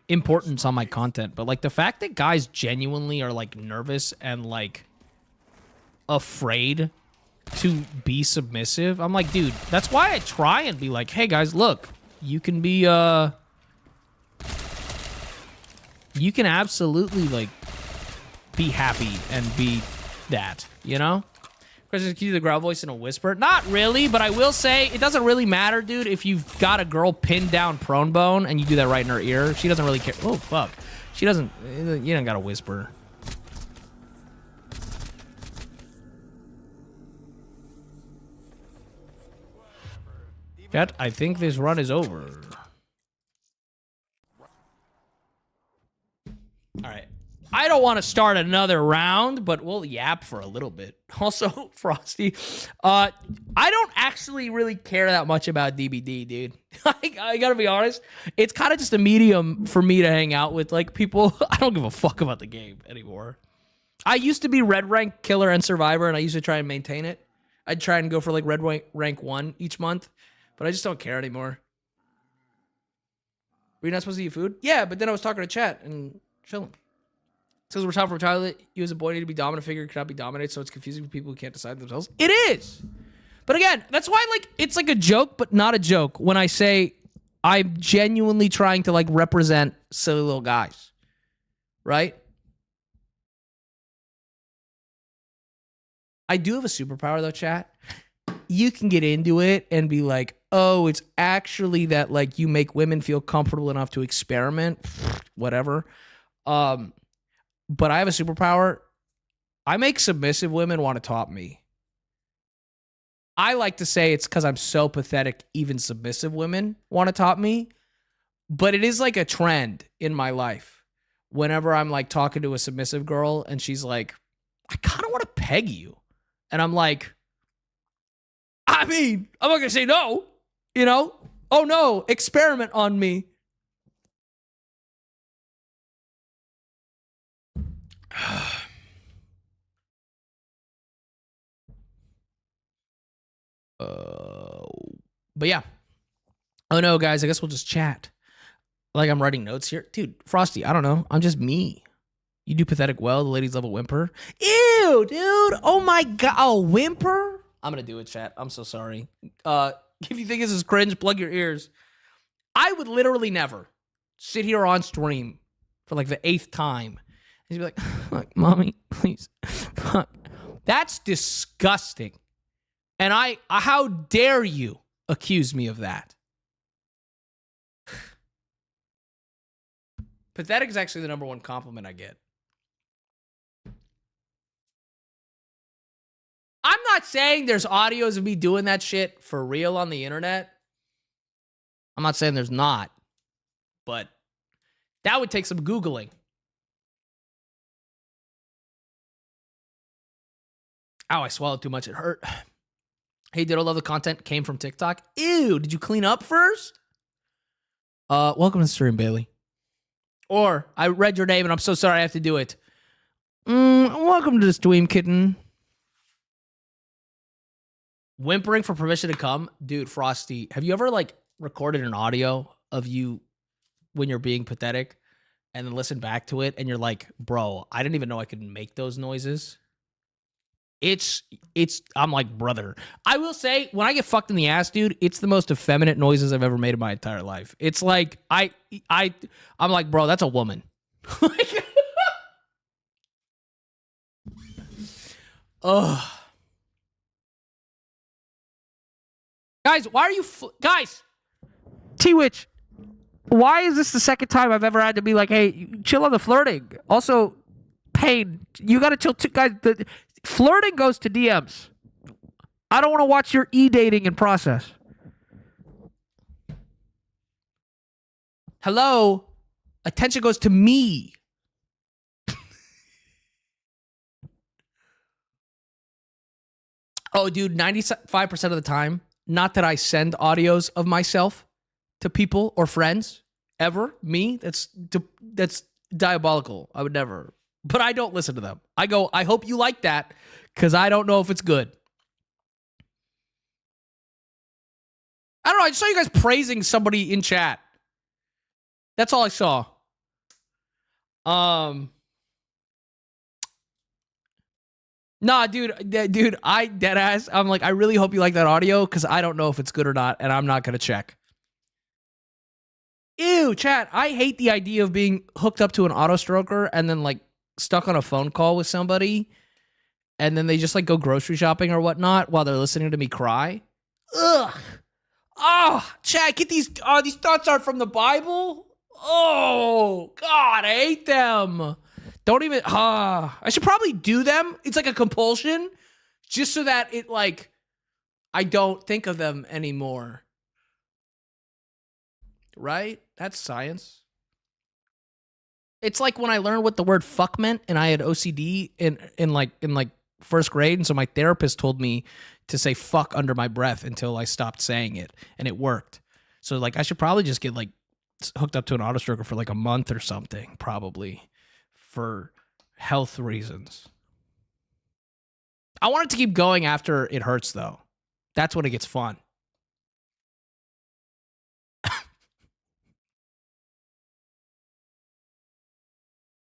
importance on my content, but like the fact that guys genuinely are like nervous and like afraid to be submissive, I'm like, dude, that's why I try and be like, hey guys, look, you can be you can absolutely like be happy and be that, you know? Because can you do the growl voice in a whisper? Not really, but I will say it doesn't really matter, dude. If you've got a girl pinned down prone bone and you do that right in her ear, she doesn't really care. Oh, fuck. She doesn't, you don't gotta whisper. Chat, I think this run is over. All right. I don't want to start another round, but we'll yap for a little bit. Also, Frosty, I don't actually really care that much about DBD, dude. I gotta be honest. It's kind of just a medium for me to hang out with. Like, people, I don't give a fuck about the game anymore. I used to be red rank killer and survivor, and I used to try and maintain it. I'd try and go for like red rank 1 each month, but I just don't care anymore. Were you not supposed to eat food? Yeah, but then I was talking to chat and chilling. Says we're taught from childhood, you as a boy need to be dominant figure, cannot be dominated, so it's confusing for people who can't decide themselves. It is! But again, that's why like it's like a joke, but not a joke when I say I'm genuinely trying to like represent silly little guys. Right? I do have a superpower though, chat. You can get into it and be like, oh, it's actually that like you make women feel comfortable enough to experiment. Whatever. But I have a superpower. I make submissive women want to top me. I like to say it's because I'm so pathetic, even submissive women want to top me. But it is like a trend in my life. Whenever I'm like talking to a submissive girl and she's like, I kind of want to peg you. And I'm like, I mean, I'm not going to say no, you know? Oh no, experiment on me. But yeah. Oh no, guys, I guess we'll just chat. Like I'm writing notes here. Dude, Frosty, I don't know. I'm just me. You do pathetic well. The ladies love a whimper. Ew, dude. Oh my God. Oh, whimper? I'm going to do it, chat. I'm so sorry. If you think this is cringe, plug your ears. I would literally never sit here on stream for like the 8th time and be like, mommy, please. That's disgusting. And how dare you accuse me of that? Pathetic is actually the number one compliment I get. I'm not saying there's audios of me doing that shit for real on the internet. I'm not saying there's not. But that would take some Googling. Ow, I swallowed too much. It hurt. Hey, Ditto, love the content came from TikTok. Ew, did you clean up first? Welcome to the stream, Bailey. Or, I read your name and I'm so sorry I have to do it. Welcome to the stream, kitten. Whimpering for permission to come? Dude, Frosty, have you ever, like, recorded an audio of you when you're being pathetic and then listen back to it and you're like, bro, I didn't even know I could make those noises? I'm like, brother. I will say, when I get fucked in the ass, dude, it's the most effeminate noises I've ever made in my entire life. It's like, I'm like, bro, that's a woman. Ugh. Guys, why are you... Guys! T-Witch, why is this the second time I've ever had to be like, hey, chill on the flirting? Also, Pain, you gotta chill too. Guys, flirting goes to DMs. I don't want to watch your e-dating in process. Hello? Attention goes to me. Oh, dude, 95% of the time, not that I send audios of myself to people or friends ever. Me, that's diabolical. I would never. But I don't listen to them. I go, I hope you like that because I don't know if it's good. I don't know. I just saw you guys praising somebody in chat. That's all I saw. Nah, dude, I deadass. I'm like, I really hope you like that audio because I don't know if it's good or not, and I'm not gonna check. Ew, chat. I hate the idea of being hooked up to an auto stroker and then like stuck on a phone call with somebody, and then they just like go grocery shopping or whatnot while they're listening to me cry. Ugh. Oh, chat. Get these. These thoughts aren't from the Bible. Oh God, I hate them. Don't even, I should probably do them. It's like a compulsion just so that it like, I don't think of them anymore. Right? That's science. It's like when I learned what the word fuck meant and I had OCD in like first grade. And so my therapist told me to say fuck under my breath until I stopped saying it, and it worked. So like, I should probably just get like hooked up to an auto stroker for like a month or something, probably. For health reasons. I want it to keep going after it hurts, though. That's when it gets fun.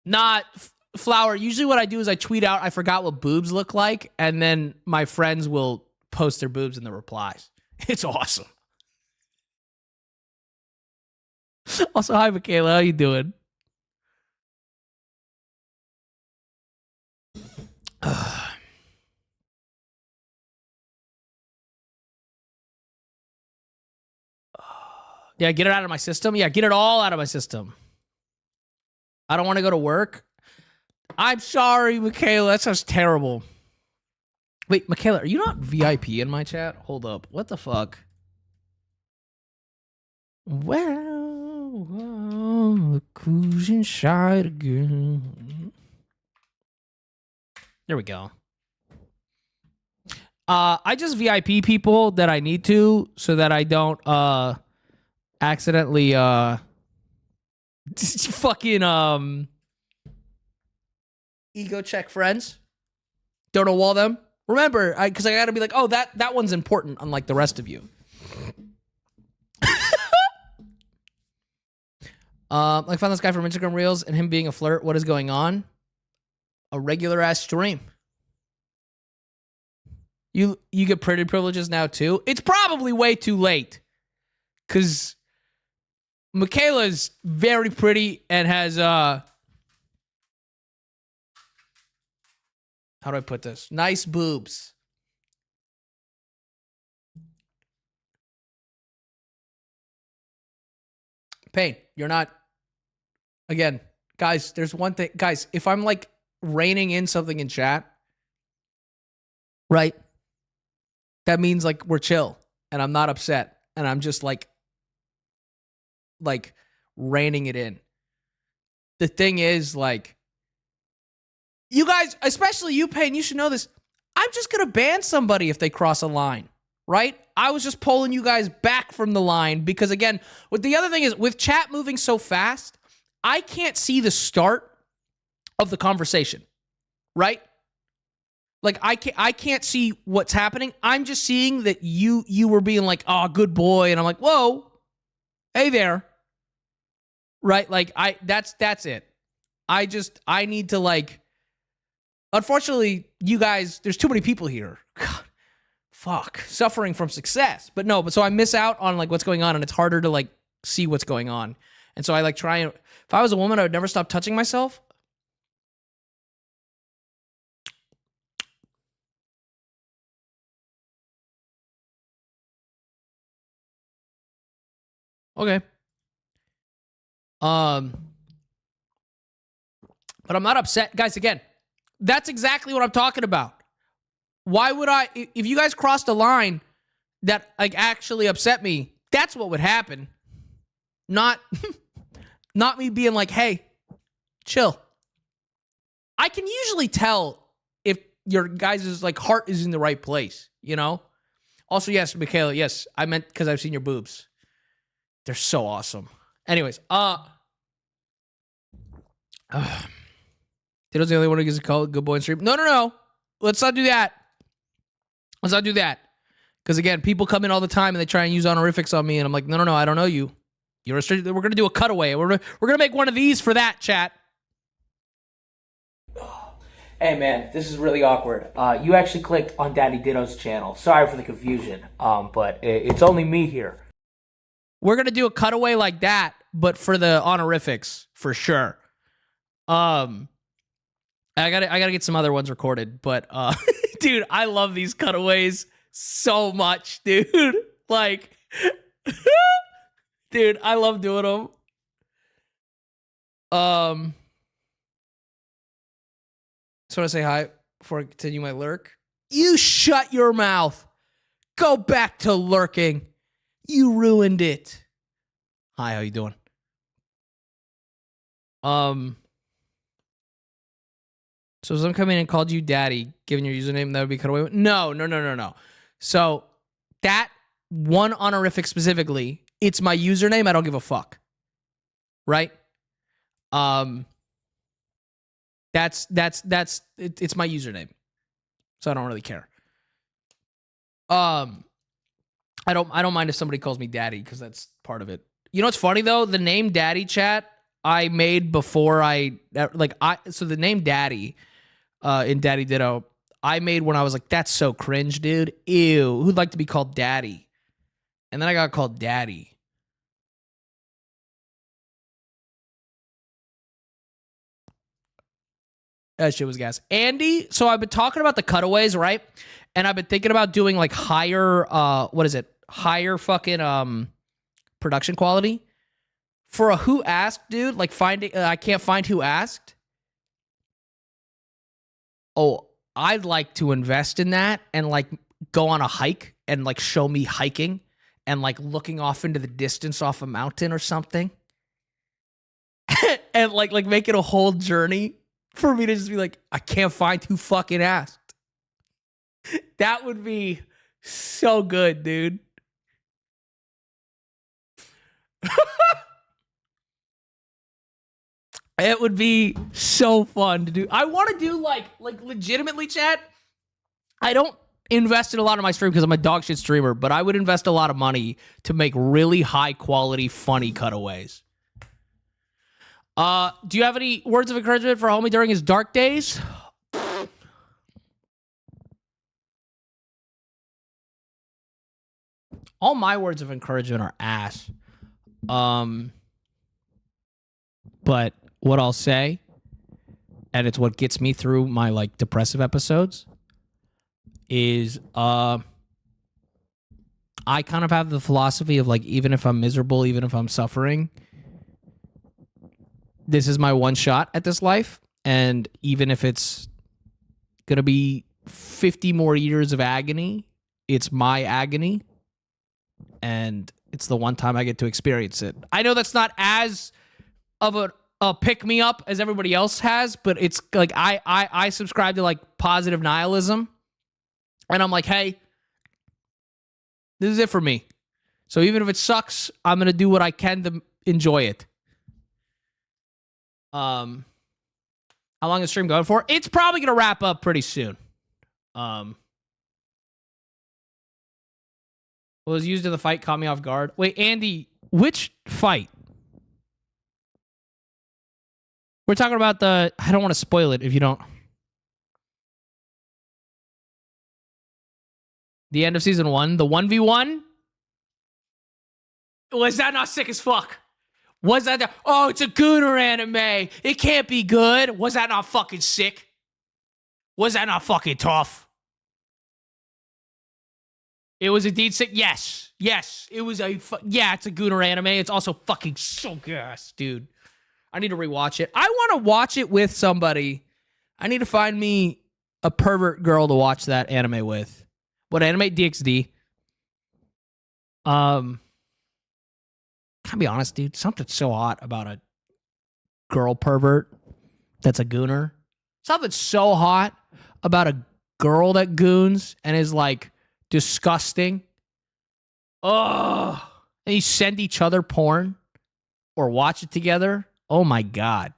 Not Flower. Usually what I do is I tweet out, I forgot what boobs look like, and then my friends will post their boobs in the replies. It's awesome. Also, hi, Michaela. How you doing? Yeah, get it out of my system. Yeah, get it all out of my system. I don't want to go to work. I'm sorry, Michaela. That sounds terrible. Wait, Michaela, are you not VIP in my chat? Hold up. What the fuck? Well, look who's inside again. There we go. I just VIP people that I need to so that I don't accidentally fucking ego check friends. Don't know wall them. Remember, because I gotta be like, oh, that one's important, unlike the rest of you. I found this guy from Instagram Reels and him being a flirt. What is going on? A regular ass stream. You get pretty privileges now too. It's probably way too late, because Michaela's very pretty and has how do I put this? Nice boobs. Payne, you're not. Again, guys, there's one thing. Guys, if I'm like reining in something in chat, right? That means like we're chill and I'm not upset and I'm just like reining it in. The thing is, like, you guys, especially you, Payne, you should know this. I'm just going to ban somebody if they cross a line, right? I was just pulling you guys back from the line because, again, what the other thing is, with chat moving so fast, I can't see the start of the conversation, right? Like, I can't see what's happening. I'm just seeing that you were being like, oh, good boy. And I'm like, whoa, hey there. Right? Like, that's it. I need to, like, unfortunately, you guys, there's too many people here. God, fuck. Suffering from success. But so I miss out on, like, what's going on, and it's harder to, like, see what's going on. And so I, like, try and, if I was a woman, I would never stop touching myself. Okay. But I'm not upset. Guys, again, that's exactly what I'm talking about. Why would if you guys crossed a line that, like, actually upset me, that's what would happen. Not me being like, hey, chill. I can usually tell if your guys' like heart is in the right place, you know? Also, yes, Michaela, yes, I meant because I've seen your boobs. They're so awesome. Anyways, Ditto's the only one who gets a call good boy in stream. No. Let's not do that. Because, again, people come in all the time and they try and use honorifics on me, and I'm like, no, I don't know you. You're restricted. We're going to do a cutaway. We're going to make one of these for that, chat. Hey, man, this is really awkward. You actually clicked on DaddyDitto's channel. Sorry for the confusion, but it's only me here. We're going to do a cutaway like that, but for the honorifics, for sure. I gotta get some other ones recorded, but dude, I love these cutaways so much, dude. Like, dude, I love doing them. Just want to say hi before I continue my lurk. You shut your mouth. Go back to lurking. You ruined it. Hi, how you doing? So if someone come in and called you daddy, given your username, that would be cut away. No. So that one honorific specifically, it's my username. I don't give a fuck. Right? It's my username. So I don't really care. I don't mind if somebody calls me daddy, because that's part of it. You know what's funny though? The name daddy, chat, I made before so the name daddy in DaddyDitto, I made when I was like, that's so cringe, dude. Ew, who'd like to be called daddy? And then I got called daddy. That shit was gas. Andy, so I've been talking about the cutaways, right? And I've been thinking about doing like higher, higher fucking production quality. For a who asked, dude, like finding, I can't find who asked. Oh, I'd like to invest in that and like go on a hike and like show me hiking and like looking off into the distance off a mountain or something. And like make it a whole journey for me to just be like, I can't find who fucking asked. That would be so good, dude. It would be so fun to do. I want to do like legitimately, chat. I don't invest in a lot of my stream because I'm a dog shit streamer, but I would invest a lot of money to make really high quality, funny cutaways. Do you have any words of encouragement for homie during his dark days? All my words of encouragement are ass. But what I'll say, and it's what gets me through my like depressive episodes, is I kind of have the philosophy of like, even if I'm miserable, even if I'm suffering, this is my one shot at this life. And even if it's gonna be 50 more years of agony, it's my agony. And it's the one time I get to experience it. I know that's not as of a pick me up as everybody else has, but it's like I subscribe to like positive nihilism, and I'm like, hey, this is it for me. So even if it sucks, I'm gonna do what I can to enjoy it. How long is the stream going for? It's probably gonna wrap up pretty soon. What was used in the fight caught me off guard. Wait, Andy, which fight? We're talking about the... I don't want to spoil it if you don't... The end of season 1, the 1v1? Was that not sick as fuck? Was that... Oh, it's a Gooner anime. It can't be good. Was that not fucking sick? Was that not fucking tough? It was indeed sick. Yes. Yes. It was a... Yeah, it's a Gooner anime. It's also fucking so gas, dude. I need to rewatch it. I want to watch it with somebody. I need to find me a pervert girl to watch that anime with. What anime? DXD. Can I be honest, dude? Something so hot about a girl pervert that's a gooner. Something so hot about a girl that goons and is like disgusting. Oh, and you send each other porn or watch it together. Oh my God.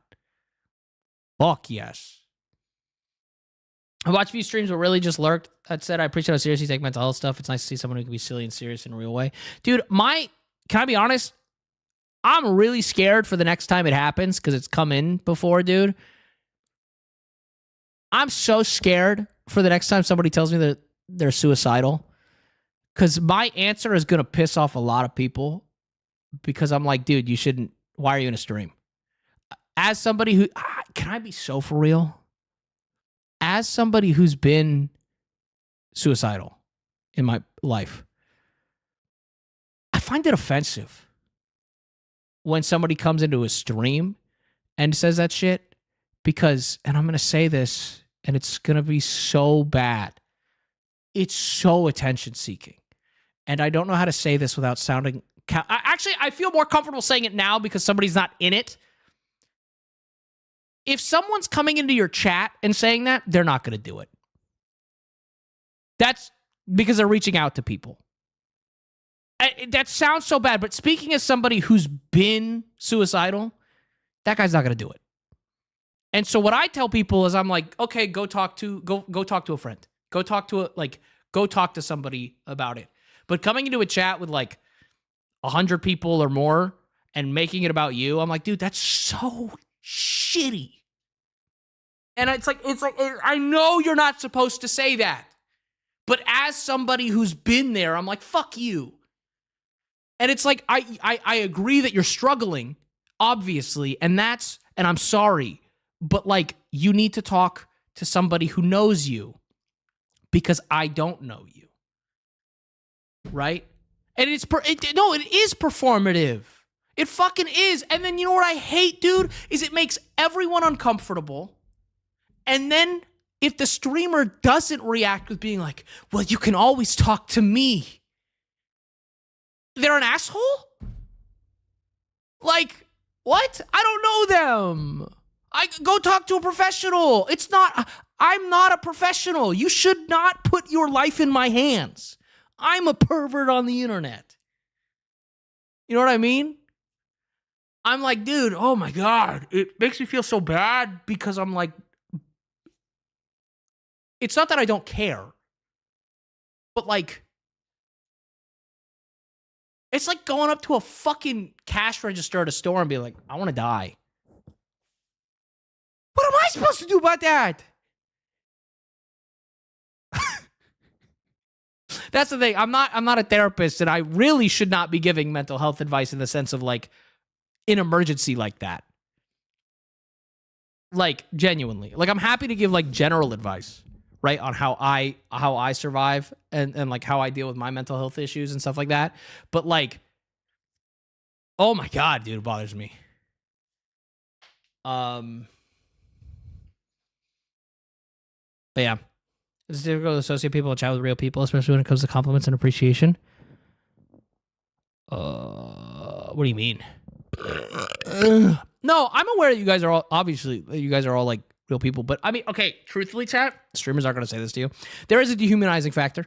Fuck yes. I watched a few streams but really just lurked. That said, I appreciate how serious you take mental health stuff. It's nice to see someone who can be silly and serious in a real way. Dude, can I be honest? I'm really scared for the next time it happens because it's come in before, dude. I'm so scared for the next time somebody tells me that they're suicidal because my answer is going to piss off a lot of people because I'm like, dude, you shouldn't. Why are you in a stream? As somebody who, can I be so for real? As somebody who's been suicidal in my life, I find it offensive when somebody comes into a stream and says that shit because, and I'm going to say this, and it's going to be so bad. It's so attention seeking. And I don't know how to say this without sounding, actually, I feel more comfortable saying it now because somebody's not in it. If someone's coming into your chat and saying that, they're not going to do it. That's because they're reaching out to people. That sounds so bad, but speaking as somebody who's been suicidal, that guy's not going to do it. And so what I tell people is I'm like, okay, go talk to a friend. Go talk to somebody about it. But coming into a chat with like 100 people or more and making it about you, I'm like, dude, that's so shitty. And it's like I know you're not supposed to say that. But as somebody who's been there, I'm like, fuck you. And it's like I agree that you're struggling, obviously, and I'm sorry, but like you need to talk to somebody who knows you because I don't know you. Right? And it is performative. It fucking is. And then you know what I hate, dude, is it makes everyone uncomfortable. And then if the streamer doesn't react with being like, well, you can always talk to me, they're an asshole? Like, what? I don't know them. I go talk to a professional. I'm not a professional. You should not put your life in my hands. I'm a pervert on the internet. You know what I mean? I'm like, dude, oh my God. It makes me feel so bad because I'm like, it's not that I don't care, but like, it's like going up to a fucking cash register at a store and being like, I want to die. What am I supposed to do about that? That's the thing. I'm not a therapist, and I really should not be giving mental health advice in the sense of like an emergency like that. Like genuinely. Like I'm happy to give like general advice, right? On how I survive and like how I deal with my mental health issues and stuff like that. But like, oh my God, dude, it bothers me. But yeah. It's difficult to associate people and chat with real people, especially when it comes to compliments and appreciation. What do you mean? No, I'm aware that you guys are all, obviously, you guys are all like real people. But I mean, okay, truthfully, chat, streamers aren't going to say this to you. There is a dehumanizing factor.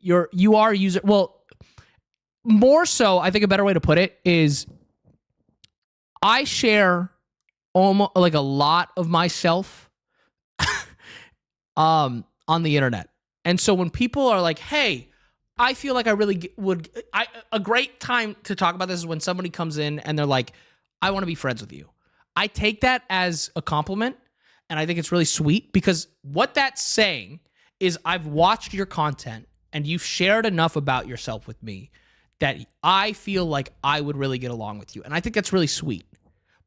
You are a user. Well, more so, I think a better way to put it is I share almost like a lot of myself on the internet. And so when people are like, hey, I feel like I really would, a great time to talk about this is when somebody comes in and they're like, I want to be friends with you. I take that as a compliment, and I think it's really sweet because what that's saying is I've watched your content and you've shared enough about yourself with me that I feel like I would really get along with you. And I think that's really sweet.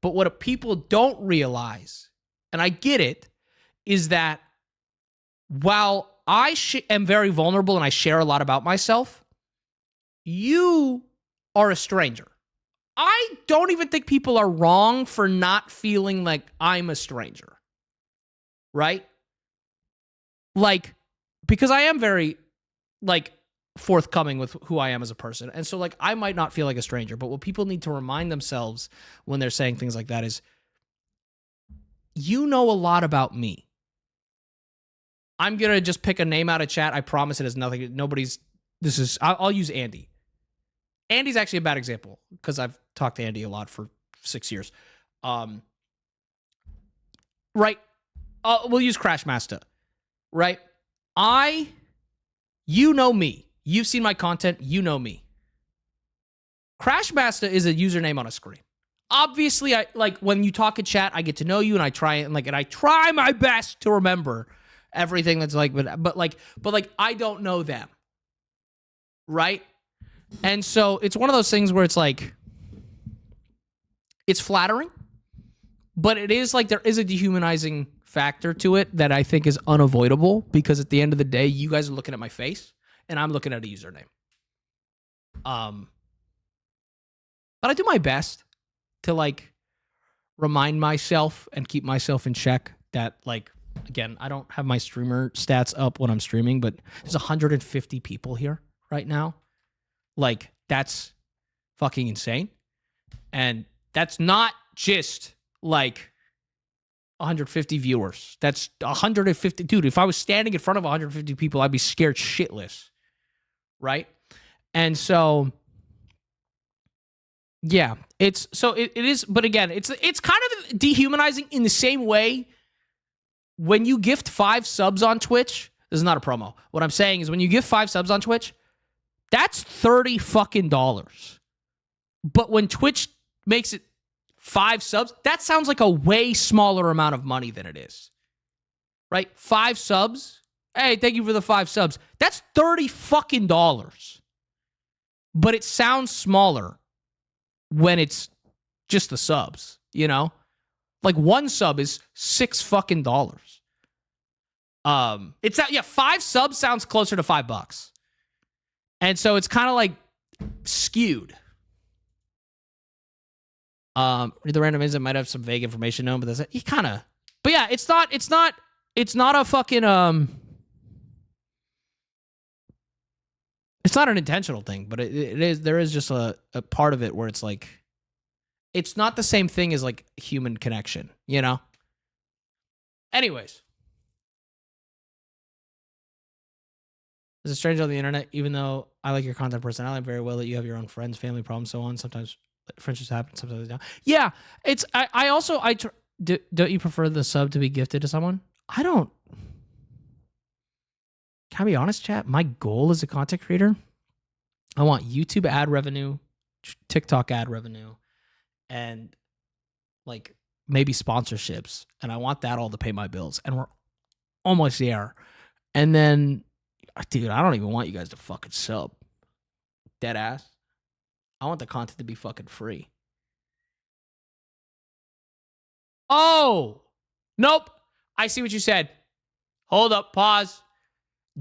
But what people don't realize, and I get it, is that while I am very vulnerable and I share a lot about myself, you are a stranger. I don't even think people are wrong for not feeling like I'm a stranger. Right? Like, because I am very, like, forthcoming with who I am as a person. And so, like, I might not feel like a stranger, but what people need to remind themselves when they're saying things like that is, you know a lot about me. I'm going to just pick a name out of chat. I promise it has nothing. I'll use Andy. Andy's actually a bad example because I've talked to Andy a lot for 6 years. Right. We'll use Crashmaster. Right. You know me. You've seen my content. You know me. Crashmaster is a username on a screen. Obviously, I like when you talk in chat, I get to know you and I try my best to remember everything that's like, but I don't know them. Right? And so it's one of those things where it's like, it's flattering, but it is like there is a dehumanizing factor to it that I think is unavoidable because at the end of the day, you guys are looking at my face and I'm looking at a username. But I do my best to like remind myself and keep myself in check that like, again, I don't have my streamer stats up when I'm streaming, but there's 150 people here right now. Like, that's fucking insane. And that's not just like 150 viewers. That's 150. Dude, if I was standing in front of 150 people, I'd be scared shitless. Right? And so, yeah, it is. But again, it's kind of dehumanizing in the same way when you gift 5 subs on Twitch. This is not a promo. What I'm saying is when you gift 5 subs on Twitch, that's $30 fucking dollars. But when Twitch makes it 5 subs, that sounds like a way smaller amount of money than it is. Right? 5 subs. Hey, thank you for the 5 subs. That's $30 fucking dollars. But it sounds smaller when it's just the subs, you know? Like 1 sub is $6 fucking dollars. 5 subs sounds closer to $5. And so it's kind of like skewed. The random incident might have some vague information known, but that's it. But yeah, it's not it's not a fucking it's not an intentional thing, but it is, there is just a part of it where it's like, it's not the same thing as like human connection, you know? Anyways. As a stranger on the internet, even though I like your content personality very well, that you have your own friends, family problems, so on. Sometimes friendships happen, sometimes they don't. Yeah, it's, I also, don't you prefer the sub to be gifted to someone? I don't. Can I be honest, chat? My goal as a content creator, I want YouTube ad revenue, TikTok ad revenue, and like maybe sponsorships. And I want that all to pay my bills. And we're almost there. And then, dude, I don't even want you guys to fucking sub. Dead ass. I want the content to be fucking free. Oh, nope. I see what you said. Hold up, pause.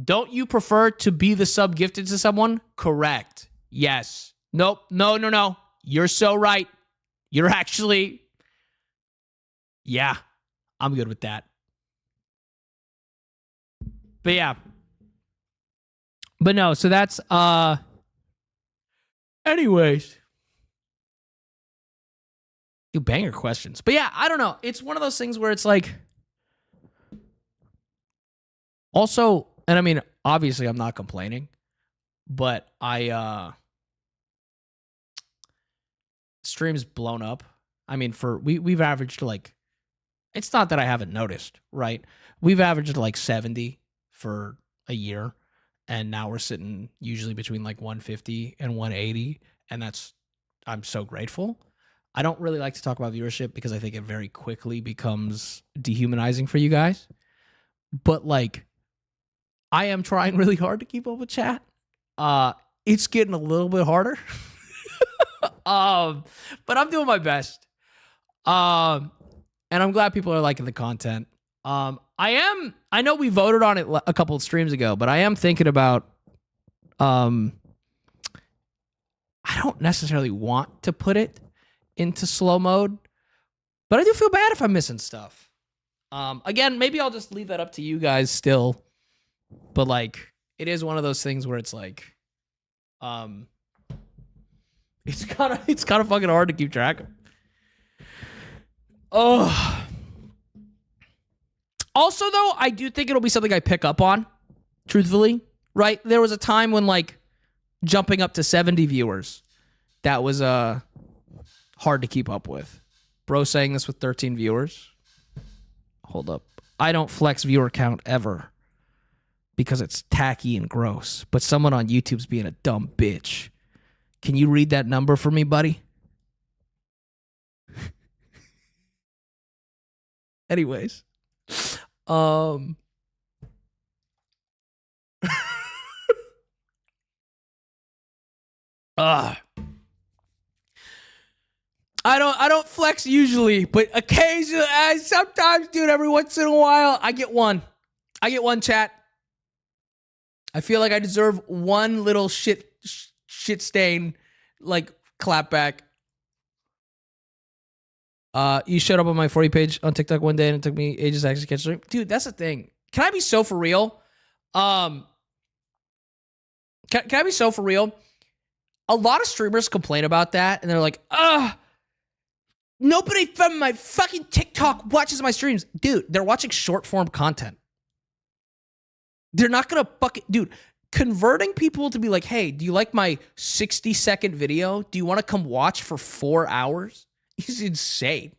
Don't you prefer to be the sub gifted to someone? Correct. Yes. Nope. No. You're so right. You're actually... Yeah. I'm good with that. But yeah. But no, so that's... Anyways. You banger questions. But yeah, I don't know. It's one of those things where it's like... Also... And I mean, obviously I'm not complaining, but streams blown up. I mean, we've averaged like, it's not that I haven't noticed, right? We've averaged like 70 for a year, and now we're sitting usually between like 150 and 180, and I'm so grateful. I don't really like to talk about viewership because I think it very quickly becomes dehumanizing for you guys. But like, I am trying really hard to keep up with chat. It's getting a little bit harder. But I'm doing my best. And I'm glad people are liking the content. I know we voted on it a couple of streams ago, but I am thinking about, I don't necessarily want to put it into slow mode, but I do feel bad if I'm missing stuff. Again, maybe I'll just leave that up to you guys still. But like, it is one of those things where it's like, it's kind of fucking hard to keep track of. Oh. Also, though, I do think it'll be something I pick up on, truthfully, right? There was a time when like jumping up to 70 viewers, that was hard to keep up with. Bro saying this with 13 viewers. Hold up. I don't flex viewer count ever, because it's tacky and gross. But someone on YouTube's being a dumb bitch. Can you read that number for me, buddy? Anyways. I don't flex usually, but occasionally, sometimes, dude, every once in a while, I get one. Chat. I feel like I deserve one little shit stain, like, clap back. You showed up on my 40 page on TikTok one day and it took me ages to actually catch the stream. Dude, that's the thing. Can I be so for real? Can I be so for real? A lot of streamers complain about that and they're like, nobody from my fucking TikTok watches my streams. Dude, they're watching short form content. They're not gonna dude, converting people to be like, hey, do you like my 60-second video? Do you want to come watch for 4 hours? He's insane.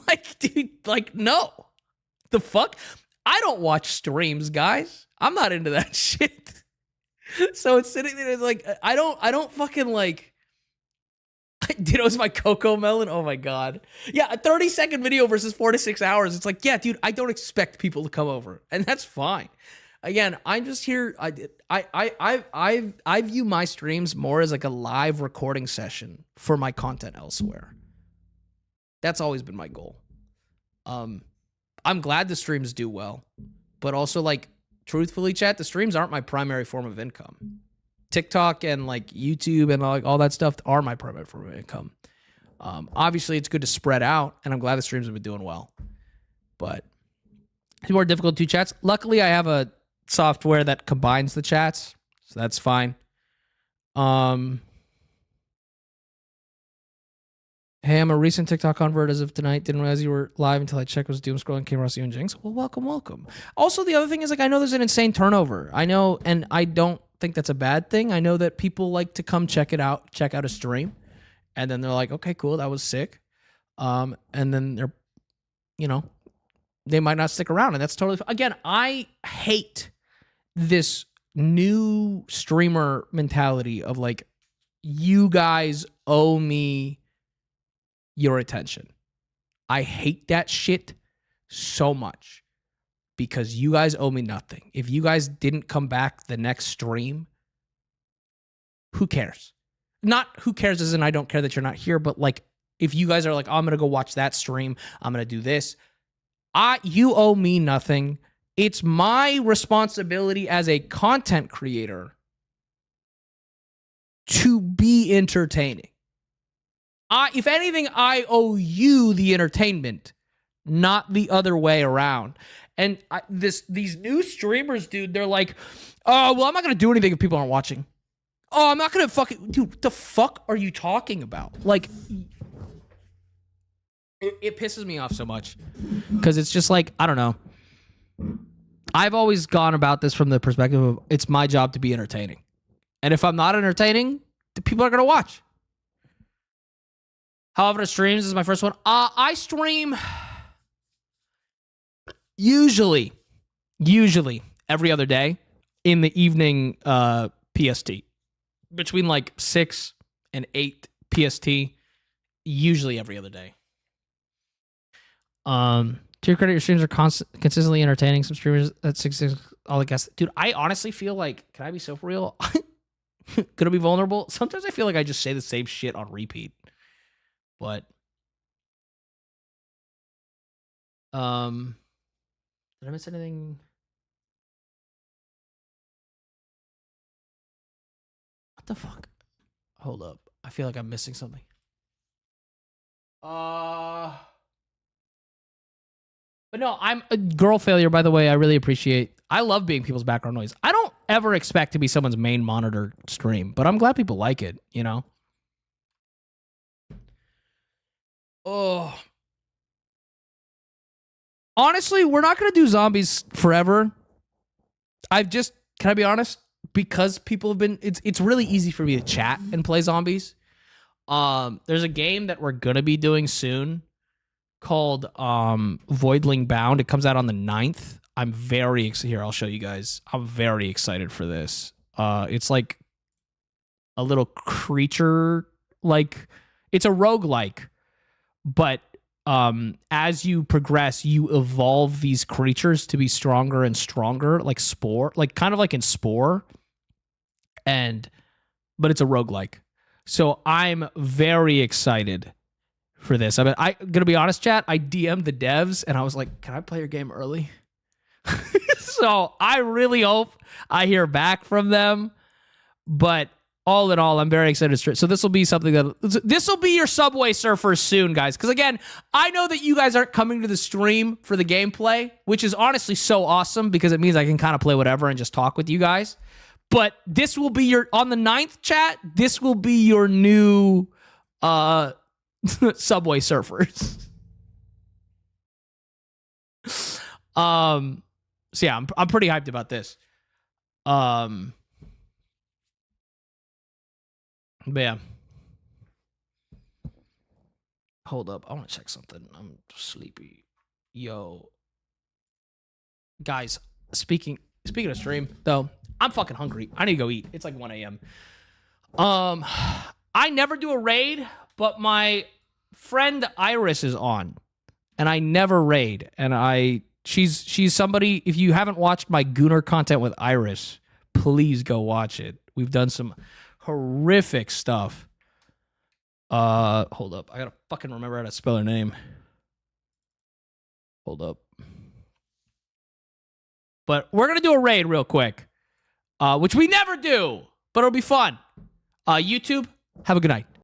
Like, dude, like, no. The fuck? I don't watch streams, guys. I'm not into that shit. So it's sitting there like, I don't fucking like, Ditto's my Coco Melon. Oh my God. Yeah, a 30-second video versus 4 to 6 hours. It's like, yeah, dude, I don't expect people to come over. And that's fine. Again, I'm just here. I view my streams more as like a live recording session for my content elsewhere. That's always been my goal. I'm glad the streams do well, but also, like, truthfully, chat, the streams aren't my primary form of income. TikTok and like YouTube and like all that stuff are my primary form of income. Obviously, it's good to spread out, and I'm glad the streams have been doing well. But It's more difficult to chats. Luckily, I have a software that combines the chats, so that's fine. Hey, I'm a recent TikTok convert as of tonight. Didn't realize you were live until I checked. Was doom scrolling, came across you and Jinx. Well, welcome. Also, the other thing is, like, I know there's an insane turnover. I know, and I don't think that's a bad thing. I know that people like to come check out a stream, and then they're like, okay, cool, that was sick. And then they're, you know, they might not stick around, and that's totally fine. Again, I hate this new streamer mentality of like, you guys owe me your attention. I hate that shit so much because you guys owe me nothing. If you guys didn't come back the next stream, who cares? Not who cares as in I don't care that you're not here, but like if you guys are like, oh, I'm going to go watch that stream, I'm going to do this. You owe me nothing. It's my responsibility as a content creator to be entertaining. If anything, I owe you the entertainment, not the other way around. And these new streamers, dude, they're like, oh, well, I'm not going to do anything if people aren't watching. Oh, I'm not going to fucking... Dude, what the fuck are you talking about? Like, it pisses me off so much. Because it's just like, I don't know. I've always gone about this from the perspective of it's my job to be entertaining. And if I'm not entertaining, the people are going to watch. However, streams is my first one. I stream usually every other day in the evening PST. Between like 6 and 8 PST, usually every other day. To your credit, your streams are consistently entertaining. Some streamers at 6 all I guess. Dude, I honestly feel like, can I be so for real? Gonna be vulnerable? Sometimes I feel like I just say the same shit on repeat. But did I miss anything? What the fuck? Hold up. I feel like I'm missing something. But no, I'm a girl failure, by the way. I really appreciate. I love being people's background noise. I don't ever expect to be someone's main monitor stream, but I'm glad people like it, you know? Oh. Honestly, we're not going to do zombies forever. Can I be honest? Because people have been, it's really easy for me to chat and play zombies. There's a game that we're going to be doing soon called Voidling Bound. It comes out on the 9th. I'm very excited. Here, I'll show you guys. I'm very excited for this. It's like a little creature, like, it's a roguelike. But as you progress, you evolve these creatures to be stronger and stronger, like Spore, like kind of like in Spore. But it's a roguelike. So I'm very excited for this. I'm gonna be honest, chat. I DM'd the devs and I was like, "Can I play your game early?" So I really hope I hear back from them. But all in all, I'm very excited. So this will be something this will be your Subway Surfers soon, guys. Because again, I know that you guys aren't coming to the stream for the gameplay, which is honestly so awesome because it means I can kind of play whatever and just talk with you guys. But this will be on the 9th, chat. This will be your new Subway Surfers. So yeah, I'm pretty hyped about this. But yeah. Hold up. I want to check something. I'm sleepy. Yo. Guys, speaking of stream, though, I'm fucking hungry. I need to go eat. It's like 1 a.m. I never do a raid, but my friend Iris is on. And I never raid. And she's somebody, if you haven't watched my Gooner content with Iris, please go watch it. We've done some horrific stuff. Hold up. I gotta fucking remember how to spell her name. Hold up. But we're gonna do a raid real quick. Which we never do, but it'll be fun. YouTube, have a good night.